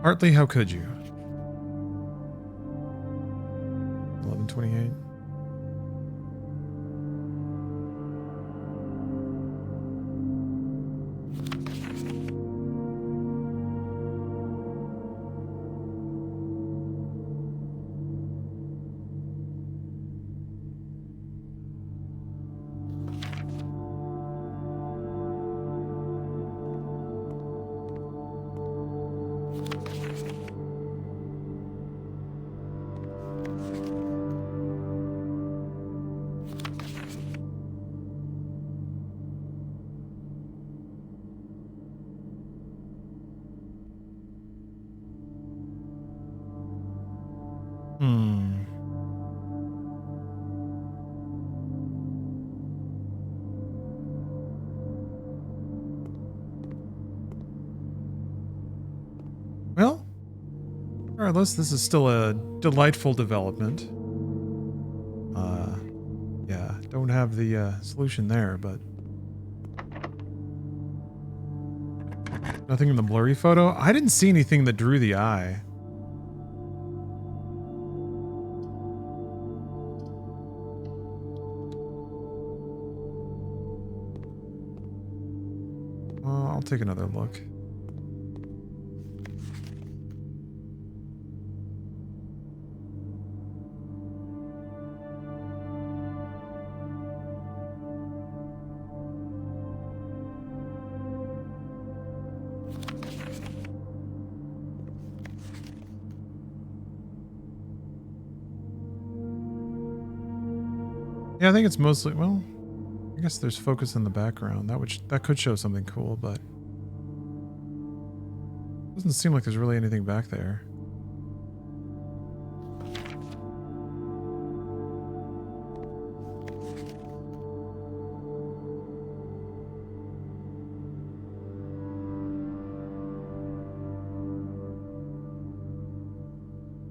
Hartley, how could you? 11:28. Well, regardless, this is still a delightful development. Yeah, don't have the solution there, but nothing in the blurry photo. I didn't see anything that drew the eye. I'll take another look. Yeah, I think it's mostly, well, I guess there's focus in the background. That could show something cool, but doesn't seem like there's really anything back there.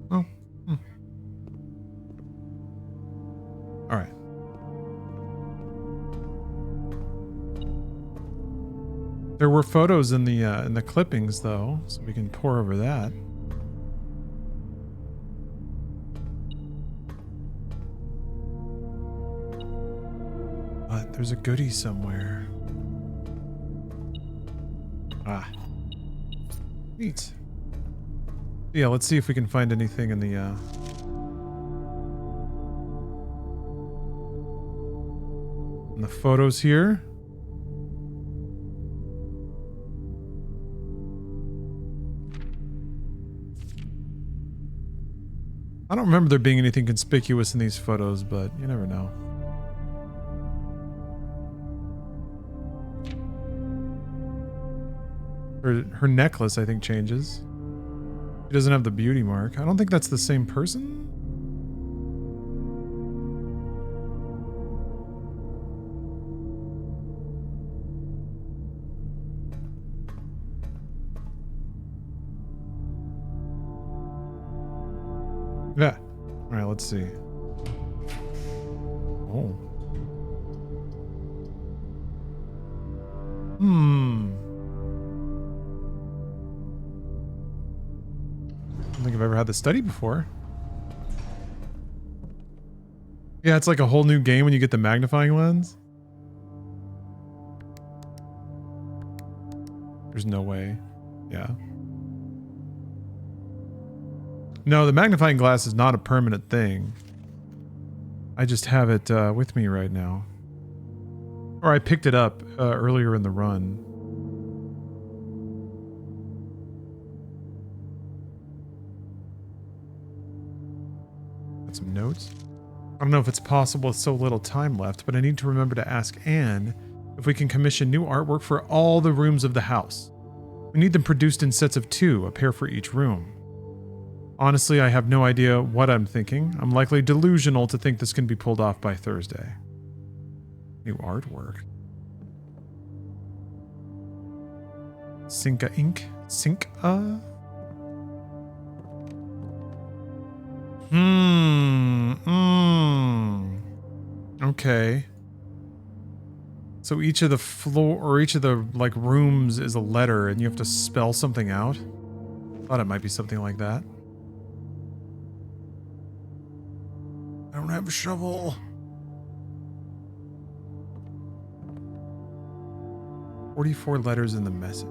Oh. All right. There were photos in the clippings though, so we can pore over that. But there's a goodie somewhere. Ah. Neat. Yeah, let's see if we can find anything in the photos here. I don't remember there being anything conspicuous in these photos, but you never know. Her necklace, I think, changes. She doesn't have the beauty mark. I don't think that's the same person. Yeah. All right, let's see. Oh. I don't think I've ever had this study before. Yeah, it's like a whole new game when you get the magnifying lens. There's no way. Yeah. No, the magnifying glass is not a permanent thing. I just have it with me right now. Or I picked it up earlier in the run. Got some notes. I don't know if it's possible with so little time left, but I need to remember to ask Anne if we can commission new artwork for all the rooms of the house. We need them produced in sets of 2, a pair for each room. Honestly, I have no idea what I'm thinking. I'm likely delusional to think this can be pulled off by Thursday. New artwork. Cinca ink. Cinca. Okay. So each of the floor or each of the like rooms is a letter and you have to spell something out. Thought it might be something like that. I don't have a shovel. 44 letters in the message.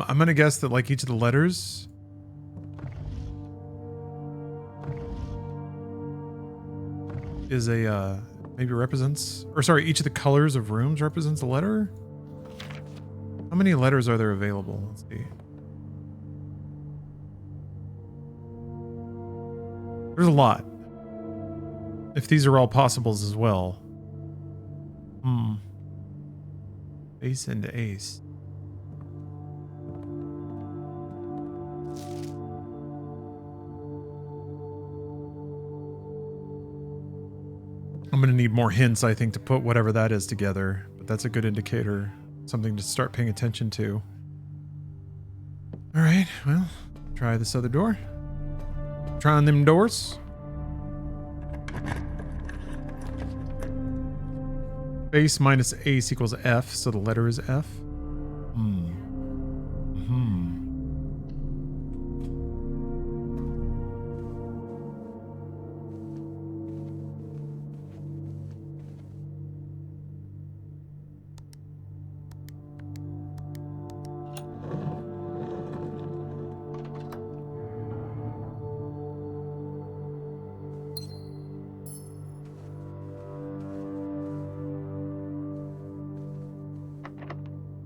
I'm gonna guess that like each of the letters is a maybe represents, or sorry, each of the colors of rooms represents a letter. How many letters are there available? Let's see. There's a lot. If these are all possibles as well. Ace and ace. I'm going to need more hints, I think, to put whatever that is together. But that's a good indicator. Something to start paying attention to. All right, well, try this other door. Try on them doors. Base minus ace equals F, so the letter is F.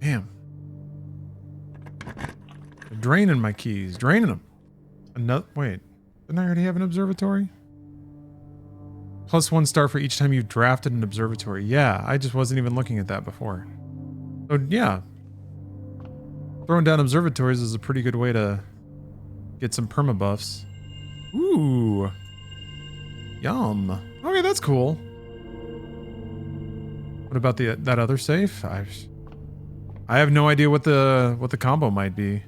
Damn. They're draining my keys. Draining them. Another. Wait. Didn't I already have an observatory? +1 star for each time you've drafted an observatory. Yeah, I just wasn't even looking at that before. So, yeah. Throwing down observatories is a pretty good way to get some perma buffs. Ooh. Yum. Okay, that's cool. What about that other safe? I have no idea what the combo might be,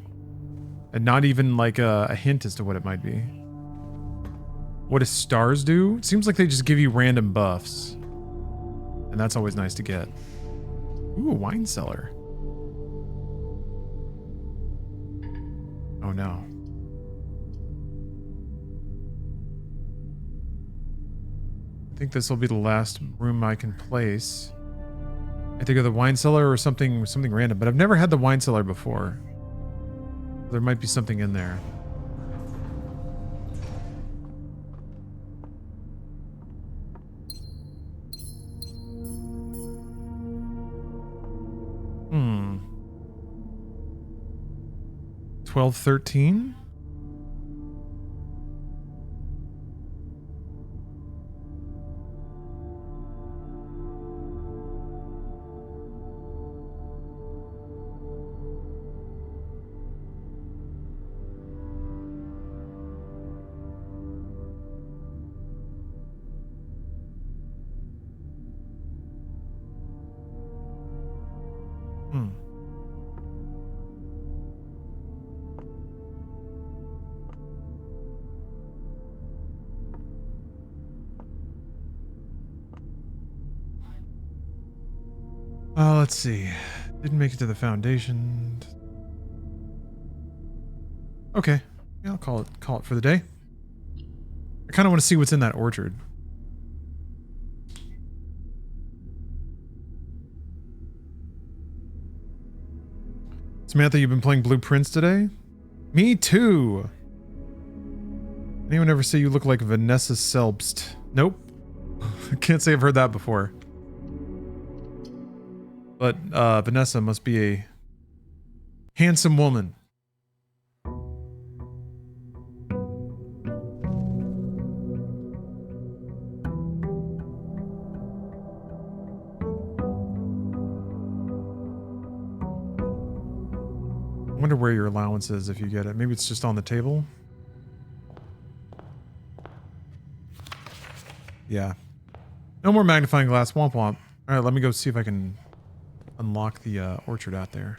and not even like a hint as to what it might be. What do stars do? It seems like they just give you random buffs, and that's always nice to get. Ooh, a wine cellar. Oh no. I think this will be the last room I can place. I think of the wine cellar or something random, but I've never had the wine cellar before. There might be something in there. Hmm. 1213? Let's see. Didn't make it to the foundation. Okay. Yeah, I'll call it for the day. I kind of want to see what's in that orchard. Samantha, you've been playing Blueprints today? Me too. Anyone ever say you look like Vanessa Selbst? Nope. Can't say I've heard that before. But Vanessa must be a handsome woman. I wonder where your allowance is if you get it. Maybe it's just on the table. Yeah. No more magnifying glass. Womp womp. All right, let me go see if I can unlock the orchard out there.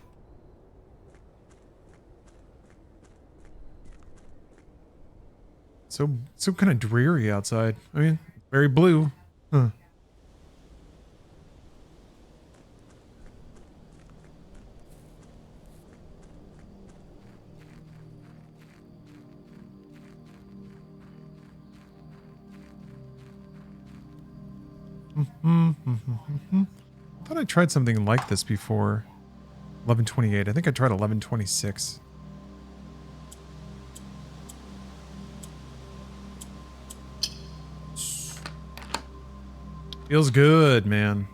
So kind of dreary outside. I mean, very blue. Huh. I thought I tried something like this before. 1128. I think I tried 1126. Feels good, man.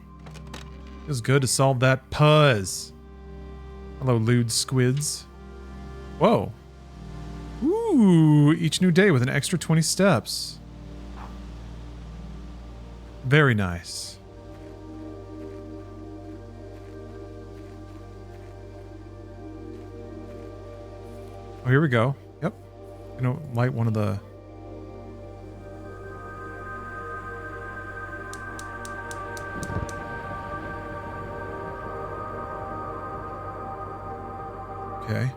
Feels good to solve that puzz. Hello, lewd squids. Whoa. Ooh, each new day with an extra 20 steps. Very nice. Oh, here we go. Yep. You know, light one of the... Okay.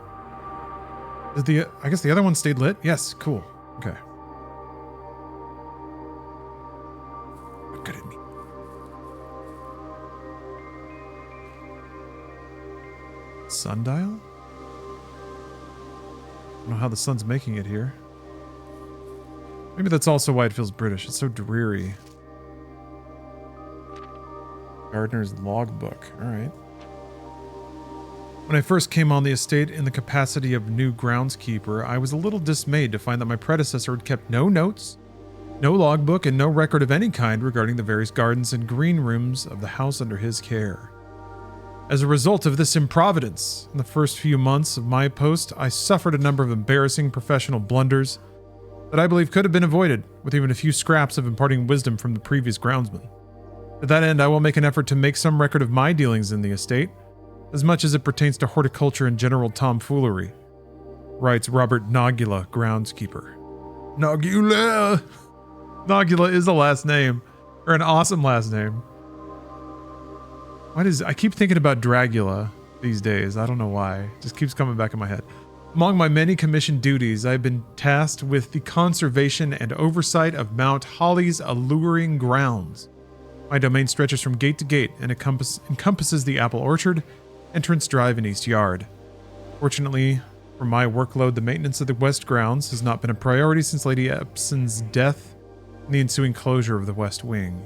I guess the other one stayed lit? Yes, cool. Okay. What could it mean? Sundial? I don't know how the sun's making it here. Maybe that's also why it feels British. It's so dreary. Gardener's logbook. All right. When I first came on the estate in the capacity of new groundskeeper, I was a little dismayed to find that my predecessor had kept no notes, no logbook, and no record of any kind regarding the various gardens and green rooms of the house under his care. As a result of this improvidence, in the first few months of my post, I suffered a number of embarrassing professional blunders that I believe could have been avoided with even a few scraps of imparting wisdom from the previous groundsman. To that end, I will make an effort to make some record of my dealings in the estate, as much as it pertains to horticulture and general tomfoolery, writes Robert Nogula, groundskeeper. Nogula! Nogula is a last name, or an awesome last name. I keep thinking about Dragula these days. I don't know why. It just keeps coming back in my head. Among my many commissioned duties, I've been tasked with the conservation and oversight of Mount Holly's alluring grounds. My domain stretches from gate to gate and encompasses the apple orchard, entrance drive, and east yard. Fortunately, for my workload, the maintenance of the west grounds has not been a priority since Lady Epson's death and the ensuing closure of the west wing.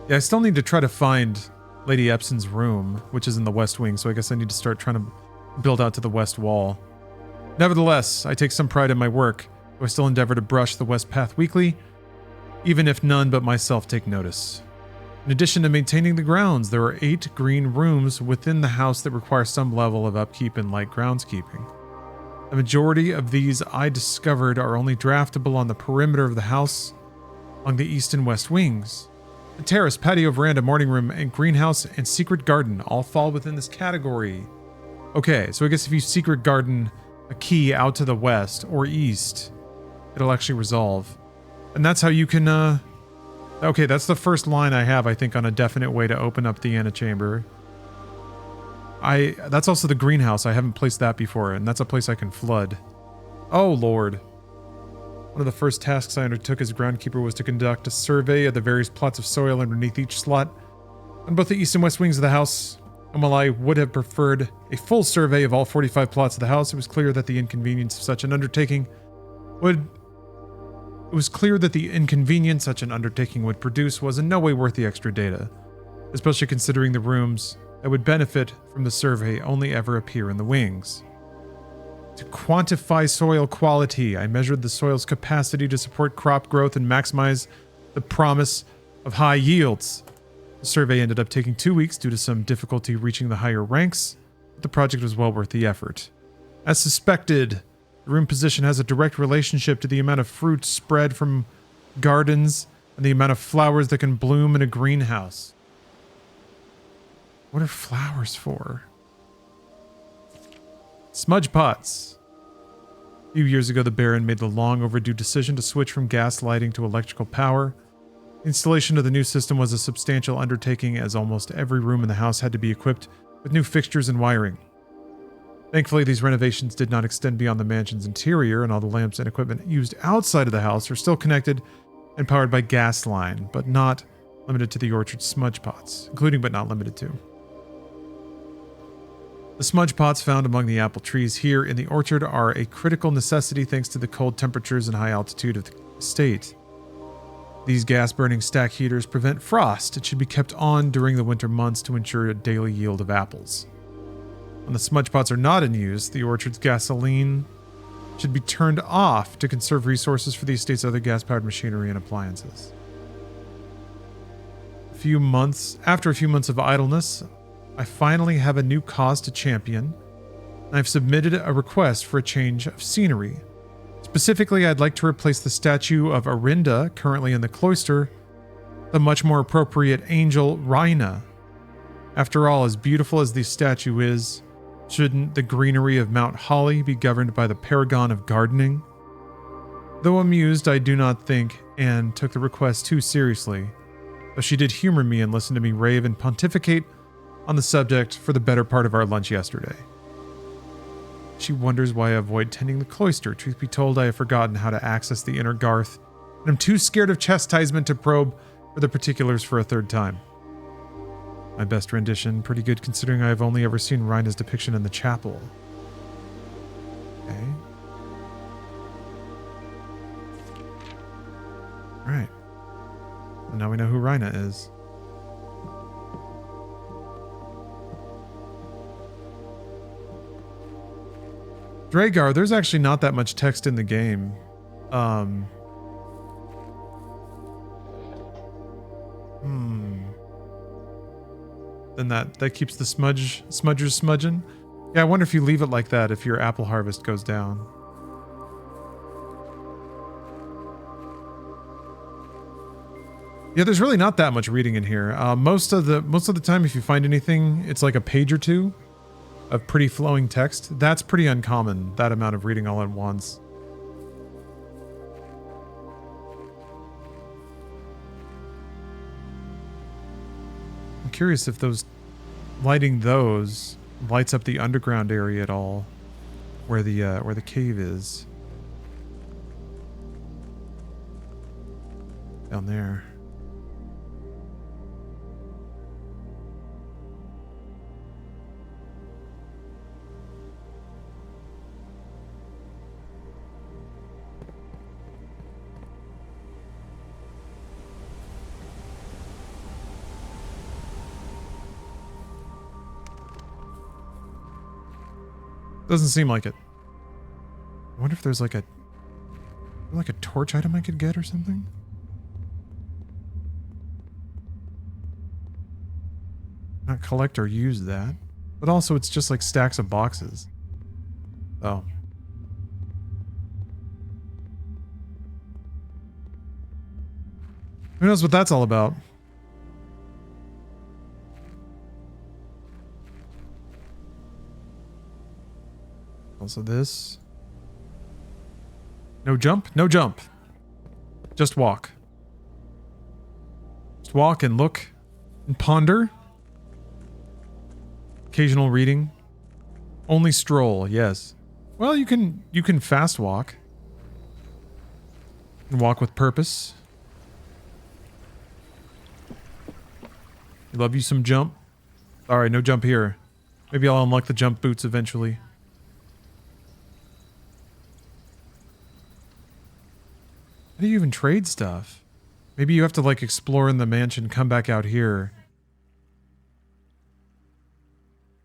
Yeah, I still need to try to find Lady Epson's room, which is in the west wing, so I guess I need to start trying to build out to the west wall. Nevertheless, I take some pride in my work, though I still endeavor to brush the west path weekly, even if none but myself take notice. In addition to maintaining the grounds, there are 8 green rooms within the house that require some level of upkeep and light groundskeeping. The majority of these I discovered are only draftable on the perimeter of the house along the east and west wings. The terrace, patio, veranda, morning room, and greenhouse and secret garden all fall within this category. Okay, so I guess if you secret garden a key out to the west or east, it'll actually resolve. And that's how you can, okay, that's the first line I have, I think, on a definite way to open up the antechamber. That's also the greenhouse. I haven't placed that before, and that's a place I can flood. Oh, Lord. One of the first tasks I undertook as groundkeeper was to conduct a survey of the various plots of soil underneath each slot on both the east and west wings of the house. And while I would have preferred a full survey of all 45 plots of the house, it was clear that the inconvenience such an undertaking would produce was in no way worth the extra data, especially considering the rooms that would benefit from the survey only ever appear in the wings. To quantify soil quality, I measured the soil's capacity to support crop growth and maximize the promise of high yields. The survey ended up taking 2 weeks due to some difficulty reaching the higher ranks, but the project was well worth the effort. As suspected, the room position has a direct relationship to the amount of fruit spread from gardens and the amount of flowers that can bloom in a greenhouse. What are flowers for? Smudge pots. A few years ago, the Baron made the long overdue decision to switch from gas lighting to electrical power. The installation of the new system was a substantial undertaking, as almost every room in the house had to be equipped with new fixtures and wiring. Thankfully, these renovations did not extend beyond the mansion's interior, and all the lamps and equipment used outside of the house are still connected and powered by gas line, but not limited to the orchard's smudge pots, including but not limited to. The smudge pots found among the apple trees here in the orchard are a critical necessity thanks to the cold temperatures and high altitude of the estate. These gas-burning stack heaters prevent frost. It should be kept on during the winter months to ensure a daily yield of apples. When the smudge pots are not in use, the orchard's gasoline should be turned off to conserve resources for the estate's other gas-powered machinery and appliances. After a few months of idleness, I finally have a new cause to champion, and I've submitted a request for a change of scenery. Specifically, I'd like to replace the statue of Arinda, currently in the cloister, with the much more appropriate angel Rhina. After all, as beautiful as the statue is, shouldn't the greenery of Mount Holly be governed by the paragon of gardening? Though amused, I do not think Anne took the request too seriously, though she did humor me and listen to me rave and pontificate on the subject for the better part of our lunch yesterday. She wonders why I avoid tending the cloister. Truth be told, I have forgotten how to access the inner garth, and I'm too scared of chastisement to probe for the particulars for a third time. My best rendition, pretty good considering I have only ever seen Rhina's depiction in the chapel. Okay. Alright. So now we know who Rhina is. Dragar, there's actually not that much text in the game. Then that keeps the smudgers smudging. Yeah, I wonder if you leave it like that if your apple harvest goes down. Yeah, there's really not that much reading in here. Most of the time, if you find anything, it's like a page or two of pretty flowing text. That's pretty uncommon, that amount of reading all at once. I'm curious if lighting those lights up the underground area at all, where the cave is. Down there. Doesn't seem like it. I wonder if there's like a torch item I could get or something? Not collect or use that. But also it's just like stacks of boxes. Oh. Who knows what that's all about? Also this. No jump? No jump. Just walk. Just walk and look and ponder. Occasional reading. Only stroll, yes. Well, you can fast walk. You can walk with purpose. You love you some jump. Alright, no jump here. Maybe I'll unlock the jump boots eventually. How do you even trade stuff? Maybe you have to like explore in the mansion, come back out here.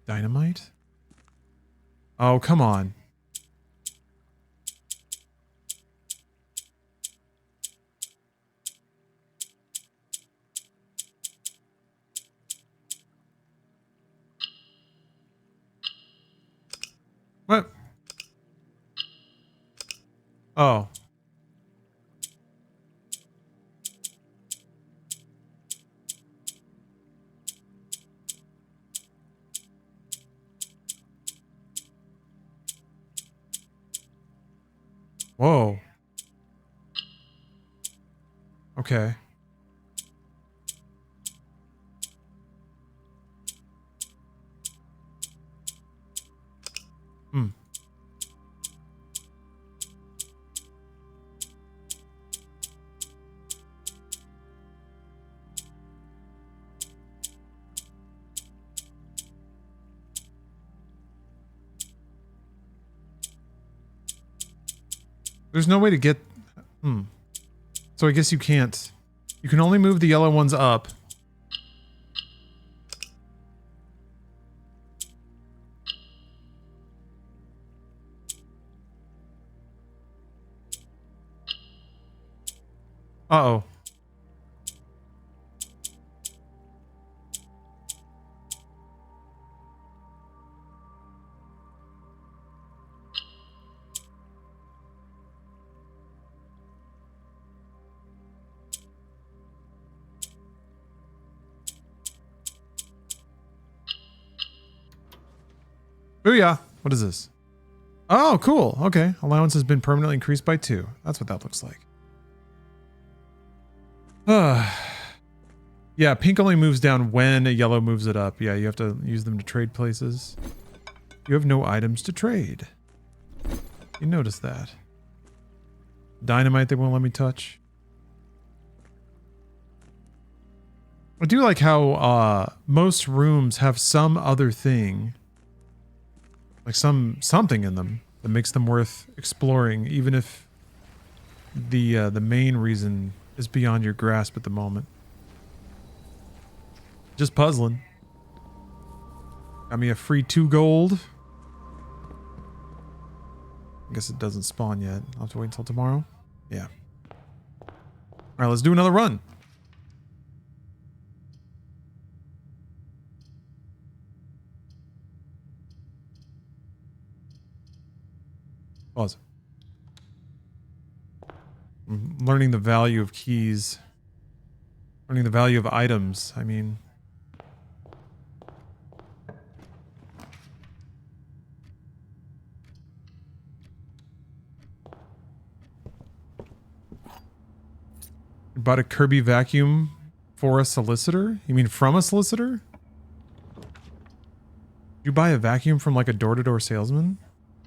Dynamite? Oh, come on. What? Oh. Whoa. Okay. Hmm. There's no way to get... Hmm. So I guess you can't... You can only move the yellow ones up. Uh-oh. Booyah! What is this? Oh, cool. Okay. Allowance has been permanently increased by 2. That's what that looks like. Yeah, pink only moves down when a yellow moves it up. Yeah, you have to use them to trade places. You have no items to trade. You notice that. Dynamite they won't let me touch. I do like how most rooms have some other thing. Like something in them that makes them worth exploring, even if the main reason is beyond your grasp at the moment. Just puzzling. Got me a free 2 gold. I guess it doesn't spawn yet. I'll have to wait until tomorrow. Yeah. Alright, let's do another run. Pause. I'm learning the value of keys. Learning the value of items. I mean... You bought a Kirby vacuum for a solicitor? You mean from a solicitor? You buy a vacuum from like a door-to-door salesman?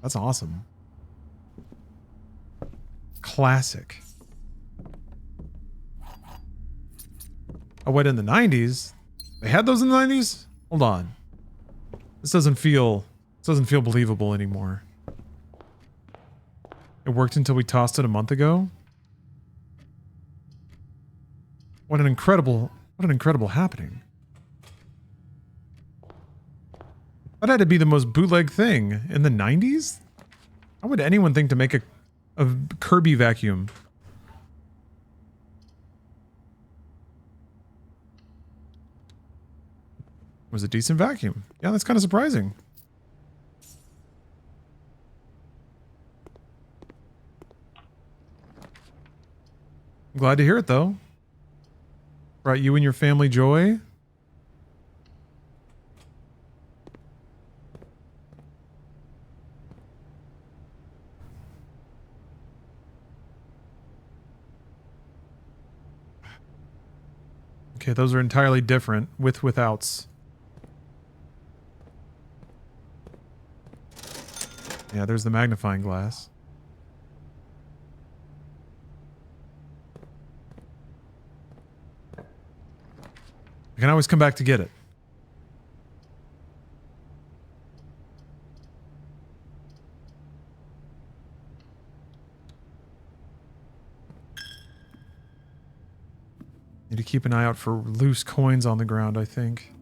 That's awesome. Classic. Oh, what, in the 90s? They had those in the 90s? Hold on. This doesn't feel believable anymore. It worked until we tossed it a month ago? What an incredible happening. That had to be the most bootleg thing in the 90s? How would anyone think to make a Kirby vacuum? It was a decent vacuum. Yeah, that's kind of surprising. I'm glad to hear it, though. Brought you and your family joy. Okay, those are entirely different, withouts. Yeah, there's the magnifying glass. I can always come back to get it. Need to keep an eye out for loose coins on the ground, I think.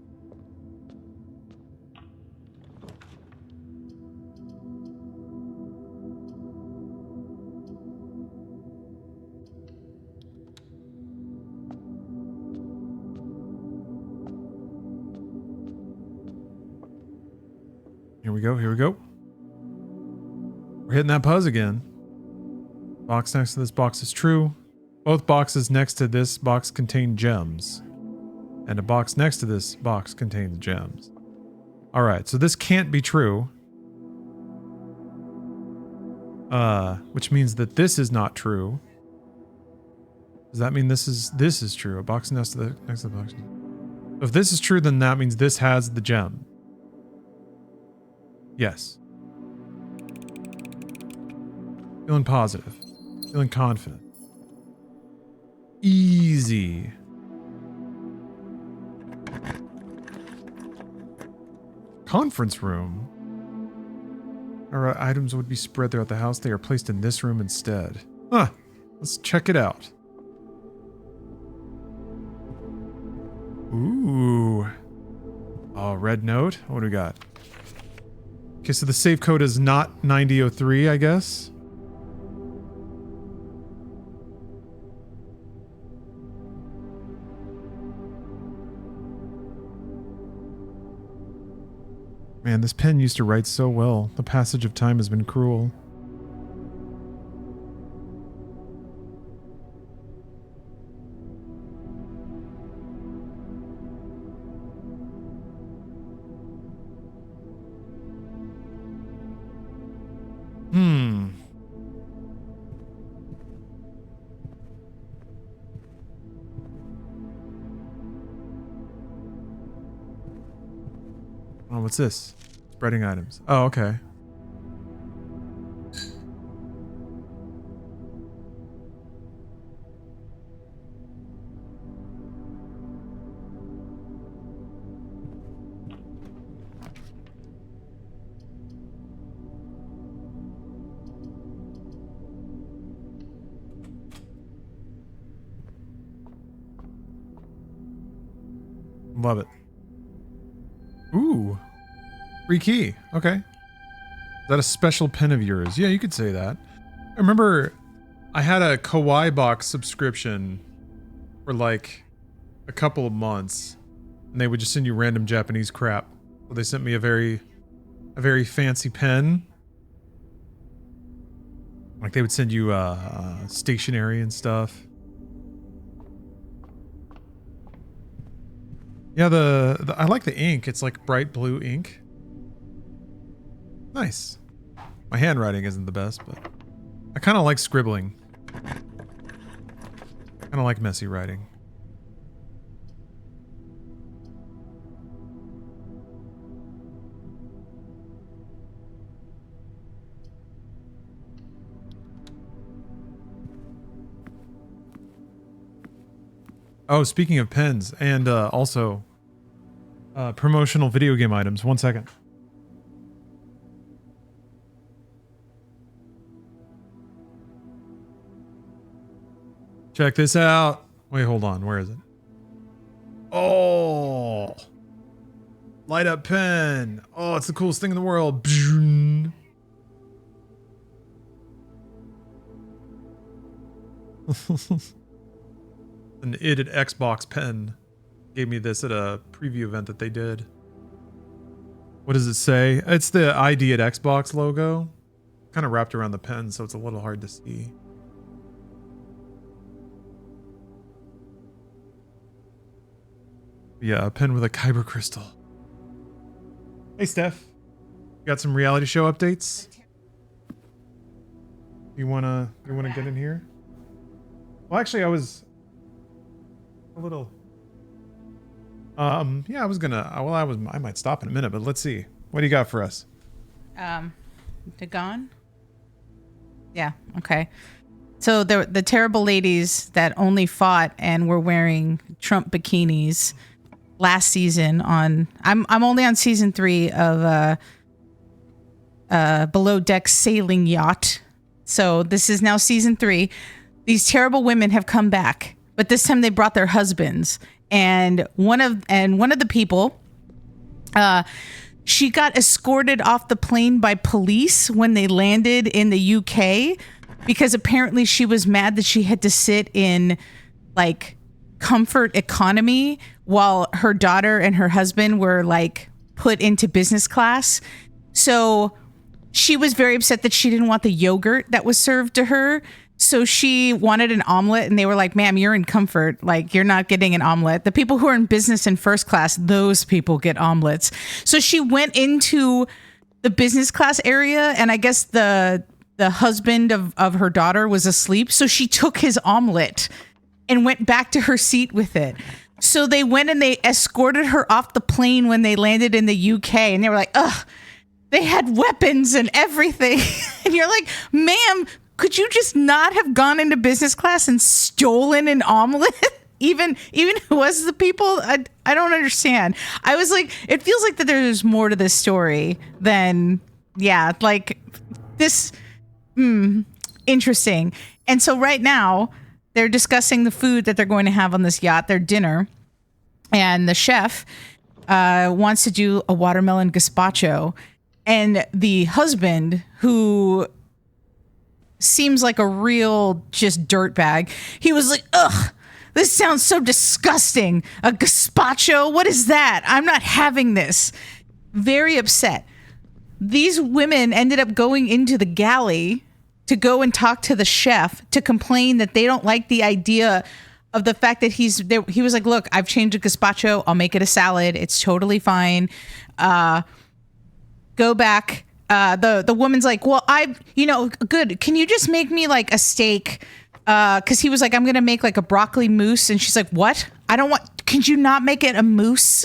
Here we go, here we go. We're hitting that puzz again. Box next to this box is true. Both boxes next to this box contain gems. And a box next to this box contains gems. Alright, so this can't be true. Which means that this is not true. Does that mean this is true? A box next to the box. If this is true, then that means this has the gem. Yes. Feeling positive. Feeling confident. Easy. Conference room. Our items would be spread throughout the house. They are placed in this room instead. Huh. Let's check it out. Ooh. Oh, red note. What do we got? Okay, so the safe code is not 9003, I guess. Man, this pen used to write so well. The passage of time has been cruel. Oh, what's this? Spreading items. Oh, okay. Love it. Ooh. Free key. Okay. Is that a special pen of yours? Yeah, you could say that. I remember I had a Kawaii box subscription for like a couple of months, and they would just send you random Japanese crap. So they sent me a very fancy pen. Like they would send you stationery and stuff. Yeah, I like the ink. It's like bright blue ink. Nice. My handwriting isn't the best, but I kind of like scribbling. Kind of like messy writing. Oh, speaking of pens and also promotional video game items. 1 second. Check this out. Wait, hold on. Where is it? Oh, light up pen. Oh, it's the coolest thing in the world. An id at Xbox pen gave me this at a preview event that they did. What does it say? It's the ID at Xbox logo. Kind of wrapped around the pen, so it's a little hard to see. Yeah, a pen with a kyber crystal. Hey, Steph. Got some reality show updates? You wanna get in here? Well, actually, I was a little. Yeah, I was gonna. Well, I might stop in a minute, but let's see. What do you got for us? Dagon? Yeah. Okay. So the terrible ladies that only fought and were wearing Trump bikinis last season on. I'm only on season 3 of Below Deck Sailing Yacht. So this is now season 3. These terrible women have come back, but this time they brought their husbands. And one of the people, she got escorted off the plane by police when they landed in the UK because apparently she was mad that she had to sit in like comfort economy while her daughter and her husband were like put into business class. So she was very upset that she didn't want the yogurt that was served to her. So she wanted an omelet and they were like, ma'am, you're in comfort. Like, you're not getting an omelet. The people who are in business in first class, those people get omelets. So she went into the business class area and I guess the the husband of her daughter was asleep. So she took his omelet and went back to her seat with it. So they went and they escorted her off the plane when they landed in the UK. And they were like, ugh, they had weapons and everything. And you're like, ma'am, could you just not have gone into business class and stolen an omelet? Even if it was the people, I don't understand. I was like, it feels like that there's more to this story than, yeah, like this, interesting. And so right now, they're discussing the food that they're going to have on this yacht, their dinner. And the chef wants to do a watermelon gazpacho. And the husband, who seems like a real just dirtbag, he was like, ugh, this sounds so disgusting. A gazpacho? What is that? I'm not having this. Very upset. These women ended up going into the galley to go and talk to the chef to complain that they don't like the idea of the fact that he was like, look, I've changed a gazpacho. I'll make it a salad. It's totally fine. Go back. The woman's like, well, good. Can you just make me like a steak? Because he was like, I'm going to make like a broccoli mousse. And she's like, what? Can you not make it a mousse?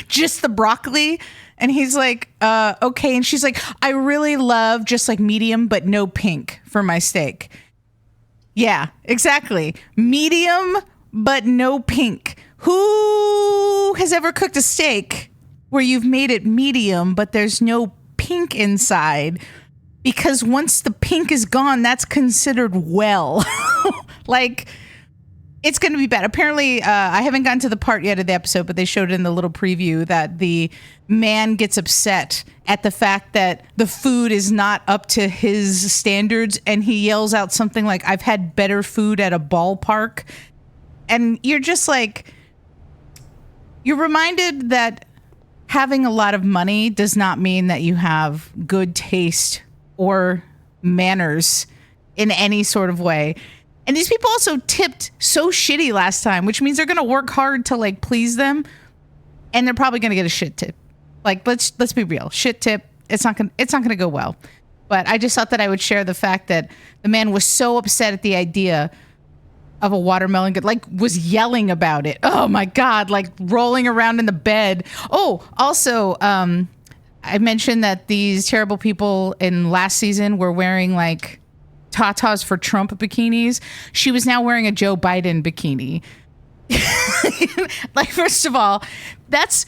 Just the broccoli? And he's like, okay. And she's like, I really love just like medium, but no pink for my steak. Yeah, exactly. Medium, but no pink. Who has ever cooked a steak where you've made it medium, but there's no pink inside? Because once the pink is gone, that's considered well. Like, it's going to be bad. Apparently, I haven't gotten to the part yet of the episode, but they showed in the little preview that the man gets upset at the fact that the food is not up to his standards. And he yells out something like, I've had better food at a ballpark. And you're just like, you're reminded that having a lot of money does not mean that you have good taste or manners in any sort of way. And these people also tipped so shitty last time, which means they're going to work hard to like please them, and they're probably going to get a shit tip. Like, let's be real, shit tip. It's not going to go well. But I just thought that I would share the fact that the man was so upset at the idea of a watermelon, like was yelling about it. Oh my God, like rolling around in the bed. Oh, also, I mentioned that these terrible people in last season were wearing like tatas for Trump bikinis. She was now wearing a Joe Biden bikini. Like, first of all, that's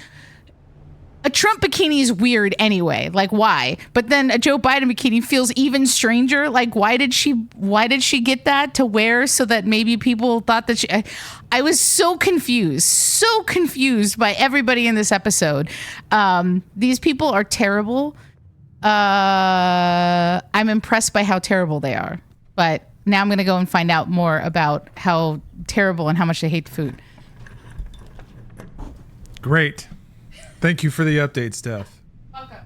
a Trump bikini is weird anyway. Like, why? But then a Joe Biden bikini feels even stranger. Like, why did she get that to wear so that maybe people thought that I was so confused by everybody in this episode. These people are terrible. I'm impressed by how terrible they are. But now I'm going to go and find out more about how terrible and how much they hate the food. Great. Thank you for the update, Steph. Okay.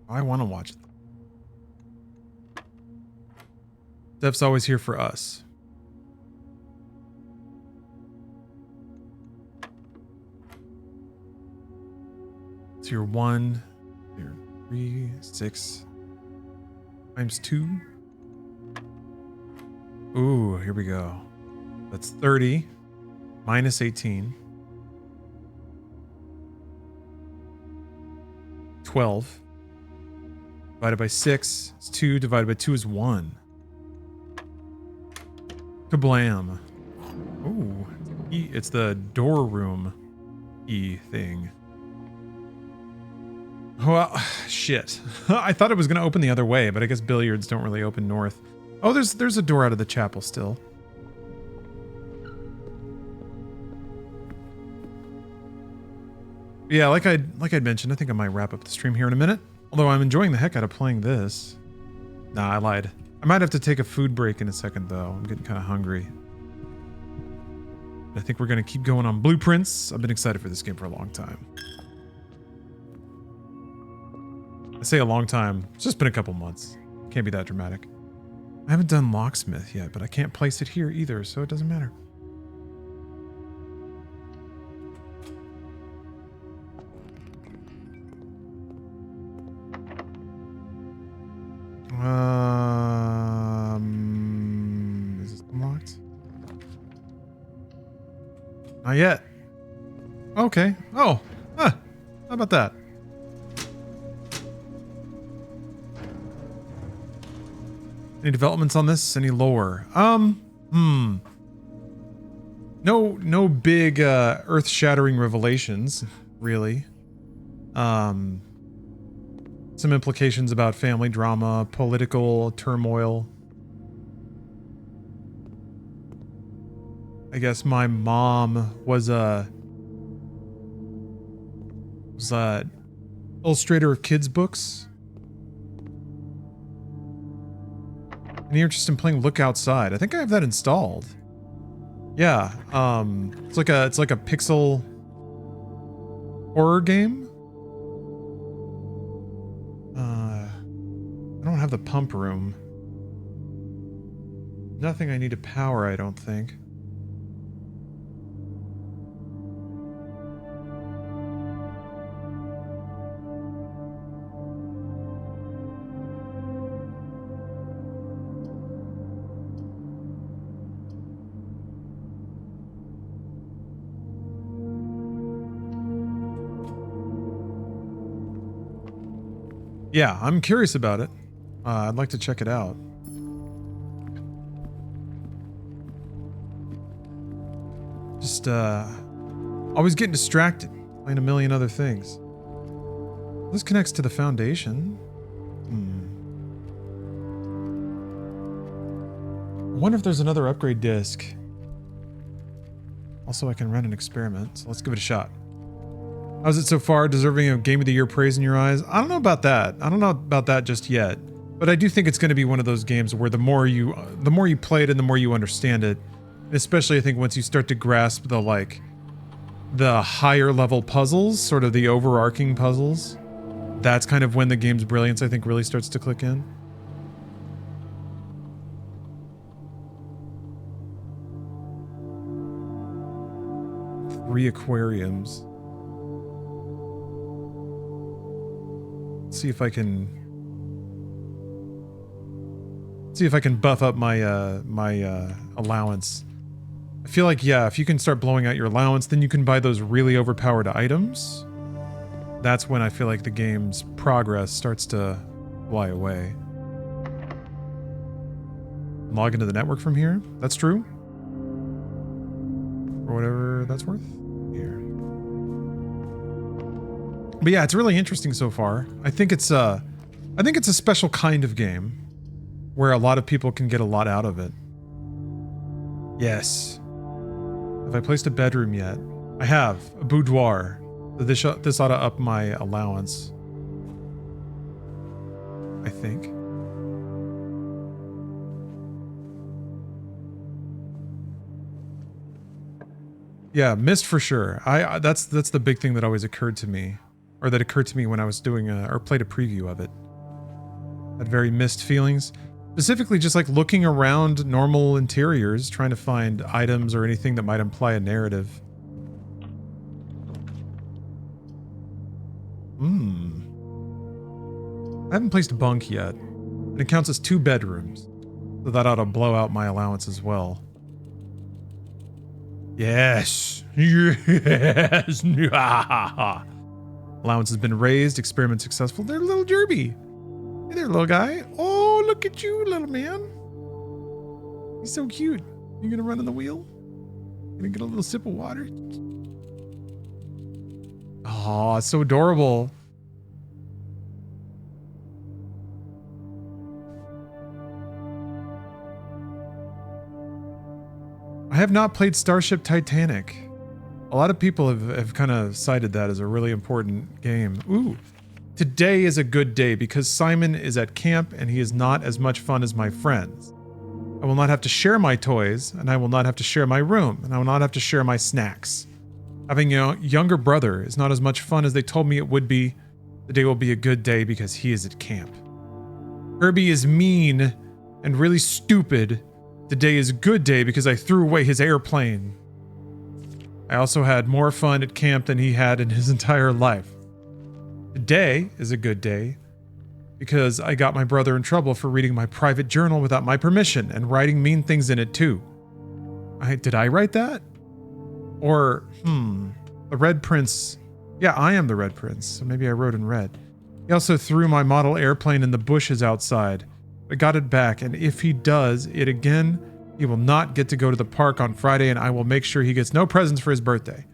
I want to watch it. Steph's always here for us. So you're 1, you're 3, 6 times 2. Ooh, here we go. That's 30 minus 18. 12 divided by 6 is 2, divided by 2 is 1. Kablam. Ooh, it's the door room thing. Well, shit. I thought it was going to open the other way, but I guess billiards don't really open north. Oh, there's a door out of the chapel still. Yeah, like I'd mentioned, I think I might wrap up the stream here in a minute. Although I'm enjoying the heck out of playing this. Nah, I lied. I might have to take a food break in a second, though. I'm getting kind of hungry. I think we're going to keep going on blueprints. I've been excited for this game for a long time. I say a long time. It's just been a couple months. Can't be that dramatic. I haven't done locksmith yet, but I can't place it here either, so it doesn't matter. Is this unlocked? Not yet. Okay. Oh. Huh. How about that? Any developments on this? Any lore? No big earth-shattering revelations, really. Some implications about family drama, political turmoil. I guess my mom was a illustrator of kids' books. Any interest in playing Look Outside? I think I have that installed. Yeah, it's like a pixel horror game. I don't have the pump room. Nothing I need to power, I don't think. Yeah, I'm curious about it. I'd like to check it out. Just, always getting distracted, playing a million other things. This connects to the foundation. I wonder if there's another upgrade disc. Also, I can run an experiment, so let's give it a shot. How's it so far? Deserving of Game of the Year praise in your eyes? I don't know about that. I don't know about that just yet. But I do think it's going to be one of those games where the more you play it and the more you understand it, and especially I think once you start to grasp the higher level puzzles, sort of the overarching puzzles, that's kind of when the game's brilliance I think really starts to click in. Three aquariums. See if I can buff up my allowance. I feel like, yeah, if you can start blowing out your allowance, then you can buy those really overpowered items. That's when I feel like the game's progress starts to fly away. Log into the network from here? That's true. Or whatever that's worth. Here. But yeah, it's really interesting so far. I think it's a special kind of game where a lot of people can get a lot out of it. Yes. Have I placed a bedroom yet? I have. A boudoir. This ought to up my allowance. I think. Yeah, Myst for sure. That's the big thing that always occurred to me. Or that occurred to me when I was doing or played a preview of it. Had very Myst feelings. Specifically just like looking around normal interiors, trying to find items or anything that might imply a narrative. I haven't placed a bunk yet. And it counts as 2 bedrooms. So that ought to blow out my allowance as well. Yes. Yes. Allowance has been raised. Experiment successful. There's a little Derby. Hey there, little guy. Oh, look at you, little man. He's so cute. You gonna run on the wheel? Gonna get a little sip of water? Oh, it's so adorable. I have not played Starship Titanic. A lot of people have kind of cited that as a really important game. Ooh. Today is a good day because Simon is at camp and he is not as much fun as my friends. I will not have to share my toys, and I will not have to share my room, and I will not have to share my snacks. Having a younger brother is not as much fun as they told me it would be. The day will be a good day because he is at camp. Herbie is mean and really stupid. Today is a good day because I threw away his airplane. I also had more fun at camp than he had in his entire life. Today is a good day because I got my brother in trouble for reading my private journal without my permission and writing mean things in it too. Did I write that? Or, the Red Prince. Yeah, I am the Red Prince, so maybe I wrote in red. He also threw my model airplane in the bushes outside. I got it back, and if he does it again, he will not get to go to the park on Friday, and I will make sure he gets no presents for his birthday.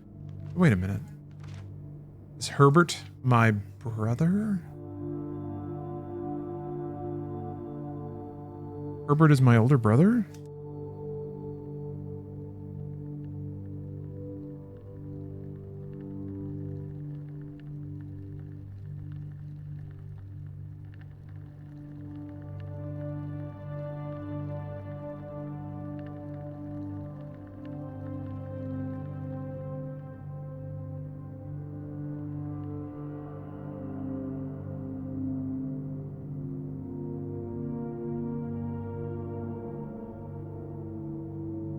Wait a minute. Is Herbert my brother? Herbert is my older brother?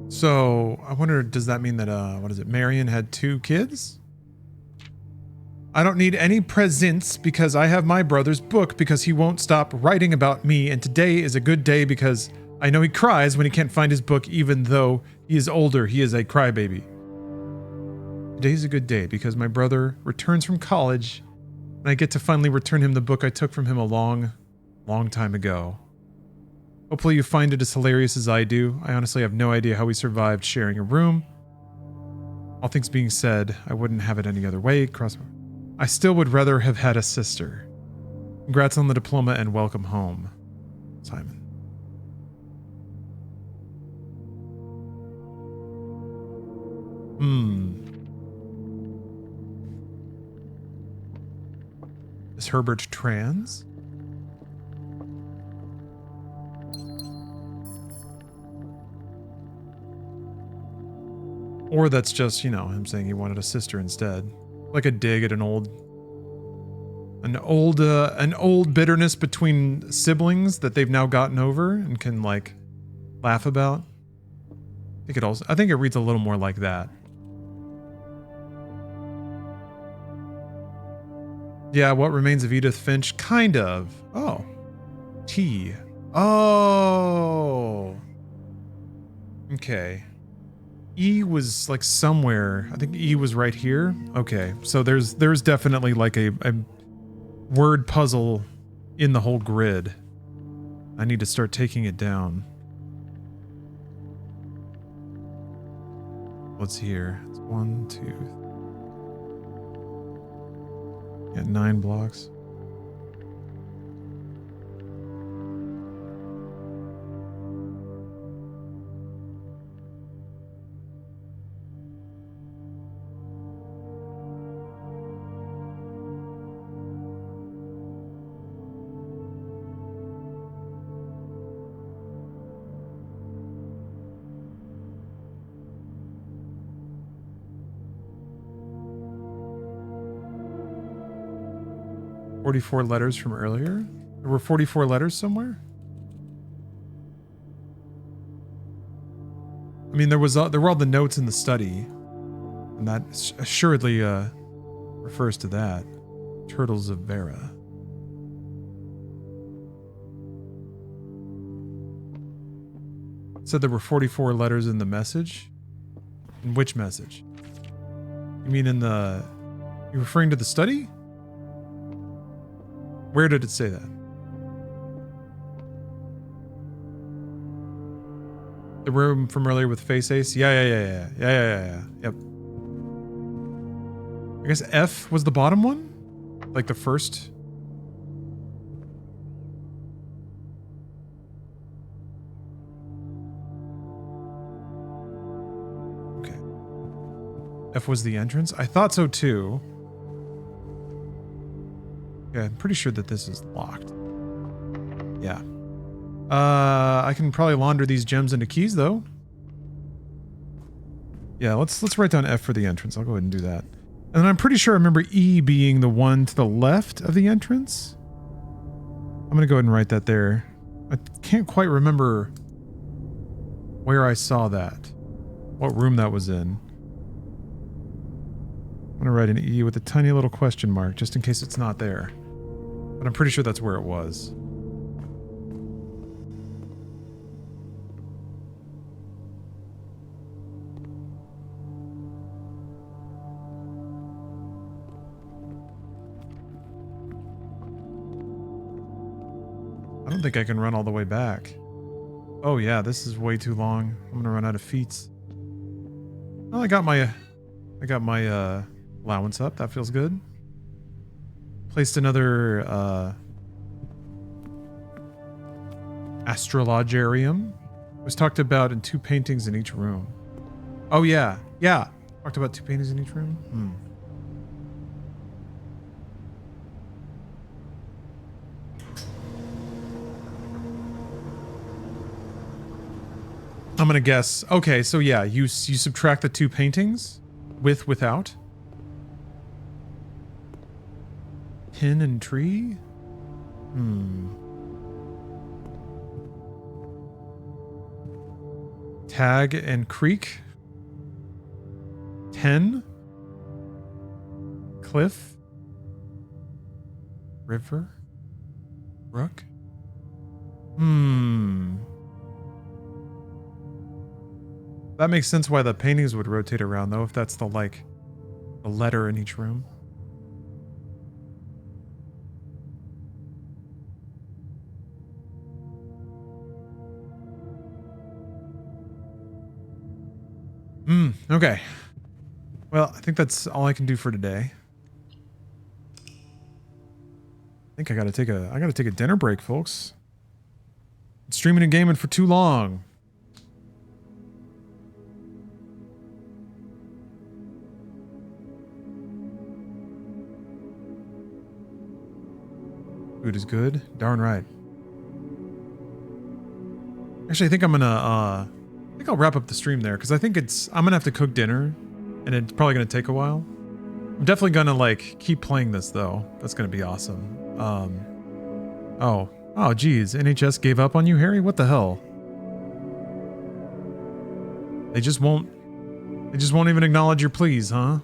So, I wonder, does that mean that, Marion had 2 kids? I don't need any presents because I have my brother's book because he won't stop writing about me, and today is a good day because I know he cries when he can't find his book even though he is older. He is a crybaby. Today's a good day because my brother returns from college and I get to finally return him the book I took from him a long, long time ago. Hopefully you find it as hilarious as I do. I honestly have no idea how we survived sharing a room. All things being said, I wouldn't have it any other way. I still would rather have had a sister. Congrats on the diploma and welcome home, Simon. Is Herbert trans? Or that's just, him saying he wanted a sister instead. Like a dig at an old bitterness between siblings that they've now gotten over and can like laugh about. I think it reads a little more like that. Yeah, What Remains of Edith Finch? Kind of. Oh. T. Oh. Okay. E was like somewhere. I think E was right here. Okay, so there's definitely like a word puzzle in the whole grid. I need to start taking it down. What's here? It's 1, 2. Yeah, 9 blocks. "44 letters from earlier." There were 44 letters somewhere? I mean, there were all the notes in the study, and that assuredly refers to that. Turtles of Vera. It said there were 44 letters in the message? In which message? You mean in the... You referring to the study? Where did it say that? The room from earlier with Face Ace? Yeah. Yep. I guess F was the bottom one? Like the first? Okay. F was the entrance? I thought so too. Yeah, I'm pretty sure that this is locked. Yeah. I can probably launder these gems into keys though. Yeah, let's write down F for the entrance. I'll go ahead and do that. And then I'm pretty sure I remember E being the one to the left of the entrance. I'm going to go ahead and write that there. I can't quite remember where I saw that. What room that was in. I'm going to write an E with a tiny little question mark just in case it's not there. But I'm pretty sure that's where it was. I don't think I can run all the way back. Oh yeah, this is way too long. I'm gonna run out of feats. Well, I got my allowance up. That feels good. Placed another astrologarium. It was talked about in 2 paintings in each room. Oh yeah, yeah. Talked about 2 paintings in each room. I'm gonna guess. Okay, so yeah, you subtract the 2 paintings, without. Pin and tree. Tag and creek. 10. Cliff. River. Brook. That makes sense why the paintings would rotate around, though, if that's the letter in each room. Okay. Well, I think that's all I can do for today. I think I gotta take a dinner break, folks. Been streaming and gaming for too long. Food is good. Darn right. Actually, I think I'll wrap up the stream there because I think I'm gonna have to cook dinner, and it's probably gonna take a while. I'm definitely gonna keep playing this though. That's gonna be awesome. Oh, geez, NHS gave up on you, Harry? What the hell? They just won't even acknowledge your pleas, huh?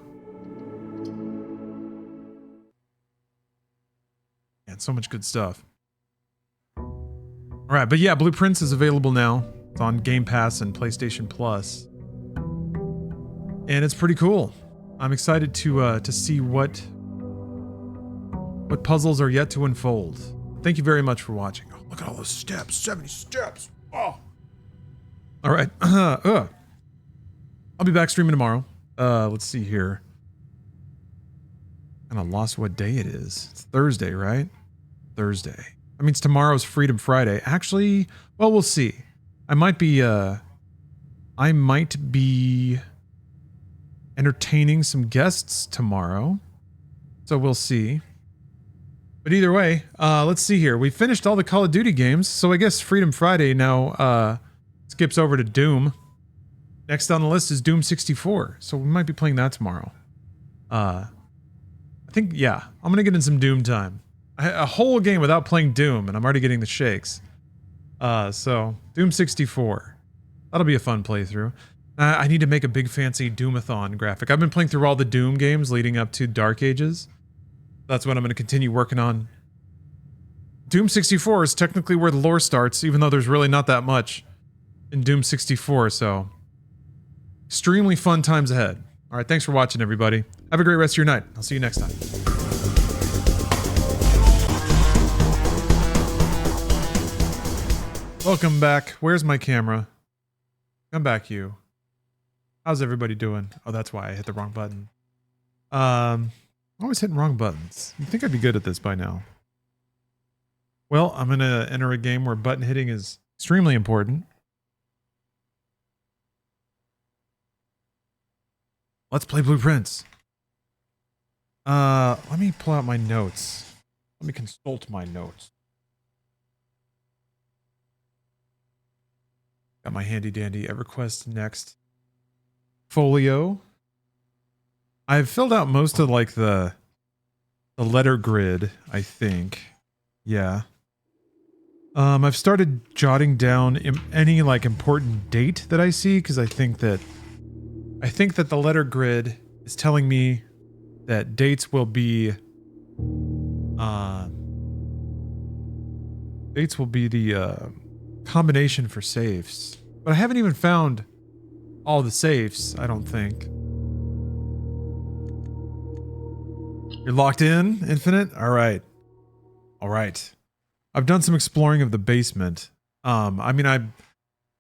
Man, so much good stuff. All right, but yeah, Blueprints is available now. It's on Game Pass and PlayStation Plus, and it's pretty cool. I'm excited to see what puzzles are yet to unfold. Thank you very much for watching. Oh, look at all those steps, 70 steps. Oh. All right. I'll be back streaming tomorrow. Let's see here. Kind of lost what day it is. It's Thursday, right? Thursday. That means tomorrow's Freedom Friday. Actually, well, we'll see. I might be entertaining some guests tomorrow. So we'll see. But either way, let's see here. We finished all the Call of Duty games, so I guess Freedom Friday now skips over to Doom. Next on the list is Doom 64, so we might be playing that tomorrow. I think, yeah, I'm gonna get in some Doom time. A whole game without playing Doom, and I'm already getting the shakes. So, Doom 64. That'll be a fun playthrough. I need to make a big fancy Doomathon graphic. I've been playing through all the Doom games leading up to Dark Ages. That's what I'm going to continue working on. Doom 64 is technically where the lore starts, even though there's really not that much in Doom 64, so extremely fun times ahead. All right, thanks for watching, everybody. Have a great rest of your night. I'll see you next time. Welcome back. Where's my camera? Come back, you. How's everybody doing? Oh, that's why I hit the wrong button. I'm always hitting wrong buttons. You'd think I'd be good at this by now. Well, I'm going to enter a game where button hitting is extremely important. Let's play Blueprints. Let me pull out my notes. Let me consult my notes. Got my handy dandy EverQuest Next folio. I've filled out most of the letter grid, I think. Yeah. I've started jotting down any important date that I see because I think that the letter grid is telling me that dates will be Dates will be the combination for safes. But I haven't even found all the safes, I don't think. You're locked in, Infinite? All right. All right. I've done some exploring of the basement. I mean, I'm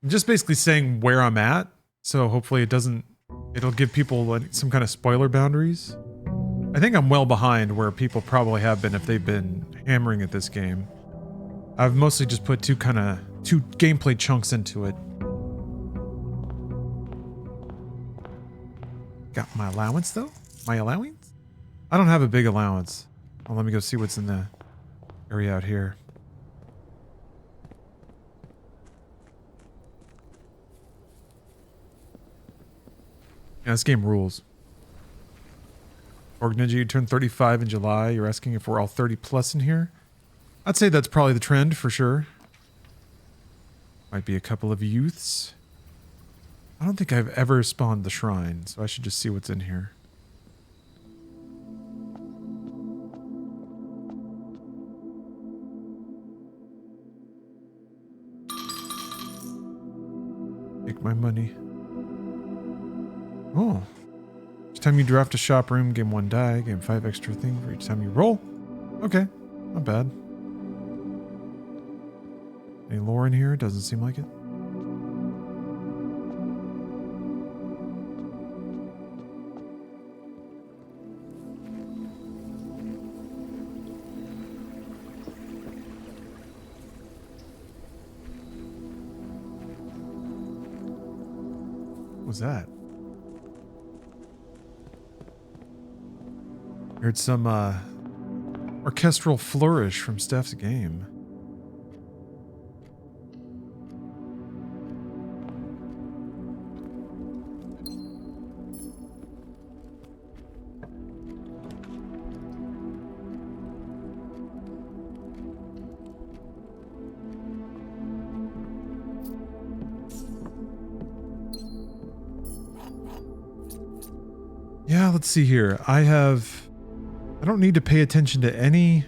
just basically saying where I'm at. So hopefully it'll give people like some kind of spoiler boundaries. I think I'm well behind where people probably have been if they've been hammering at this game. I've mostly just put two gameplay chunks into it. Got my allowance though? My allowance? I don't have a big allowance. Well, let me go see what's in the area out here. Yeah, this game rules. Org Ninja, you turned 35 in July. You're asking if we're all 30 plus in here? I'd say that's probably the trend for sure. Might be a couple of youths. I don't think I've ever spawned the shrine, so I should just see what's in here. Take my money. Oh. Each time you draft a shop room, gain 1 die, gain 5 extra things for each time you roll. Okay, not bad. Any lore in here? Doesn't seem like it. What was that? Heard some orchestral flourish from Steph's game. Yeah, let's see here. I don't need to pay attention to any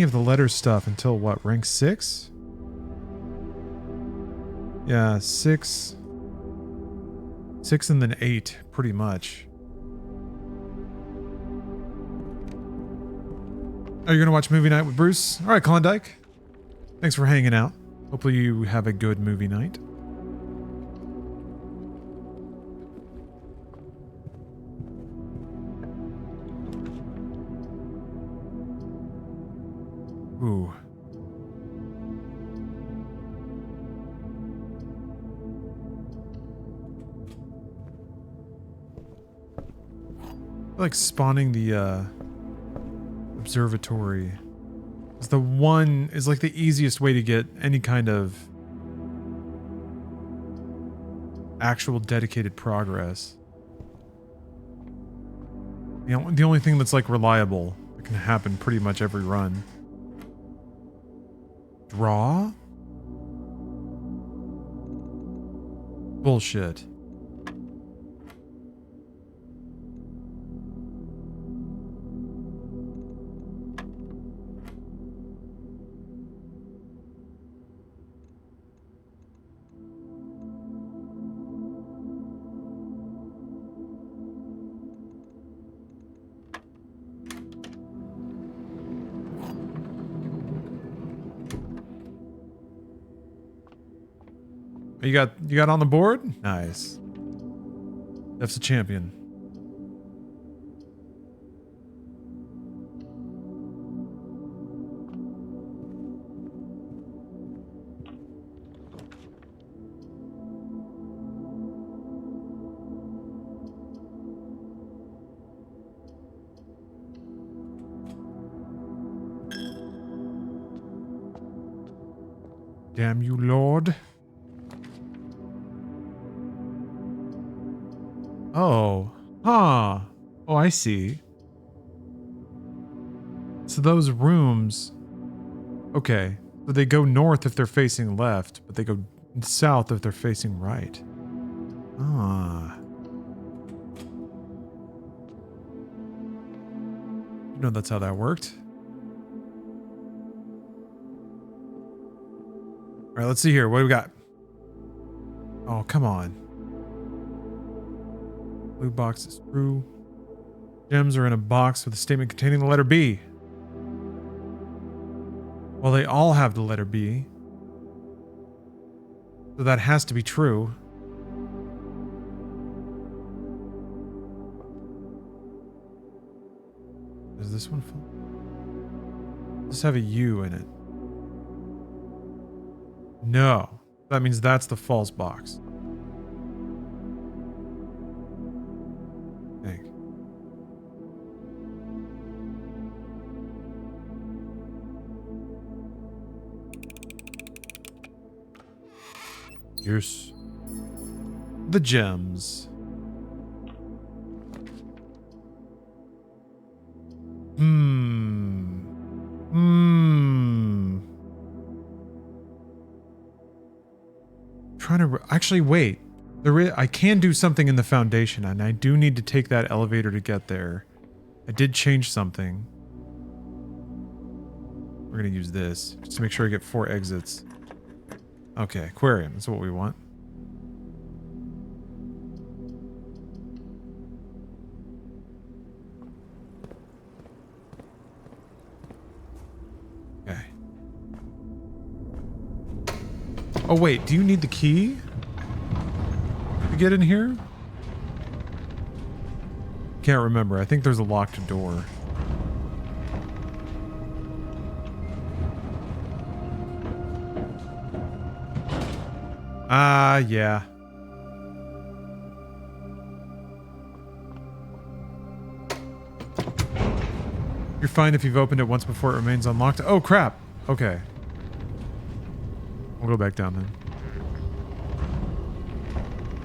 of the letter stuff until what, rank 6? Yeah, 6 and then 8, pretty much. Are you gonna watch movie night with Bruce? All right, Klondike. Thanks for hanging out. Hopefully you have a good movie night. Ooh. I like spawning the observatory is like the easiest way to get any kind of actual dedicated progress. You know, the only thing that's like reliable that can happen pretty much every run. Draw? Bullshit. You got on the board? Nice. That's a champion. Damn you, Lord. Oh, huh. Oh, I see. So those rooms, okay. So they go north if they're facing left, but they go south if they're facing right. Ah. You know that's how that worked. right, let's see here. What do we got? Oh, come on. Blue box is true. Gems are in a box with a statement containing the letter B. Well, they all have the letter B. So that has to be true. Does this one fall? Does this have a U in it? No. That means that's the false box. I think. Yes. The gems. Trying to actually wait. I can do something in the foundation, and I do need to take that elevator to get there. I did change something. We're gonna use this just to make sure I get 4 exits. Okay, aquarium. That's what we want. Okay. Oh wait, do you need the key to get in here? Can't remember. I think there's a locked door. Yeah. You're fine if you've opened it once before it remains unlocked. Oh crap. Okay. We'll go back down then.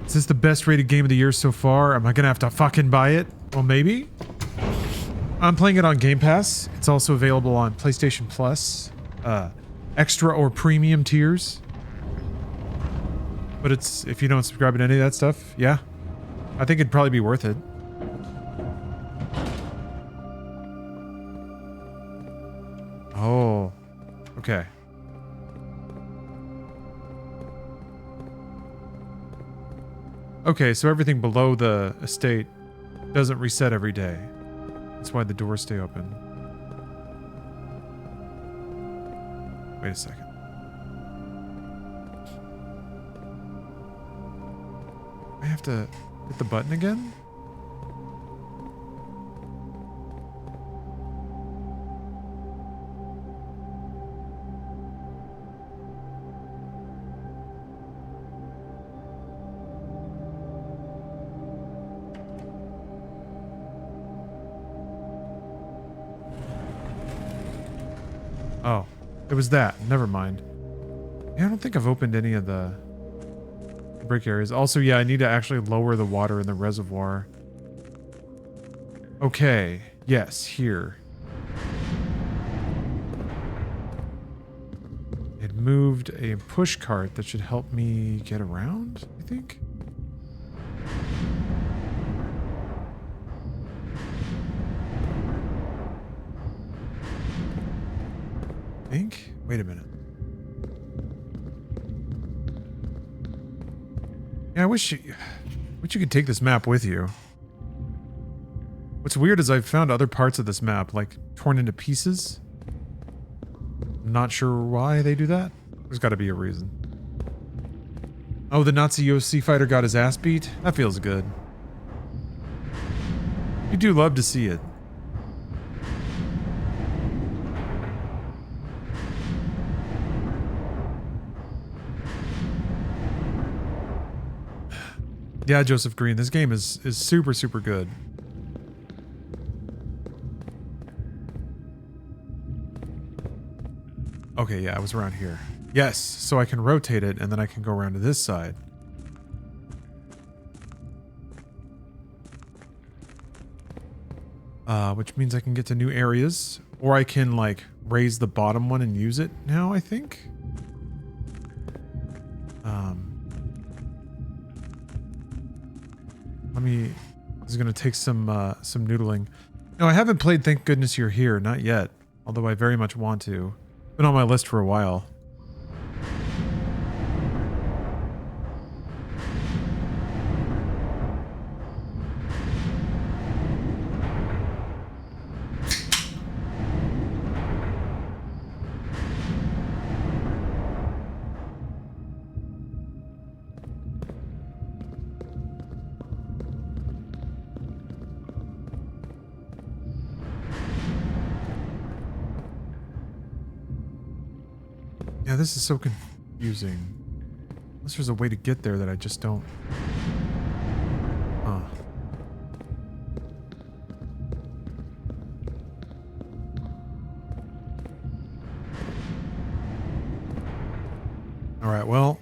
Is this the best rated game of the year so far? Am I gonna have to fucking buy it? Well, maybe. I'm playing it on Game Pass. It's also available on PlayStation Plus, extra or premium tiers. But it's, if you don't subscribe to any of that stuff, yeah. I think it'd probably be worth it. Oh, okay. Okay, so everything below the estate doesn't reset every day. That's why the doors stay open. Wait a second. I have to hit the button again? Oh, it was that. Never mind. Yeah, I don't think I've opened any of the brick areas. Also, yeah, I need to actually lower the water in the reservoir. Okay. Yes, here. It moved a push cart that should help me get around, I think. Wait a minute. Yeah, I wish you could take this map with you. What's weird is I've found other parts of this map, like, torn into pieces. I'm not sure why they do that. There's got to be a reason. Oh, the Nazi UFC fighter got his ass beat? That feels good. You do love to see it. Yeah, Joseph Green, this game is super, super good. Okay, yeah, I was around here. Yes, so I can rotate it, and then I can go around to this side. Which means I can get to new areas, or I can, like, raise the bottom one and use it now, I think. This is gonna take some noodling. No, I haven't played Thank Goodness You're Here, not yet. Although I very much want to. It's been on my list for a while. Yeah, this is so confusing. Unless there's a way to get there that I just don't... Huh. Alright, well...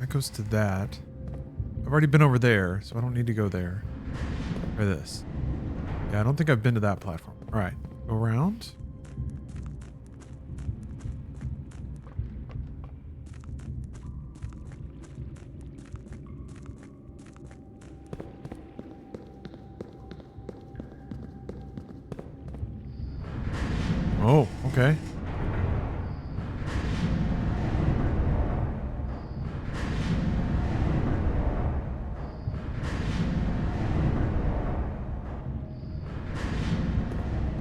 that goes to that. I've already been over there, so I don't need to go there. Try this. Yeah, I don't think I've been to that platform. Alright, go around. Oh, okay.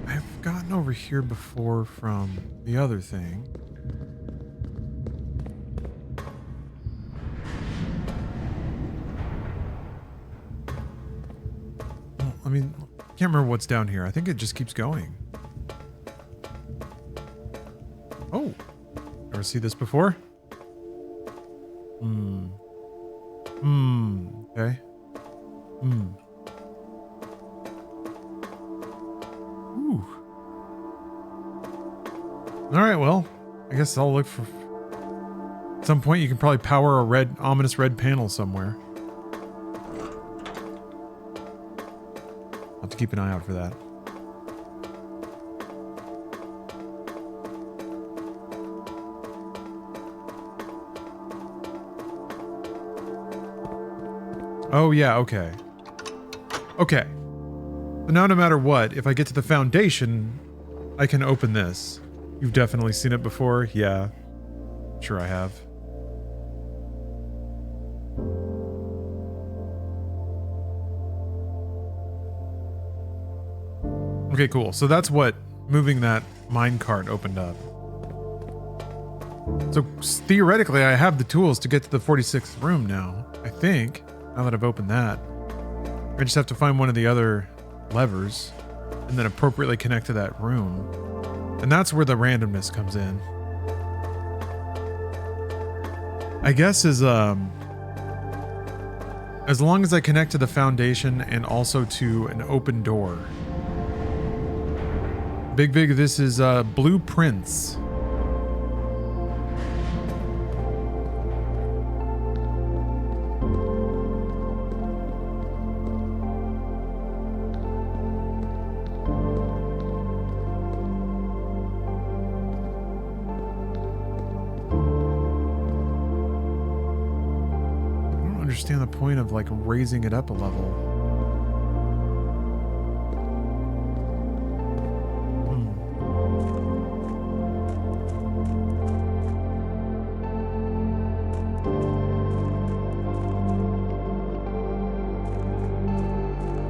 I've gotten over here before from the other thing. Well, I mean, can't remember what's down here. I think it just keeps going. Oh, ever see this before? Okay. Ooh. Alright, well, I guess I'll look for... At some point you can probably power a ominous red panel somewhere. I'll have to keep an eye out for that. Oh, yeah, okay. Okay. So now no matter what, if I get to the foundation, I can open this. You've definitely seen it before? Yeah. Sure I have. Okay, cool. So that's what moving that minecart opened up. So theoretically, I have the tools to get to the 46th room now, I think. Now that I've opened that, I just have to find one of the other levers and then appropriately connect to that room. And that's where the randomness comes in. I guess as long as I connect to the foundation and also to an open door. Big, this is blueprints. Understand the point of like raising it up a level.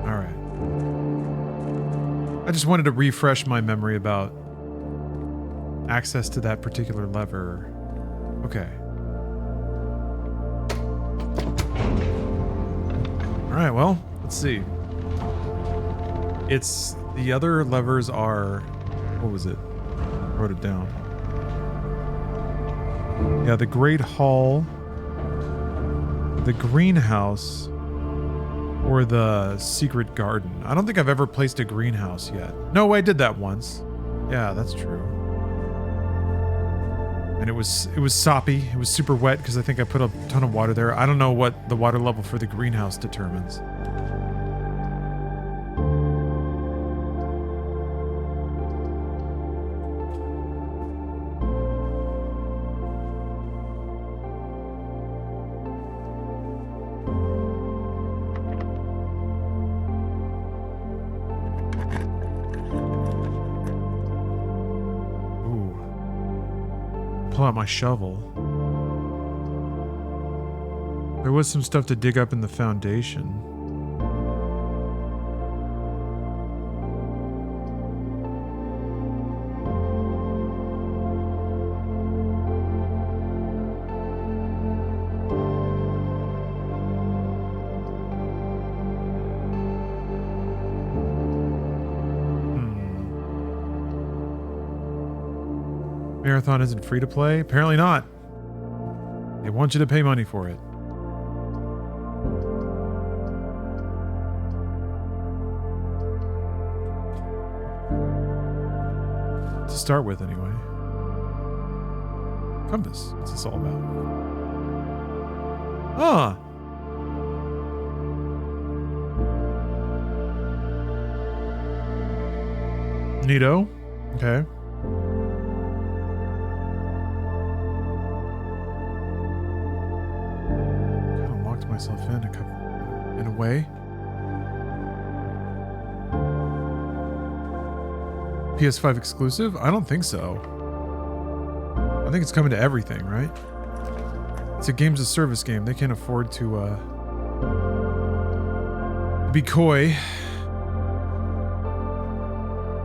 All right. I just wanted to refresh my memory about access to that particular lever. Okay. All right, well, let's see. It's the other levers are, what was it? I wrote it down. Yeah, the Great Hall, the greenhouse, or the secret garden. I don't think I've ever placed a greenhouse yet. No, I did that once. Yeah, that's true. And it was soppy. It was super wet because I think I put a ton of water there. I don't know what the water level for the greenhouse determines. Pull out my shovel. There was some stuff to dig up in the foundation. Marathon isn't free to play? Apparently not. They want you to pay money for it. To start with, anyway. Compass. What's this all about? Ah! Neato. Okay. Kind of locked myself in a way. PS5 exclusive? I don't think so. I think it's coming to everything, right? It's a games of service game. They can't afford to be coy.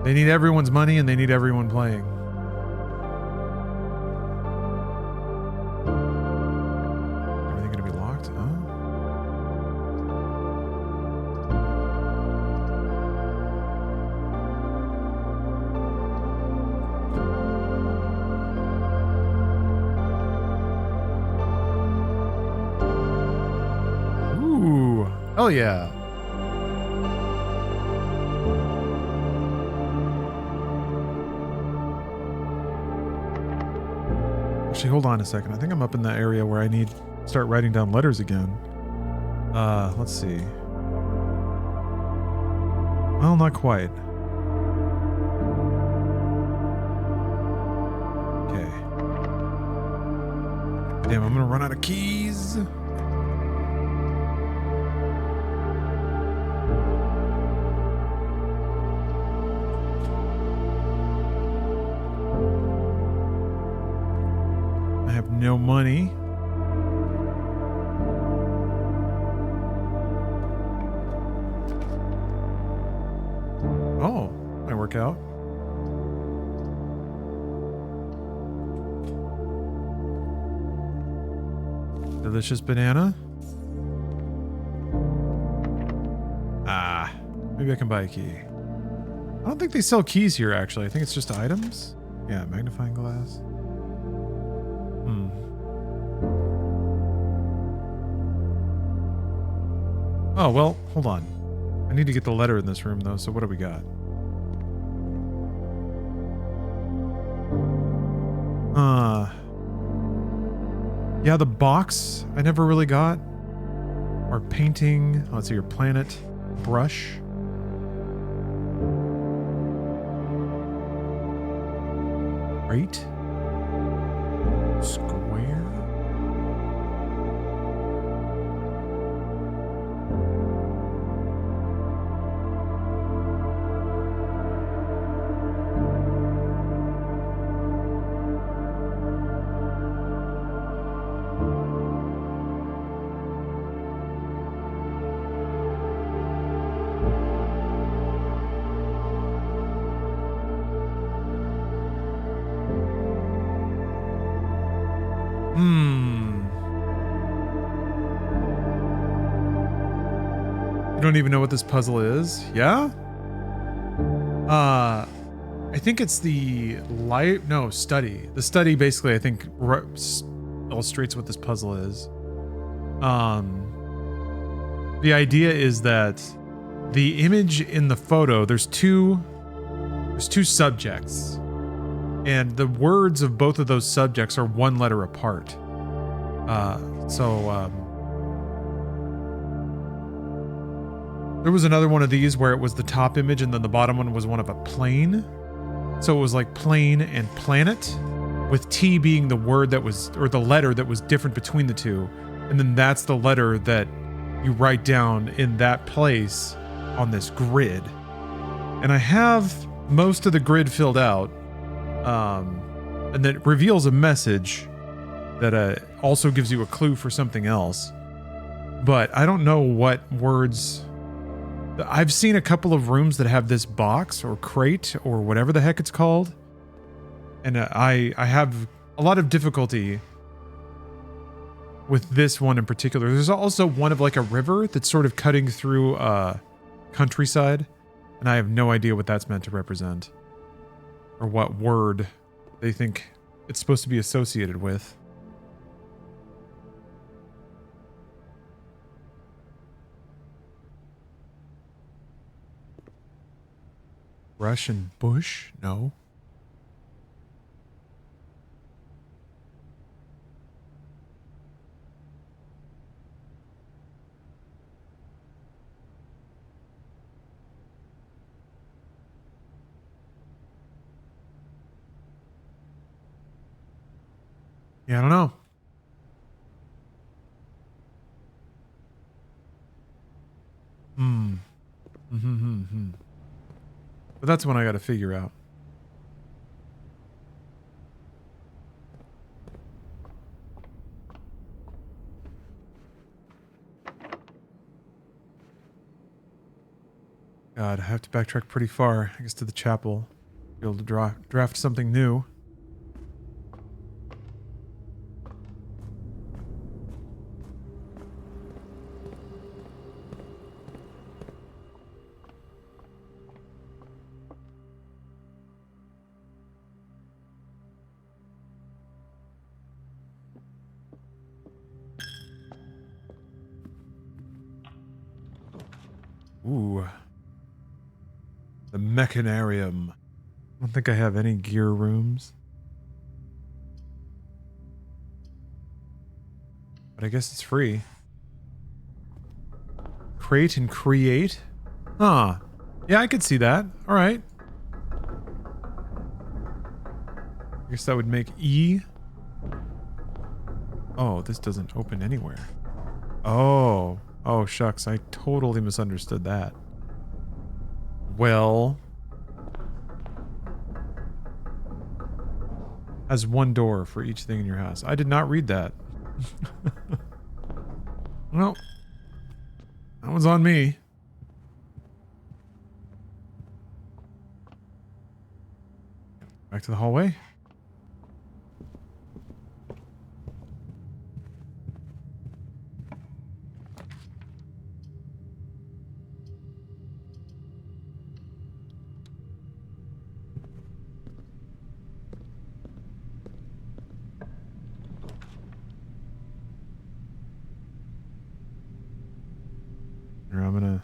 They need everyone's money and they need everyone playing. Everything gonna be locked? Huh? Ooh, hell yeah. Actually, hold on a second. I think I'm up in that area where I need to start writing down letters again. Let's see. Well, not quite. Okay. Damn, I'm gonna run out of keys. No money. Oh, might work out. Delicious banana. Ah, maybe I can buy a key. I don't think they sell keys here, actually. I think it's just items. Yeah, magnifying glass. Oh, well, hold on. I need to get the letter in this room, though, so what do we got? Yeah, the box I never really got. Or painting. Oh, let's see, your planet. Brush. Right? Square. Don't even know what this puzzle is. Yeah? I think it's the study. The study basically, I think, illustrates what this puzzle is. The idea is that the image in the photo, there's two subjects, and the words of both of those subjects are one letter apart. There was another one of these where it was the top image and then the bottom one was one of a plane. So it was like plane and planet, with T being the word that was, or the letter that was different between the two. And then that's the letter that you write down in that place on this grid. And I have most of the grid filled out. And then it reveals a message that also gives you a clue for something else. But I don't know what words. I've seen a couple of rooms that have this box or crate or whatever the heck it's called. And I have a lot of difficulty with this one in particular. There's also one of like a river that's sort of cutting through countryside. And I have no idea what that's meant to represent. Or what word they think it's supposed to be associated with. Brush and bush? No. Yeah, I don't know. But that's one I got to figure out. God, I have to backtrack pretty far, I guess, to the chapel. Be able to draft something new. Ooh. The Mechanarium. I don't think I have any gear rooms. But I guess it's free. Crate and create? Huh. Yeah, I could see that. Alright. I guess that would make E. Oh, this doesn't open anywhere. Oh. Oh, shucks. I totally misunderstood that. Well. Has one door for each thing in your house. I did not read that. Well. That one's on me. Back to the hallway. Here, I'm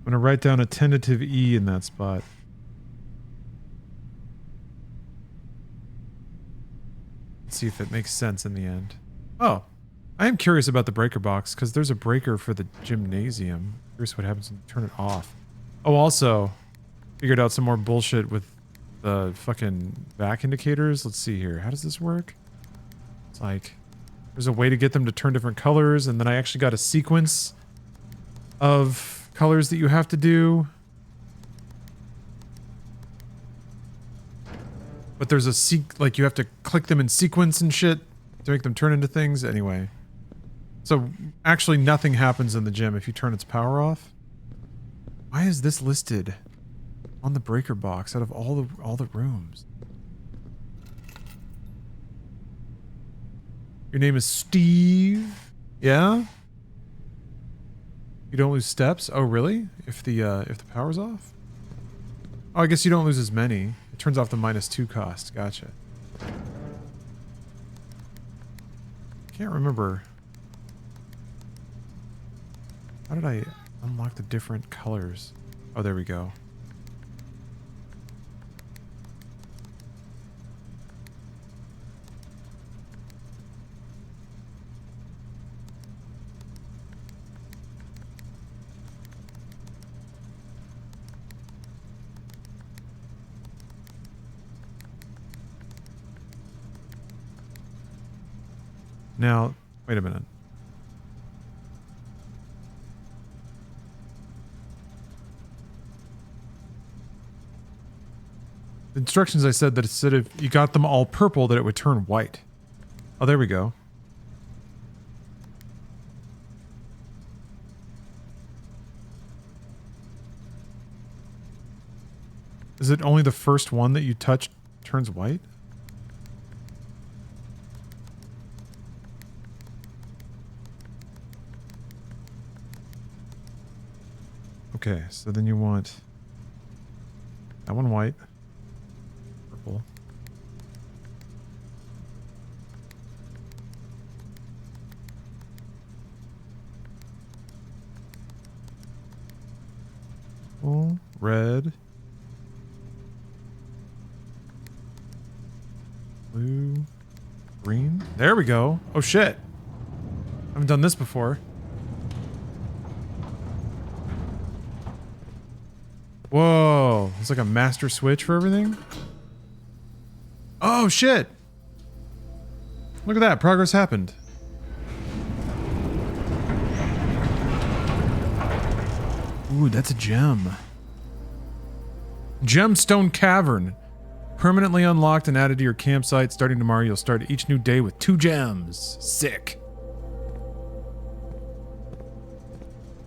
gonna write down a tentative E in that spot. Let's see if it makes sense in the end. Oh, I am curious about the breaker box because there's a breaker for the gymnasium. Curious what happens when you turn it off. Oh, also figured out some more bullshit with the fucking vac indicators. Let's see here. How does this work? It's like there's a way to get them to turn different colors, and then I actually got a sequence of colors that you have to do. But there's a like you have to click them in sequence and shit to make them turn into things. Anyway. So actually nothing happens in the gym if you turn its power off. Why is this listed on the breaker box out of all the rooms? Your name is Steve? Yeah? You don't lose steps? Oh, really? If the power's off? Oh, I guess you don't lose as many. It turns off the -2 cost. Gotcha. Can't remember. How did I unlock the different colors? Oh, there we go. Now, wait a minute. The instructions I said that instead of you got them all purple, that it would turn white. Oh, there we go. Is it only the first one that you touch turns white? Okay, so then you want that one white, purple, Purple, red, blue, green. There we go. Oh shit. I haven't done this before. Whoa. It's like a master switch for everything. Oh shit. Look at that. Progress happened. Ooh, that's a gem. Gemstone Cavern. Permanently unlocked and added to your campsite. Starting tomorrow, you'll start each new day with 2 gems. Sick.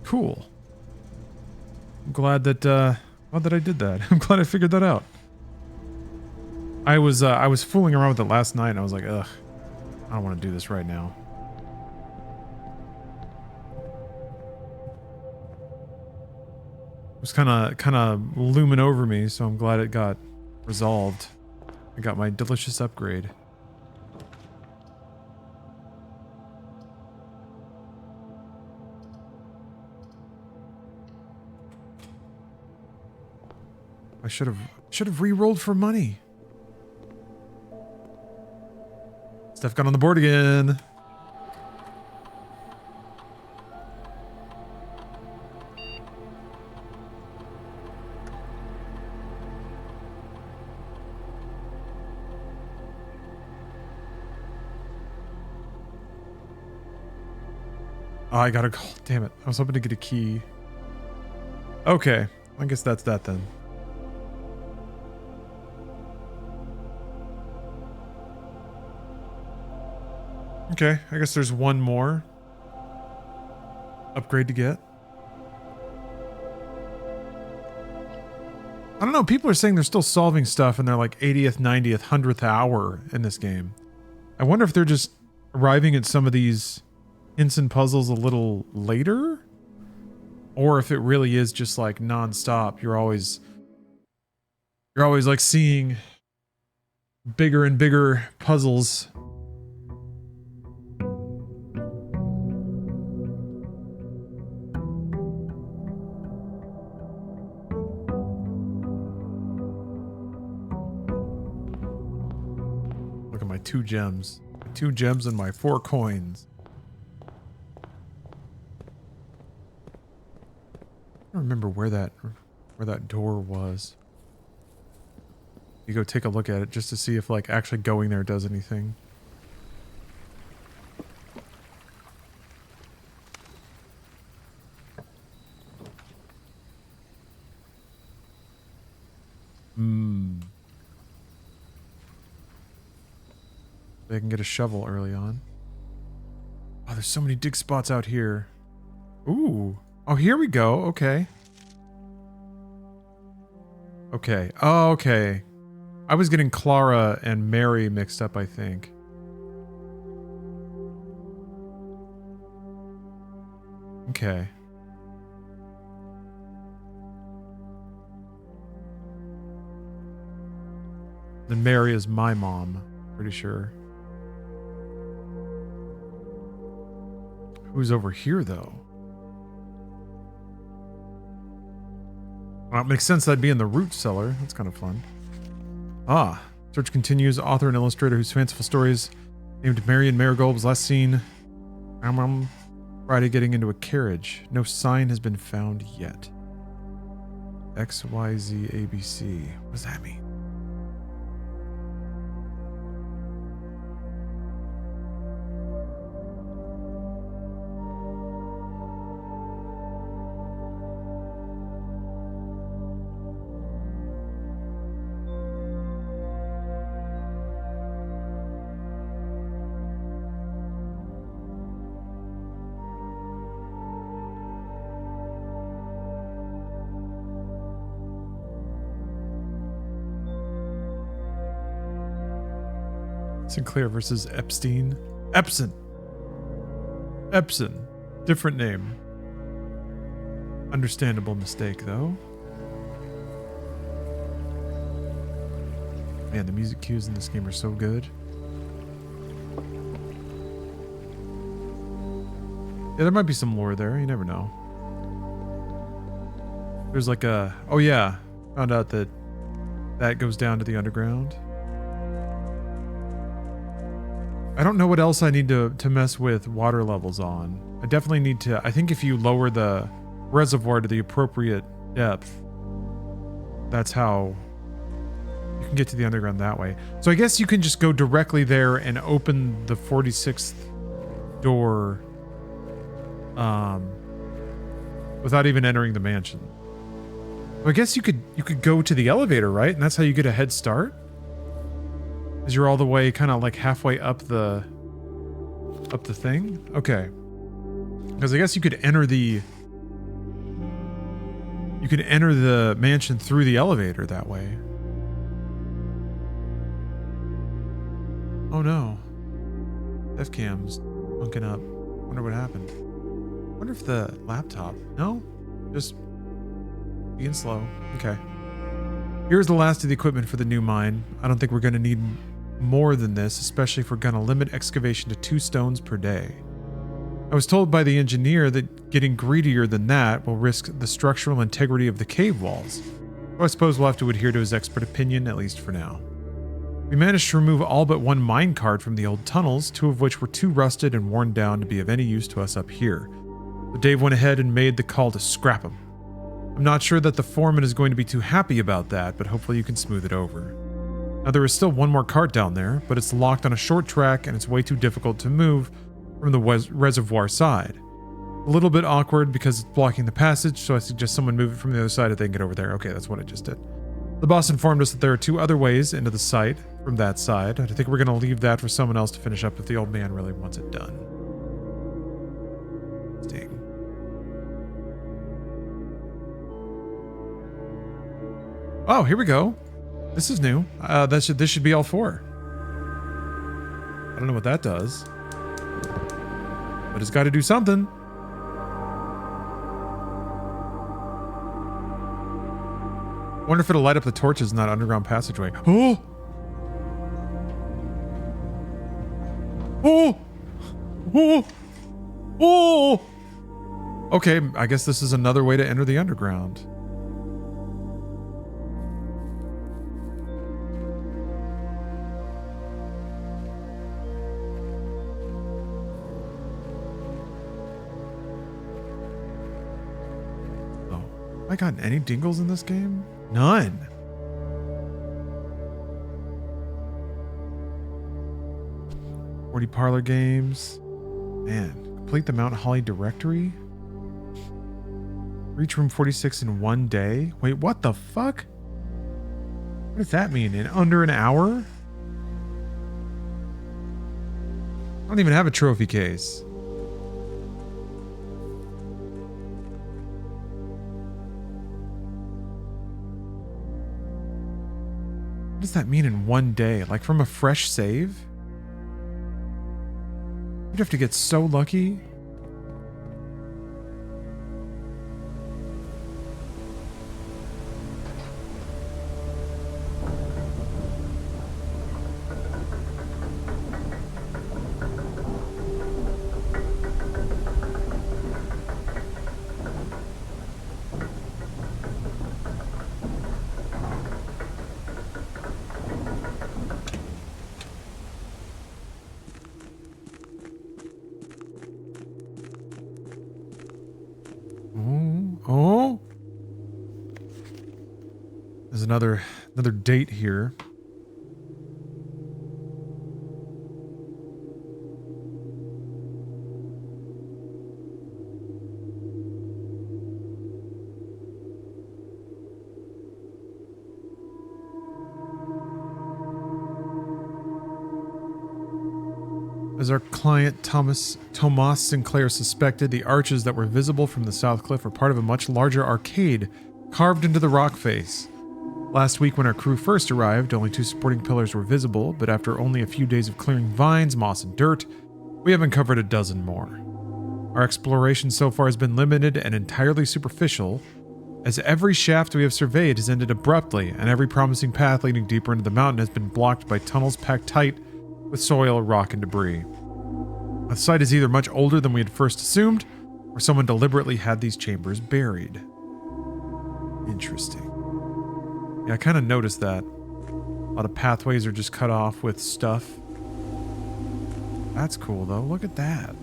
Cool. I'm glad that I did that. I'm glad I figured that out. I was fooling around with it last night and I was like, ugh, I don't want to do this right now. It was kind of looming over me, so I'm glad it got resolved. I got my delicious upgrade. I should have re-rolled for money. Stuff got on the board again. Oh, I gotta go. Damn it. I was hoping to get a key. Okay. I guess that's that then. Okay. I guess there's one more upgrade to get. I don't know. People are saying they're still solving stuff in their like 80th, 90th, 100th hour in this game. I wonder if they're just arriving at some of these hints and puzzles a little later, or if it really is just like non-stop. You're always like seeing bigger and bigger puzzles. Look at my 2 gems. 2 gems and my 4 coins. I don't remember where that door was. You go take a look at it just to see if like actually going there does anything. They can get a shovel early on. Oh, there's so many dig spots out here. Ooh. Oh, here we go. Okay. Okay. Oh, okay. I was getting Clara and Mary mixed up, I think. Okay. Then Mary is my mom, pretty sure. Who's over here, though? Well, it makes sense that'd be in the root cellar. That's kind of fun. Ah. Search continues. Author and illustrator whose fanciful stories named Marion Marigold was last seen Friday getting into a carriage. No sign has been found yet. XYZ ABC. What does that mean? Sinclair versus Epstein. Epson. Different name. Understandable mistake, though. Man, the music cues in this game are so good. Yeah, there might be some lore there. You never know. There's like a... Oh yeah, found out that that goes down to the underground. I don't know what else I need to mess with water levels on. I definitely need to... I think if you lower the reservoir to the appropriate depth, that's how you can get to the underground that way. So I guess you can just go directly there and open the 46th door without even entering the mansion. I guess you could go to the elevator, right? And that's how you get a head start? Because you're all the way kind of like halfway up the thing? Okay. Because I guess you could enter the mansion through the elevator that way. Oh no. Dev cam's bunking up. Wonder what happened. Wonder if the laptop... No? Just being slow. Okay. Here's the last of the equipment for the new mine. I don't think we're going to need more than this, especially if we're going to limit excavation to 2 stones per day. I was told by the engineer that getting greedier than that will risk the structural integrity of the cave walls. So I suppose we'll have to adhere to his expert opinion, at least for now. We managed to remove all but 1 minecart from the old tunnels, 2 of which were too rusted and worn down to be of any use to us up here. So Dave went ahead and made the call to scrap them. I'm not sure that the foreman is going to be too happy about that, but hopefully you can smooth it over. Now there is still 1 more cart down there, but it's locked on a short track and it's way too difficult to move from the reservoir side. A little bit awkward because it's blocking the passage, so I suggest someone move it from the other side if they can get over there. Okay, that's what I just did. The boss informed us that there are 2 other ways into the site from that side. I think we're going to leave that for someone else to finish up if the old man really wants it done. Sting. Oh, here we go. This is new. This should be all 4. I don't know what that does, but it's got to do something. Wonder if it'll light up the torches in that underground passageway. Oh! Oh! Oh! Oh! Okay, I guess this is another way to enter the underground. Oh, have I gotten any dingles in this game? None. Parlor games. Man, complete the Mount Holly directory. Reach room 46 in 1 day. Wait, what the fuck? What does that mean? In under an hour? I don't even have a trophy case. What does that mean in 1 day? Like from a fresh save? You'd have to get so lucky. Oh. There's another date here. As our client Thomas Sinclair suspected, the arches that were visible from the south cliff were part of a much larger arcade carved into the rock face. Last week when our crew first arrived, only 2 supporting pillars were visible, but after only a few days of clearing vines, moss, and dirt, we have uncovered a dozen more. Our exploration so far has been limited and entirely superficial, as every shaft we have surveyed has ended abruptly, and every promising path leading deeper into the mountain has been blocked by tunnels packed tight with soil, rock, and debris. The site is either much older than we had first assumed, or someone deliberately had these chambers buried. Interesting. Yeah, I kind of noticed that. A lot of pathways are just cut off with stuff. That's cool, though. Look at that.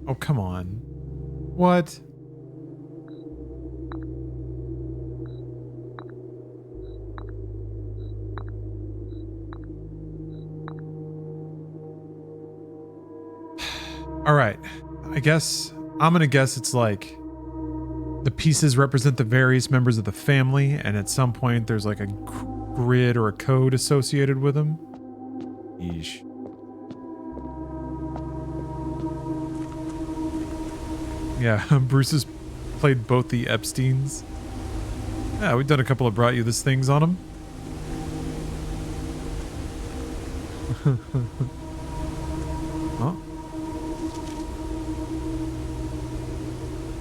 Oh, come on. What? All right. I guess I'm going to guess it's like the pieces represent the various members of the family, and at some point there's like a grid or a code associated with them. Yeesh. Yeah, Bruce has played both the Epsteins. Yeah, we've done a couple of brought you this things on them. Huh?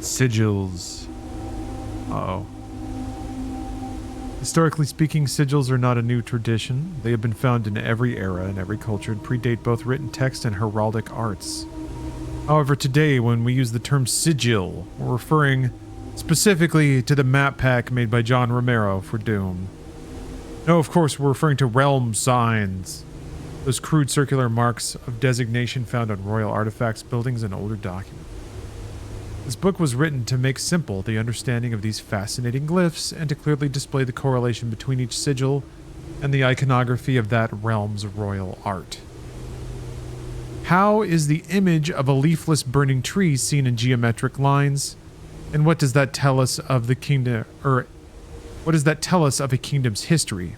Sigils. Uh-oh. Historically speaking, sigils are not a new tradition. They have been found in every era and every culture and predate both written text and heraldic arts. However, today, when we use the term sigil, we're referring specifically to the map pack made by John Romero for Doom. No, of course, we're referring to realm signs. Those crude circular marks of designation found on royal artifacts, buildings, and older documents. This book was written to make simple the understanding of these fascinating glyphs and to clearly display the correlation between each sigil and the iconography of that realm's royal art. How is the image of a leafless burning tree seen in geometric lines? And what does that tell us of the kingdom, or what does that tell us of a kingdom's history?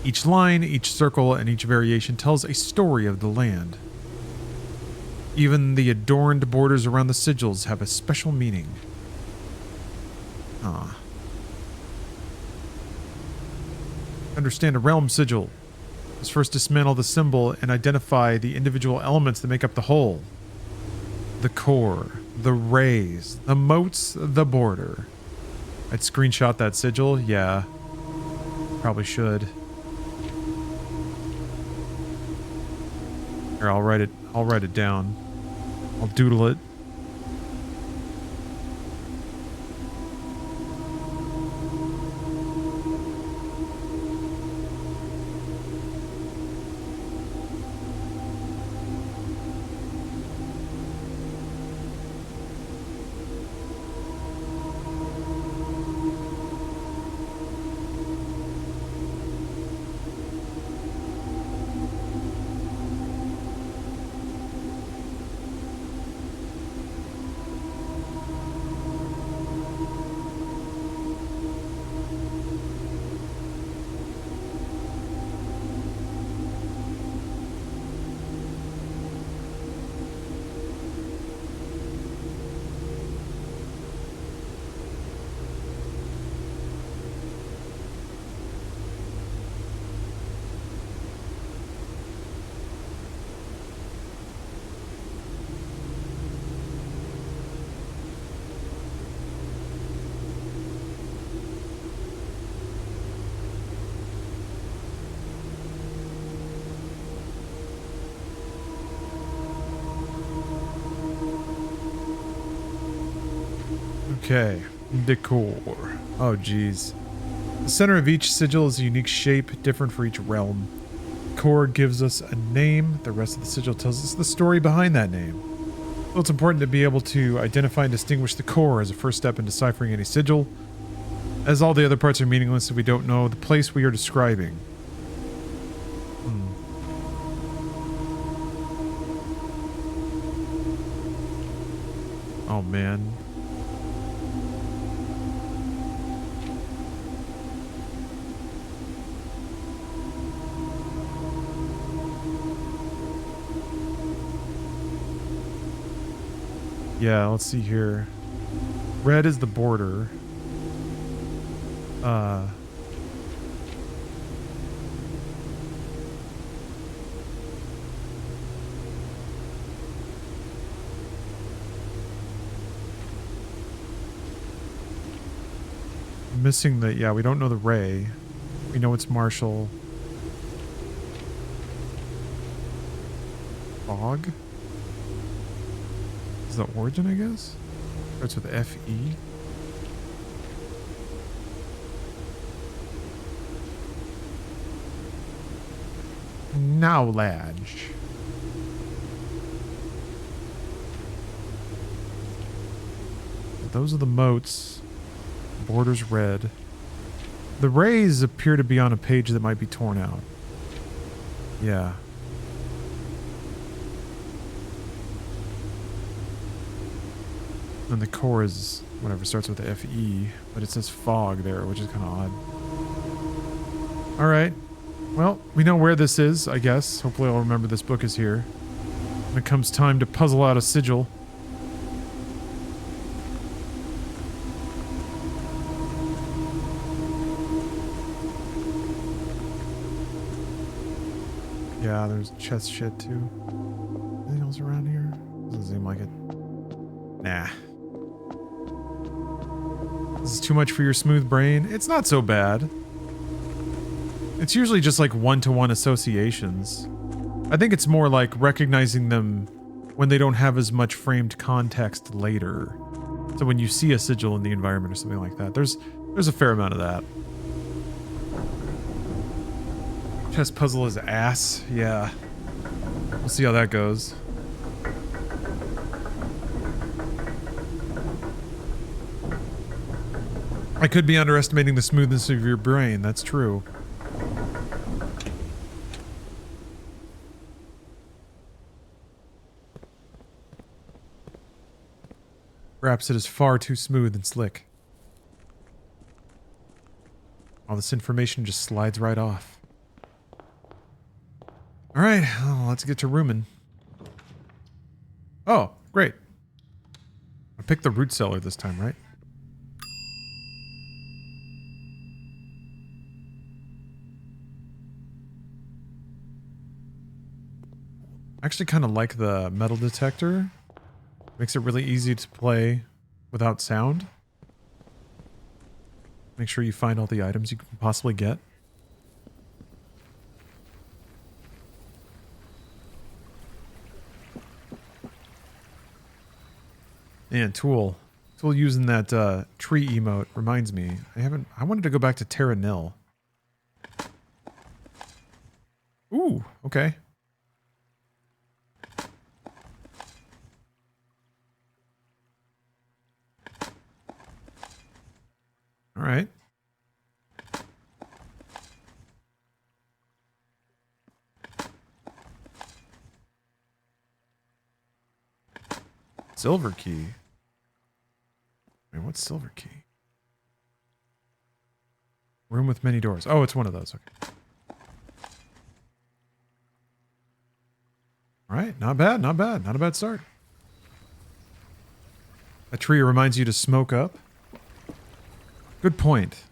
Each line, each circle, and each variation tells a story of the land. Even the adorned borders around the sigils have a special meaning. Understand a realm sigil. Let's first dismantle the symbol and identify the individual elements that make up the whole. The core, the rays, the moats, the border. I'd screenshot that sigil, yeah. Probably should. Here, I'll write it down. I'll doodle it. Okay, decor. Oh geez. The center of each sigil is a unique shape, different for each realm. Core gives us a name, the rest of the sigil tells us the story behind that name. So it's important to be able to identify and distinguish the core as a first step in deciphering any sigil, as all the other parts are meaningless if we don't know the place we are describing. Oh man. Yeah, let's see here. Red is the border. Missing the... Yeah, we don't know the ray. We know it's Marshall. Fog? Is the origin, I guess? Starts with F-E. Knowledge. Those are the moats. Borders red. The rays appear to be on a page that might be torn out. Yeah. And the core is whatever starts with F-E, but it says fog there, which is kind of odd. Alright. Well, we know where this is, I guess. Hopefully I'll remember this book is here. When it comes time to puzzle out a sigil. Yeah, there's chest shit too. Anything else around here? Doesn't seem like it. Nah. This is too much for your smooth brain. It's not so bad. It's usually just like one-to-one associations. I think it's more like recognizing them when they don't have as much framed context later. So when you see a sigil in the environment or something like that, there's a fair amount of that. Chess puzzle is ass. Yeah. We'll see how that goes. I could be underestimating the smoothness of your brain. That's true. Perhaps it is far too smooth and slick. All this information just slides right off. Alright, well, let's get to rooming. Oh, great. I picked the root cellar this time, right? I actually kind of like the metal detector. Makes it really easy to play without sound. Make sure you find all the items you can possibly get. And Tool using that tree emote reminds me. I wanted to go back to Terra Nil. Ooh, okay. All right. Silver key. Wait, what's silver key? Room with many doors. Oh, it's one of those. Okay. All right. Not bad. Not bad. Not a bad start. A tree reminds you to smoke up. Good point.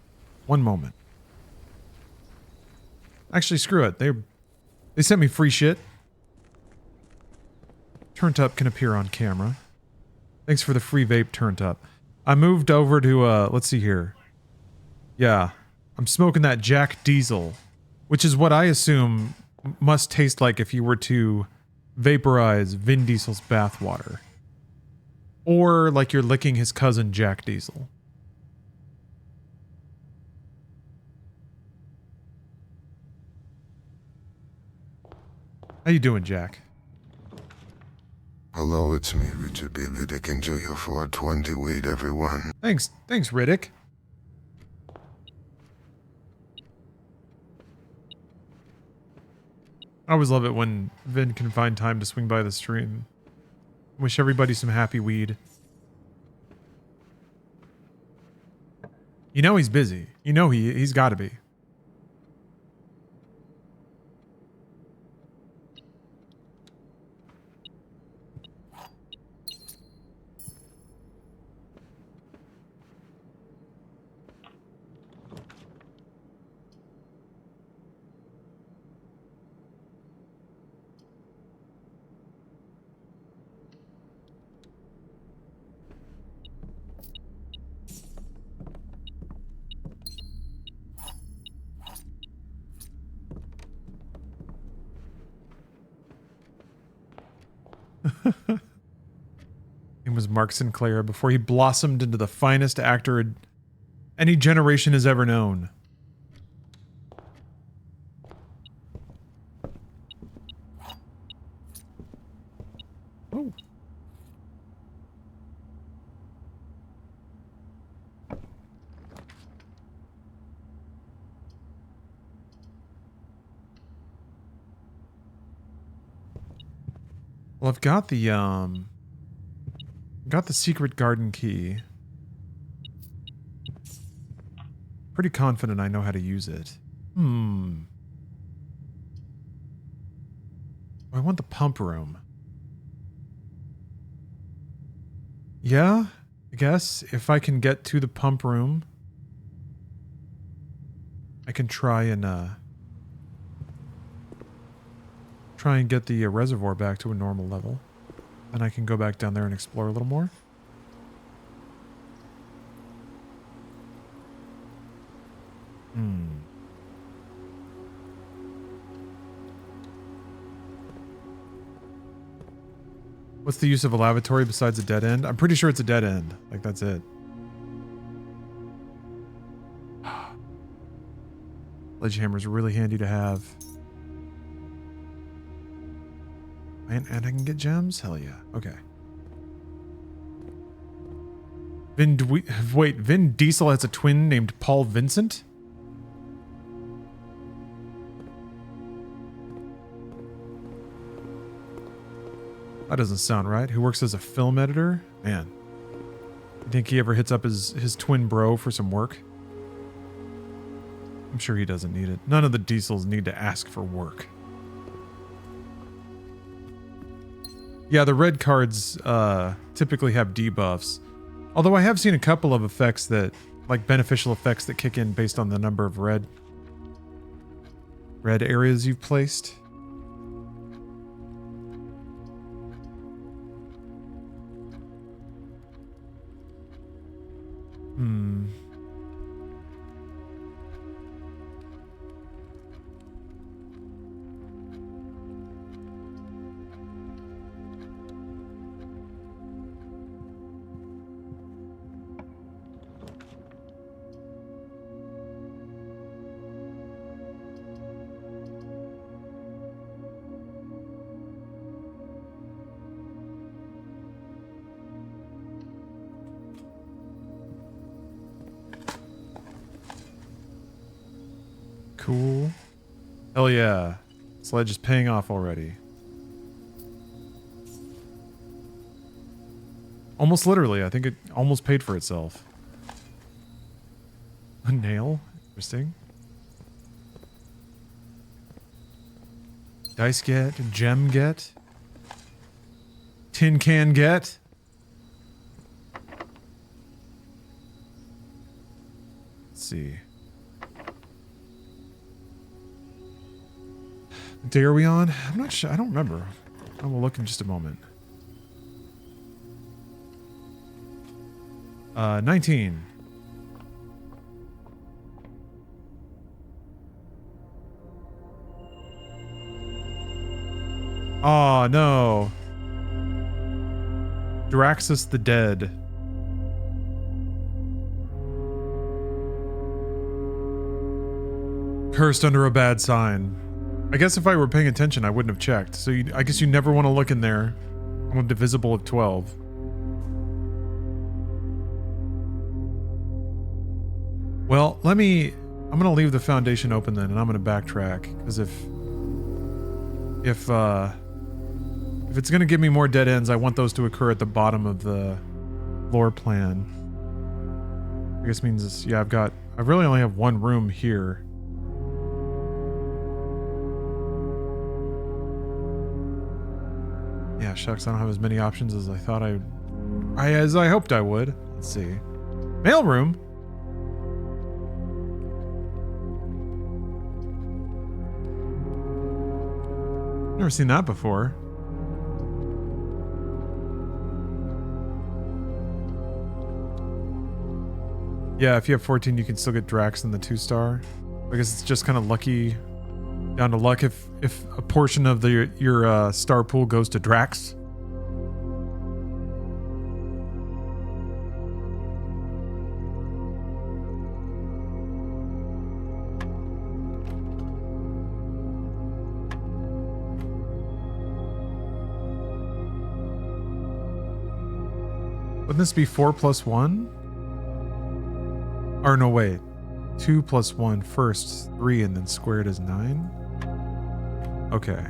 One moment. Actually, screw it. They sent me free shit. Turned up can appear on camera. Thanks for the free vape turned up. I moved over to, let's see here. Yeah. I'm smoking that Jack Diesel, which is what I assume must taste like if you were to vaporize Vin Diesel's bathwater. Or like you're licking his cousin Jack Diesel. How you doing, Jack? Hello, it's me, Richard B. Riddick. Enjoy your 420 weed, everyone. Thanks, Riddick. I always love it when Vin can find time to swing by the stream. Wish everybody some happy weed. You know he's busy. You know he's got to be. He was Mark Sinclair before he blossomed into the finest actor any generation has ever known. Oh. Well, I've got the secret garden key. Pretty confident I know how to use it. I want the pump room. Yeah, I guess if I can get to the pump room, I can try and get the reservoir back to a normal level. Then I can go back down there and explore a little more. What's the use of a lavatory besides a dead end? I'm pretty sure it's a dead end. Like, that's it. Sledgehammer's really handy to have. And I can get gems? Hell yeah. Okay. Vin Diesel has a twin named Paul Vincent? That doesn't sound right. Who works as a film editor? Man. You think he ever hits up his twin bro for some work? I'm sure he doesn't need it. None of the Diesels need to ask for work. Yeah, the red cards typically have debuffs. Although I have seen a couple of effects that, like beneficial effects that kick in based on the number of red areas you've placed. Cool. Hell yeah. Sledge is paying off already. Almost literally. I think it almost paid for itself. A nail? Interesting. Dice get. Gem get. Tin can get. Let's see. What day are we on? I'm not sure. I don't remember. I will look in just a moment. 19. Oh, no. Draxus the Dead. Cursed under a bad sign. I guess if I were paying attention, I wouldn't have checked. So I guess you never want to look in there on a divisible of 12. Well, I'm going to leave the foundation open then, and I'm going to backtrack. Because if it's going to give me more dead ends, I want those to occur at the bottom of the floor plan. I guess means, yeah, I really only have one room here. Yeah, shucks, I don't have as many options as I thought as I hoped I would. Let's see. Mailroom? Never seen that before. Yeah, if you have 14, you can still get Drax in the 2-star. I guess it's just kind of lucky, down to luck if a portion of your star pool goes to Drax. Wouldn't this be 4 plus 1? Or no, wait. 2 plus 1 first, 3, and then squared is 9? Okay.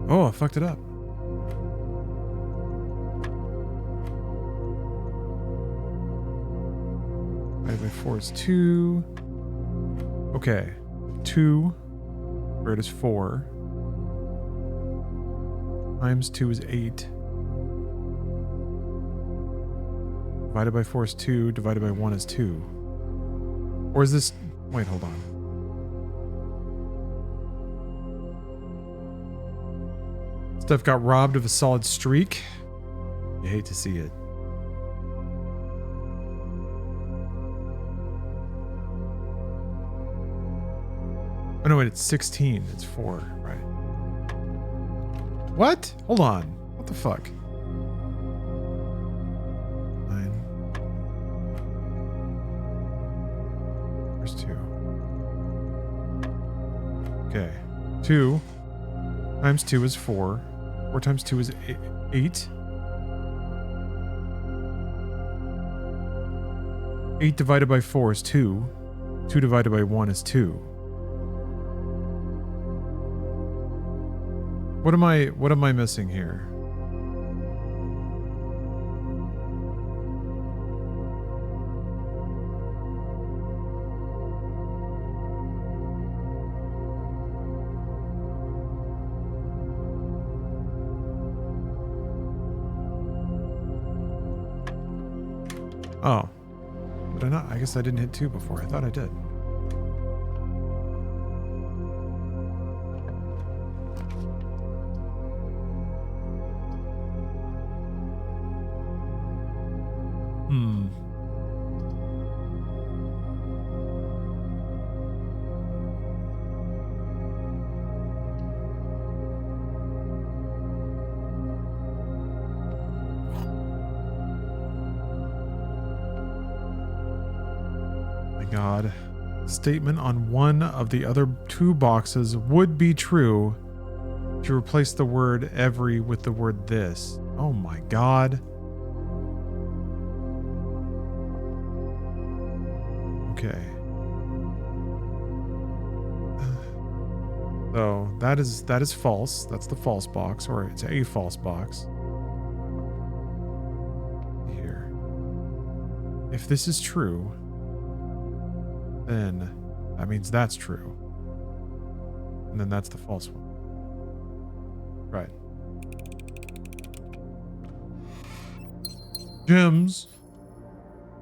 Oh, I fucked it up. Divided by 4 is 2. Okay. 2. Where it is 4. Times 2 is 8. Divided by 4 is 2. Divided by 1 is 2. Or is this... Wait, hold on. Stuff got robbed of a solid streak. You hate to see it. Oh no, wait, it's 16. It's 4, right? What? Hold on. What the fuck? 9. Where's 2? Okay. 2 times 2 is 4. 4 times 2 is 8. 8 divided by 4 is 2. 2 divided by 1 is 2. What am I missing here? Oh. Did I not? I guess I didn't hit 2 before. I thought I did. God. Statement on one of the other 2 boxes would be true to replace the word every with the word this. Oh my God. Okay. So that is false. That's the false box, or it's a false box. Here. If this is true, then that means that's true. And then that's the false one. Right. Gems.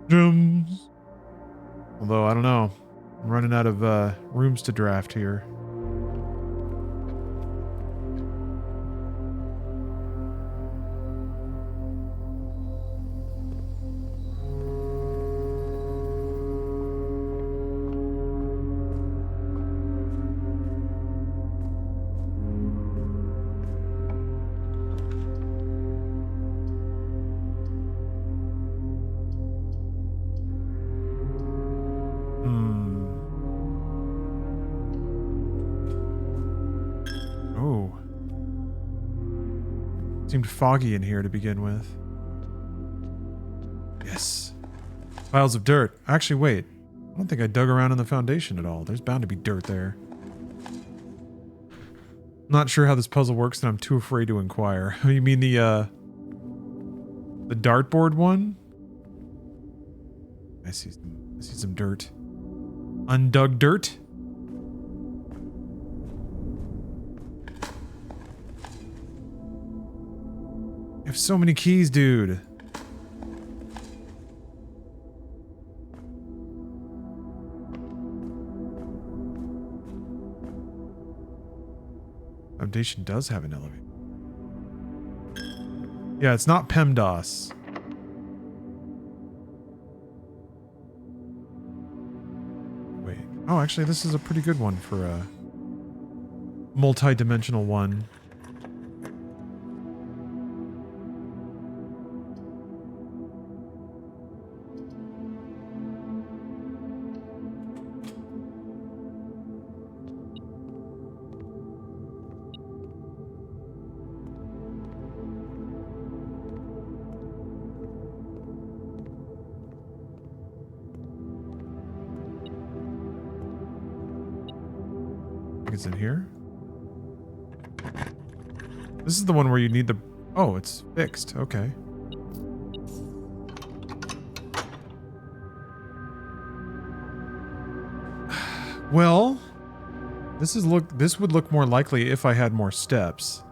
Gems. Although, I don't know. I'm running out of rooms to draft here. Seemed foggy in here to begin with. Yes. Piles of dirt. Actually, wait. I don't think I dug around in the foundation at all. There's bound to be dirt there. Not sure how this puzzle works, and I'm too afraid to inquire. You mean the dartboard one? I see some dirt. Undug dirt? I have so many keys, dude. Foundation does have an elevator. Yeah, it's not PEMDAS. Wait. Oh, actually, this is a pretty good one for a multi-dimensional one. is in here. This is the one where you need the... Oh, it's fixed. Okay. Well, this would look more likely if I had more steps.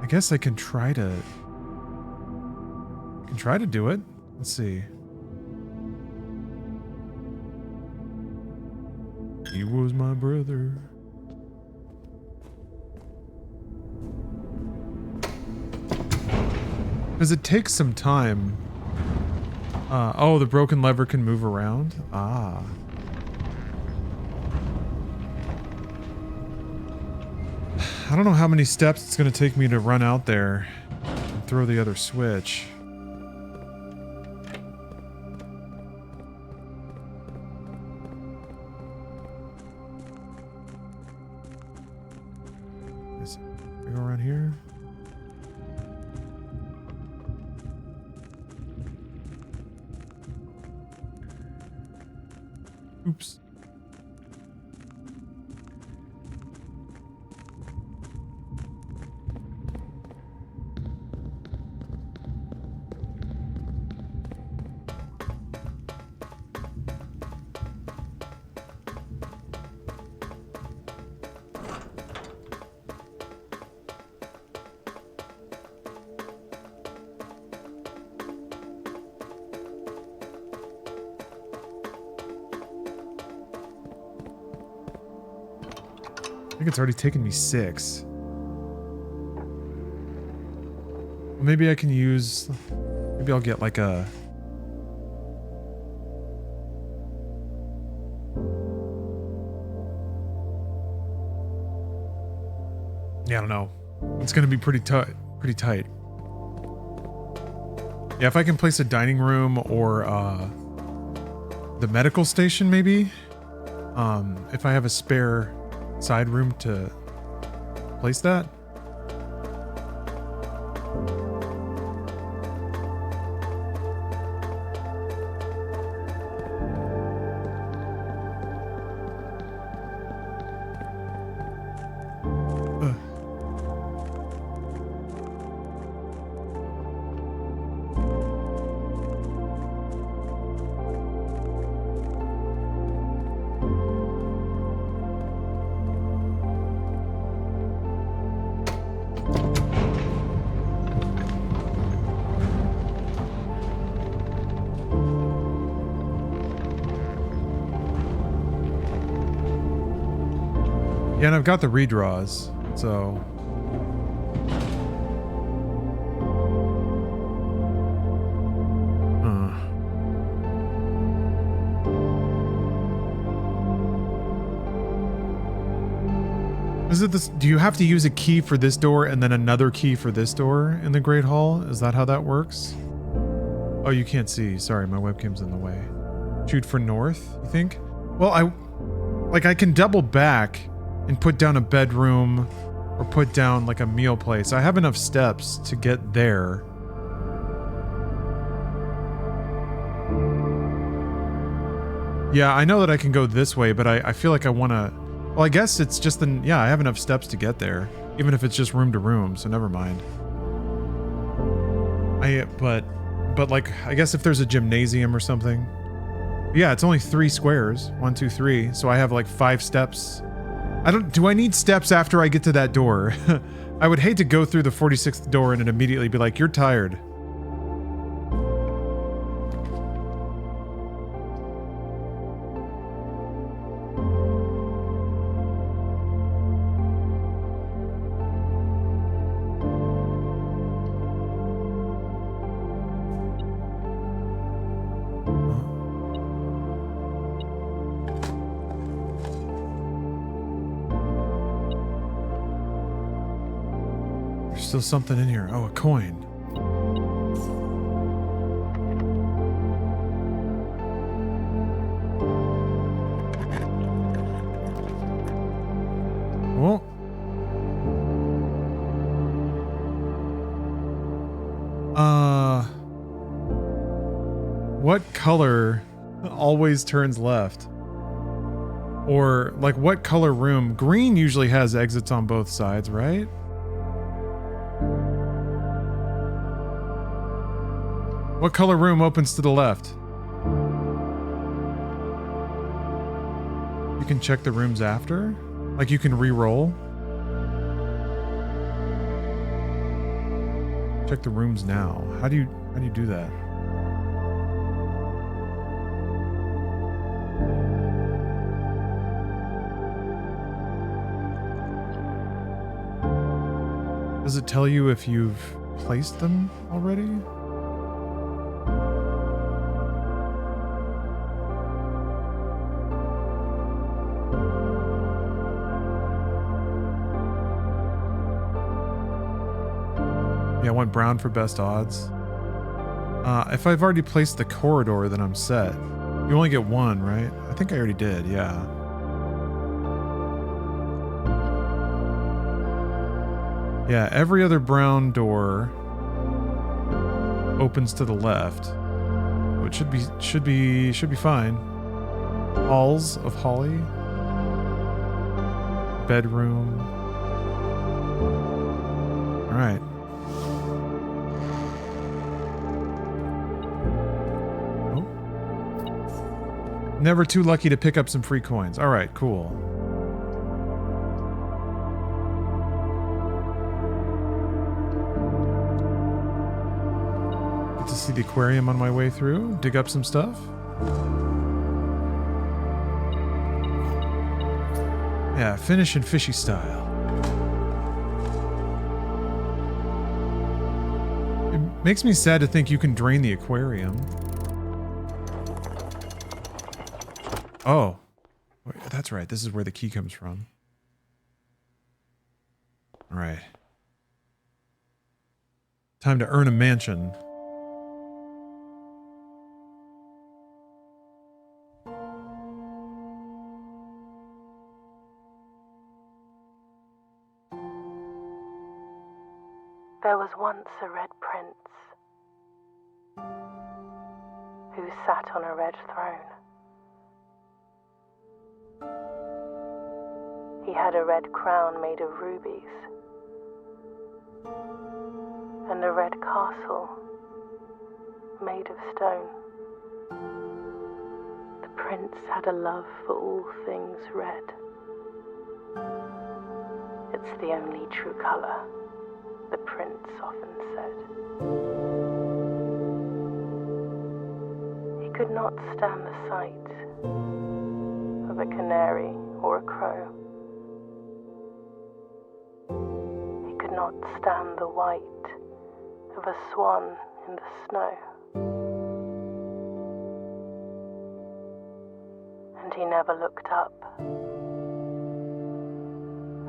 I guess I can try to do it. Let's see. He was my brother. Because it takes some time. Oh, the broken lever can move around? Ah. I don't know how many steps it's going to take me to run out there and throw the other switch. Go around here. Oops. I think it's already taken me 6. Maybe I can use... Maybe I'll get like a... Yeah, I don't know. It's going to be pretty tight. Yeah, if I can place a dining room or the medical station, maybe. If I have a spare side room to place that. Yeah, and I've got the redraws, so... Is it this? Do you have to use a key for this door and then another key for this door in the Great Hall? Is that how that works? Oh, you can't see. Sorry, my webcam's in the way. Shoot for north, you think? Well, I can double back and put down a bedroom or put down like a meal place. I have enough steps to get there. Yeah, I know that I can go this way, but I feel like I want to... Well, I guess it's just yeah, I have enough steps to get there, even if it's just room to room, so never mind. But like, I guess if there's a gymnasium or something. Yeah, it's only 3 squares. 1, 2, 3. So I have like 5 steps. Do I need steps after I get to that door? I would hate to go through the 46th door and it immediately be like, you're tired. Still something in here. Oh, a coin. Oh. What color always turns left? Or like what color room? Green usually has exits on both sides, right? What color room opens to the left? You can check the rooms after? Like you can re-roll? Check the rooms now. How do you do that? Does it tell you if you've placed them already? Yeah, I want brown for best odds. If I've already placed the corridor, then I'm set. You only get one, right? I think I already did, yeah. Yeah, every other brown door opens to the left. So it should be fine. Halls of Holly. Bedroom. All right. Oh. Never too lucky to pick up some free coins. All right, cool. To see the aquarium on my way through, dig up some stuff. Yeah, finish in fishy style. It makes me sad to think you can drain the aquarium. Oh, wait, that's right. This is where the key comes from. All right. Time to earn a mansion. There was once a red prince who sat on a red throne. He had a red crown made of rubies and a red castle made of stone. The prince had a love for all things red. It's the only true color, the prince often said. He could not stand the sight of a canary or a crow. He could not stand the white of a swan in the snow. And he never looked up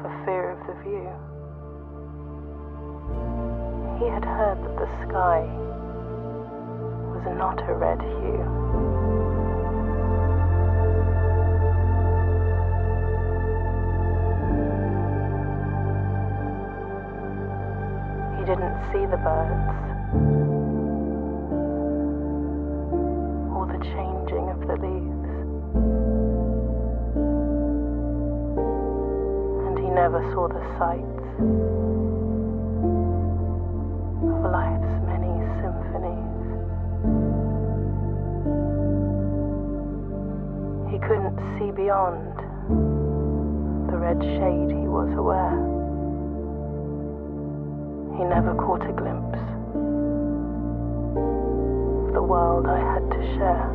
for fear of the view. He had heard that the sky was not a red hue. He didn't see the birds or the changing of the leaves, and he never saw the sights of life's many symphonies. He couldn't see beyond the red shade he was aware. He never caught a glimpse of the world I had to share.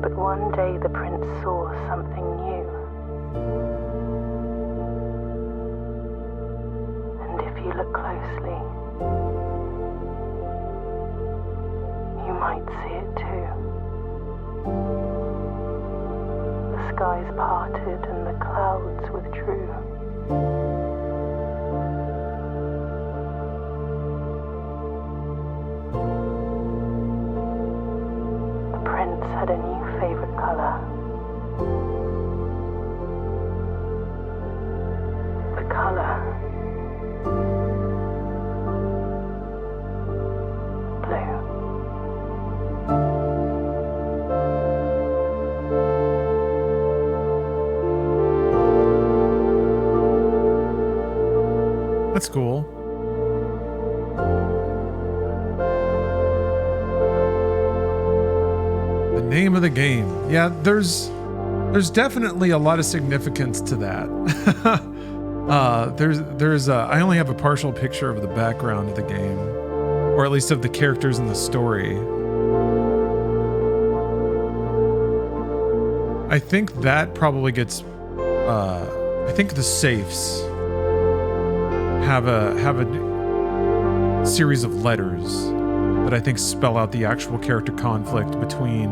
But one day the prince saw something new. And if you look closely, you might see it too. The skies parted and the clouds withdrew. The prince had a new favorite color. That's cool. The name of the game. Yeah, there's definitely a lot of significance to that. I only have a partial picture of the background of the game, or at least of the characters in the story. I think that probably gets, I think the safes have a series of letters that I think spell out the actual character conflict between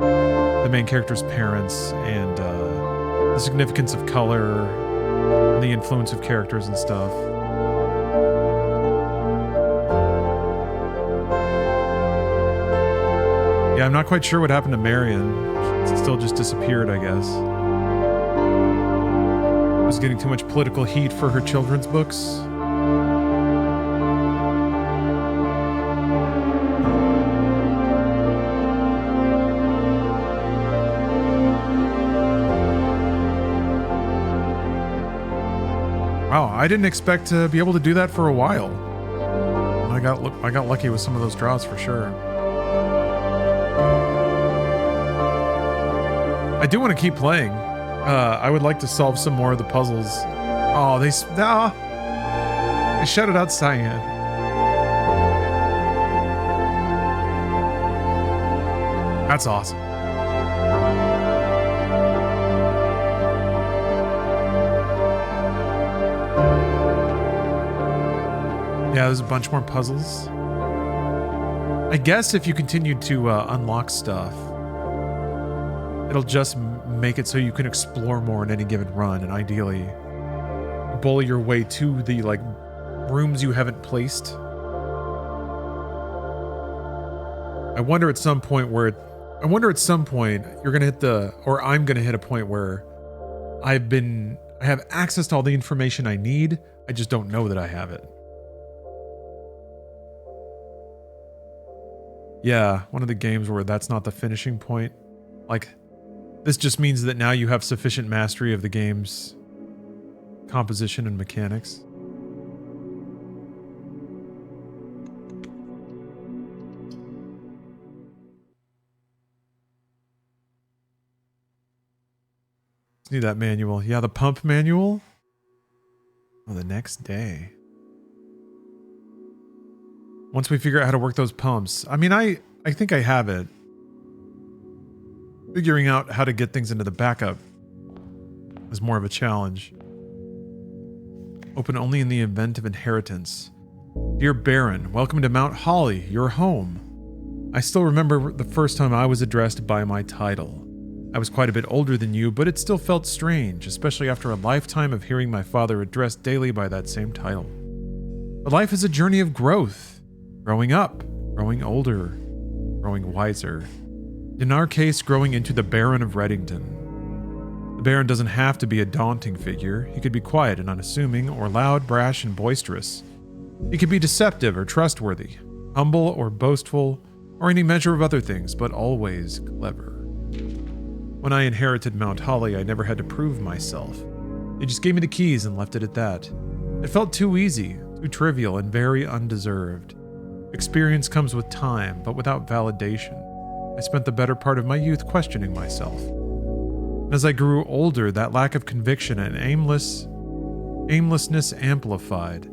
the main character's parents and the significance of color and the influence of characters and stuff. Yeah, I'm not quite sure what happened to Marion. She still just disappeared, I guess. Was getting too much political heat for her children's books. Wow, I didn't expect to be able to do that for a while. I got lucky with some of those draws for sure. I do want to keep playing. I would like to solve some more of the puzzles. Oh, they shouted out Cyan. That's awesome. Yeah, there's a bunch more puzzles. I guess if you continue to unlock stuff, it'll just make it so you can explore more in any given run, and ideally bully your way to the like rooms you haven't placed. I wonder at some point you're gonna hit I'm gonna hit a point where I have access to all the information I need. I just don't know that I have it. Yeah, one of the games where that's not the finishing point. Like, this just means that now you have sufficient mastery of the game's composition and mechanics. Need that manual. Yeah, the pump manual. Oh, the next day. Once we figure out how to work those pumps. I mean, I think I have it. Figuring out how to get things into the backup is more of a challenge. Open only in the event of inheritance. Dear Baron, welcome to Mount Holly, your home. I still remember the first time I was addressed by my title. I was quite a bit older than you, but it still felt strange, especially after a lifetime of hearing my father addressed daily by that same title. But life is a journey of growth. Growing up, growing older, growing wiser. In our case, growing into the Baron of Reddington. The Baron doesn't have to be a daunting figure. He could be quiet and unassuming, or loud, brash, and boisterous. He could be deceptive or trustworthy, humble or boastful, or any measure of other things, but always clever. When I inherited Mount Holly, I never had to prove myself. They just gave me the keys and left it at that. It felt too easy, too trivial, and very undeserved. Experience comes with time, but without validation. I spent the better part of my youth questioning myself. And as I grew older, that lack of conviction and aimlessness amplified.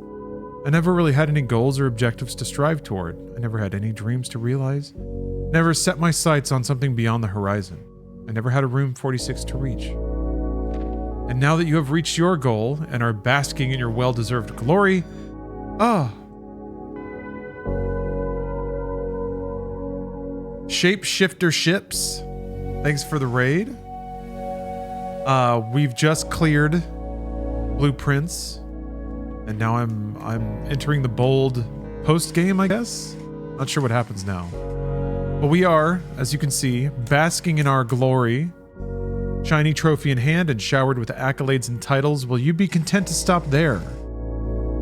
I never really had any goals or objectives to strive toward. I never had any dreams to realize. Never set my sights on something beyond the horizon. I never had a room 46 to reach. And now that you have reached your goal and are basking in your well-deserved glory, Shapeshifter ships, thanks for the raid. We've just cleared blueprints, and now I'm entering the bold post game, I guess. Not sure what happens now, but we are, as you can see, basking in our glory. Shiny trophy in hand and showered with accolades and titles. Will you be content to stop there,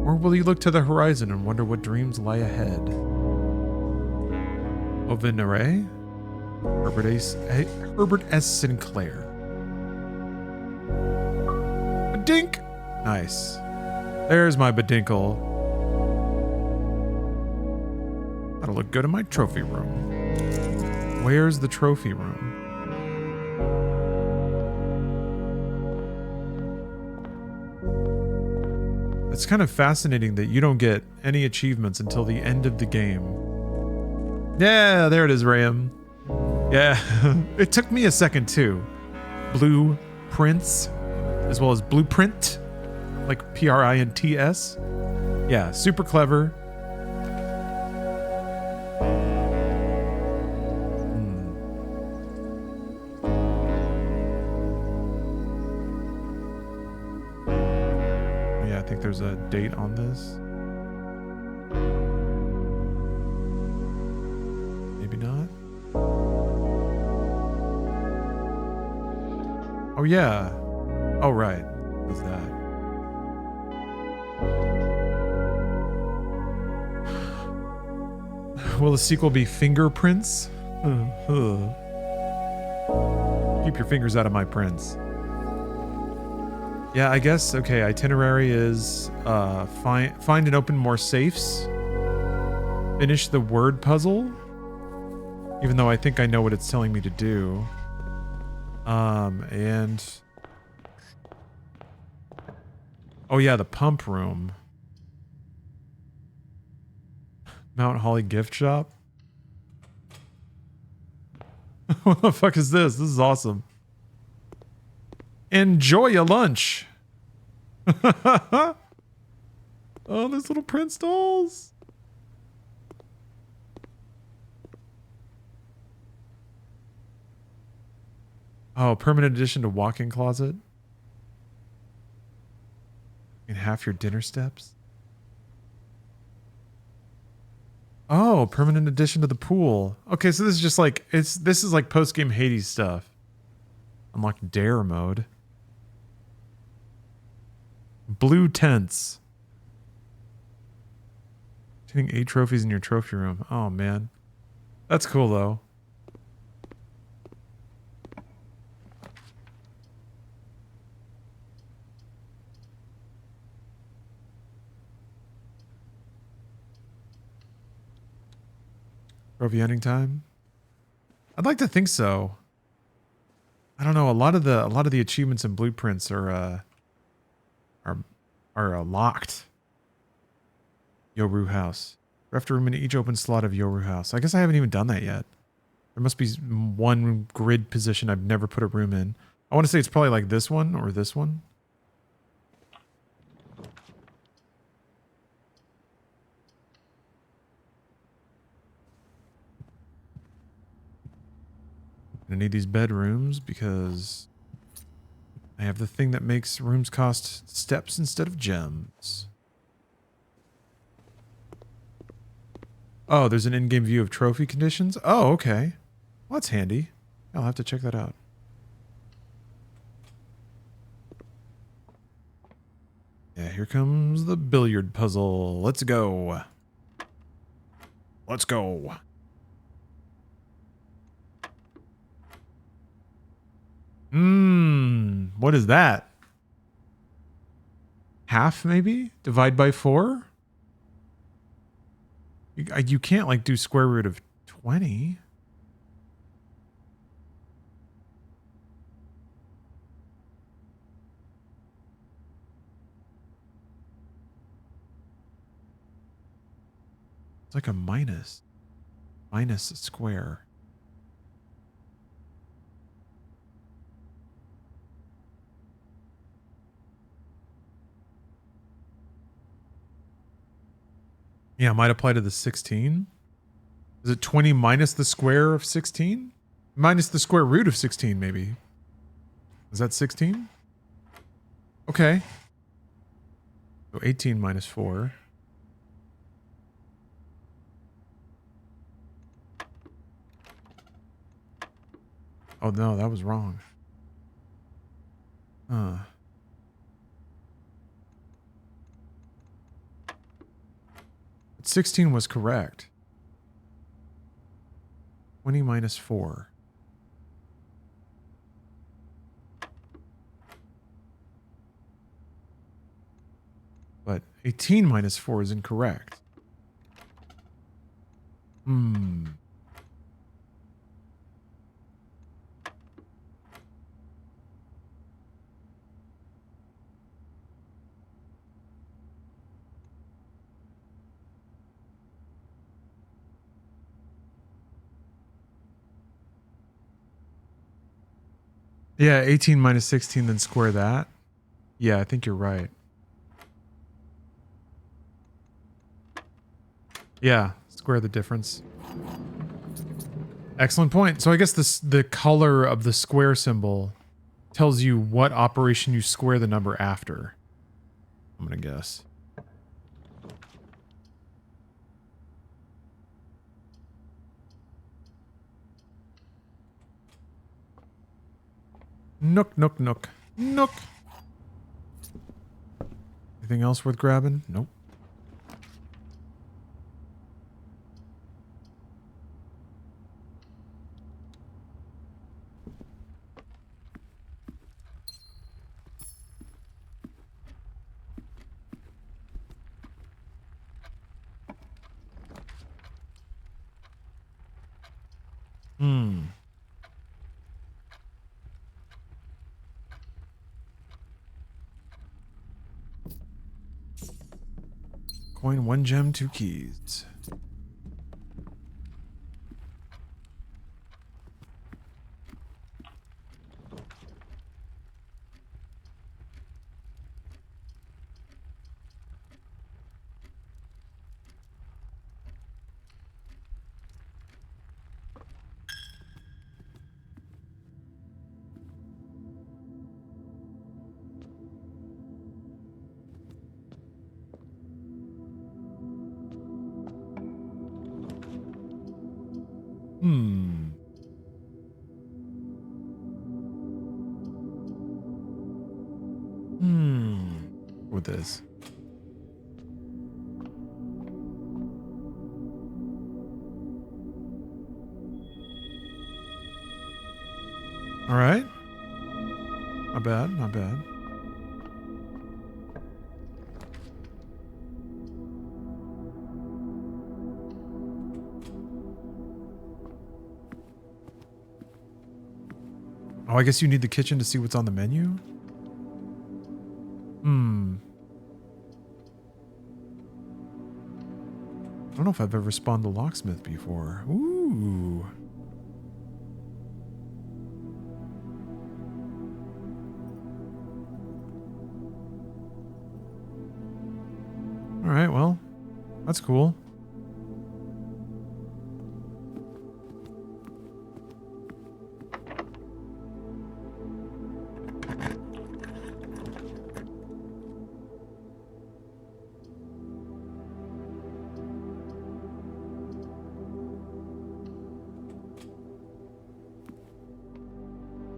or will you look to the horizon and wonder what dreams lie ahead? Ovenere, Herbert S. Sinclair. A dink! Nice. There's my badinkle. That'll look good in my trophy room. Where's the trophy room? It's kind of fascinating that you don't get any achievements until the end of the game. Yeah, there it is, Ram. Yeah, it took me a second too. Blueprints, as well as blueprint, like Prints. Yeah, super clever. Yeah, I think there's a date on this. Maybe not. Oh yeah. Oh right. What's that? Will the sequel be Fingerprints? Keep your fingers out of my prints. Yeah, I guess. Okay, itinerary is find and open more safes. Finish the word puzzle. Even though I think I know what it's telling me to do. And oh yeah, the pump room. Mount Holly gift shop. What the fuck is this? This is awesome. Enjoy your lunch. Oh, there's little Prince dolls. Oh, permanent addition to walk-in closet. And half your dinner steps. Oh, permanent addition to the pool. Okay, so this is just like this is like post-game Hades stuff. Unlock dare mode. Blue tents. Getting 8 trophies in your trophy room. Oh man. That's cool though. Trophy hunting time? I'd like to think so. I don't know. A lot of the achievements and blueprints are locked. Yoru house. Draft a room in each open slot of Yoru house. I guess I haven't even done that yet. There must be one grid position I've never put a room in. I want to say it's probably like this one or this one. I need these bedrooms because I have the thing that makes rooms cost steps instead of gems. Oh, there's an in-game view of trophy conditions? Oh, okay. Well, that's handy. I'll have to check that out. Yeah, here comes the billiard puzzle. Let's go. Let's go. What is that? Half, maybe? Divide by 4? You can't, like, do square root of 20. It's like a minus. Minus a square. Yeah, it might apply to the 16. Is it 20 minus the square of 16? Minus the square root of 16, maybe. Is that 16? Okay. So 18 minus 4. Oh, no, that was wrong. 16 was correct. 20 minus 4. But 18 minus 4 is incorrect. Hmm. Yeah, 18 minus 16, then square that. Yeah, I think you're right. Yeah, square the difference. Excellent point. So I guess the color of the square symbol tells you what operation you square the number after. I'm going to guess. Nook, nook, nook. Nook. Anything else worth grabbing? Nope. Hmm. Coin, 1 gem, 2 keys. Hmm. With this. All right. Not bad, not bad. Oh, I guess you need the kitchen to see what's on the menu? Hmm. I don't know if I've ever spawned the locksmith before. Ooh. All right, well, that's cool.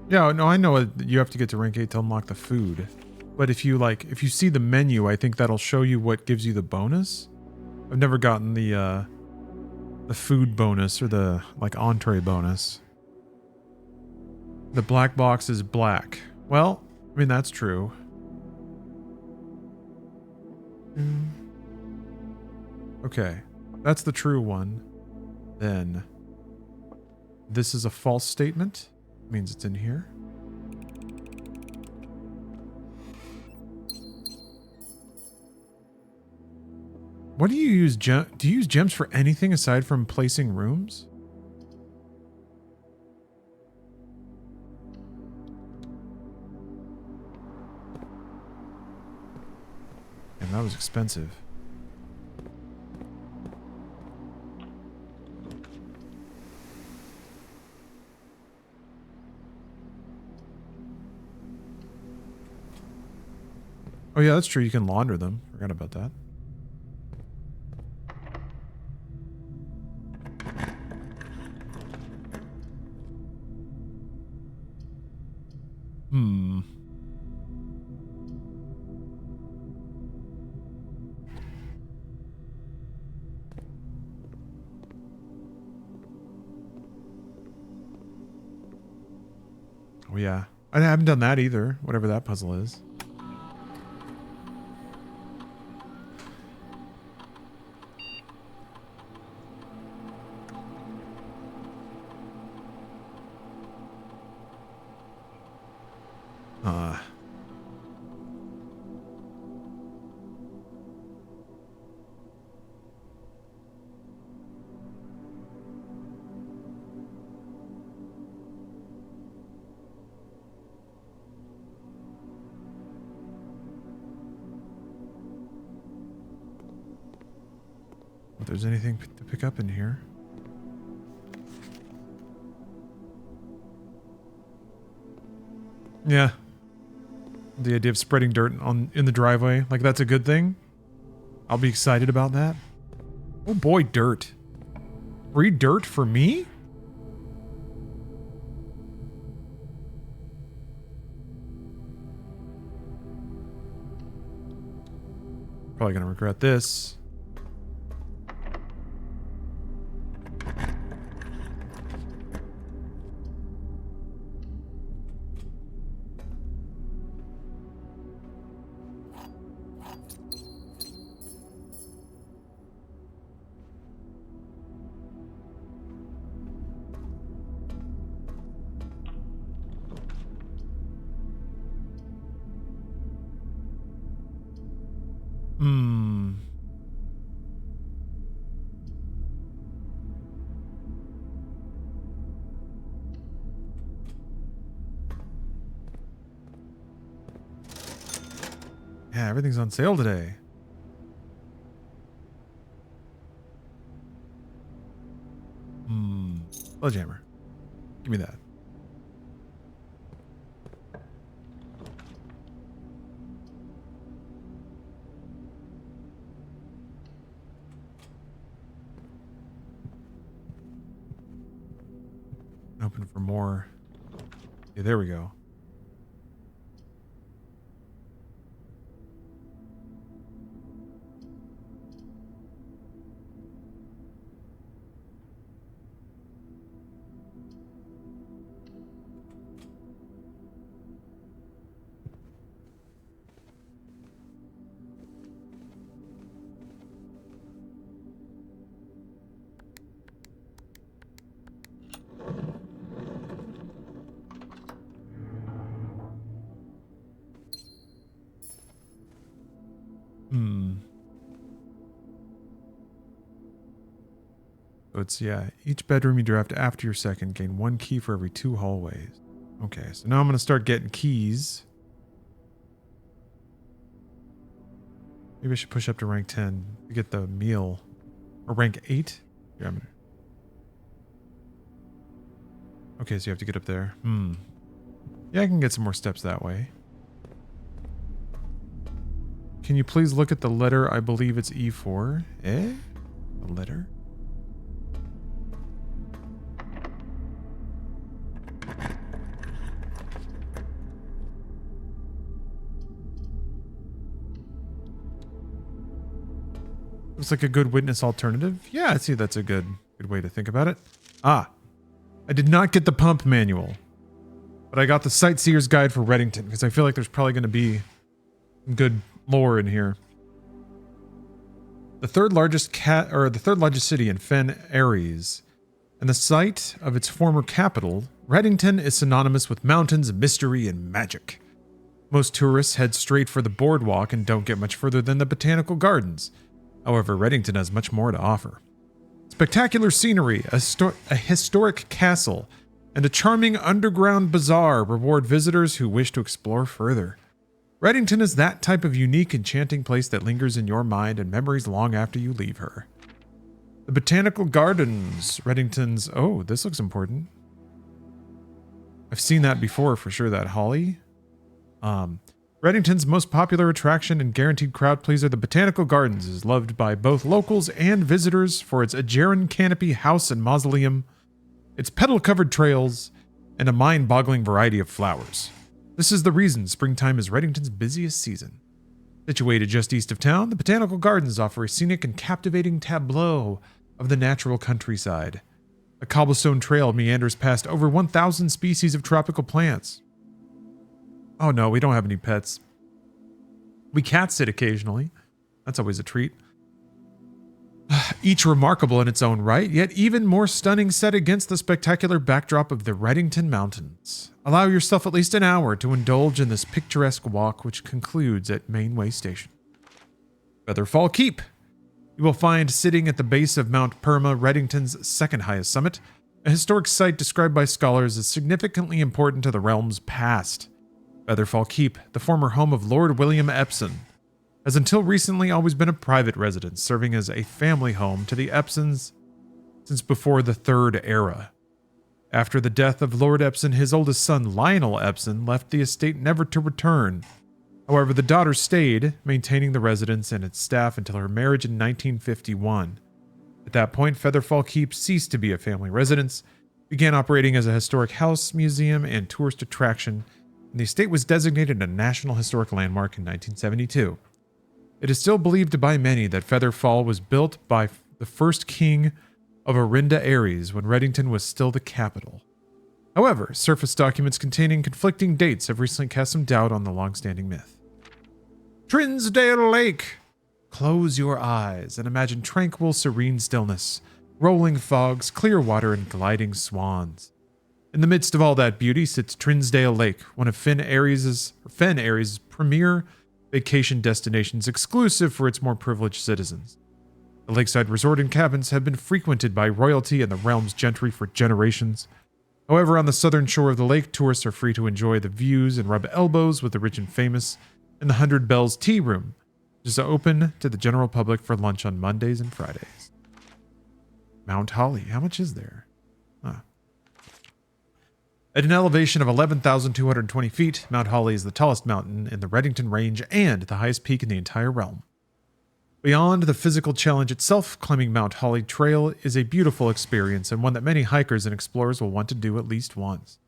Yeah, no, I know you have to get to rank 8 to unlock the food. But if you see the menu, I think that'll show you what gives you the bonus. I've never gotten the food bonus or the entree bonus. The black box is black. Well, I mean that's true. Okay. That's the true one. Then this is a false statement. Means it's in here. What do you use do you use gems for anything aside from placing rooms? And that was expensive. Oh yeah, that's true. You can launder them. Forgot about that. Hmm. Oh yeah. I haven't done that either. Whatever that puzzle is. there's anything to pick up in here. Yeah. The idea of spreading dirt in the driveway, like that's a good thing. I'll be excited about that. Oh boy, dirt. Free dirt for me? Probably gonna regret this. Yeah, everything's on sale today. Sledgehammer. Give me that. Open for more. Yeah, there we go. So it's, yeah, each bedroom you draft after your second gain 1 key for every 2 hallways. Okay, so now I'm going to start getting keys. Maybe I should push up to rank 10 to get the meal. Or rank 8? Yeah, okay, so you have to get up there. Yeah, I can get some more steps that way. Can you please look at the letter? I believe it's E4. Eh? The letter? Looks like a good witness alternative. Yeah, I see that's a good way to think about it. I did not get the pump manual, but I got the Sightseer's Guide for Reddington because I feel like there's probably going to be some good lore in here. The third largest city in Fen Ares, and the site of its former capital, Reddington is synonymous with mountains, mystery, and magic. Most tourists head straight for the boardwalk and don't get much further than the botanical gardens. However, Reddington has much more to offer. Spectacular scenery, a historic castle, and a charming underground bazaar reward visitors who wish to explore further. Reddington is that type of unique, enchanting place that lingers in your mind and memories long after you leave her. The Botanical Gardens, Reddington's... Oh, this looks important. I've seen that before for sure, that holly. Reddington's most popular attraction and guaranteed crowd pleaser, the Botanical Gardens, is loved by both locals and visitors for its Aegean canopy house and mausoleum, its petal-covered trails, and a mind-boggling variety of flowers. This is the reason springtime is Reddington's busiest season. Situated just east of town, the Botanical Gardens offer a scenic and captivating tableau of the natural countryside. A cobblestone trail meanders past over 1,000 species of tropical plants. Oh no, we don't have any pets. We cat sit occasionally. That's always a treat. Each remarkable in its own right, yet even more stunning set against the spectacular backdrop of the Reddington Mountains. Allow yourself at least an hour to indulge in this picturesque walk, which concludes at Mainway Station. Featherfall Keep. You will find sitting at the base of Mount Perma, Reddington's second highest summit, a historic site described by scholars as significantly important to the realm's past. Featherfall Keep, the former home of Lord William Epsom, has until recently always been a private residence, serving as a family home to the Epsons since before the Third Era. After the death of Lord Epson, his oldest son, Lionel Epson, left the estate never to return. However, the daughter stayed, maintaining the residence and its staff until her marriage in 1951. At that point, Featherfall Keep ceased to be a family residence, began operating as a historic house, museum, and tourist attraction, and the estate was designated a National Historic Landmark in 1972. It is still believed by many that Featherfall was built by the first king of Orinda Aries when Reddington was still the capital. However, surface documents containing conflicting dates have recently cast some doubt on the long-standing myth. Trinsdale Lake! Close your eyes and imagine tranquil, serene stillness, rolling fogs, clear water, and gliding swans. In the midst of all that beauty sits Trinsdale Lake, one of Fen Aries' premier vacation destinations, exclusive for its more privileged citizens. The lakeside resort and cabins have been frequented by royalty and the realm's gentry for generations. However, on the southern shore of the lake, tourists are free to enjoy the views and rub elbows with the rich and famous in the 100 Bells Tea Room, which is open to the general public for lunch on Mondays and Fridays. Mount Holly, how much is there? At an elevation of 11,220 feet, Mount Holly is the tallest mountain in the Reddington Range and the highest peak in the entire realm. Beyond the physical challenge itself, climbing Mount Holly Trail is a beautiful experience and one that many hikers and explorers will want to do at least once.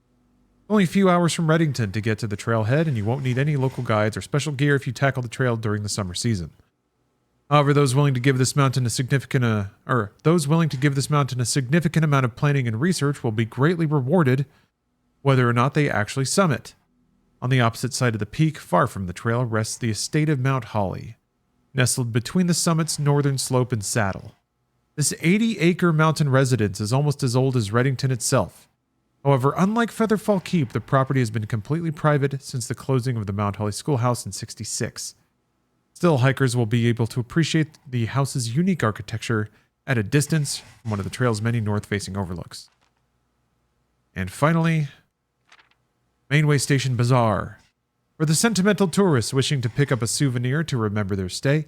Only a few hours from Reddington to get to the trailhead, and you won't need any local guides or special gear if you tackle the trail during the summer season. However, those willing to give this mountain a significant amount of planning and research will be greatly rewarded, whether or not they actually summit. On the opposite side of the peak, far from the trail, rests the estate of Mount Holly, nestled between the summit's northern slope and saddle. This 80-acre mountain residence is almost as old as Reddington itself. However, unlike Featherfall Keep, the property has been completely private since the closing of the Mount Holly Schoolhouse in '66. Still, hikers will be able to appreciate the house's unique architecture at a distance from one of the trail's many north-facing overlooks. And finally, Mainway Station Bazaar. For the sentimental tourists wishing to pick up a souvenir to remember their stay,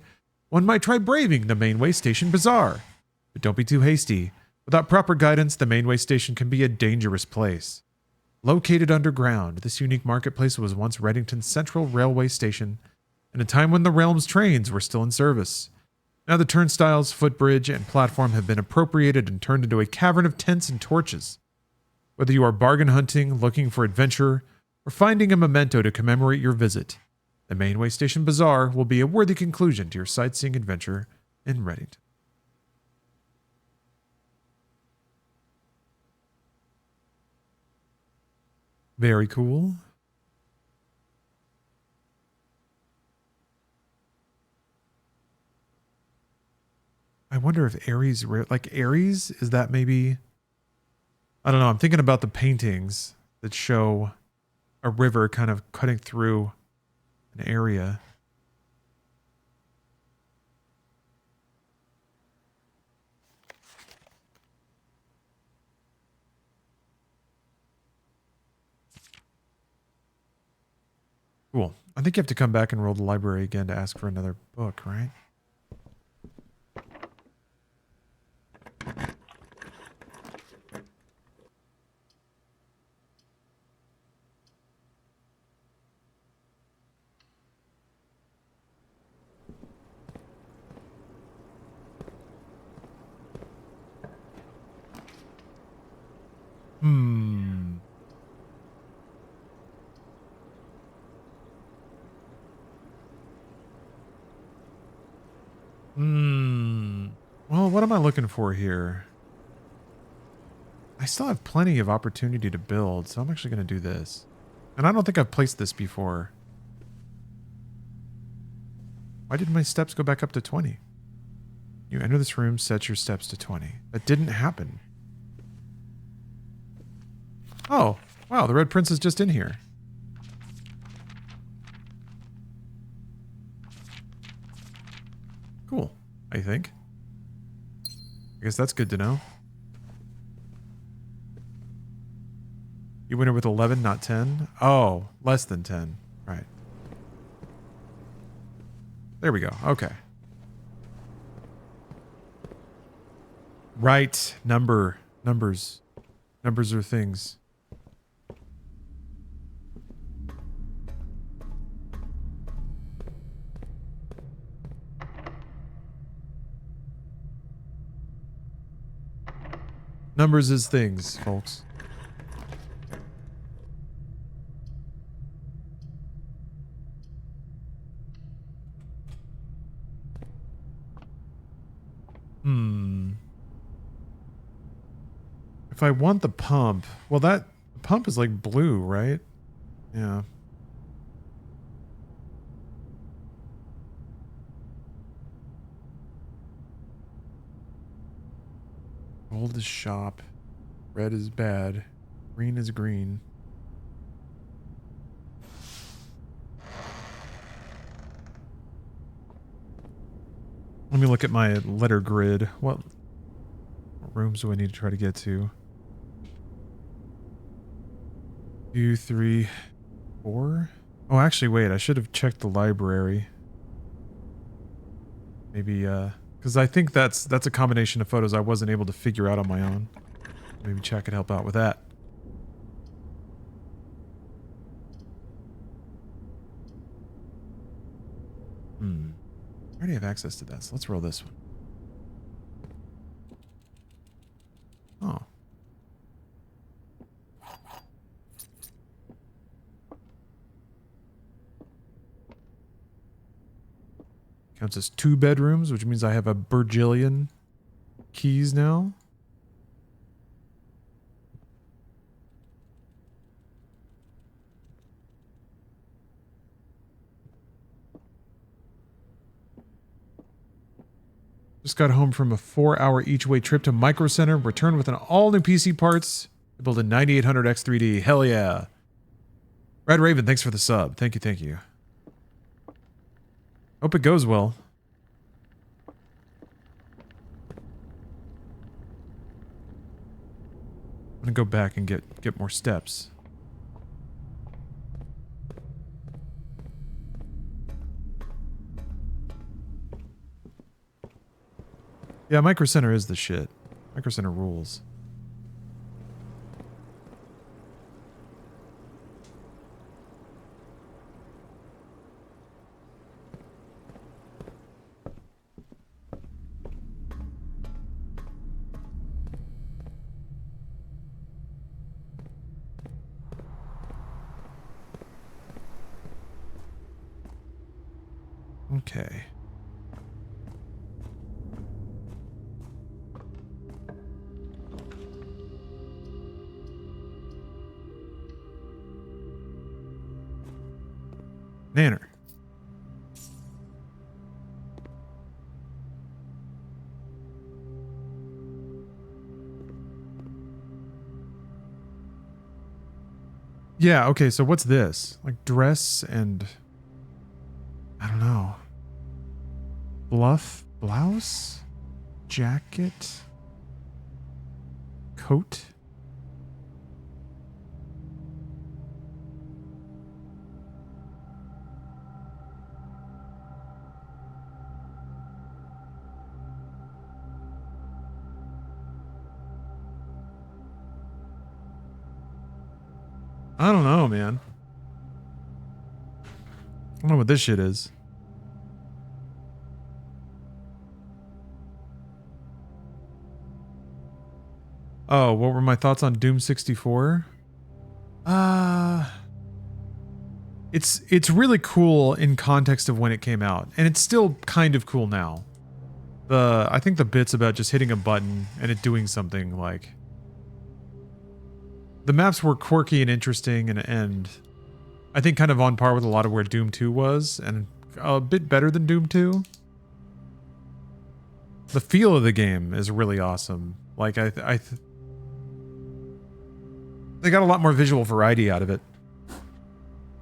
one might try braving the Mainway Station Bazaar. But don't be too hasty. Without proper guidance, the Mainway Station can be a dangerous place. Located underground, this unique marketplace was once Reddington's central railway station, in a time when the realm's trains were still in service. Now the turnstiles, footbridge, and platform have been appropriated and turned into a cavern of tents and torches. Whether you are bargain hunting, looking for adventure, or finding a memento to commemorate your visit, the Mainway Station Bazaar will be a worthy conclusion to your sightseeing adventure in Reddington. Very cool. I wonder if Aries, Aries, is that maybe, I don't know, I'm thinking about the paintings that show a river kind of cutting through an area. Cool. I think you have to come back and roll the library again to ask for another book, right? Well, what am I looking for here? I still have plenty of opportunity to build, so I'm actually going to do this. And I don't think I've placed this before. Why did my steps go back up to 20? You enter this room, set your steps to 20. That didn't happen. Oh, wow, the Red Prince is just in here. Cool, I think. I guess that's good to know. You went in with 11, not 10? Oh, less than 10. Right. There we go. Okay. Right. Numbers. Numbers are things. Numbers is things, folks. If I want the pump, well, the pump is like blue, right? Yeah. Gold is shop. Red is bad. Green is green. Let me look at my letter grid. What rooms do I need to try to get to? 2, 3, 4. Oh, actually, wait. I should have checked the library. Maybe, because I think that's a combination of photos I wasn't able to figure out on my own. Maybe Chat could help out with that. I already have access to that, so let's roll this one. Oh. Counts as 2 bedrooms, which means I have a burjillion keys now. Just got home from a 4-hour each-way trip to Micro Center. Returned with an all-new PC parts to build a 9800 X3D. Hell yeah. Red Raven, thanks for the sub. Thank you, thank you. Hope it goes well. I'm gonna go back and get more steps. Yeah, Micro Center is the shit. Micro Center rules. Okay. Nanner. Yeah, okay, so what's this? Like dress and... I don't know. Bluff? Blouse? Jacket? Coat? I don't know, man. I don't know what this shit is. Oh, what were my thoughts on Doom 64? It's really cool in context of when it came out, and it's still kind of cool now. I think the bits about just hitting a button and it doing something, like, the maps were quirky and interesting, and I think kind of on par with a lot of where Doom 2 was, and a bit better than Doom 2. The feel of the game is really awesome. Like, they got a lot more visual variety out of it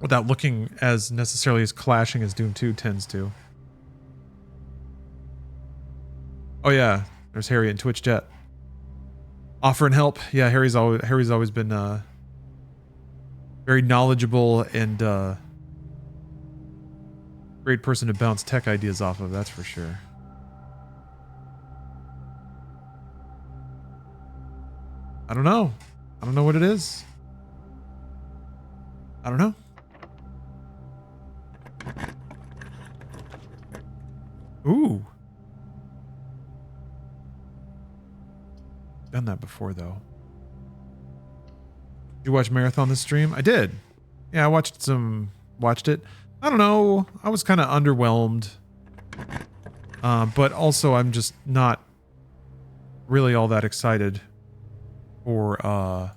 without looking as necessarily as clashing as Doom 2 tends to. Oh yeah, there's Harry in Twitch chat. Offering help. Yeah, Harry's always been very knowledgeable and Great person to bounce tech ideas off of, that's for sure. I don't know. I don't know what it is. I don't know. Ooh. Done that before, though. Did you watch Marathon this stream? I did. Yeah, I watched it. I don't know. I was kind of underwhelmed. But also I'm just not really all that excited for,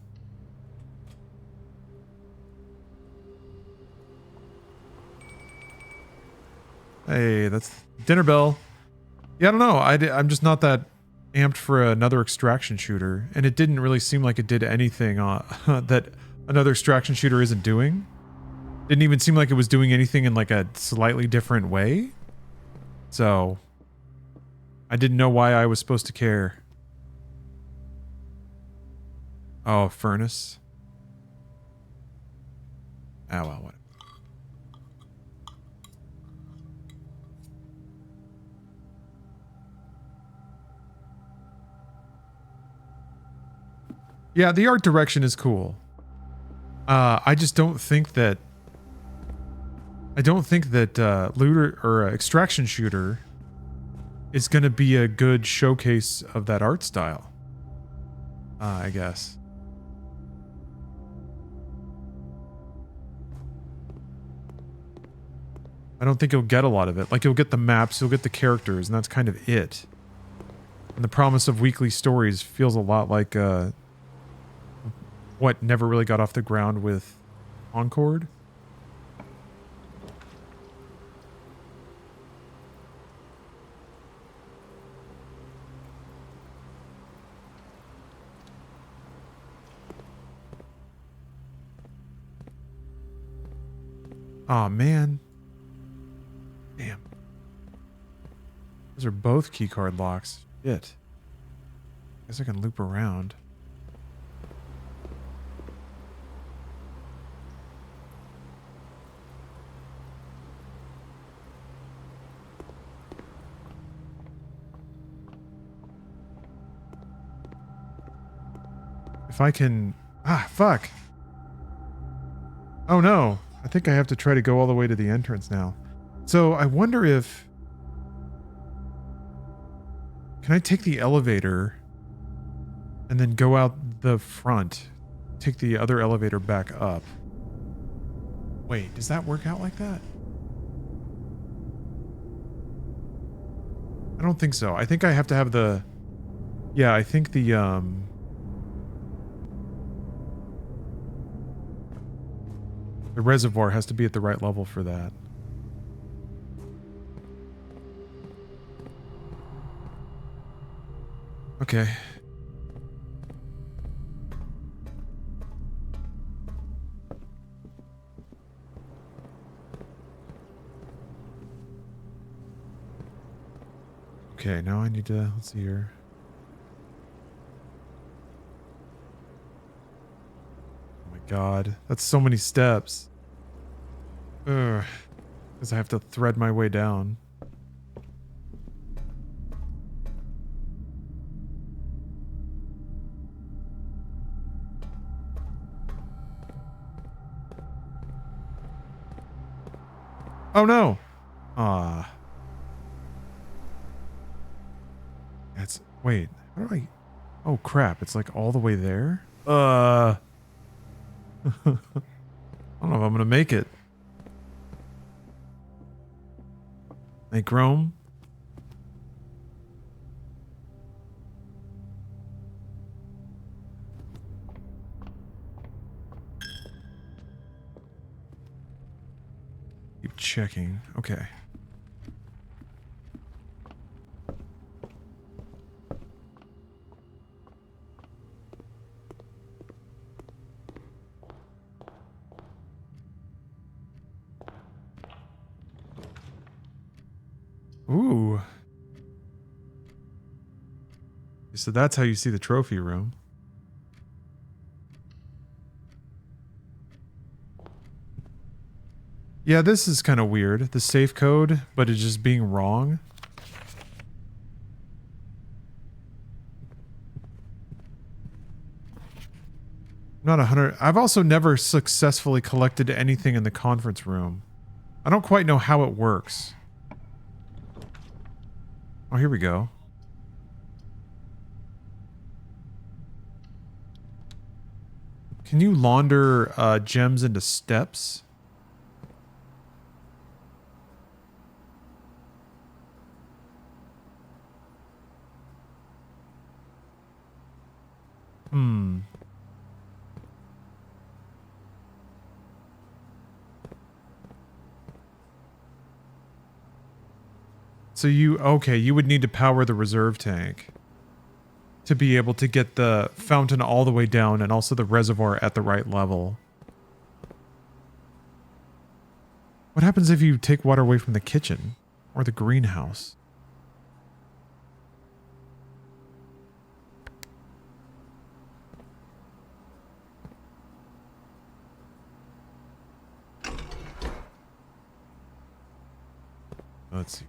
Hey, that's dinner bell. Yeah, I don't know. I'm just not that amped for another extraction shooter, and it didn't really seem like it did anything that another extraction shooter isn't doing. Didn't even seem like it was doing anything in like a slightly different way. So I didn't know why I was supposed to care. Oh, a furnace. Oh well, whatever. Yeah, the art direction is cool. I just don't think that looter or extraction shooter is going to be a good showcase of that art style. I guess. I don't think you'll get a lot of it. Like, you'll get the maps, you'll get the characters, and that's kind of it. And the promise of weekly stories feels a lot like what never really got off the ground with Concord. Aw, man. Damn. Those are both keycard locks. Shit. Guess I can loop around. If I can... Ah, fuck. Oh no. I think I have to try to go all the way to the entrance now. So I wonder if... Can I take the elevator and then go out the front? Take the other elevator back up. Wait, does that work out like that? I don't think so. I think I have to have the... Yeah, I think the reservoir has to be at the right level for that. Okay. Okay, now I need to... Let's see here. Oh my god. That's so many steps. Ugh. Because I have to thread my way down. Oh no! Ah. That's... Wait. How do I... Oh crap, it's like all the way there? I don't know if I'm gonna make it. Make Rome? Keep checking. Okay. Ooh. So that's how you see the trophy room. Yeah, this is kind of weird. The safe code, but it's just being wrong. Not 100. I've also never successfully collected anything in the conference room. I don't quite know how it works. Oh, here we go. Can you launder gems into steps? Hmm. So you would need to power the reserve tank to be able to get the fountain all the way down and also the reservoir at the right level. What happens if you take water away from the kitchen or the greenhouse? Let's see.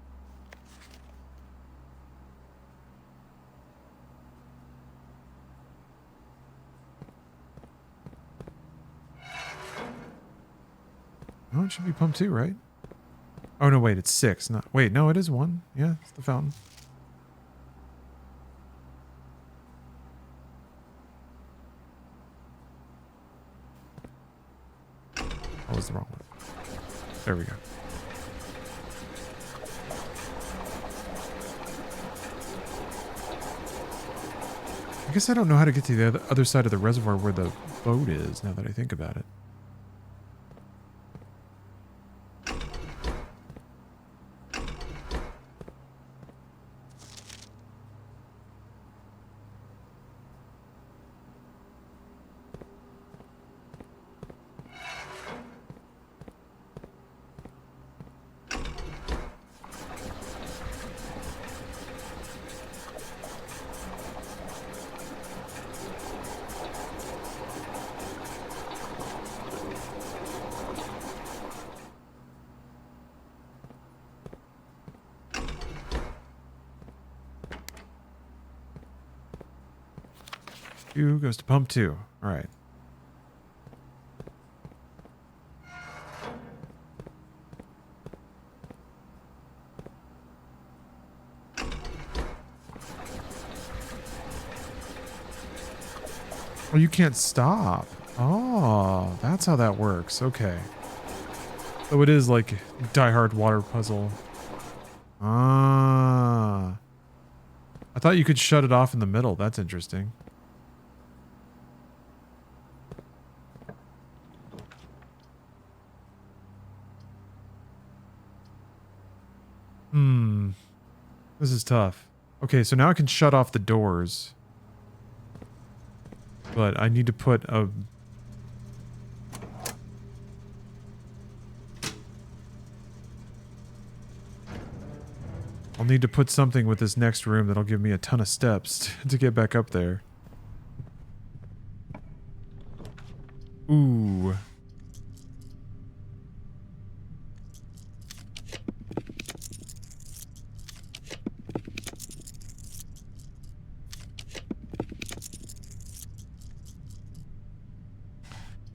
Oh, it should be pump 2, right? Oh, no, wait, it's 6. Not, wait, no, it is 1. Yeah, it's the fountain. That was the wrong one. There we go. I guess I don't know how to get to the other side of the reservoir where the boat is, now that I think about it. Goes to pump 2. All right. Oh, you can't stop. Oh, that's how that works. Okay. So it is like Die Hard water puzzle. Ah. I thought you could shut it off in the middle. That's interesting. This is tough. Okay, so now I can shut off the doors. But I need to put a... I'll need to put something with this next room that'll give me a ton of steps to get back up there. Ooh.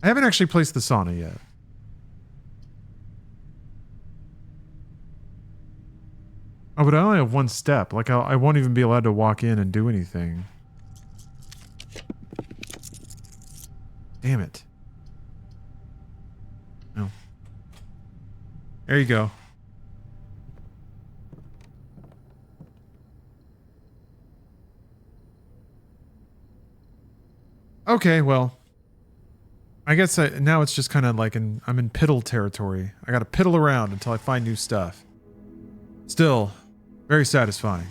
I haven't actually placed the sauna yet. Oh, but I only have 1 step. Like, I won't even be allowed to walk in and do anything. Damn it. No. There you go. Okay, well. I guess now it's just kind of like I'm in piddle territory. I gotta piddle around until I find new stuff. Still, very satisfying.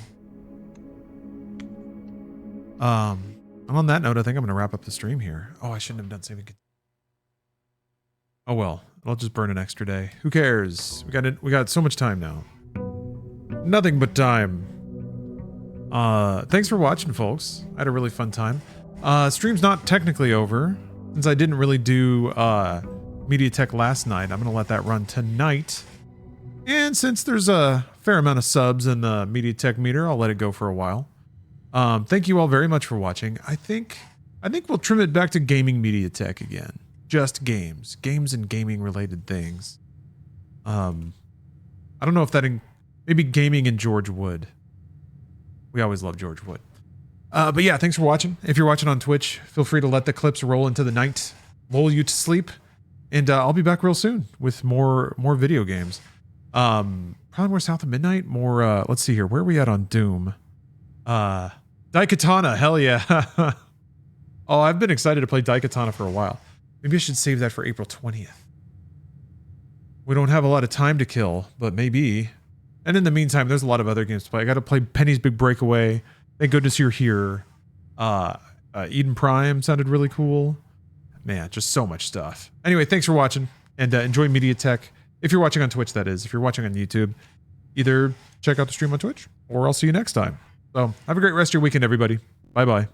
And on that note, I think I'm gonna wrap up the stream here. Oh, I shouldn't have done saving. Oh well, I'll just burn an extra day. Who cares? We got so much time now. Nothing but time. Thanks for watching, folks. I had a really fun time. Stream's not technically over, since I didn't really do MediaTek last night. I'm going to let that run tonight. And since there's a fair amount of subs in the MediaTek meter, I'll let it go for a while. Thank you all very much for watching. I think we'll trim it back to gaming MediaTek again. Just games and gaming related things. I don't know if that maybe gaming and George Wood. We always love George Wood. But yeah, thanks for watching. If you're watching on Twitch, feel free to let the clips roll into the night, lull you to sleep, and I'll be back real soon with more video games. Probably more South of Midnight. More. Let's see here. Where are we at on Doom? Daikatana. Hell yeah. Oh, I've been excited to play Daikatana for a while. Maybe I should save that for April 20th. We don't have a lot of time to kill, but maybe. And in the meantime, there's a lot of other games to play. I got to play Penny's Big Breakaway. Thank goodness you're here. Eden Prime sounded really cool. Man, just so much stuff. Anyway, thanks for watching, and enjoy MediaTek. If you're watching on Twitch, that is. If you're watching on YouTube, either check out the stream on Twitch, or I'll see you next time. So have a great rest of your weekend, everybody. Bye-bye.